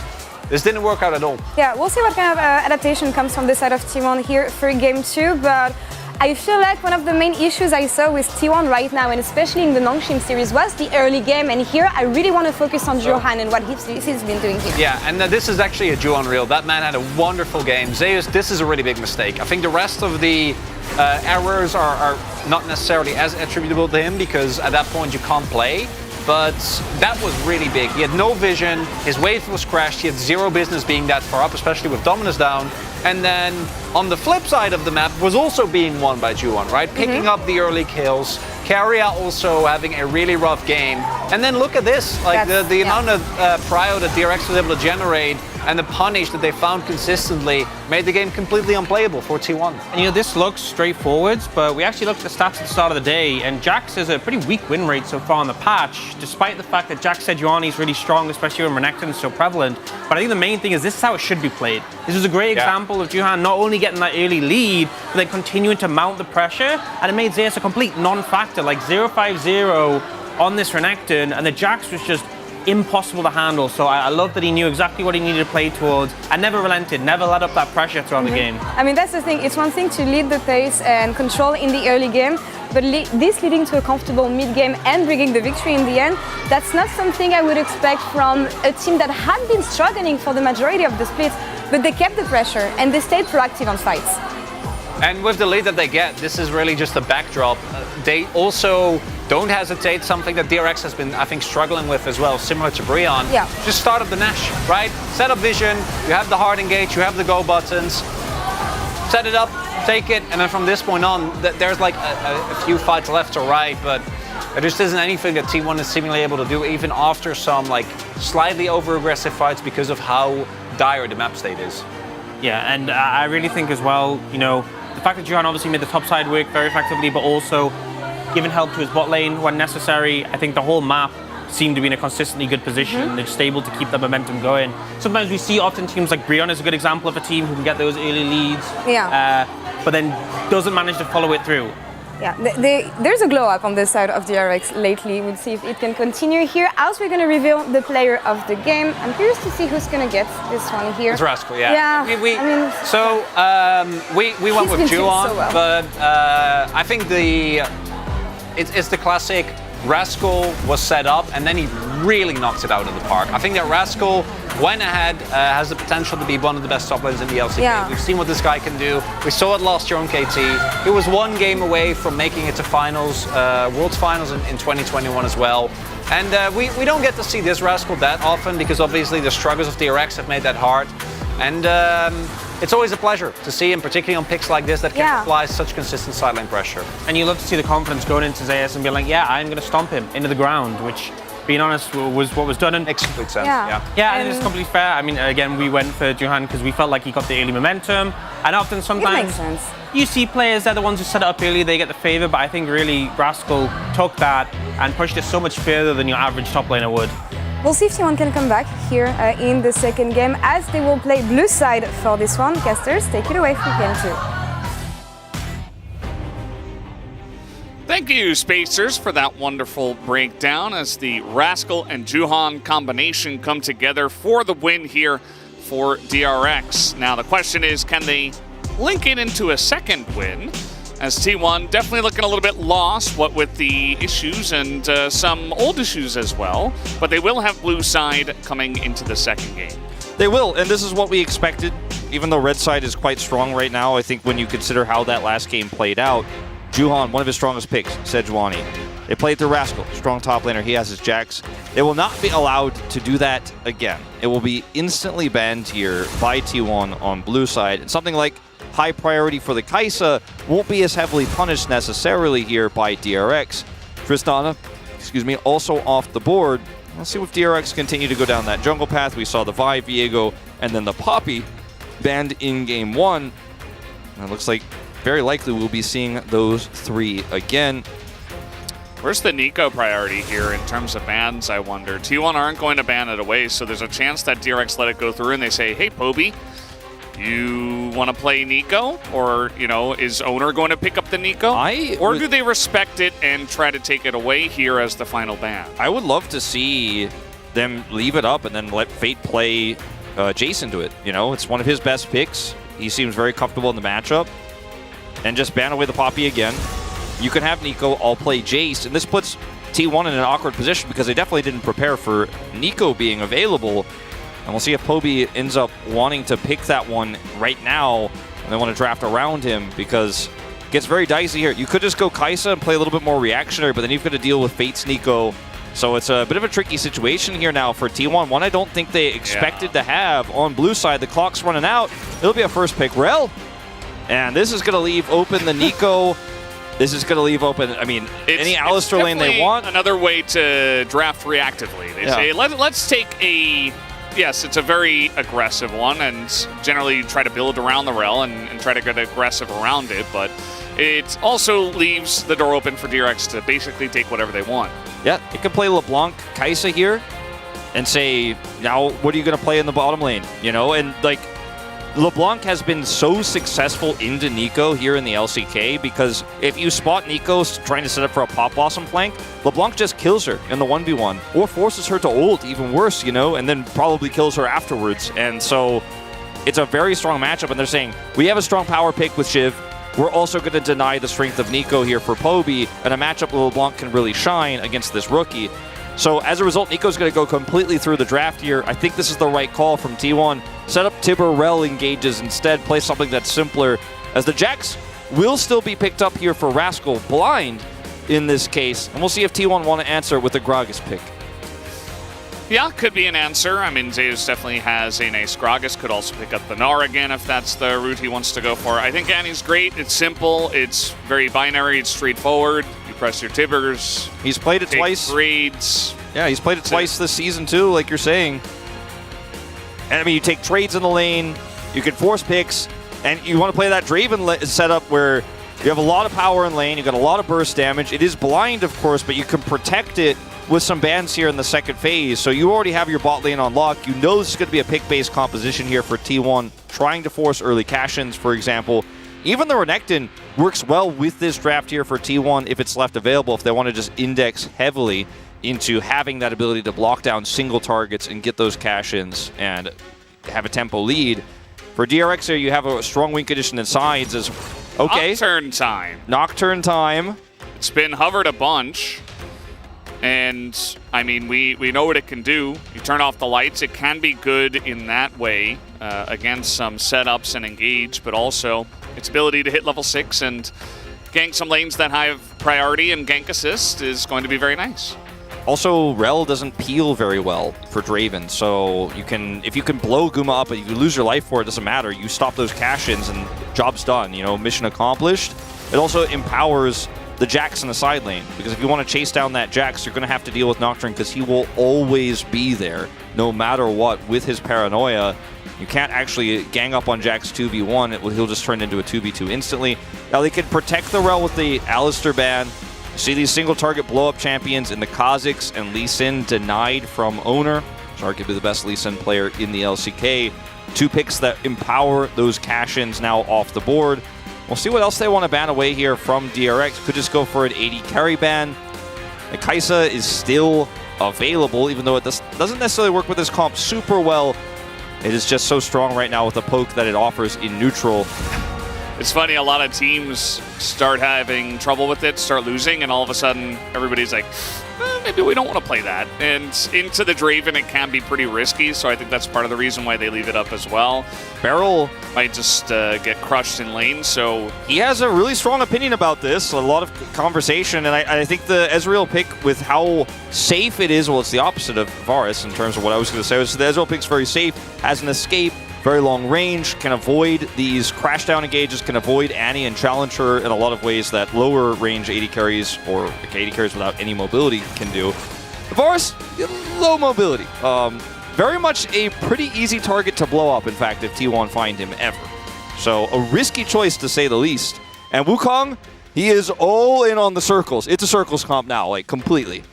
[SPEAKER 2] this didn't work out at all. Yeah, we'll see what kind of adaptation comes from this side of T1 here for game 2, but I feel like one of the main issues I saw with T1 right now, and especially in the Nongshim series, was the early game. And here I really want to focus on Johan and what he's been doing here. Yeah, and this is actually a Johan reel. That man had a wonderful game. Zeus, this is a really big mistake. I think the rest of the errors are not necessarily as attributable to him, because at that point you can't play. But that was really big. He had no vision, his wave was crashed, he had zero business being that far up, especially with Dominus down. And then on the flip side of the map was also being won by Juwon, right? Picking up the early kills, Carrier also having a really rough game. And then look at this, like the amount of prio that DRX was able to generate and the punish that they found consistently made the game completely unplayable for T1.
[SPEAKER 3] And you know, this looks straightforward, but we actually looked at the stats at the start of the day, and Jax has a pretty weak win rate so far on the patch, despite the fact that Jax Sejuani is really strong, especially when Renekton is so prevalent. But I think the main thing is this is how it should be played. This is a great example of Juhan not only getting that early lead, but then continuing to mount the pressure, and it made Zeus a complete non-factor, like 0-5-0 on this Renekton, and the Jax was just impossible to handle. So I love that he knew exactly what he needed to play towards and never relented, never let up that pressure throughout the game.
[SPEAKER 1] I mean, that's the thing. It's one thing to lead the pace and control in the early game, but this leading to a comfortable mid-game and bringing the victory in the end, that's not something I would expect from a team that had been struggling for the majority of the splits, but they kept the pressure and they stayed proactive on fights.
[SPEAKER 2] And with the lead that they get, this is really just a backdrop. They also don't hesitate, something that DRX has been, I think, struggling with as well, similar to Brion. Yeah. Just start up the Nash, right? Set up vision, you have the hard engage, you have the go buttons, set it up, take it, and then from this point on, there's like a few fights left or right, but there just isn't anything that T1 is seemingly able to do, even after some like slightly over-aggressive fights because of how dire the map state is.
[SPEAKER 3] Yeah, and I really think as well, you know, the fact that Johan obviously made the top side work very effectively, but also giving help to his bot lane when necessary. I think the whole map seemed to be in a consistently good position. They're just able to keep the momentum going. Sometimes we see often teams like Brion is a good example of a team who can get those early leads, but then doesn't manage to follow it through.
[SPEAKER 1] Yeah, there's a glow up on this side of DRX lately. We'll see if it can continue here. As we're going to reveal the player of the game, I'm curious to see who's going to get this one here.
[SPEAKER 2] It's Rascal, yeah. We went with Juwon, so well. But I think it's the classic. Rascal was set up and then he really knocked it out of the park. I think that Rascal went ahead, has the potential to be one of the best top laners in the LCK. Yeah. We've seen what this guy can do. We saw it last year on KT. He was one game away from making it to finals, World's Finals in 2021 as well. And we don't get to see this Rascal that often because obviously the struggles of DRX have made that hard. And it's always a pleasure to see him, particularly on picks like this that can apply such consistent sidelane pressure.
[SPEAKER 3] And you love to see the confidence going into Zeus and be like, yeah, I'm going to stomp him into the ground, which, being honest, was what was done. And
[SPEAKER 2] makes complete sense.
[SPEAKER 3] Yeah, I think it's completely fair. I mean, again, we went for Johan because we felt like he got the early momentum. And often sometimes you see players, they're the ones who set it up early, they get the favor, but I think really Rascal took that and pushed it so much further than your average top laner would.
[SPEAKER 1] We'll see if T1 can come back here in the second game as they will play blue side for this one. Casters, take it away for game 2.
[SPEAKER 4] Thank you, Spacers, for that wonderful breakdown as the Rascal and Juhan combination come together for the win here for DRX. Now, the question is, can they link it into a second win? As T1 definitely looking a little bit lost, what with the issues and some old issues as well. But they will have blue side coming into the second game.
[SPEAKER 5] They will, and this is what we expected. Even though red side is quite strong right now, I think when you consider how that last game played out, Juhan, one of his strongest picks, Sejuani. They played through Rascal, strong top laner. He has his Jax. They will not be allowed to do that again. It will be instantly banned here by T1 on blue side. And something like high priority for the Kai'Sa won't be as heavily punished necessarily here by DRX. Tristana, also off the board. Let's see if DRX continue to go down that jungle path. We saw the Vi, Viego, and then the Poppy banned in game 1. And it looks like very likely we'll be seeing those 3 again.
[SPEAKER 4] Where's the Nico priority here in terms of bans, I wonder? T1 aren't going to ban it away, so there's a chance that DRX let it go through and they say, hey, Poby, you want to play Nico? Or, you know, is Owner going to pick up the Nico? Or do they respect it and try to take it away here as the final ban?
[SPEAKER 5] I would love to see them leave it up and then let Fate play Jason to it. You know, it's one of his best picks. He seems very comfortable in the matchup. And just ban away the Poppy again. You can have Nico, I'll play Jace, and this puts T1 in an awkward position because they definitely didn't prepare for Nico being available. And we'll see if Poby ends up wanting to pick that one right now, and they want to draft around him because it gets very dicey here. You could just go Kai'Sa and play a little bit more reactionary, but then you've got to deal with Fate's Nico. So it's a bit of a tricky situation here now for T1. One I don't think they expected to have on blue side. The clock's running out. It'll be a first pick. Rel. And this is going to leave open the Nico. This is going to leave open, I mean, any Alistar lane they want.
[SPEAKER 4] Another way to draft reactively. They say, let's take a... Yes, it's a very aggressive one, and generally try to build around the Rel and try to get aggressive around it, but it also leaves the door open for DRX to basically take whatever they want.
[SPEAKER 5] Yeah, it can play LeBlanc, Kai'Sa here, and say, now what are you going to play in the bottom lane? You know, and like, LeBlanc has been so successful into Nico here in the LCK because if you spot Nico trying to set up for a Pop Blossom flank, LeBlanc just kills her in the 1v1 or forces her to ult, even worse, you know, and then probably kills her afterwards. And so it's a very strong matchup, and they're saying, we have a strong power pick with Shiv. We're also going to deny the strength of Nico here for Poby, and a matchup where LeBlanc can really shine against this rookie. So as a result, Nico's going to go completely through the draft here. I think this is the right call from T1. Set up Tibber Rel engages instead. Play something that's simpler, as the Jax will still be picked up here for Rascal Blind in this case. And we'll see if T1 want to answer with a Gragas pick.
[SPEAKER 4] Yeah, could be an answer. I mean, Zeus definitely has a nice Gragas. Could also pick up the Gnar again if that's the route he wants to go for. I think Annie's great. It's simple. It's very binary. It's straightforward. You press your Tibbers.
[SPEAKER 5] He's played it twice.
[SPEAKER 4] Trades.
[SPEAKER 5] Yeah, he's played it twice this season too, like you're saying. And I mean, you take trades in the lane. You can force picks. And you want to play that Draven setup where you have a lot of power in lane. You've got a lot of burst damage. It is blind, of course, but you can protect it with some bans here in the second phase. So you already have your bot lane on lock. You know this is going to be a pick-based composition here for T1, trying to force early cash-ins, for example. Even the Renekton works well with this draft here for T1 if it's left available, if they want to just index heavily into having that ability to block down single targets and get those cash-ins and have a tempo lead. For DRX here, you have a strong win condition in sides. Okay.
[SPEAKER 4] Nocturne time.
[SPEAKER 5] Nocturne time.
[SPEAKER 4] It's been hovered a bunch. And, I mean, we know what it can do. You turn off the lights. It can be good in that way against some setups and engage, but also its ability to hit level 6 and gank some lanes that have priority and gank assist is going to be very nice.
[SPEAKER 5] Also, Rel doesn't peel very well for Draven, so if you can blow Guma up and you lose your life for it, doesn't matter. You stop those cash-ins and job's done, you know, mission accomplished. It also empowers the Jax in the side lane, because if you want to chase down that Jax, you're going to have to deal with Nocturne because he will always be there, no matter what, with his paranoia. You can't actually gang up on Jax 2v1. He'll just turn into a 2v2 instantly. Now, they can protect the Rel with the Alistar ban. You see these single target blow-up champions in the Kha'Zix and Lee Sin denied from Owner. He's arguably the best Lee Sin player in the LCK. 2 picks that empower those cash-ins now off the board. We'll see what else they want to ban away here from DRX. Could just go for an 80 carry ban. The Kai'Sa is still available, even though it doesn't necessarily work with this comp super well. It is just so strong right now with the poke that it offers in neutral.
[SPEAKER 4] It's funny, a lot of teams start having trouble with it, start losing, and all of a sudden everybody's like, maybe we don't want to play that. And into the Draven, it can be pretty risky, so I think that's part of the reason why they leave it up as well.
[SPEAKER 5] Beryl
[SPEAKER 4] might just get crushed in lane, so...
[SPEAKER 5] He has a really strong opinion about this, a lot of conversation, and I think the Ezreal pick with how safe it is, well, it's the opposite of Varus in terms of what I was going to say. So the Ezreal pick's very safe, has an escape, very long range, can avoid these crash down engages, can avoid Annie and challenge her in a lot of ways that lower range AD carries or AD carries without any mobility can do. Varus, low mobility. Very much a pretty easy target to blow up, in fact, if T1 find him ever. So a risky choice to say the least. And Wukong, he is all in on the circles. It's a circles comp now, like completely.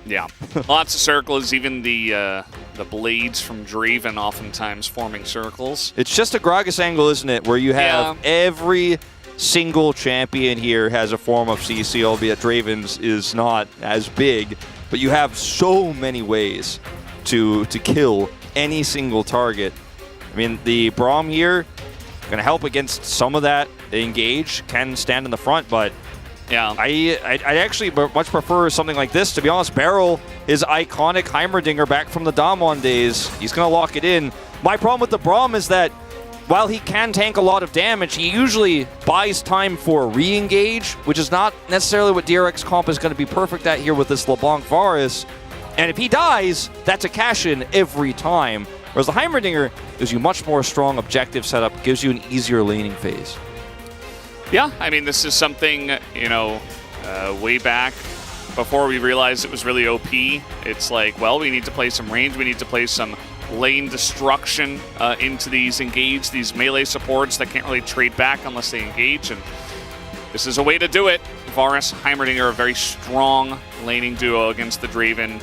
[SPEAKER 4] Yeah, lots of circles, even the blades from Draven oftentimes forming circles.
[SPEAKER 5] It's just a Gragas angle, isn't it, where you have every single champion here has a form of CC, albeit Draven's is not as big, but you have so many ways to kill any single target. I mean, the Braum here going to help against some of that engage, can stand in the front, but
[SPEAKER 4] yeah,
[SPEAKER 5] I actually much prefer something like this. To be honest, Beryl is iconic Heimerdinger back from the Damwon days. He's going to lock it in. My problem with the Braum is that while he can tank a lot of damage, he usually buys time for a re-engage, which is not necessarily what DRX comp is going to be perfect at here with this LeBlanc Varus. And if he dies, that's a cash-in every time. Whereas the Heimerdinger gives you much more strong objective setup, gives you an easier laning phase.
[SPEAKER 4] Yeah, I mean, this is something, you know, way back before we realized it was really OP. It's like, well, we need to play some range, we need to play some lane destruction into these these melee supports that can't really trade back unless they engage, and this is a way to do it. Varus, Heimerdinger, a very strong laning duo against the Draven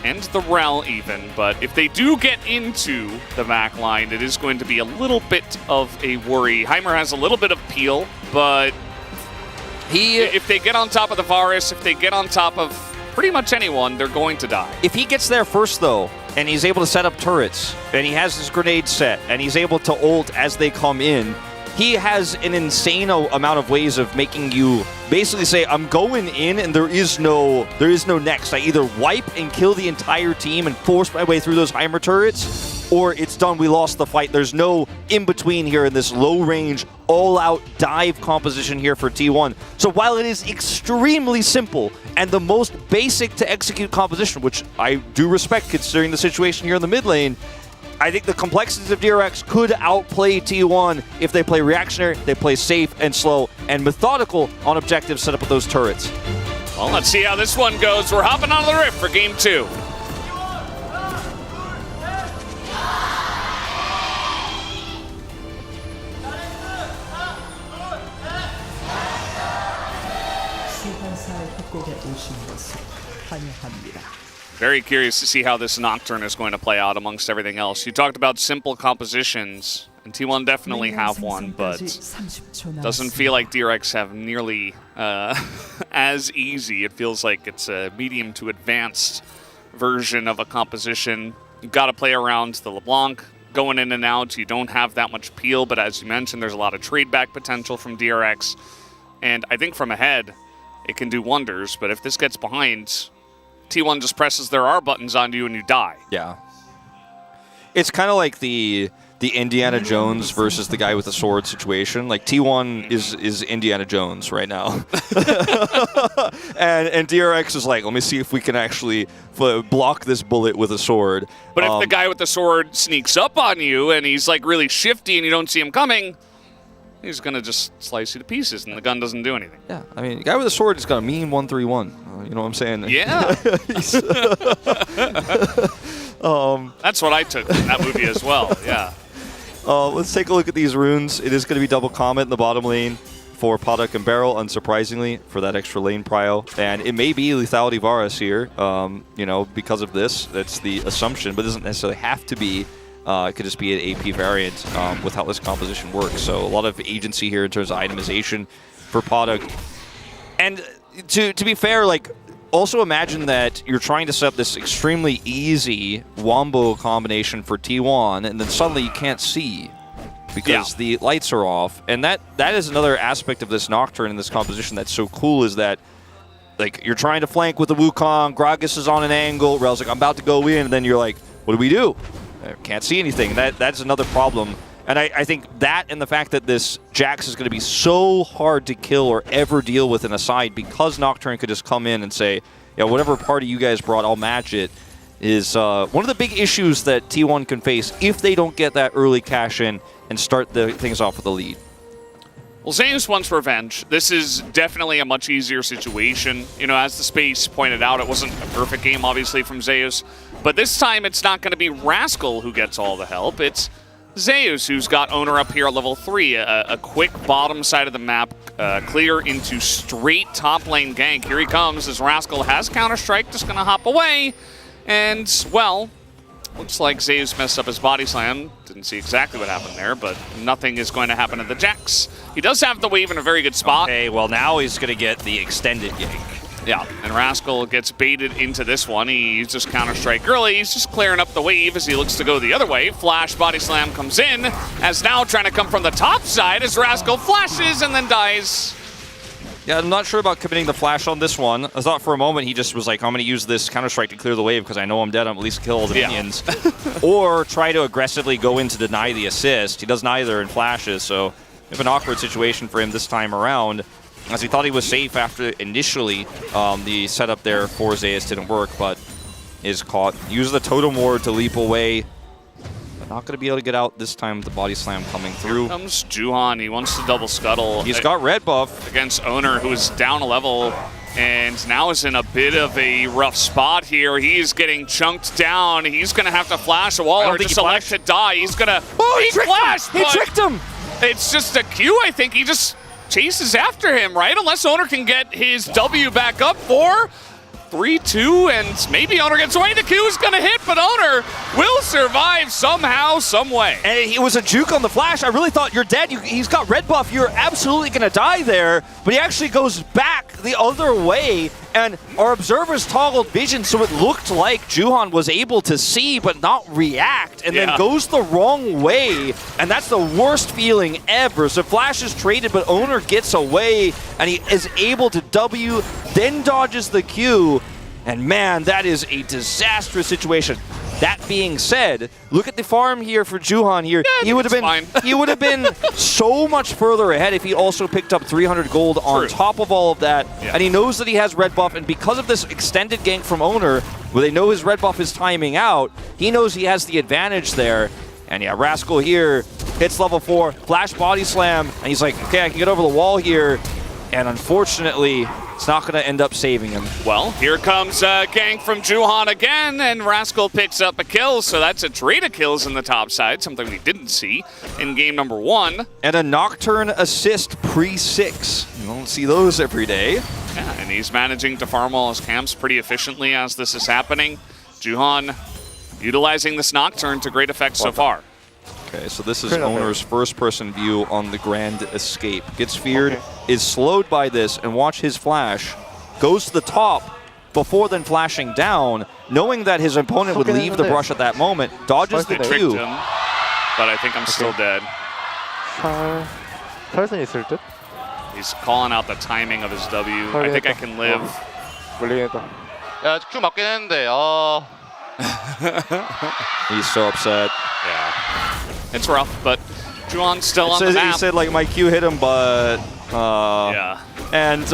[SPEAKER 4] and the Rel even, but if they do get into the back line, it is going to be a little bit of a worry. Heimer has a little bit of peel, but if they get on top of the Varus, if they get on top of pretty much anyone, they're going to die.
[SPEAKER 5] If he gets there first, though, and he's able to set up turrets, and he has his grenade set, and he's able to ult as they come in, he has an insane amount of ways of making you basically say, I'm going in and there is no next. I either wipe and kill the entire team and force my way through those Heimer turrets, or it's done, we lost the fight. There's no in-between here in this low-range, all-out dive composition here for T1. So while it is extremely simple and the most basic to execute composition, which I do respect considering the situation here in the mid lane, I think the complexities of DRX could outplay T1 if they play reactionary, they play safe and slow and methodical on objectives set up with those turrets.
[SPEAKER 4] Well, let's see how this one goes. We're hopping on the Rift for Game 2. Very curious to see how this Nocturne is going to play out amongst everything else. You talked about simple compositions, and T1 definitely have one, but doesn't feel like DRX have nearly as easy. It feels like it's a medium to advanced version of a composition. You've got to play around the LeBlanc. Going in and out, you don't have that much peel, but as you mentioned, there's a lot of trade back potential from DRX. And I think from ahead, it can do wonders, but if this gets behind, T1 just presses their R buttons on you and you die.
[SPEAKER 5] Yeah. It's kind of like the Indiana Jones versus the guy with the sword situation. Like T1 is Indiana Jones right now. and DRX is like, let me see if we can actually block this bullet with a sword.
[SPEAKER 4] But if the guy with the sword sneaks up on you and he's like really shifty and you don't see him coming, he's going to just slice you to pieces and the gun doesn't do anything.
[SPEAKER 5] Yeah, I mean, the guy with the sword is going to mean 131. You know what I'm saying?
[SPEAKER 4] Yeah. That's what I took from that movie as well, yeah.
[SPEAKER 5] Let's take a look at these runes. It is going to be double Comet in the bottom lane for Poduk and Beryl, unsurprisingly, for that extra lane prio. And it may be Lethality Varus here, you know, because of this. That's the assumption, but it doesn't necessarily have to be. It could just be an AP variant with how this composition works. So a lot of agency here in terms of itemization for Poduk. And to be fair, like, also imagine that you're trying to set up this extremely easy wombo combination for T1, and then suddenly you can't see because the lights are off. And that is another aspect of this Nocturne and this composition that's so cool, is that like, you're trying to flank with the Wukong, Gragas is on an angle, Rel's like, I'm about to go in, and then you're like, what do we do? Can't see anything. That's another problem. And I think that and the fact that this Jax is going to be so hard to kill or ever deal with in a side because Nocturne could just come in and say, yeah, whatever party you guys brought, I'll match it, is one of the big issues that T1 can face if they don't get that early cash in and start the things off with a lead.
[SPEAKER 4] Well, Zeus wants revenge. This is definitely a much easier situation. You know, as the space pointed out, it wasn't a perfect game, obviously, from Zeus. But this time, it's not going to be Rascal who gets all the help. It's Zeus who's got Owner up here at level 3. A quick bottom side of the map, clear into straight top lane gank. Here he comes as Rascal has Counter-Strike, just going to hop away. And, well, looks like Zeus messed up his body slam. Didn't see exactly what happened there, but nothing is going to happen to the Jax. He does have the wave in a very good spot.
[SPEAKER 5] Okay, well, now he's going to get the extended gank.
[SPEAKER 4] Yeah, and Rascal gets baited into this one. He uses Counter-Strike early. He's just clearing up the wave as he looks to go the other way. Flash body slam comes in, as now trying to come from the top side as Rascal flashes and then dies.
[SPEAKER 5] Yeah, I'm not sure about committing the flash on this one. I thought for a moment he just was like, I'm going to use this Counter-Strike to clear the wave because I know I'm dead. I'm at least kill all the minions. Or try to aggressively go in to deny the assist. He does neither and flashes, so we have an awkward situation for him this time around. As he thought he was safe after initially the setup there for Zeus didn't work, but is caught. Use the Totem Ward to leap away. But not going to be able to get out this time with the body slam coming through.
[SPEAKER 4] Here comes Juhan. He wants to double scuttle.
[SPEAKER 5] He's got red buff.
[SPEAKER 4] Against Owner, who is down a level and now is in a bit of a rough spot here. He's getting chunked down. He's going to have to flash a wall or just select to die. He's going to...
[SPEAKER 5] Oh, he tricked him!
[SPEAKER 4] It's just a Q, I think. He just chases after him, right? Unless Owner can get his W back up for 3-2, and maybe Owner gets away. The Q is going to hit, but Owner will survive somehow, some way.
[SPEAKER 5] And it was a juke on the flash. I really thought you're dead. He's got red buff. You're absolutely going to die there. But he actually goes back the other way, and our observers toggled vision, so it looked like Juhan was able to see but not react, and then goes the wrong way, and that's the worst feeling ever. So Flash is traded, but Owner gets away, and he is able to W, then dodges the Q, and man, that is a disastrous situation. That being said, look at the farm here for Juhan here.
[SPEAKER 4] Yeah,
[SPEAKER 5] he would have been so much further ahead if he also picked up 300 gold on top of all of that. And he knows that he has red buff, and because of this extended gank from Owner, where they know his red buff is timing out, he knows he has the advantage there. And yeah, Rascal here hits level 4, flash body slam, and he's like, okay, I can get over the wall here. And unfortunately, it's not going to end up saving him.
[SPEAKER 4] Well, here comes a gank from Juhan again, and Rascal picks up a kill, so that's a trade of kills in the top side, something we didn't see in game number 1.
[SPEAKER 5] And a Nocturne assist pre-6. You don't see those every day.
[SPEAKER 4] Yeah, and he's managing to farm all his camps pretty efficiently as this is happening. Juhan utilizing this Nocturne to great effect so far.
[SPEAKER 5] Okay, so this is Owner's first-person view on the Grand Escape. Gets feared, is slowed by this, and watch his flash. Goes to the top before then flashing down, knowing that his opponent would leave the brush at that moment. Dodges the
[SPEAKER 4] tricked
[SPEAKER 5] Q.
[SPEAKER 4] him, but I think I'm still dead. He's calling out the timing of his W. I think I can live.
[SPEAKER 7] 야, 큐 맞긴 했는데.
[SPEAKER 5] He's so upset.
[SPEAKER 4] Yeah. It's rough, but Juhan's still on the map.
[SPEAKER 5] He said, like, my Q hit him, but...
[SPEAKER 4] yeah.
[SPEAKER 5] And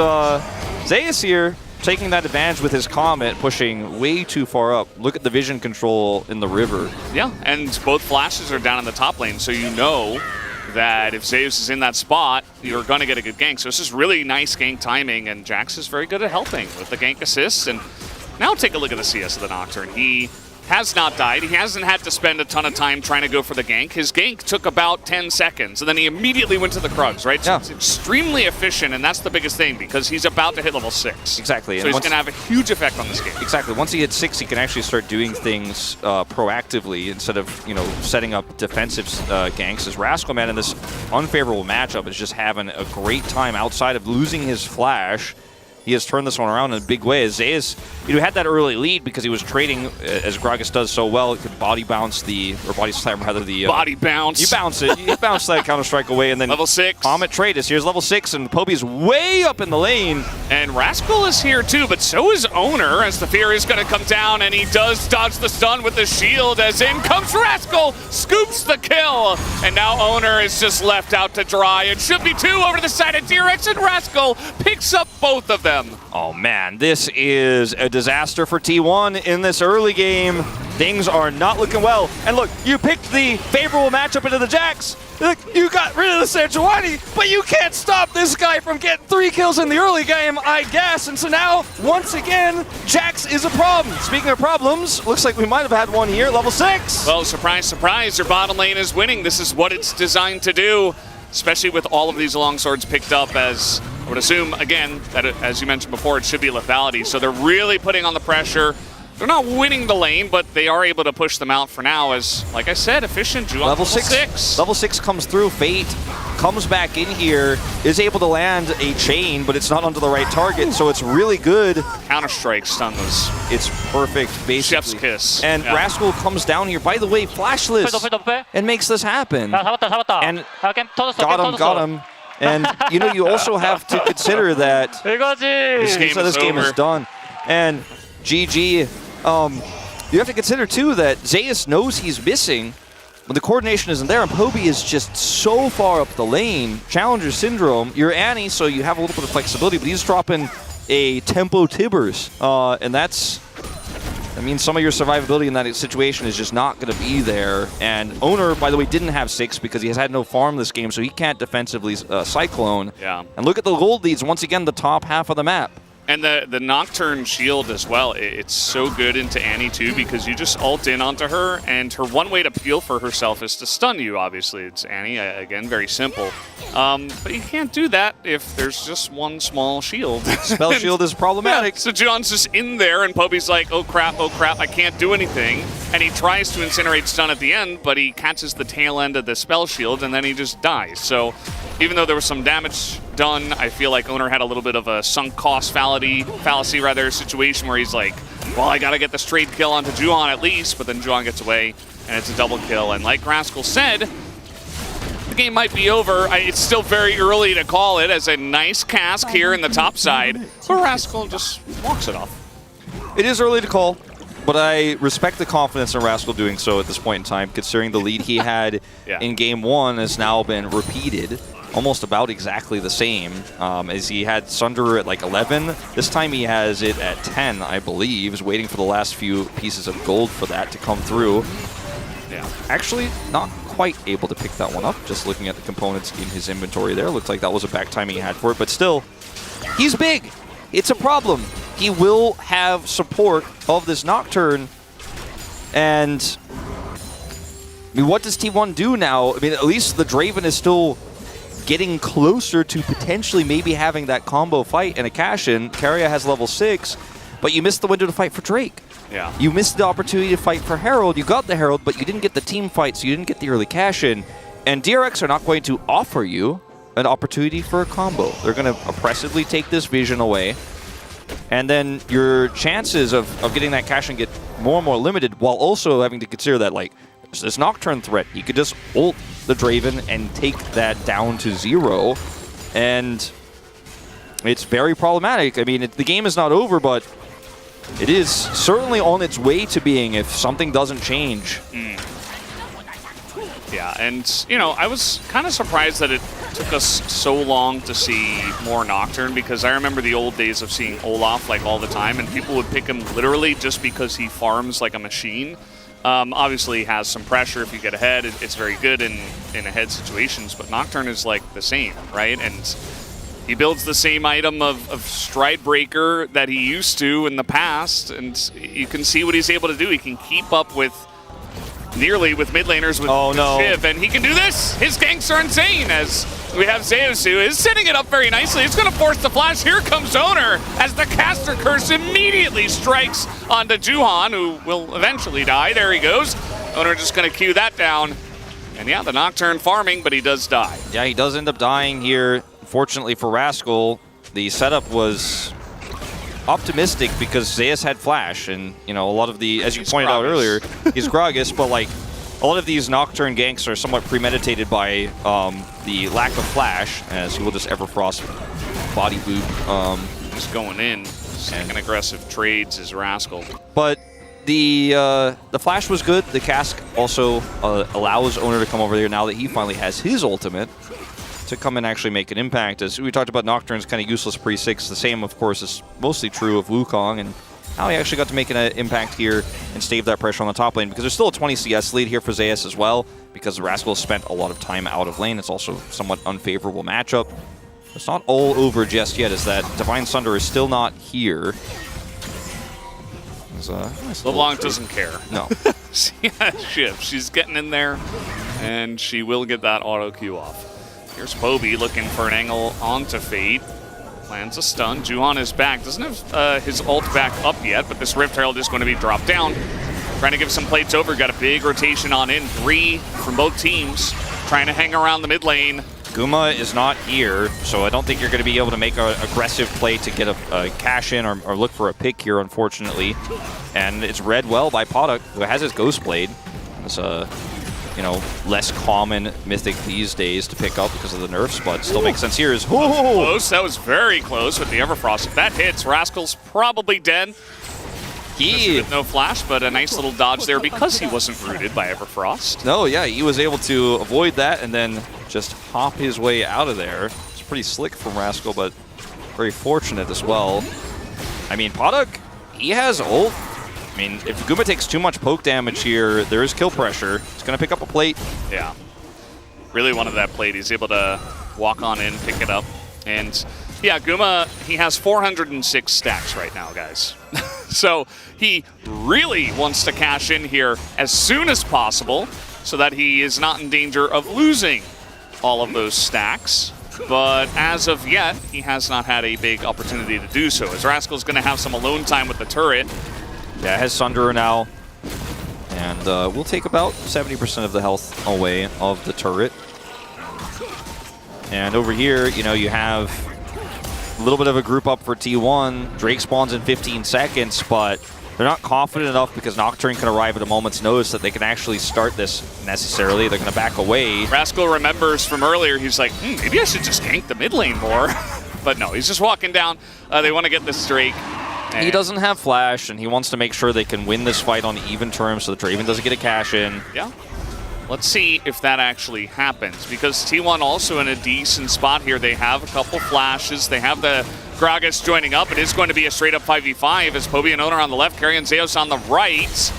[SPEAKER 5] Zeus here, taking that advantage with his Comet, pushing way too far up. Look at the vision control in the river.
[SPEAKER 4] Yeah, and both flashes are down in the top lane, so you know that if Zeus is in that spot, you're going to get a good gank. So this is really nice gank timing, and Jax is very good at helping with the gank assists. And now take a look at the CS of the Nocturne. He has not died. He hasn't had to spend a ton of time trying to go for the gank. His gank took about 10 seconds, and then he immediately went to the Krugs, right? So it's extremely efficient, and that's the biggest thing, because he's about to hit level 6.
[SPEAKER 5] Exactly.
[SPEAKER 4] So he's going to have a huge effect on this game.
[SPEAKER 5] Exactly. Once he hits 6, he can actually start doing things proactively instead of, setting up defensive ganks. As Rascal, man, in this unfavorable matchup is just having a great time outside of losing his flash. he has turned this one around in a big way. Zeus, had that early lead because he was trading, as Gragas does so well. He could body bounce body slam rather the...
[SPEAKER 4] body bounce.
[SPEAKER 5] You bounce it. You bounce that Counter-Strike away, and then...
[SPEAKER 4] Level 6.
[SPEAKER 5] Comet Tradus. Here's level 6, and Poby's way up in the lane.
[SPEAKER 4] And Rascal is here too, but so is Owner, as the Fear is going to come down, and he does dodge the stun with the shield, as in comes Rascal, scoops the kill, and now Owner is just left out to dry. It should be 2 over to the side of DRX, and Rascal picks up both of them.
[SPEAKER 5] Oh man, this is a disaster for T1 in this early game. Things are not looking well. And look, you picked the favorable matchup into the Jax. Look, you got rid of the Sejuani, but you can't stop this guy from getting 3 kills in the early game, I guess. And so now, once again, Jax is a problem. Speaking of problems, looks like we might have had one here, level 6.
[SPEAKER 4] Well, surprise, surprise, your bottom lane is winning. This is what it's designed to do, especially with all of these longswords picked up, as I would assume, again, that as you mentioned before, it should be lethality. So they're really putting on the pressure. They're not winning the lane, but they are able to push them out for now as, like I said, efficient. Juan
[SPEAKER 5] Level 6. Level 6 comes through. Fate comes back in here, is able to land a chain, but it's not onto the right target, so it's really good.
[SPEAKER 4] Counter-Strike stun was...
[SPEAKER 5] It's perfect, basically.
[SPEAKER 4] Chef's kiss.
[SPEAKER 5] And
[SPEAKER 4] yeah.
[SPEAKER 5] Rascal comes down here, by the way, flashless, and makes this happen. And got him. And, you also have to consider that this game is done. And GG, you have to consider, too, that Zeus knows he's missing, but the coordination isn't there, and Poby is just so far up the lane. Challenger Syndrome, you're Annie, so you have a little bit of flexibility, but he's dropping a Tempo Tibbers, and that means some of your survivability in that situation is just not going to be there. And Owner, by the way, didn't have 6 because he has had no farm this game, so he can't defensively Cyclone.
[SPEAKER 4] Yeah.
[SPEAKER 5] And look at the gold leads, once again, the top half of the map.
[SPEAKER 4] And the Nocturne shield as well, it's so good into Annie too, because you just ult in onto her, and her one way to peel for herself is to stun you, obviously. It's Annie, again, very simple. But you can't do that if there's just one small shield.
[SPEAKER 5] Spell shield is problematic.
[SPEAKER 4] Yeah, so John's just in there, and Poby's like, oh crap, I can't do anything. And he tries to incinerate stun at the end, but he catches the tail end of the spell shield, and then he just dies. So even though there was some damage done, I feel like Owner had a little bit of a sunk cost fallacy situation where he's like, well, I gotta get the straight kill onto Juhan at least, but then Juhan gets away, and it's a double kill. And like Rascal said, the game might be over. It's still very early to call it, as a nice cask here in the top side, but Rascal just walks it off.
[SPEAKER 5] It is early to call, but I respect the confidence in Rascal doing so at this point in time, considering the lead he had in game 1 has now been repeated. Almost about exactly the same, as he had Sunder at like 11. This time he has it at 10, I believe. He's waiting for the last few pieces of gold for that to come through.
[SPEAKER 4] Yeah.
[SPEAKER 5] Actually, not quite able to pick that one up. Just looking at the components in his inventory there. Looks like that was a back timing he had for it, but still, he's big. It's a problem. He will have support of this Nocturne, and I mean, what does T1 do now? I mean, at least the Draven is still getting closer to potentially maybe having that combo fight and a cash-in. Keria has level 6, but you missed the window to fight for Drake.
[SPEAKER 4] Yeah.
[SPEAKER 5] You missed the opportunity to fight for Herald. You got the Herald, but you didn't get the team fight, so you didn't get the early cash-in. And DRX are not going to offer you an opportunity for a combo. They're going to oppressively take this vision away, and then your chances of getting that cash-in get more and more limited, while also having to consider that, like, there's this Nocturne threat. You could just ult the Draven and take that down to 0, and it's very problematic. I mean, the game is not over, but it is certainly on its way to being if something doesn't change.
[SPEAKER 4] Yeah, and, I was kind of surprised that it took us so long to see more Nocturne, because I remember the old days of seeing Olaf, like, all the time, and people would pick him literally just because he farms like a machine. Obviously, he has some pressure if you get ahead. It's very good in ahead situations, but Nocturne is like the same, right? And he builds the same item of Stride Breaker that he used to in the past, and you can see what he's able to do. He can keep up with mid laners with Shiv, and he can do this. His ganks are insane, as we have Zeus, who is setting it up very nicely. It's going to force the flash. Here comes Owner, as the caster curse immediately strikes onto Juhan, who will eventually die. There he goes. Owner just going to cue that down. And yeah, the Nocturne farming, but he does die.
[SPEAKER 5] Yeah, he does end up dying here. Fortunately for Rascal, the setup was optimistic because Zeus had Flash, and you know a lot of the, as you pointed out earlier, he's Gragas, but like a lot of these Nocturne ganks are somewhat premeditated by the lack of Flash, as he will just Everfrost body boot.
[SPEAKER 4] Just going in, second aggressive trades is Rascal.
[SPEAKER 5] But the Flash was good. The Cask also allows Owner to come over there now that he finally has his ultimate to come and actually make an impact. As we talked about, Nocturne's kind of useless pre-6. The same, of course, is mostly true of Wukong, and how he actually got to make an impact here and stave that pressure on the top lane, because there's still a 20 CS lead here for Zeus as well, because Rascal spent a lot of time out of lane. It's also a somewhat unfavorable matchup. It's not all over just yet, as that Divine Sunder is still not here. Nice
[SPEAKER 4] LeBlanc doesn't care.
[SPEAKER 5] No.
[SPEAKER 4] She has shift. She's getting in there, and she will get that auto Q off. Here's Poby looking for an angle onto Fate. Lands a stun. Juhan is back. Doesn't have his ult back up yet, but this Rift Herald is going to be dropped down. Trying to give some plates over. Got a big rotation on in. 3 from both teams. Trying to hang around the mid lane.
[SPEAKER 5] Guma is not here, so I don't think you're going to be able to make an aggressive play to get a cash in or look for a pick here, unfortunately. And it's read well by Poduk, who has his Ghost Blade. It's a, you know, less common mythic these days to pick up because of the nerfs, but still makes sense here.
[SPEAKER 4] Close. That was very close with the Everfrost. If that hits, Rascal's probably dead. With no flash, but a nice little dodge there because he wasn't rooted by Everfrost.
[SPEAKER 5] No, yeah, he was able to avoid that and then just hop his way out of there. It's pretty slick from Rascal, but very fortunate as well. I mean, Poduk, he has ult. I mean, if Guma takes too much poke damage here, there is kill pressure. It's going to pick up a plate.
[SPEAKER 4] Yeah. Really wanted that plate. He's able to walk on in, pick it up. And yeah, Guma, he has 406 stacks right now, guys. So he really wants to cash in here as soon as possible so that he is not in danger of losing all of those stacks. But as of yet, he has not had a big opportunity to do so, as Rascal's going to have some alone time with the turret.
[SPEAKER 5] Yeah, it has Sunderer now. And we'll take about 70% of the health away of the turret. And over here, you know, you have a little bit of a group up for T1. Drake spawns in 15 seconds, but they're not confident enough because Nocturne can arrive at a moment's notice that they can actually start this necessarily. They're going to back away.
[SPEAKER 4] Rascal remembers from earlier, he's like, maybe I should just gank the mid lane more. But no, he's just walking down. They want to get this Drake.
[SPEAKER 5] He doesn't have Flash, and he wants to make sure they can win this fight on even terms so that Draven doesn't get a cash in.
[SPEAKER 4] Yeah. Let's see if that actually happens, because T1 also in a decent spot here. They have a couple flashes. They have the Gragas joining up. It is going to be a straight-up 5v5 as Poby and Owner on the left, carrying Zeus on the right.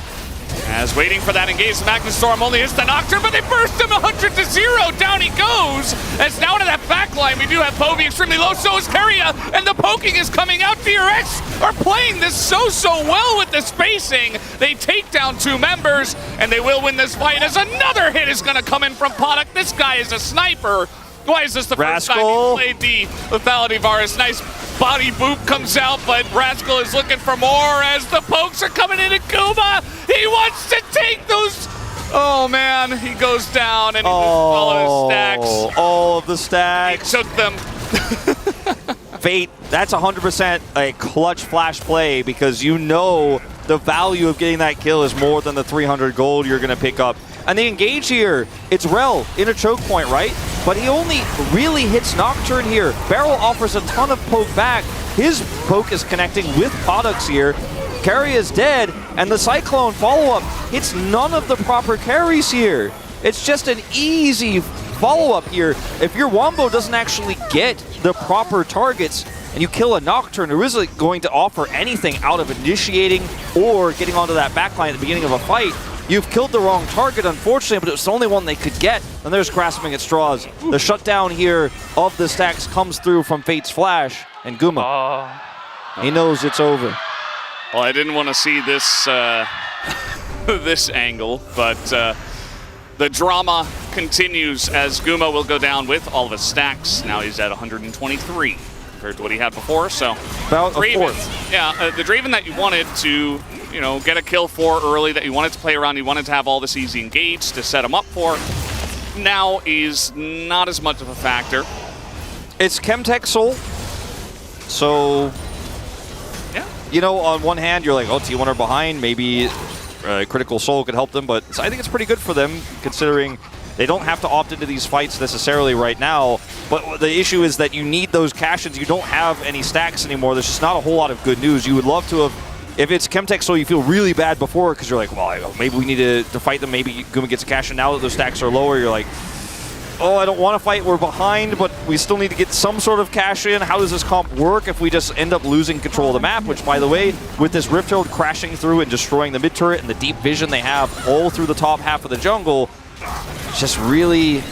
[SPEAKER 4] As waiting for that engage, the Magnus Storm only hits the Nocturne, but they burst him 100-0. Down he goes. As now to that back line, we do have Poby extremely low, so is Keria, and the poking is coming out. DRX are playing this so well with the spacing. They take down 2 members, and they will win this fight as another hit is going to come in from Poduk. This guy is a sniper. Why is this the first time he played the lethality virus? Nice body boop comes out, but Rascal is looking for more as the pokes are coming in at Guma. He wants to take those. Oh man, he goes down and he loses all of his stacks.
[SPEAKER 5] All of the stacks.
[SPEAKER 4] He took them.
[SPEAKER 5] Fate, that's 100% a clutch flash play because you know the value of getting that kill is more than the 300 gold you're going to pick up. And the engage here, it's Rel in a choke point, right? But he only really hits Nocturne here. Barrel offers a ton of poke back. His poke is connecting with Poduk's here. Carry is dead, and the Cyclone follow-up hits none of the proper carries here. It's just an easy follow-up here. If your Wombo doesn't actually get the proper targets, and you kill a Nocturne who isn't going to offer anything out of initiating or getting onto that backline at the beginning of a fight, you've killed the wrong target, unfortunately, but it was the only one they could get. And there's grasping at straws. The shutdown here of the stacks comes through from Fate's Flash, and Guma, he knows it's over.
[SPEAKER 4] Well, I didn't want to see this this angle, but the drama continues as Guma will go down with all of his stacks. Now he's at 123 compared to what he had before. So
[SPEAKER 5] about
[SPEAKER 4] Draven,
[SPEAKER 5] a fourth.
[SPEAKER 4] Yeah, the Draven that you wanted to, you know, get a kill for early, that you wanted to play around, you wanted to have all this easy engage to set him up for, now is not as much of a factor.
[SPEAKER 5] It's Chemtech Soul, so
[SPEAKER 4] yeah,
[SPEAKER 5] you know, on one hand, you're like, oh, T1 are behind. Maybe Critical Soul could help them. But I think it's pretty good for them, considering they don't have to opt into these fights necessarily right now. But the issue is that you need those cash-ins. You don't have any stacks anymore. There's just not a whole lot of good news. You would love to have... If it's Chemtech Soul, you feel really bad before because you're like, well, maybe we need to fight them. Maybe Guma gets a cash-in. Now that those stacks are lower, you're like, oh, I don't want to fight. We're behind, but we still need to get some sort of cash-in. How does this comp work if we just end up losing control of the map? Which, by the way, with this Rift Herald crashing through and destroying the mid-turret and the deep vision they have all through the top half of the jungle, it's just really...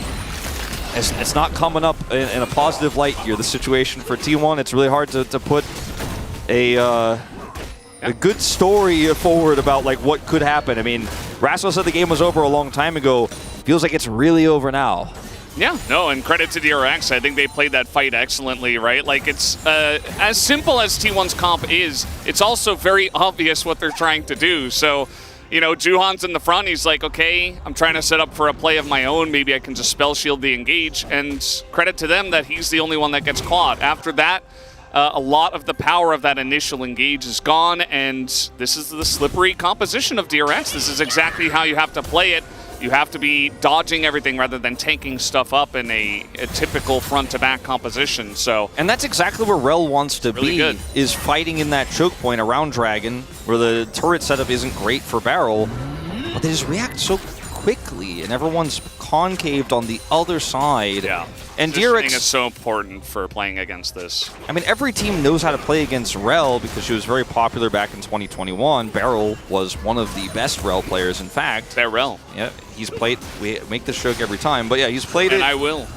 [SPEAKER 5] It's not coming up in a positive light here, the situation for T1. It's really hard to put a good story forward about like what could happen. I mean, Rascal said the game was over a long time ago. Feels like it's really over now.
[SPEAKER 4] Yeah, no, and credit to DRX. I think they played that fight excellently, right? Like, it's as simple as T1's comp is, it's also very obvious what they're trying to do. So, you know, Juhan's in the front. He's like, okay, I'm trying to set up for a play of my own. Maybe I can just spell shield the engage. And credit to them that he's the only one that gets caught. After that, a lot of the power of that initial engage is gone, and this is the slippery composition of DRX. This is exactly how you have to play it. You have to be dodging everything rather than tanking stuff up in a typical front-to-back composition. So,
[SPEAKER 5] and that's exactly where Rel wants to
[SPEAKER 4] really
[SPEAKER 5] be,
[SPEAKER 4] good.
[SPEAKER 5] Is fighting in that choke point around Dragon, where the turret setup isn't great for Barrel, but they just react so quickly, and everyone's concaved on the other side.
[SPEAKER 4] Yeah.
[SPEAKER 5] And
[SPEAKER 4] DRX
[SPEAKER 5] DRX
[SPEAKER 4] is so important for playing against this.
[SPEAKER 5] I mean, every team knows how to play against Rel because she was very popular back in 2021. Barrel was one of the best Rel players, in fact.
[SPEAKER 4] Barrel.
[SPEAKER 5] Yeah, he's played. We make this joke every time, but yeah, he's played
[SPEAKER 4] and
[SPEAKER 5] it.
[SPEAKER 4] I will.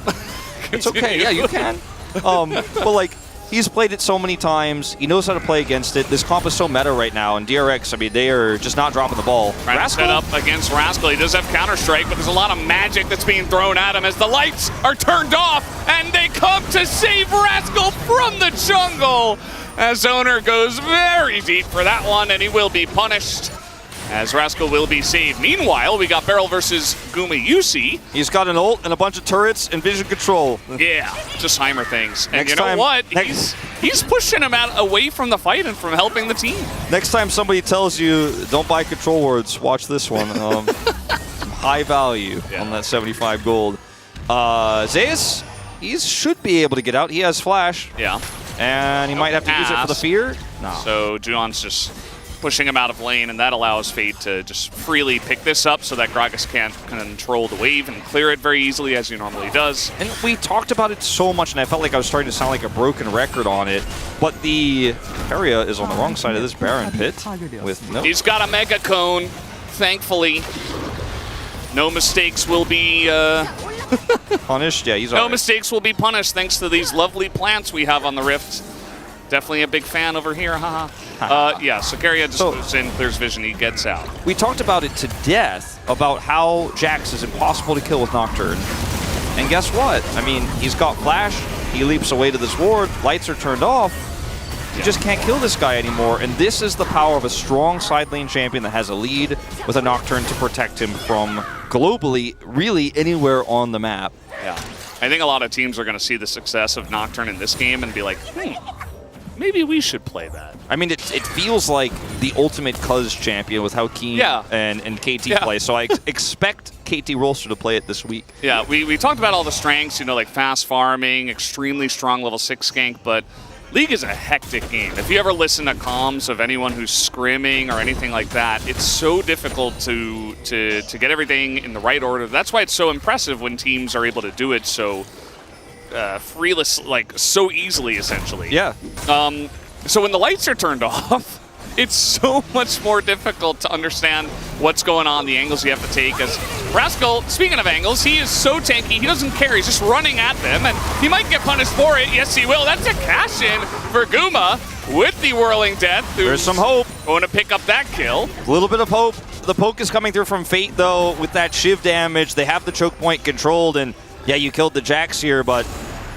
[SPEAKER 5] It's okay. Yeah, you can. But like, he's played it so many times. He knows how to play against it. This comp is so meta right now, and DRX, I mean, they are just not dropping the ball.
[SPEAKER 4] Trying to set up against Rascal. He does have Counter-Strike, but there's a lot of magic that's being thrown at him as the lights are turned off, and they come to save Rascal from the jungle. As Owner goes very deep for that one, and he will be punished, as Rascal will be saved. Meanwhile, we got Barrel versus Guma Yusi.
[SPEAKER 5] He's got an ult and a bunch of turrets and vision control.
[SPEAKER 4] Yeah, just Heimer things. And
[SPEAKER 5] Next
[SPEAKER 4] you know
[SPEAKER 5] time-
[SPEAKER 4] what? He's pushing him out away from the fight and from helping the team.
[SPEAKER 5] Next time somebody tells you, don't buy control words, watch this one. Some high value on that 75 gold. Zeus, he should be able to get out. He has flash.
[SPEAKER 4] Yeah.
[SPEAKER 5] And he might have to use it for the fear. No.
[SPEAKER 4] So Juon's just pushing him out of lane, and that allows Fate to just freely pick this up so that Gragas can't control the wave and clear it very easily as he normally does.
[SPEAKER 5] And we talked about it so much, and I felt like I was starting to sound like a broken record on it, but the area is on the wrong side of this Baron pit.
[SPEAKER 4] He's got a Mega Cone, thankfully. No mistakes will be
[SPEAKER 5] punished. Yeah, he's
[SPEAKER 4] no mistakes will be punished thanks to these lovely plants we have on the Rift. Definitely a big fan over here, haha. Yeah, Sicaria just moves in, clears vision, he gets out.
[SPEAKER 5] We talked about it to death, about how Jax is impossible to kill with Nocturne. And guess what? I mean, he's got flash, he leaps away to this ward, lights are turned off. You just can't kill this guy anymore, and this is the power of a strong side lane champion that has a lead with a Nocturne to protect him from, globally, really anywhere on the map.
[SPEAKER 4] Yeah. I think a lot of teams are going to see the success of Nocturne in this game and be like, maybe we should play that.
[SPEAKER 5] I mean, it feels like the ultimate Cuz champion with how Keen and KT play, so I expect KT Rolster to play it this week.
[SPEAKER 4] Yeah, we talked about all the strengths, you know, like fast farming, extremely strong level 6 gank, but League is a hectic game. If you ever listen to comms of anyone who's scrimming or anything like that, it's so difficult to get everything in the right order. That's why it's so impressive when teams are able to do it so freeless, like so easily, essentially.
[SPEAKER 5] Yeah.
[SPEAKER 4] So when the lights are turned off, it's so much more difficult to understand what's going on, the angles you have to take. As Rascal, speaking of angles, he is so tanky, he doesn't care. He's just running at them, and he might get punished for it. Yes, he will. That's a cash-in for Guma with the Whirling Death.
[SPEAKER 5] There's some hope.
[SPEAKER 4] Going to pick up that kill.
[SPEAKER 5] A little bit of hope. The poke is coming through from Fate, though, with that Shiv damage. They have the choke point controlled, and yeah, you killed the Jax here, but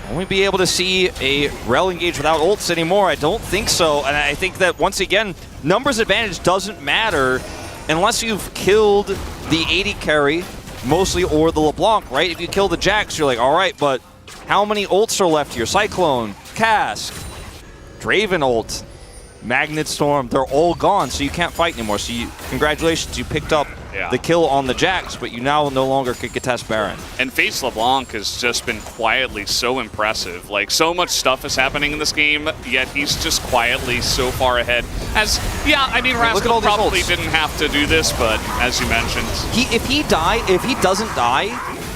[SPEAKER 5] will we be able to see a Rel engage without ults anymore? I don't think so, and I think that, once again, numbers advantage doesn't matter unless you've killed the 80 carry, mostly, or the LeBlanc, right? If you kill the Jax, you're like, all right, but how many ults are left here? Cyclone, Cask, Draven ult, Magnet Storm, they're all gone, so you can't fight anymore. So congratulations, you picked up the kill on the Jax, but you now no longer can contest Baron.
[SPEAKER 4] And Face LeBlanc has just been quietly so impressive. Like, so much stuff is happening in this game, yet he's just quietly so far ahead. I mean, Rascal probably didn't have to do this, but as you mentioned,
[SPEAKER 5] if he doesn't die,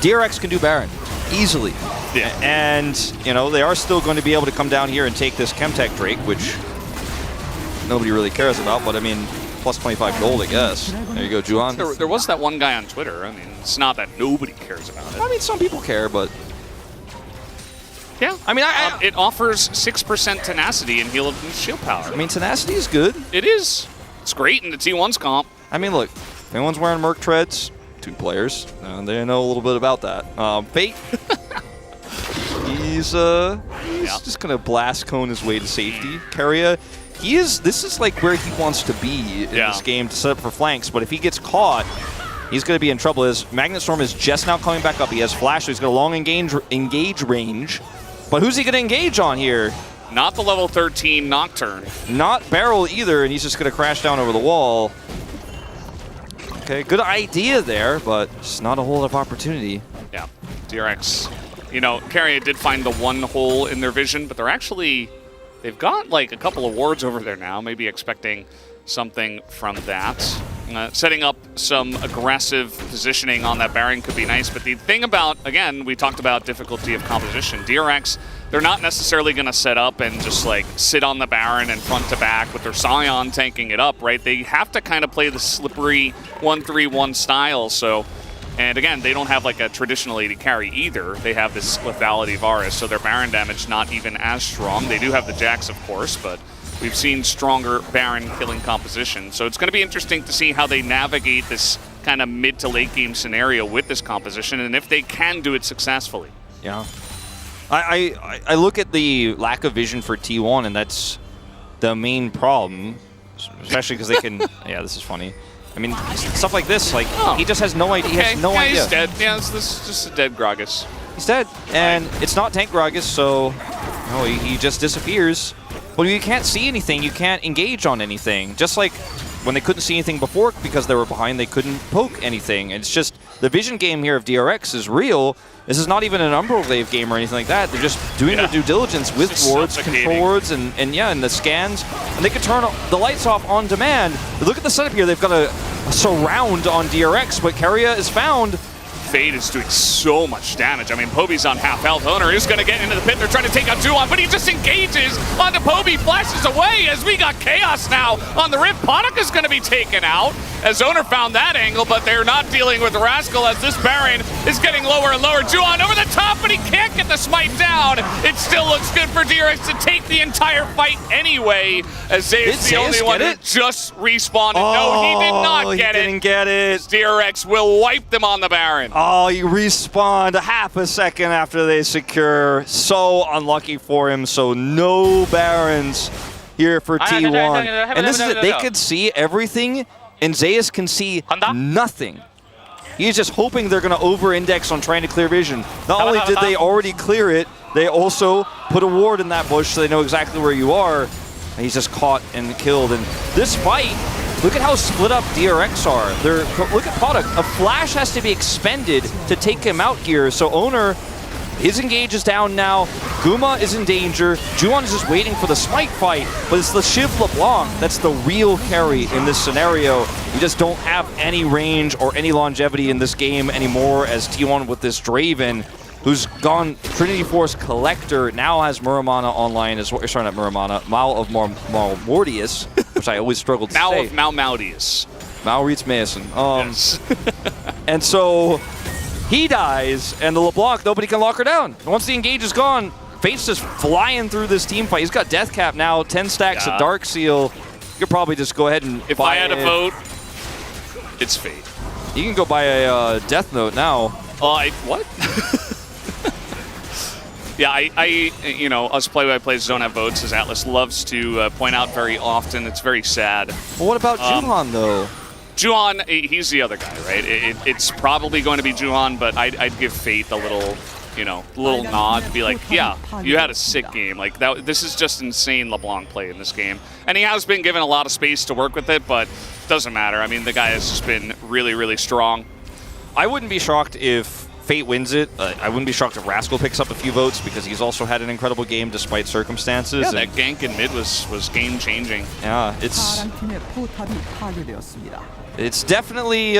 [SPEAKER 5] DRX can do Baron easily.
[SPEAKER 4] Yeah.
[SPEAKER 5] And they are still going to be able to come down here and take this Chemtech Drake, which nobody really cares about, but I mean, plus 25 gold, I guess. There you go, Juan.
[SPEAKER 4] There was that one guy on Twitter. I mean, it's not that nobody cares about it.
[SPEAKER 5] I mean, some people care, but
[SPEAKER 4] yeah. I mean, it offers 6% tenacity and heal and shield power.
[SPEAKER 5] I mean, tenacity is good.
[SPEAKER 4] It is. It's great in the T1's comp.
[SPEAKER 5] I mean, look, if anyone's wearing Merc treads, 2 players, they know a little bit about that. Fate, he's just gonna blast cone his way to safety. Keria, this is like where he wants to be in this game to set up for flanks, but if he gets caught, he's going to be in trouble. His Magnet Storm is just now coming back up. He has Flash, so he's got a long engage range. But who's he going to engage on here?
[SPEAKER 4] Not the level 13 Nocturne.
[SPEAKER 5] Not Barrel either, and he's just going to crash down over the wall. Okay, good idea there, but just not a whole lot of opportunity.
[SPEAKER 4] Yeah, DRX. Keria did find the one hole in their vision, but they've got like a couple of wards over there now, maybe expecting something from that. Setting up some aggressive positioning on that Baron could be nice, but the thing about, again, we talked about difficulty of composition. DRX, they're not necessarily going to set up and just like sit on the Baron and front to back with their Scion tanking it up, right? They have to kind of play the slippery 1-3-1 style, so... And again, they don't have like a traditional AD carry either. They have this lethality Varus, so their Baron damage not even as strong. They do have the Jax, of course, but we've seen stronger Baron killing composition. So it's going to be interesting to see how they navigate this kind of mid to late game scenario with this composition, and if they can do it successfully.
[SPEAKER 5] Yeah. I look at the lack of vision for T1, and that's the main problem, especially because they can... Yeah, this is funny. I mean, stuff like this, like, he just has no idea. He has no idea.
[SPEAKER 4] He's dead. Yeah, this is just a dead Gragas.
[SPEAKER 5] He's dead, and it's not tank Gragas, so he just disappears. But you can't see anything, you can't engage on anything. Just like when they couldn't see anything before because they were behind, they couldn't poke anything. It's just, the vision game here of DRX is real. This is not even an Umbral Glaive game or anything like that. They're just doing their due diligence with wards, control wards, and the scans. And they can turn the lights off on demand. But look at the setup here. They've got a surround on DRX, but Keria is found.
[SPEAKER 4] Fade is doing so much damage. I mean, Poby's on half health. Owner is going to get into the pit. They're trying to take out Juon, but he just engages onto Poby, flashes away as we got Chaos now on the Rift. Ponik is going to be taken out as Owner found that angle, but they're not dealing with Rascal as this Baron is getting lower and lower. Juon over the top, but he can't get the smite down. It still looks good for DRX to take the entire fight anyway, as Zay is the only one who just respawned. No, he did not get it.
[SPEAKER 5] He didn't get it.
[SPEAKER 4] DRX will wipe them on the Baron.
[SPEAKER 5] Oh, he respawned a half a second after they secure. So unlucky for him. So no Barons here for T1. And this is it. They could see everything, and Zayas can see nothing. He's just hoping they're going to over-index on trying to clear vision. Not only did they already clear it, they also put a ward in that bush so they know exactly where you are. And he's just caught and killed. And this fight, look at how split up DRX are. Look at Ponik. A flash has to be expended to take him out here. So Owner, his engage is down now. Guma is in danger. Juon is just waiting for the smite fight. But it's the Shiv LeBlanc that's the real carry in this scenario. You just don't have any range or any longevity in this game anymore as T1 with this Draven, who's gone Trinity Force Collector, now has Muramana online as well. Sorry, not Muramana, Mal of Mordius, which I always struggle to say.
[SPEAKER 4] Mal of Malmaudius.
[SPEAKER 5] Malreitz Mason.
[SPEAKER 4] Yes.
[SPEAKER 5] And so he dies, and the LeBlanc, nobody can lock her down. And once the engage is gone, Fate's just flying through this team fight. He's got Death Cap now, 10 stacks of Dark Seal. You could probably just go ahead and
[SPEAKER 4] if I had a vote, it's Fate.
[SPEAKER 5] You can go buy a Death Note now.
[SPEAKER 4] What? Yeah, us play-by-plays don't have votes, as Atlas loves to point out very often. It's very sad.
[SPEAKER 5] Well, what about Juhan, though?
[SPEAKER 4] Juhan, he's the other guy, right? It's probably going to be Juhan, but I'd give Fate a little, you know, little nod to be like, yeah, you had a sick game. Like that. This is just insane LeBlanc play in this game, and he has been given a lot of space to work with it, but doesn't matter. I mean, the guy has just been really, really strong.
[SPEAKER 5] I wouldn't be shocked if Fate wins it. I wouldn't be shocked if Rascal picks up a few votes because he's also had an incredible game despite circumstances.
[SPEAKER 4] Yeah, that gank in mid was game-changing.
[SPEAKER 5] Yeah, it's definitely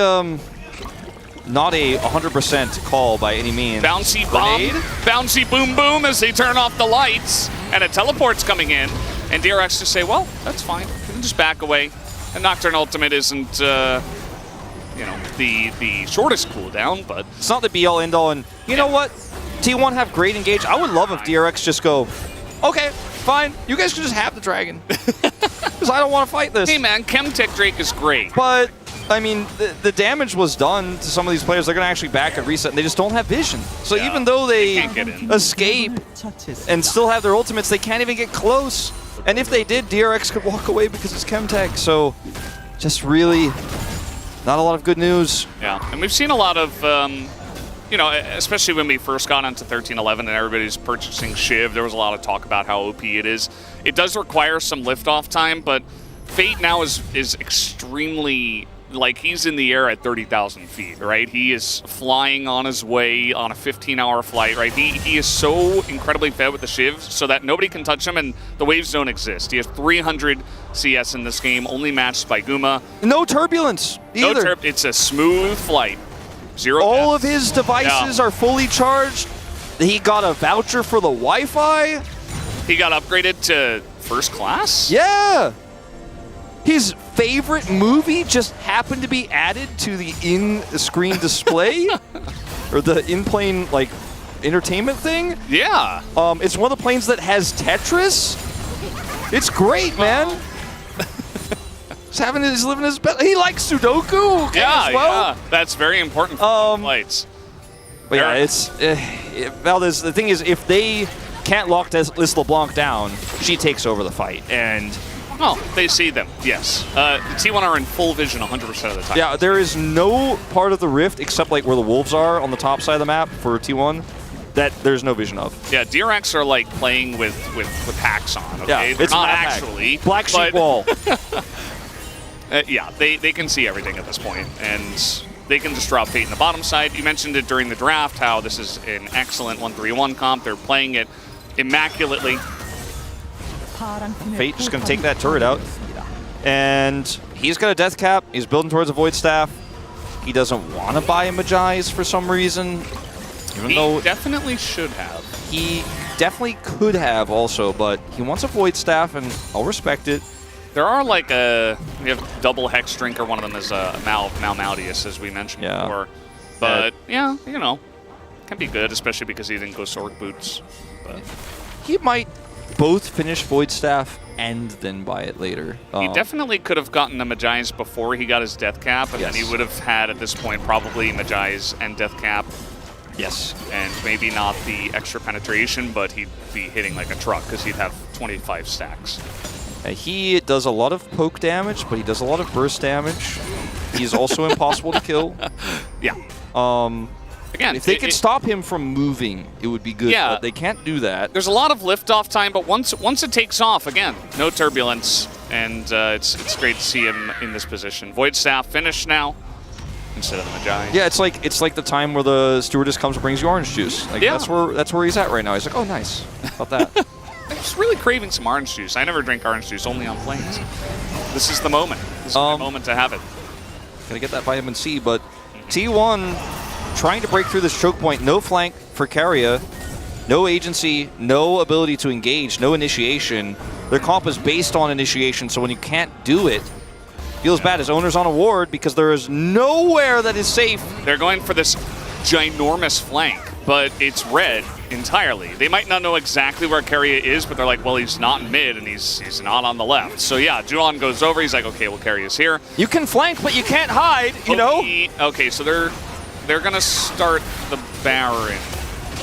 [SPEAKER 5] not a 100% call by any means.
[SPEAKER 4] Bouncy bomb, bouncy boom boom as they turn off the lights, and a teleport's coming in, and DRX just say, well, that's fine. We can just back away. And Nocturne Ultimate isn't, you know, the shortest cooldown, but
[SPEAKER 5] it's not the be-all, end-all. And you know what? T1 have great engage. I would love if DRX just go, okay, fine. You guys can just have the dragon. Because I don't want to fight this.
[SPEAKER 4] Hey, man, Chemtech Drake is great.
[SPEAKER 5] But, I mean, the damage was done to some of these players. They're going to actually back and reset, and they just don't have vision. So even though they escape and still have their ultimates, they can't even get close. And if they did, DRX could walk away because it's Chemtech. So just really not a lot of good news.
[SPEAKER 4] Yeah, and we've seen a lot of, you know, especially when we first got onto 13-11 and everybody's purchasing Shiv, there was a lot of talk about how OP it is. It does require some liftoff time, but Fate now is extremely, like, he's in the air at 30,000 feet, right? He is flying on his way on a 15-hour flight, right? He is so incredibly fed with the Shiv so that nobody can touch him, and the waves don't exist. He has 300 CS in this game, only matched by Guma.
[SPEAKER 5] No turbulence either.
[SPEAKER 4] No it's a smooth flight. Zero
[SPEAKER 5] All
[SPEAKER 4] deaths.
[SPEAKER 5] of his devices are fully charged. He got a voucher for the Wi-Fi.
[SPEAKER 4] He got upgraded to first class?
[SPEAKER 5] Yeah. His favorite movie just happened to be added to the in-screen display or the in-plane like entertainment thing.
[SPEAKER 4] Yeah.
[SPEAKER 5] It's one of the planes that has Tetris. It's great, man. He's living his best. He likes Sudoku. Okay, as well.
[SPEAKER 4] Yeah. That's very important for flights.
[SPEAKER 5] But yeah, it's Valdez. The thing is, if they can't lock this LeBlanc down, she takes over the fight, and.
[SPEAKER 4] Oh, they see them, yes. The T1 are in full vision 100% of the time.
[SPEAKER 5] Yeah, there is no part of the rift except like where the wolves are on the top side of the map for T1 that there's no vision of.
[SPEAKER 4] Yeah, DRX are like playing with hacks on, okay?
[SPEAKER 5] Yeah,
[SPEAKER 4] They're
[SPEAKER 5] it's
[SPEAKER 4] not
[SPEAKER 5] hack.
[SPEAKER 4] actually.
[SPEAKER 5] Black sheep wall.
[SPEAKER 4] Yeah, they can see everything at this point, and they can just drop Fate in the bottom side. You mentioned it during the draft, how this is an excellent 1-3-1 comp. They're playing it immaculately.
[SPEAKER 5] Fate just going to take that turret out. And he's got a death cap. He's building towards a Void Staff. He doesn't want to buy a Magi's for some reason. Even though
[SPEAKER 4] definitely should have.
[SPEAKER 5] He definitely could have also, but he wants a Void Staff, and I'll respect it.
[SPEAKER 4] There are like we have double Hex Drinker. One of them is Malmaudius, as we mentioned before. But yeah, you know, can be good, especially because he didn't go Sorg Boots. But
[SPEAKER 5] he might both finish Void Staff and then buy it later.
[SPEAKER 4] He definitely could have gotten the Magi's before he got his Death Cap, and then he would have had, at this point, probably Magi's and Death Cap.
[SPEAKER 5] Yes.
[SPEAKER 4] And maybe not the extra penetration, but he'd be hitting like a truck because he'd have 25 stacks.
[SPEAKER 5] He does a lot of poke damage, but he does a lot of burst damage. He's also impossible to kill.
[SPEAKER 4] Yeah. Again,
[SPEAKER 5] if they could stop him from moving, it would be good.
[SPEAKER 4] Yeah.
[SPEAKER 5] But they can't do that.
[SPEAKER 4] There's a lot of liftoff time, but once it takes off, again, no turbulence, and it's great to see him in this position. Void Staff finished now instead of the Magi.
[SPEAKER 5] Yeah, it's like the time where the stewardess comes and brings you orange juice. Like that's where he's at right now. He's like, oh, nice. How about that?
[SPEAKER 4] I'm just really craving some orange juice. I never drink orange juice, only on planes. This is the moment. This is the moment to have it.
[SPEAKER 5] Gonna get that vitamin C, but T1 trying to break through this choke point. No flank for Carrier. No agency, no ability to engage, no initiation. Their comp is based on initiation, so when you can't do it, feels bad. His owner's on a ward because there is nowhere that is safe.
[SPEAKER 4] They're going for this ginormous flank, but it's red entirely. They might not know exactly where Carrier is, but they're like, well, he's not in mid and he's not on the left. So yeah, Juan goes over. He's like, okay, well, Carrier's here.
[SPEAKER 5] You can flank, but you can't hide, you know?
[SPEAKER 4] Okay, so they're going to start the Baron.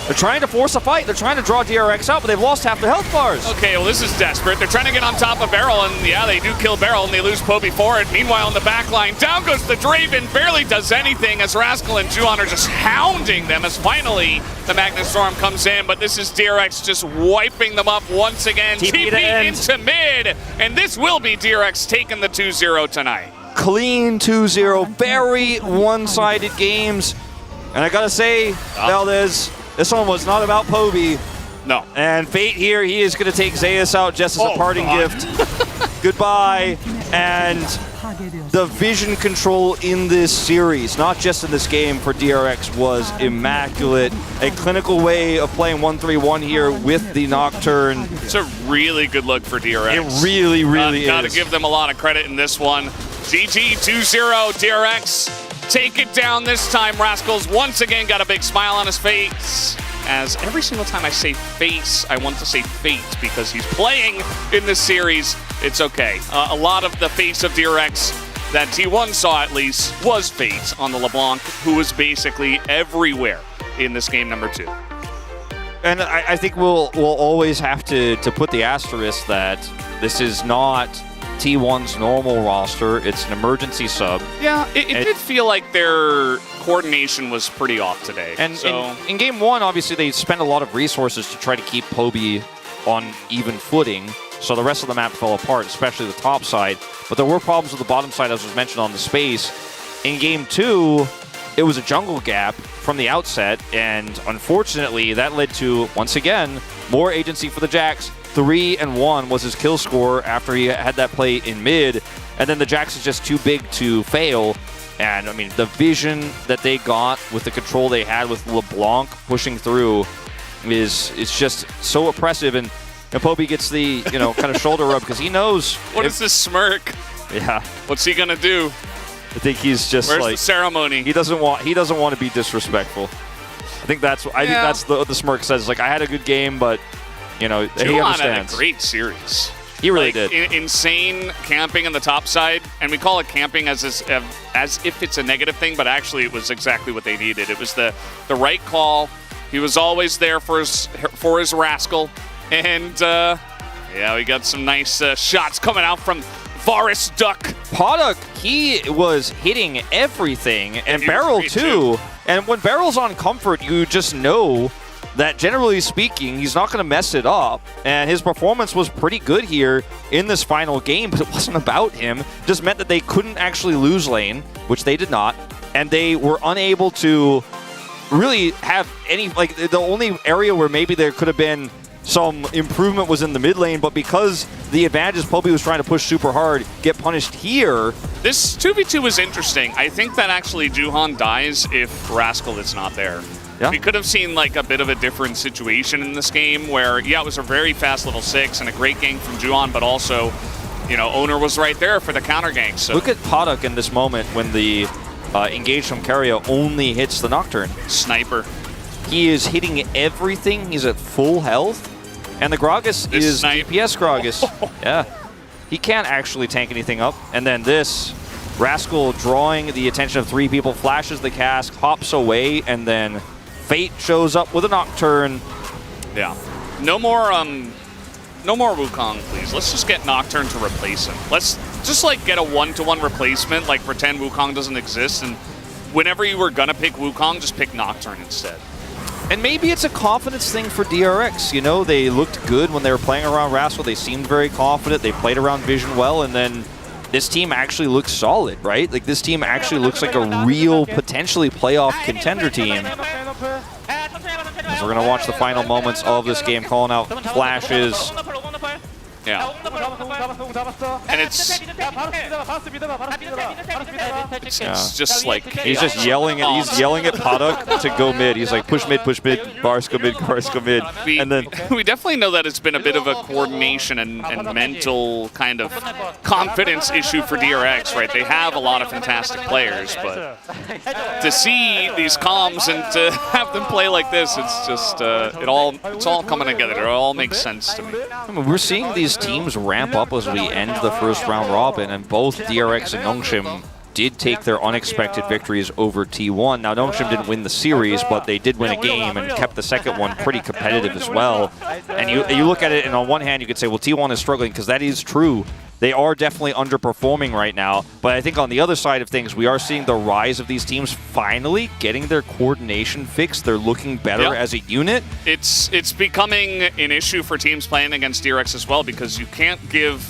[SPEAKER 5] They're trying to force a fight. They're trying to draw DRX out, but they've lost half their health bars.
[SPEAKER 4] Okay, well, this is desperate. They're trying to get on top of Beryl, and yeah, they do kill Beryl, and they lose Poby for it. Meanwhile, in the back line, down goes the Draven. Barely does anything as Rascal and Juhan are just hounding them as finally the Magnus Storm comes in, but this is DRX just wiping them up once again. TP into mid, and this will be DRX taking the 2-0 tonight.
[SPEAKER 5] Clean 2-0, very one-sided games. And I gotta say, Valdez, this one was not about Poby.
[SPEAKER 4] No.
[SPEAKER 5] And Fate here, he is gonna take Zeus out just as a parting gift. Goodbye. And the vision control in this series, not just in this game for DRX, was immaculate. A clinical way of playing 1-3-1 here with the Nocturne.
[SPEAKER 4] It's a really good look for DRX.
[SPEAKER 5] It really, really is.
[SPEAKER 4] Gotta give them a lot of credit in this one. GG 2-0 DRX. Take it down this time. Rascals once again got a big smile on his face. As every single time I say face, I want to say fate because he's playing in this series. It's okay. A lot of the face of DRX that T1 saw at least was fate on the LeBlanc, who was basically everywhere in this game number 2.
[SPEAKER 5] And I think we'll always have to put the asterisk that this is not T1's normal roster. It's an emergency sub.
[SPEAKER 4] Yeah, it did feel like their coordination was pretty off today.
[SPEAKER 5] And
[SPEAKER 4] so
[SPEAKER 5] in game 1, obviously, they spent a lot of resources to try to keep Poby on even footing. So the rest of the map fell apart, especially the top side. But there were problems with the bottom side, as was mentioned on the space. In game 2, it was a jungle gap from the outset. And unfortunately, that led to, once again, more agency for the Jax. 3-1 was his kill score after he had that play in mid. And then the Jax is just too big to fail. And, I mean, the vision that they got with the control they had with LeBlanc pushing through is just so oppressive. And Poby gets the, kind of shoulder rub because he knows.
[SPEAKER 4] What is this smirk?
[SPEAKER 5] Yeah.
[SPEAKER 4] What's he going to do?
[SPEAKER 5] I think he's just
[SPEAKER 4] Where's the ceremony?
[SPEAKER 5] He doesn't want to be disrespectful. I think that's the smirk says, like, I had a good game, but he understands.
[SPEAKER 4] Had a great series.
[SPEAKER 5] He really did.
[SPEAKER 4] Insane camping on the top side, and we call it camping as if it's a negative thing, but actually it was exactly what they needed. It was the right call. He was always there for his Rascal, and we got some nice shots coming out from Varus Duck.
[SPEAKER 5] Poduk, he was hitting everything, and Beryl too. And when Beryl's on comfort, you just know that generally speaking, he's not going to mess it up. And his performance was pretty good here in this final game, but it wasn't about him. It just meant that they couldn't actually lose lane, which they did not. And they were unable to really have any, the only area where maybe there could have been some improvement was in the mid lane, but because the advantages Poby was trying to push super hard get punished here.
[SPEAKER 4] This 2v2 was interesting. I think that actually Juhan dies if Rascal is not there.
[SPEAKER 5] Yeah.
[SPEAKER 4] We could have seen a bit of a different situation in this game where, it was a very fast level 6 and a great gank from Juhan, but also, Owner was right there for the counter gank. So
[SPEAKER 5] look at Poduk in this moment when the engage from Keria only hits the Nocturne.
[SPEAKER 4] Sniper.
[SPEAKER 5] He is hitting everything. He's at full health. And the Gragas is DPS Gragas. Yeah. He can't actually tank anything up. And then this, Rascal drawing the attention of 3 people, flashes the cask, hops away, and then Fate shows up with a Nocturne.
[SPEAKER 4] Yeah. No more Wukong, please. Let's just get Nocturne to replace him. Let's just get a 1-to-1 replacement, pretend Wukong doesn't exist, and whenever you were gonna pick Wukong, just pick Nocturne instead.
[SPEAKER 5] And maybe it's a confidence thing for DRX. They looked good when they were playing around Rascal. They seemed very confident. They played around Vision well, and then this team actually looks solid, right? This team actually looks like a real, potentially playoff contender team. As we're going to watch the final moments of this game, calling out flashes.
[SPEAKER 4] Yeah. And it's just
[SPEAKER 5] he's just yelling at Poduk to go mid. He's like, push mid, bars go mid, bars go mid. And then
[SPEAKER 4] we definitely know that it's been a bit of a coordination and mental kind of confidence issue for DRX, right? They have a lot of fantastic players, but to see these comms and to have them play like this, it's just it's all coming together. It all makes sense to me.
[SPEAKER 5] I mean, we're seeing these teams ramp up as we end the first round robin, and both DRX and Nongshim did take their unexpected victories over T1. Now, Nongshim didn't win the series, but they did win a game and kept the second one pretty competitive as well. And you look at it, and on one hand, you could say, well, T1 is struggling, because that is true. They are definitely underperforming right now. But I think on the other side of things, we are seeing the rise of these teams finally getting their coordination fixed. They're looking better as a unit.
[SPEAKER 4] It's becoming an issue for teams playing against DRX as well, because you can't give...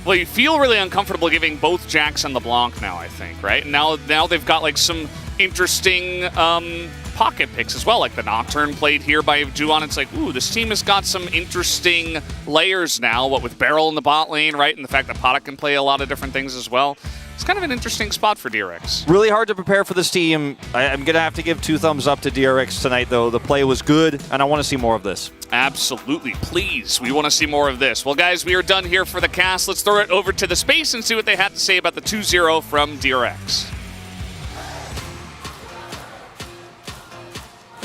[SPEAKER 4] Well, you feel really uncomfortable giving both Jax and LeBlanc now, I think, right? Now they've got like some interesting pocket picks as well, like the Nocturne played here by Juon. It's like, ooh, this team has got some interesting layers now, what with Beryl in the bot lane, right? And the fact that Potic can play a lot of different things as well. It's kind of an interesting spot for DRX.
[SPEAKER 5] Really hard to prepare for this team. I'm going to have to give 2 thumbs up to DRX tonight, though. The play was good, and I want to see more of this.
[SPEAKER 4] Absolutely. Please. We want to see more of this. Well, guys, we are done here for the cast. Let's throw it over to the space and see what they had to say about the 2-0 from DRX.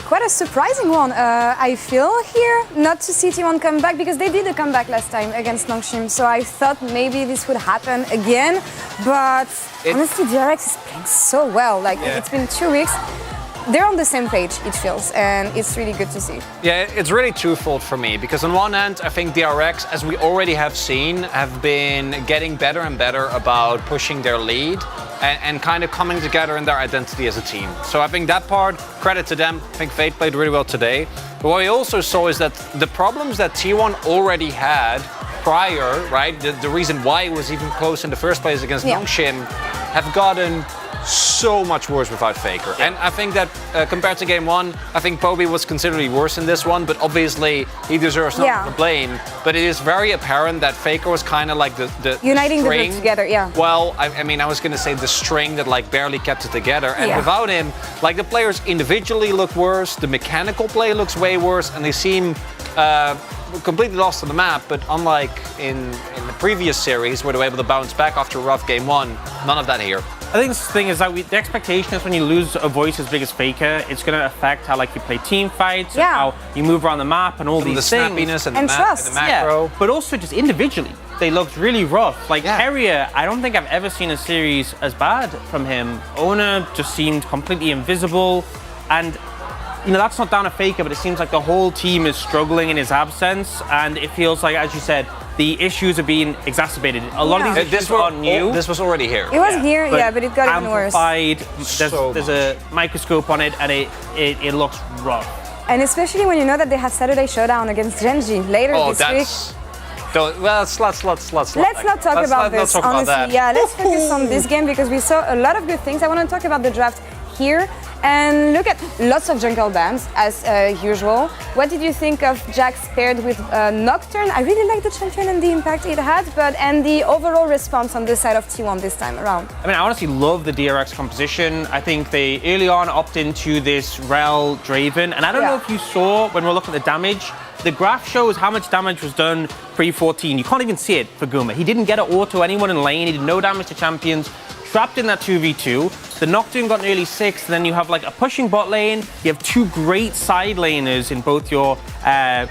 [SPEAKER 1] Quite a surprising one, I feel here, not to see T1 come back, because they did a comeback last time against Nongshim, so I thought maybe this would happen again, but honestly, DRX is playing so well. Like, it's been 2 weeks. They're on the same page, it feels, and it's really good to see.
[SPEAKER 2] Yeah, it's really twofold for me, because on one hand, I think DRX, as we already have seen, have been getting better and better about pushing their lead and kind of coming together in their identity as a team. So I think that part, credit to them. I think Fate played really well today. But what we also saw is that the problems that T1 already had prior, right, the reason why it was even close in the first place against Nongshim, have gotten so much worse without Faker. And I think that compared to game 1, I think Poby was considerably worse in this one, but obviously he deserves not the blame. But it is very apparent that Faker was kind of like the
[SPEAKER 1] uniting
[SPEAKER 2] string.
[SPEAKER 1] the group together,
[SPEAKER 2] Well, I mean, I was going to say the string that like barely kept it together. And without him, like the players individually look worse, the mechanical play looks way worse, and they seem completely lost on the map. But unlike in the previous series, where they were able to bounce back after a rough game 1, none of that here.
[SPEAKER 3] I think the thing is that the expectation is when you lose a voice as big as Faker, it's going to affect how like you play team fights, and how you move around the map, and all these things.
[SPEAKER 2] The snappiness and the macro.
[SPEAKER 3] But also just individually, they looked really rough. Like Carrier, I don't think I've ever seen a series as bad from him. Owner just seemed completely invisible, and you know, that's not down to Faker, but it seems like the whole team is struggling in his absence, and it feels like, as you said, the issues are being exacerbated. A lot of these issues aren't new.
[SPEAKER 2] This was already here.
[SPEAKER 1] It was here, but it got even worse.
[SPEAKER 3] There's a microscope on it, and it looks rough.
[SPEAKER 1] And especially when you know that they have Saturday Showdown against Genji later this week.
[SPEAKER 2] Let's not
[SPEAKER 1] talk about this, honestly. Yeah, let's focus on this game, because we saw a lot of good things. I want to talk about the draft here and look at lots of jungle bans as usual. What did you think of Jax paired with Nocturne? I really like the champion and the impact it had, and the overall response on this side of T1 this time around.
[SPEAKER 3] I mean, I honestly love the DRX composition. I think they early on opted into this Rel Draven, and I don't know if you saw when we're looking at the damage. The graph shows how much damage was done pre-14. You can't even see it for Guma. He didn't get an auto anyone in lane. He did no damage to champions. Trapped in that 2v2. The Nocturne got nearly 6, and then you have like a pushing bot lane. You have 2 great side laners in both your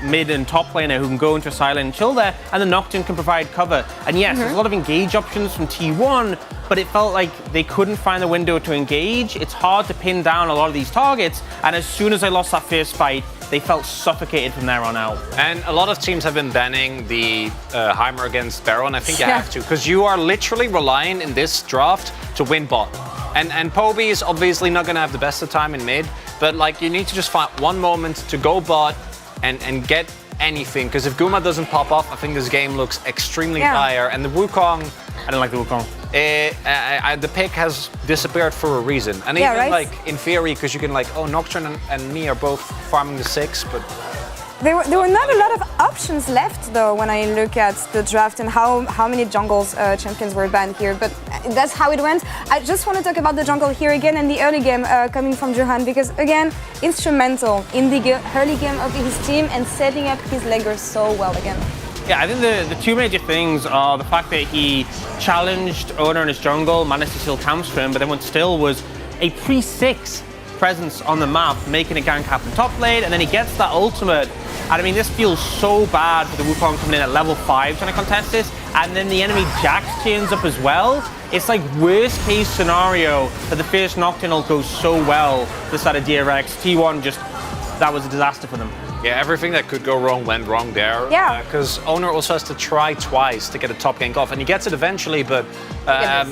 [SPEAKER 3] mid and top laner who can go into a side lane and chill there, and the Nocturne can provide cover. And yes, there's a lot of engage options from T1, but it felt like they couldn't find the window to engage. It's hard to pin down a lot of these targets, and as soon as they lost that first fight, they felt suffocated from there on out.
[SPEAKER 2] And a lot of teams have been banning the Heimer against Baron, and I think you have to, because you are literally relying in this draft to win bot. And Poby is obviously not going to have the best of time in mid, but like you need to just find one moment to go bot and get anything, because if Guma doesn't pop off, I think this game looks extremely dire. And the Wukong,
[SPEAKER 3] I don't like the Wukong.
[SPEAKER 2] The pick has disappeared for a reason. And even like in theory, because you can like, oh, Nocturne and me are both farming the 6, but
[SPEAKER 1] there were not a lot of options left though when I look at the draft and how many jungles champions were banned here, but that's how it went. I just want to talk about the jungle here again and the early game coming from Johan, because again, instrumental in the early game of his team and setting up his laggers so well again.
[SPEAKER 3] Yeah, I think the 2 major things are the fact that he challenged Owner in his jungle, managed to steal camps for him, but then what still was a pre-6 presence on the map, making a gank happen top lane, and then he gets that ultimate. And I mean, this feels so bad for the Wukong coming in at level 5 trying to contest this, and then the enemy Jax chains up as well. it's like worst case scenario that the first Nocturnal goes so well this side of DRX. T1 just, that was a disaster for them.
[SPEAKER 2] Yeah, everything that could go wrong went wrong there.
[SPEAKER 1] Yeah.
[SPEAKER 2] Because Owner also has to try twice to get a top gank off, and he gets it eventually, but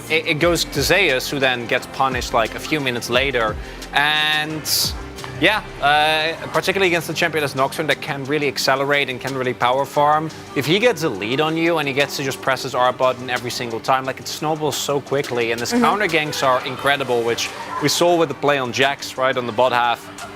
[SPEAKER 2] it goes to Zeus, who then gets punished like a few minutes later. And yeah, particularly against the champion as Nocturne that can really accelerate and can really power farm. If he gets a lead on you and he gets to just press his R button every single time, like it snowballs so quickly. And his counter ganks are incredible, which we saw with the play on Jax, right, on the bot half.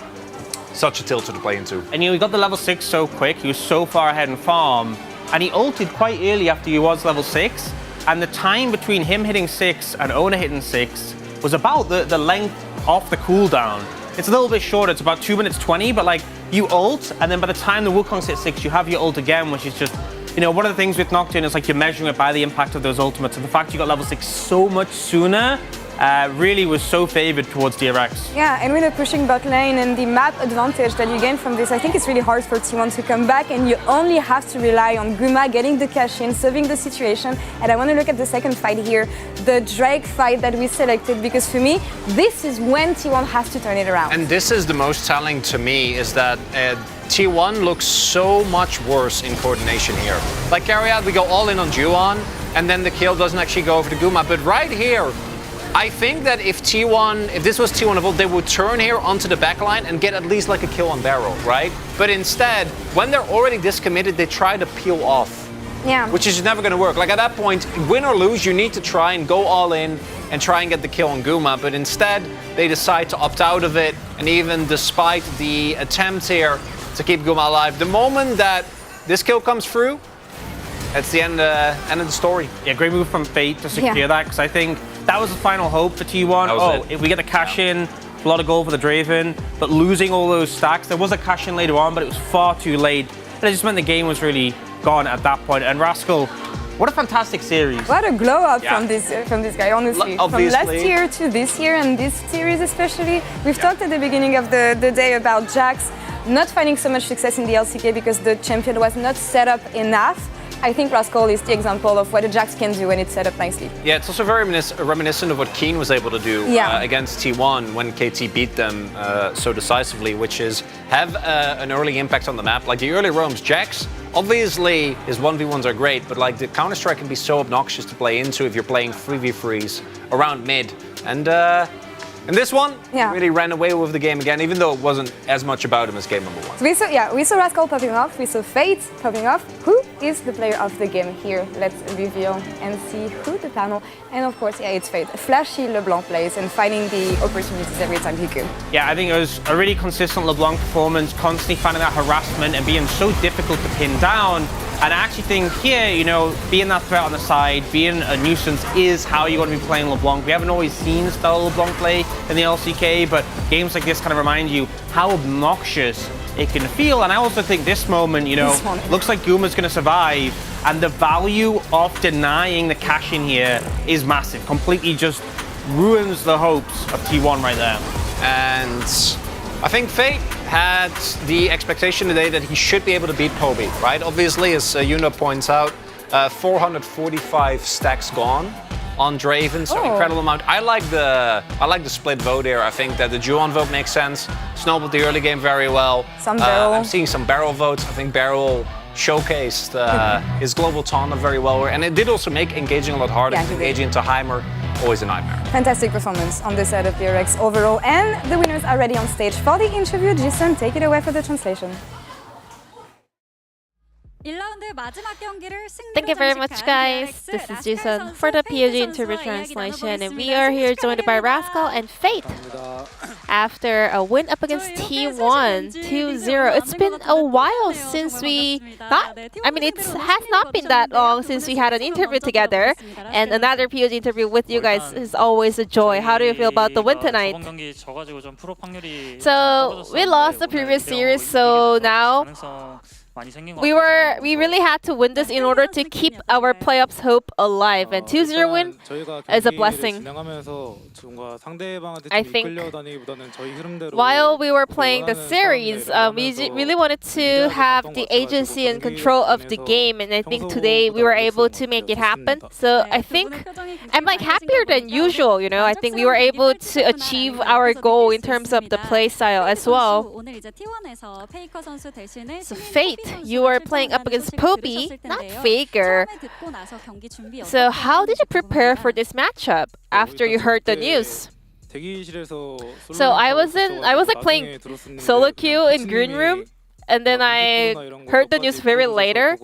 [SPEAKER 2] Such a tilt to play into.
[SPEAKER 3] And he got the level 6 so quick, he was so far ahead in farm, and he ulted quite early after he was level 6, and the time between him hitting 6 and Owner hitting 6 was about the length of the cooldown. It's a little bit shorter, it's about 2 minutes 20, but like, you ult, and then by the time the Wukong's hit 6, you have your ult again, which is just, you know, one of the things with Nocturne is like you're measuring it by the impact of those ultimates, and the fact you got level 6 so much sooner really was so favored towards DRX.
[SPEAKER 1] Yeah, and with the pushing bot lane and the map advantage that you gain from this, I think it's really hard for T1 to come back, and you only have to rely on Guma getting the cash in, solving the situation. And I want to look at the second fight here, the Drake fight that we selected, because for me, this is when T1 has to turn it around.
[SPEAKER 2] And this is the most telling to me, is that T1 looks so much worse in coordination here. Like carry out, we go all in on Juon, and then the kill doesn't actually go over to Guma, but right here, I think that if this was T1 of old, they would turn here onto the backline and get at least like a kill on Barrel, right? But instead, when they're already discommitted, they try to peel off.
[SPEAKER 1] Yeah.
[SPEAKER 2] Which is never going to work. Like at that point, win or lose, you need to try and go all in and try and get the kill on Guma. But instead, they decide to opt out of it. And even despite the attempt here to keep Guma alive, the moment that this kill comes through, that's the end of the story.
[SPEAKER 3] Yeah, great move from Fate to secure that, because I think that was the final hope for T1. If we get the cash in, a lot of gold for the Draven, but losing all those stacks, there was a cash in later on, but it was far too late. And it just meant the game was really gone at that point. And Rascal, what a fantastic series.
[SPEAKER 1] What a glow up from this guy, honestly.
[SPEAKER 2] Obviously.
[SPEAKER 1] From last year to this year, and this series especially. We've talked at the beginning of the day about Jax not finding so much success in the LCK because the champion was not set up enough. I think Rascal is the example of what a Jax can do when it's set up nicely.
[SPEAKER 2] Yeah, it's also very reminiscent of what Keen was able to do against T1 when KT beat them so decisively, which is have an early impact on the map. Like the early roams, Jax, obviously his 1v1s are great, but like the Counter-Strike can be so obnoxious to play into if you're playing 3v3s around mid. And this one really ran away with the game again, even though it wasn't as much about him as game number 1.
[SPEAKER 1] So we saw Rascal popping off, we saw Fate popping off. Who is the player of the game here? Let's reveal and see who the panel. And of course, it's Fate. Flashy LeBlanc plays and finding the opportunities every time he could.
[SPEAKER 3] Yeah, I think it was a really consistent LeBlanc performance, constantly finding that harassment and being so difficult to pin down. And I actually think here, you know, being that threat on the side, being a nuisance is how you're going to be playing LeBlanc. We haven't always seen style LeBlanc play in the LCK, but games like this kind of remind you how obnoxious it can feel. And I also think this moment, you know, looks like Guma's going to survive, and the value of denying the cash in here is massive. Completely just ruins the hopes of T1 right there.
[SPEAKER 2] And I think Fate had the expectation today that he should be able to beat Poby, right? Obviously, as Yuno points out, 445 stacks gone on Draven, so incredible amount. I like the split vote here. I think that the Juon vote makes sense. Snowballed the early game very well.
[SPEAKER 1] Some Barrel.
[SPEAKER 2] I'm seeing some Barrel votes. I think Barrel showcased his global taunt very well, and it did also make engaging a lot harder. Engaging into Heimer, always a nightmare.
[SPEAKER 1] Fantastic performance on the side of DRX overall, and the winners are ready on stage for the interview. Jason, take it away for the translation.
[SPEAKER 8] Thank you very much, guys. This is Jason for the POG interview translation, and we are here joined by Rascal and Fate. After a win up against T1 2-0, it's been a while since it has not been that long since we had an interview together, and another POG interview with you guys is always a joy. How do you feel about the win tonight? So we lost the previous series, so now we really had to win this in order to keep our playoffs hope alive, and 2-0 win is a blessing. I think while we were playing the series, we really wanted to have the agency and control of the game, and I think today we were able to make it happen. So I think I'm like happier than usual, you know. I think we were able to achieve our goal in terms of the play style as well. So Fate, you are playing up against Poby, not Faker. So how did you prepare for this matchup after you heard the news? So I was like playing solo queue in green room, and then I heard the news very later.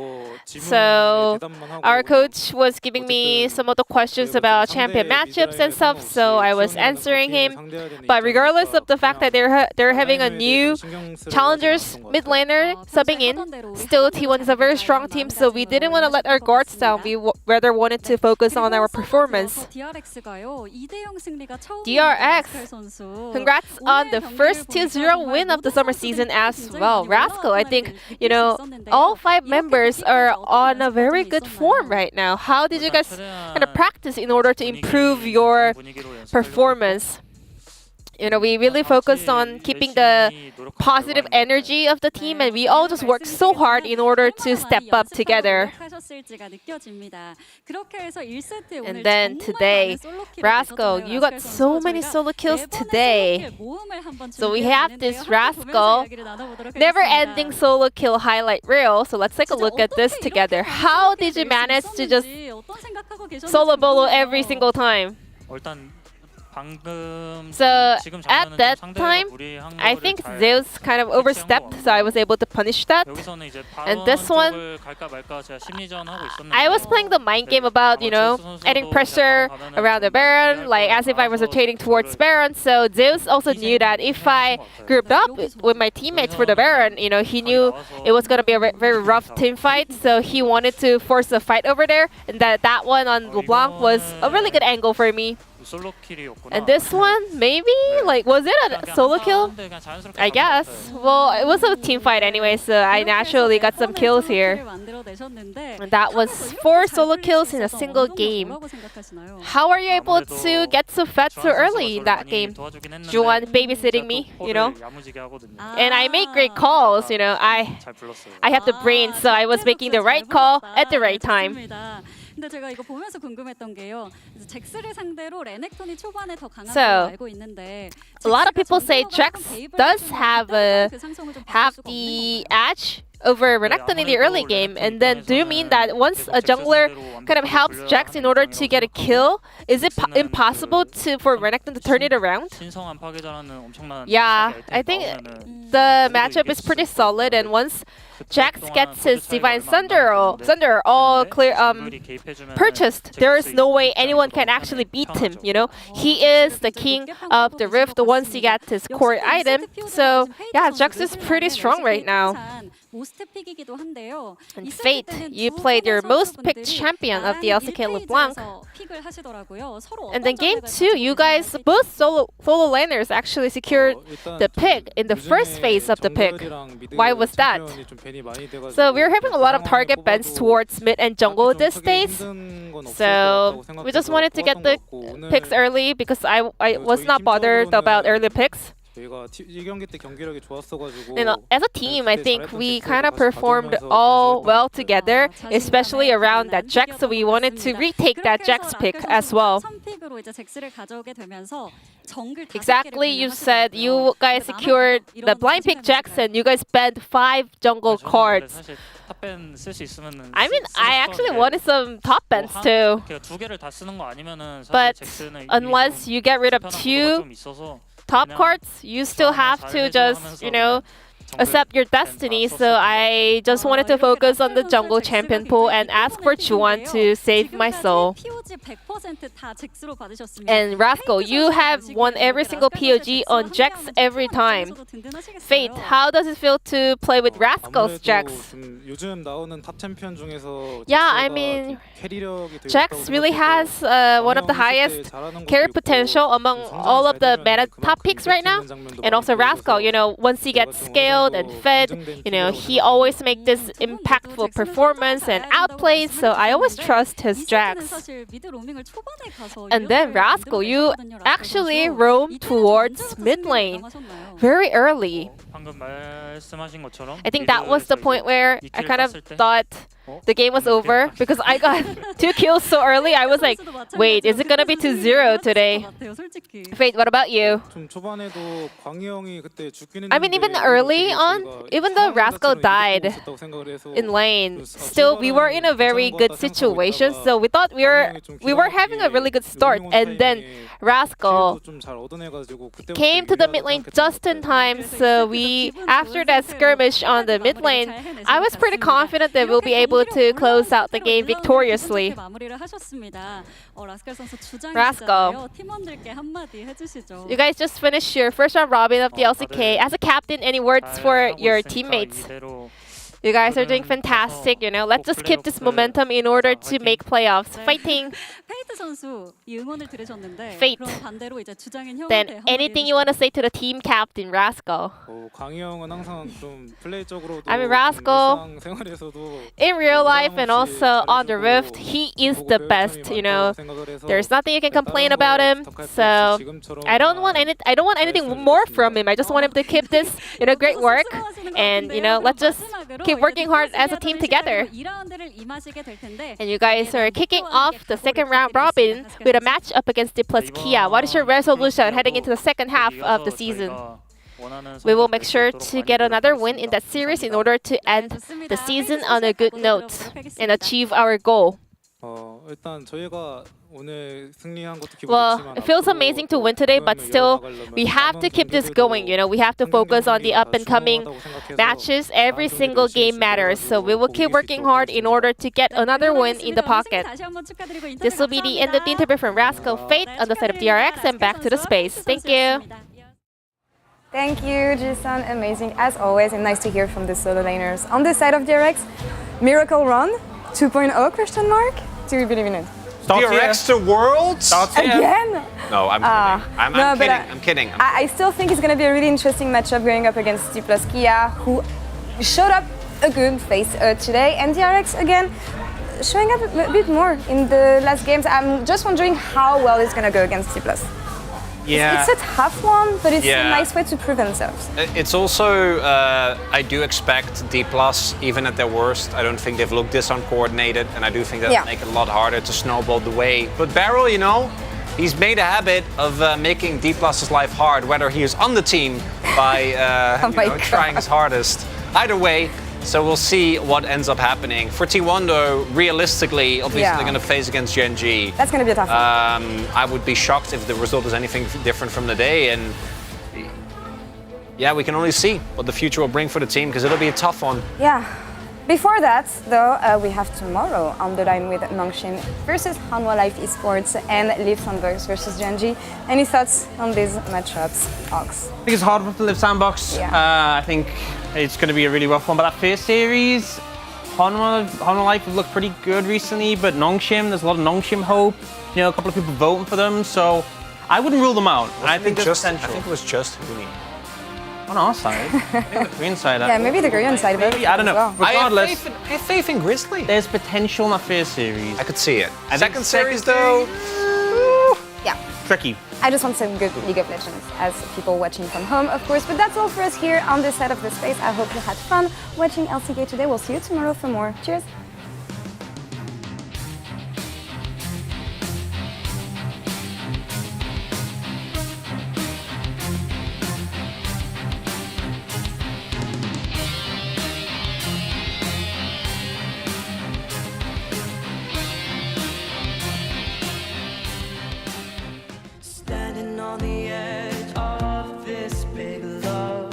[SPEAKER 8] So our coach was giving me some of the questions about champion matchups and stuff, so I was answering him. But regardless of the fact that they're having a new challengers mid laner subbing in, still T1 is a very strong team, so we didn't want to let our guards down. We rather wanted to focus on our performance. DRX, congrats on the first 2-0 win of the summer season as well. Rascal, I think, you know, all 5 members are on a very good form right now. How did you guys kind of practice in order to improve your performance? You know, we really focused on keeping the positive energy of the team, and we all just worked so hard in order to step up together. And then today, Rascal, you got so many solo kills today. So we have this Rascal never-ending solo kill highlight reel. So let's take a look at this together. How did you manage to just solo bolo every single time? So at that time, I think Zeus kind of overstepped, so I was able to punish that. And this one, I was playing the mind game about, you know, adding pressure around the Baron, like as if I was rotating towards Baron. So Zeus also knew that if I grouped up with my teammates for the Baron, you know, he knew it was going to be a very rough team fight, so he wanted to force a fight over there, and that one on LeBlanc was a really good angle for me. And this one, maybe? Like, was it a solo kill? I guess. Well, it was a team fight anyway, so I naturally got some kills here. And that was 4 solo kills in a single game. How are you able to get so fat so early in that game? Juan babysitting me, you know? And I make great calls, you know. I have the brain, so I was making the right call at the right time. So, a lot of people say Jax does have the edge over Renekton in the early game, and then do you mean that once a jungler kind of helps Jax in order to get a kill, is it impossible for Renekton to turn it around? Yeah, I think the matchup is pretty solid, and once Jax gets his Divine Thunder all clear purchased, there is no way anyone can actually beat him, you know? He is the king of the Rift once he gets his core item. So yeah, Jax is pretty strong right now. And Fate, you played your most picked champion of the LCK LeBlanc. And then game 2, you guys, both solo laners actually secured the pick in the first phase of the pick. Why was that? So we're having a lot of target bans towards mid and jungle these days. So we just wanted to get the picks early because I was not bothered about early picks. As a team, I think we kind of performed all well together, especially around that Jax, so we wanted to retake that Jax pick as well. Exactly, you said you guys secured the blind pick Jax and you guys banned 5 jungle cards. I mean, I actually wanted some top bans too. But unless you get rid of 2 top cards, you still have to just, you know, accept your destiny. So I just wanted to focus on the jungle champion pool and ask for Juan to save my soul. And Rascal, you have won every single POG on Jax every time. Fate, how does it feel to play with Rascal's Jax? Yeah, I mean, Jax really has one of the highest carry potential among all of the meta top picks right now. And also Rascal, you know, once he gets scale Wild and Fed, you know, he always make this impactful performance and outplays, so I always trust his drags. And then Rascal, you actually roam towards mid lane very early. I think that was the point where I kind of thought the game was over because I got 2 kills so early. I was like, wait, is it gonna be 2-0 today? Fate, what about you? I mean, even early on, even though Rascal died in lane, still we were in a very good situation. So we thought we were having a really good start, and then Rascal came to the mid lane just in time. So we, after that skirmish on the mid lane, I was pretty confident that we'll be able to close out the game victoriously. Rascal, you guys just finished your first round robin of the LCK. As a captain, any words for your teammates? You guys are doing fantastic, you know. Let's just keep this momentum in order to make playoffs. Fighting! Fate. Then anything you want to say to the team captain, Rascal? I mean, Rascal, in real life and also on the Rift, he is the best, you know. There's nothing you can complain about him. So I don't want anything more from him. I just want him to keep this, you know, great work. And, you know, let's just keep working hard as a team together. And you guys are kicking off the second round robin with a match up against D+ Kia. What is your resolution heading into the second half of the season? We will make sure to get another win in that series in order to end the season on a good note and achieve our goal. Well, it feels amazing to win today, but still, we have to keep this going. You know, we have to focus on the up-and-coming matches. Every single game matters, so we will keep working hard in order to get another win in the pocket. This will be the end of the interview from Rascal Fate on the side of DRX, and back to the space. Thank you.
[SPEAKER 1] Thank you, Jason. Amazing as always, and nice to hear from the solo laners. On this side of DRX, Miracle Run 2.0 question mark? Do we believe in it?
[SPEAKER 2] DRX to Worlds?
[SPEAKER 1] Again?
[SPEAKER 2] No, I'm kidding. I'm kidding.
[SPEAKER 1] I still think it's going to be a really interesting matchup going up against D+ Kia, who showed up a good face today, and DRX again showing up a bit more in the last games. I'm just wondering how well it's going to go against D+.
[SPEAKER 2] Yeah.
[SPEAKER 1] It's a tough one, but it's a nice way to prove themselves.
[SPEAKER 2] It's also, I do expect D+, even at their worst, I don't think they've looked this uncoordinated, and I do think that'll make it a lot harder to snowball the way. But Barrel, you know, he's made a habit of making D+'s life hard, whether he is on the team by trying his hardest. Either way, so we'll see what ends up happening. For T1 though, realistically, obviously they're going to face against Gen G.
[SPEAKER 1] That's going to be a tough one.
[SPEAKER 2] I would be shocked if the result is anything different from the day, and yeah, we can only see what the future will bring for the team, because it'll be a tough one.
[SPEAKER 1] Yeah. Before that, though, we have tomorrow on the line with Nongshim versus Hanwha Life Esports and Liv Sandbox versus Gen G. Any thoughts on these matchups, Ox?
[SPEAKER 3] I think it's hard for Liv Sandbox. I think it's going to be a really rough one. But that first series, Hanwha Life have looked pretty good recently, but Nongshim, there's a lot of Nongshim hope. You know, a couple of people voting for them, so I wouldn't rule them out. I think there's potential.
[SPEAKER 2] I think it was just Huni.
[SPEAKER 3] On our side. Maybe the Korean side.
[SPEAKER 1] Yeah, maybe the Korean side.
[SPEAKER 3] Maybe, I don't know.
[SPEAKER 1] Well.
[SPEAKER 3] Regardless,
[SPEAKER 2] I have faith in Grizzly.
[SPEAKER 3] There's potential in that first series.
[SPEAKER 2] I could see it. Second series, though,
[SPEAKER 1] yeah.
[SPEAKER 3] Tricky.
[SPEAKER 1] I just want some good League of Legends as people watching from home, of course. But that's all for us here on this side of the space. I hope you had fun watching LCK today. We'll see you tomorrow for more. Cheers.
[SPEAKER 13] On the edge of this big love,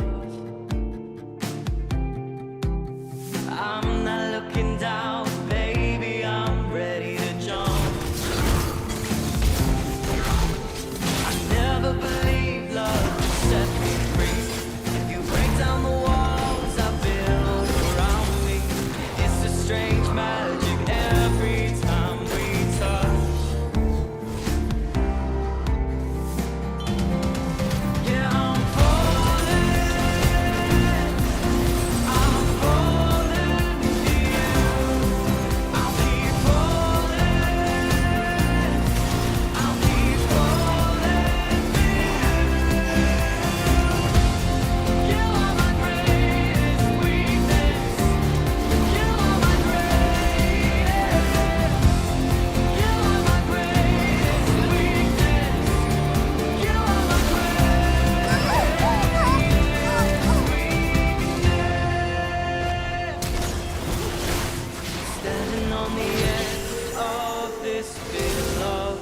[SPEAKER 13] I'm not looking down, baby, I'm ready to jump. I never believed love would set me free. If you break down the walls I build around me, it's a strange magic every time we touch. standing on the edge of this big love.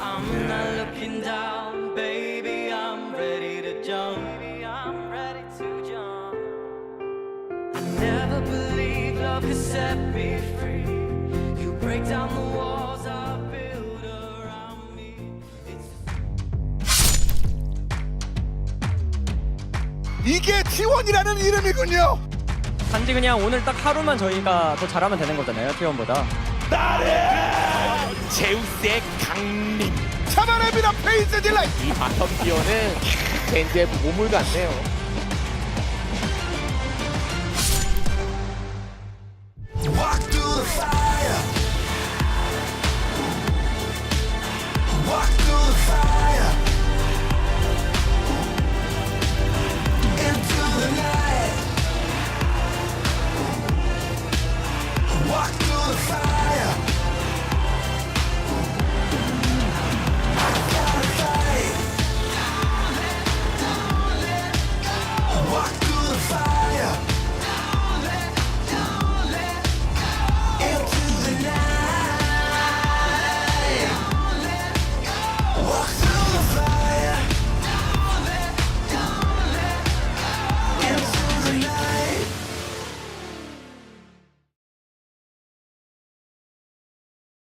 [SPEAKER 13] I'm not looking down, baby, I'm ready to jump. Baby, I'm ready to jump. I never believed love could set me free. You break down the walls I build around me.
[SPEAKER 9] 이게 T1이라는 이름이군요.
[SPEAKER 6] 단지 그냥 오늘 딱 하루만 저희가 더 잘하면 되는 거잖아요, T1보다.
[SPEAKER 9] 제우스의 강림. 잡아냅니다 페이스 딜라이트. 이 바텀 기어는 젠지의 보물 같네요.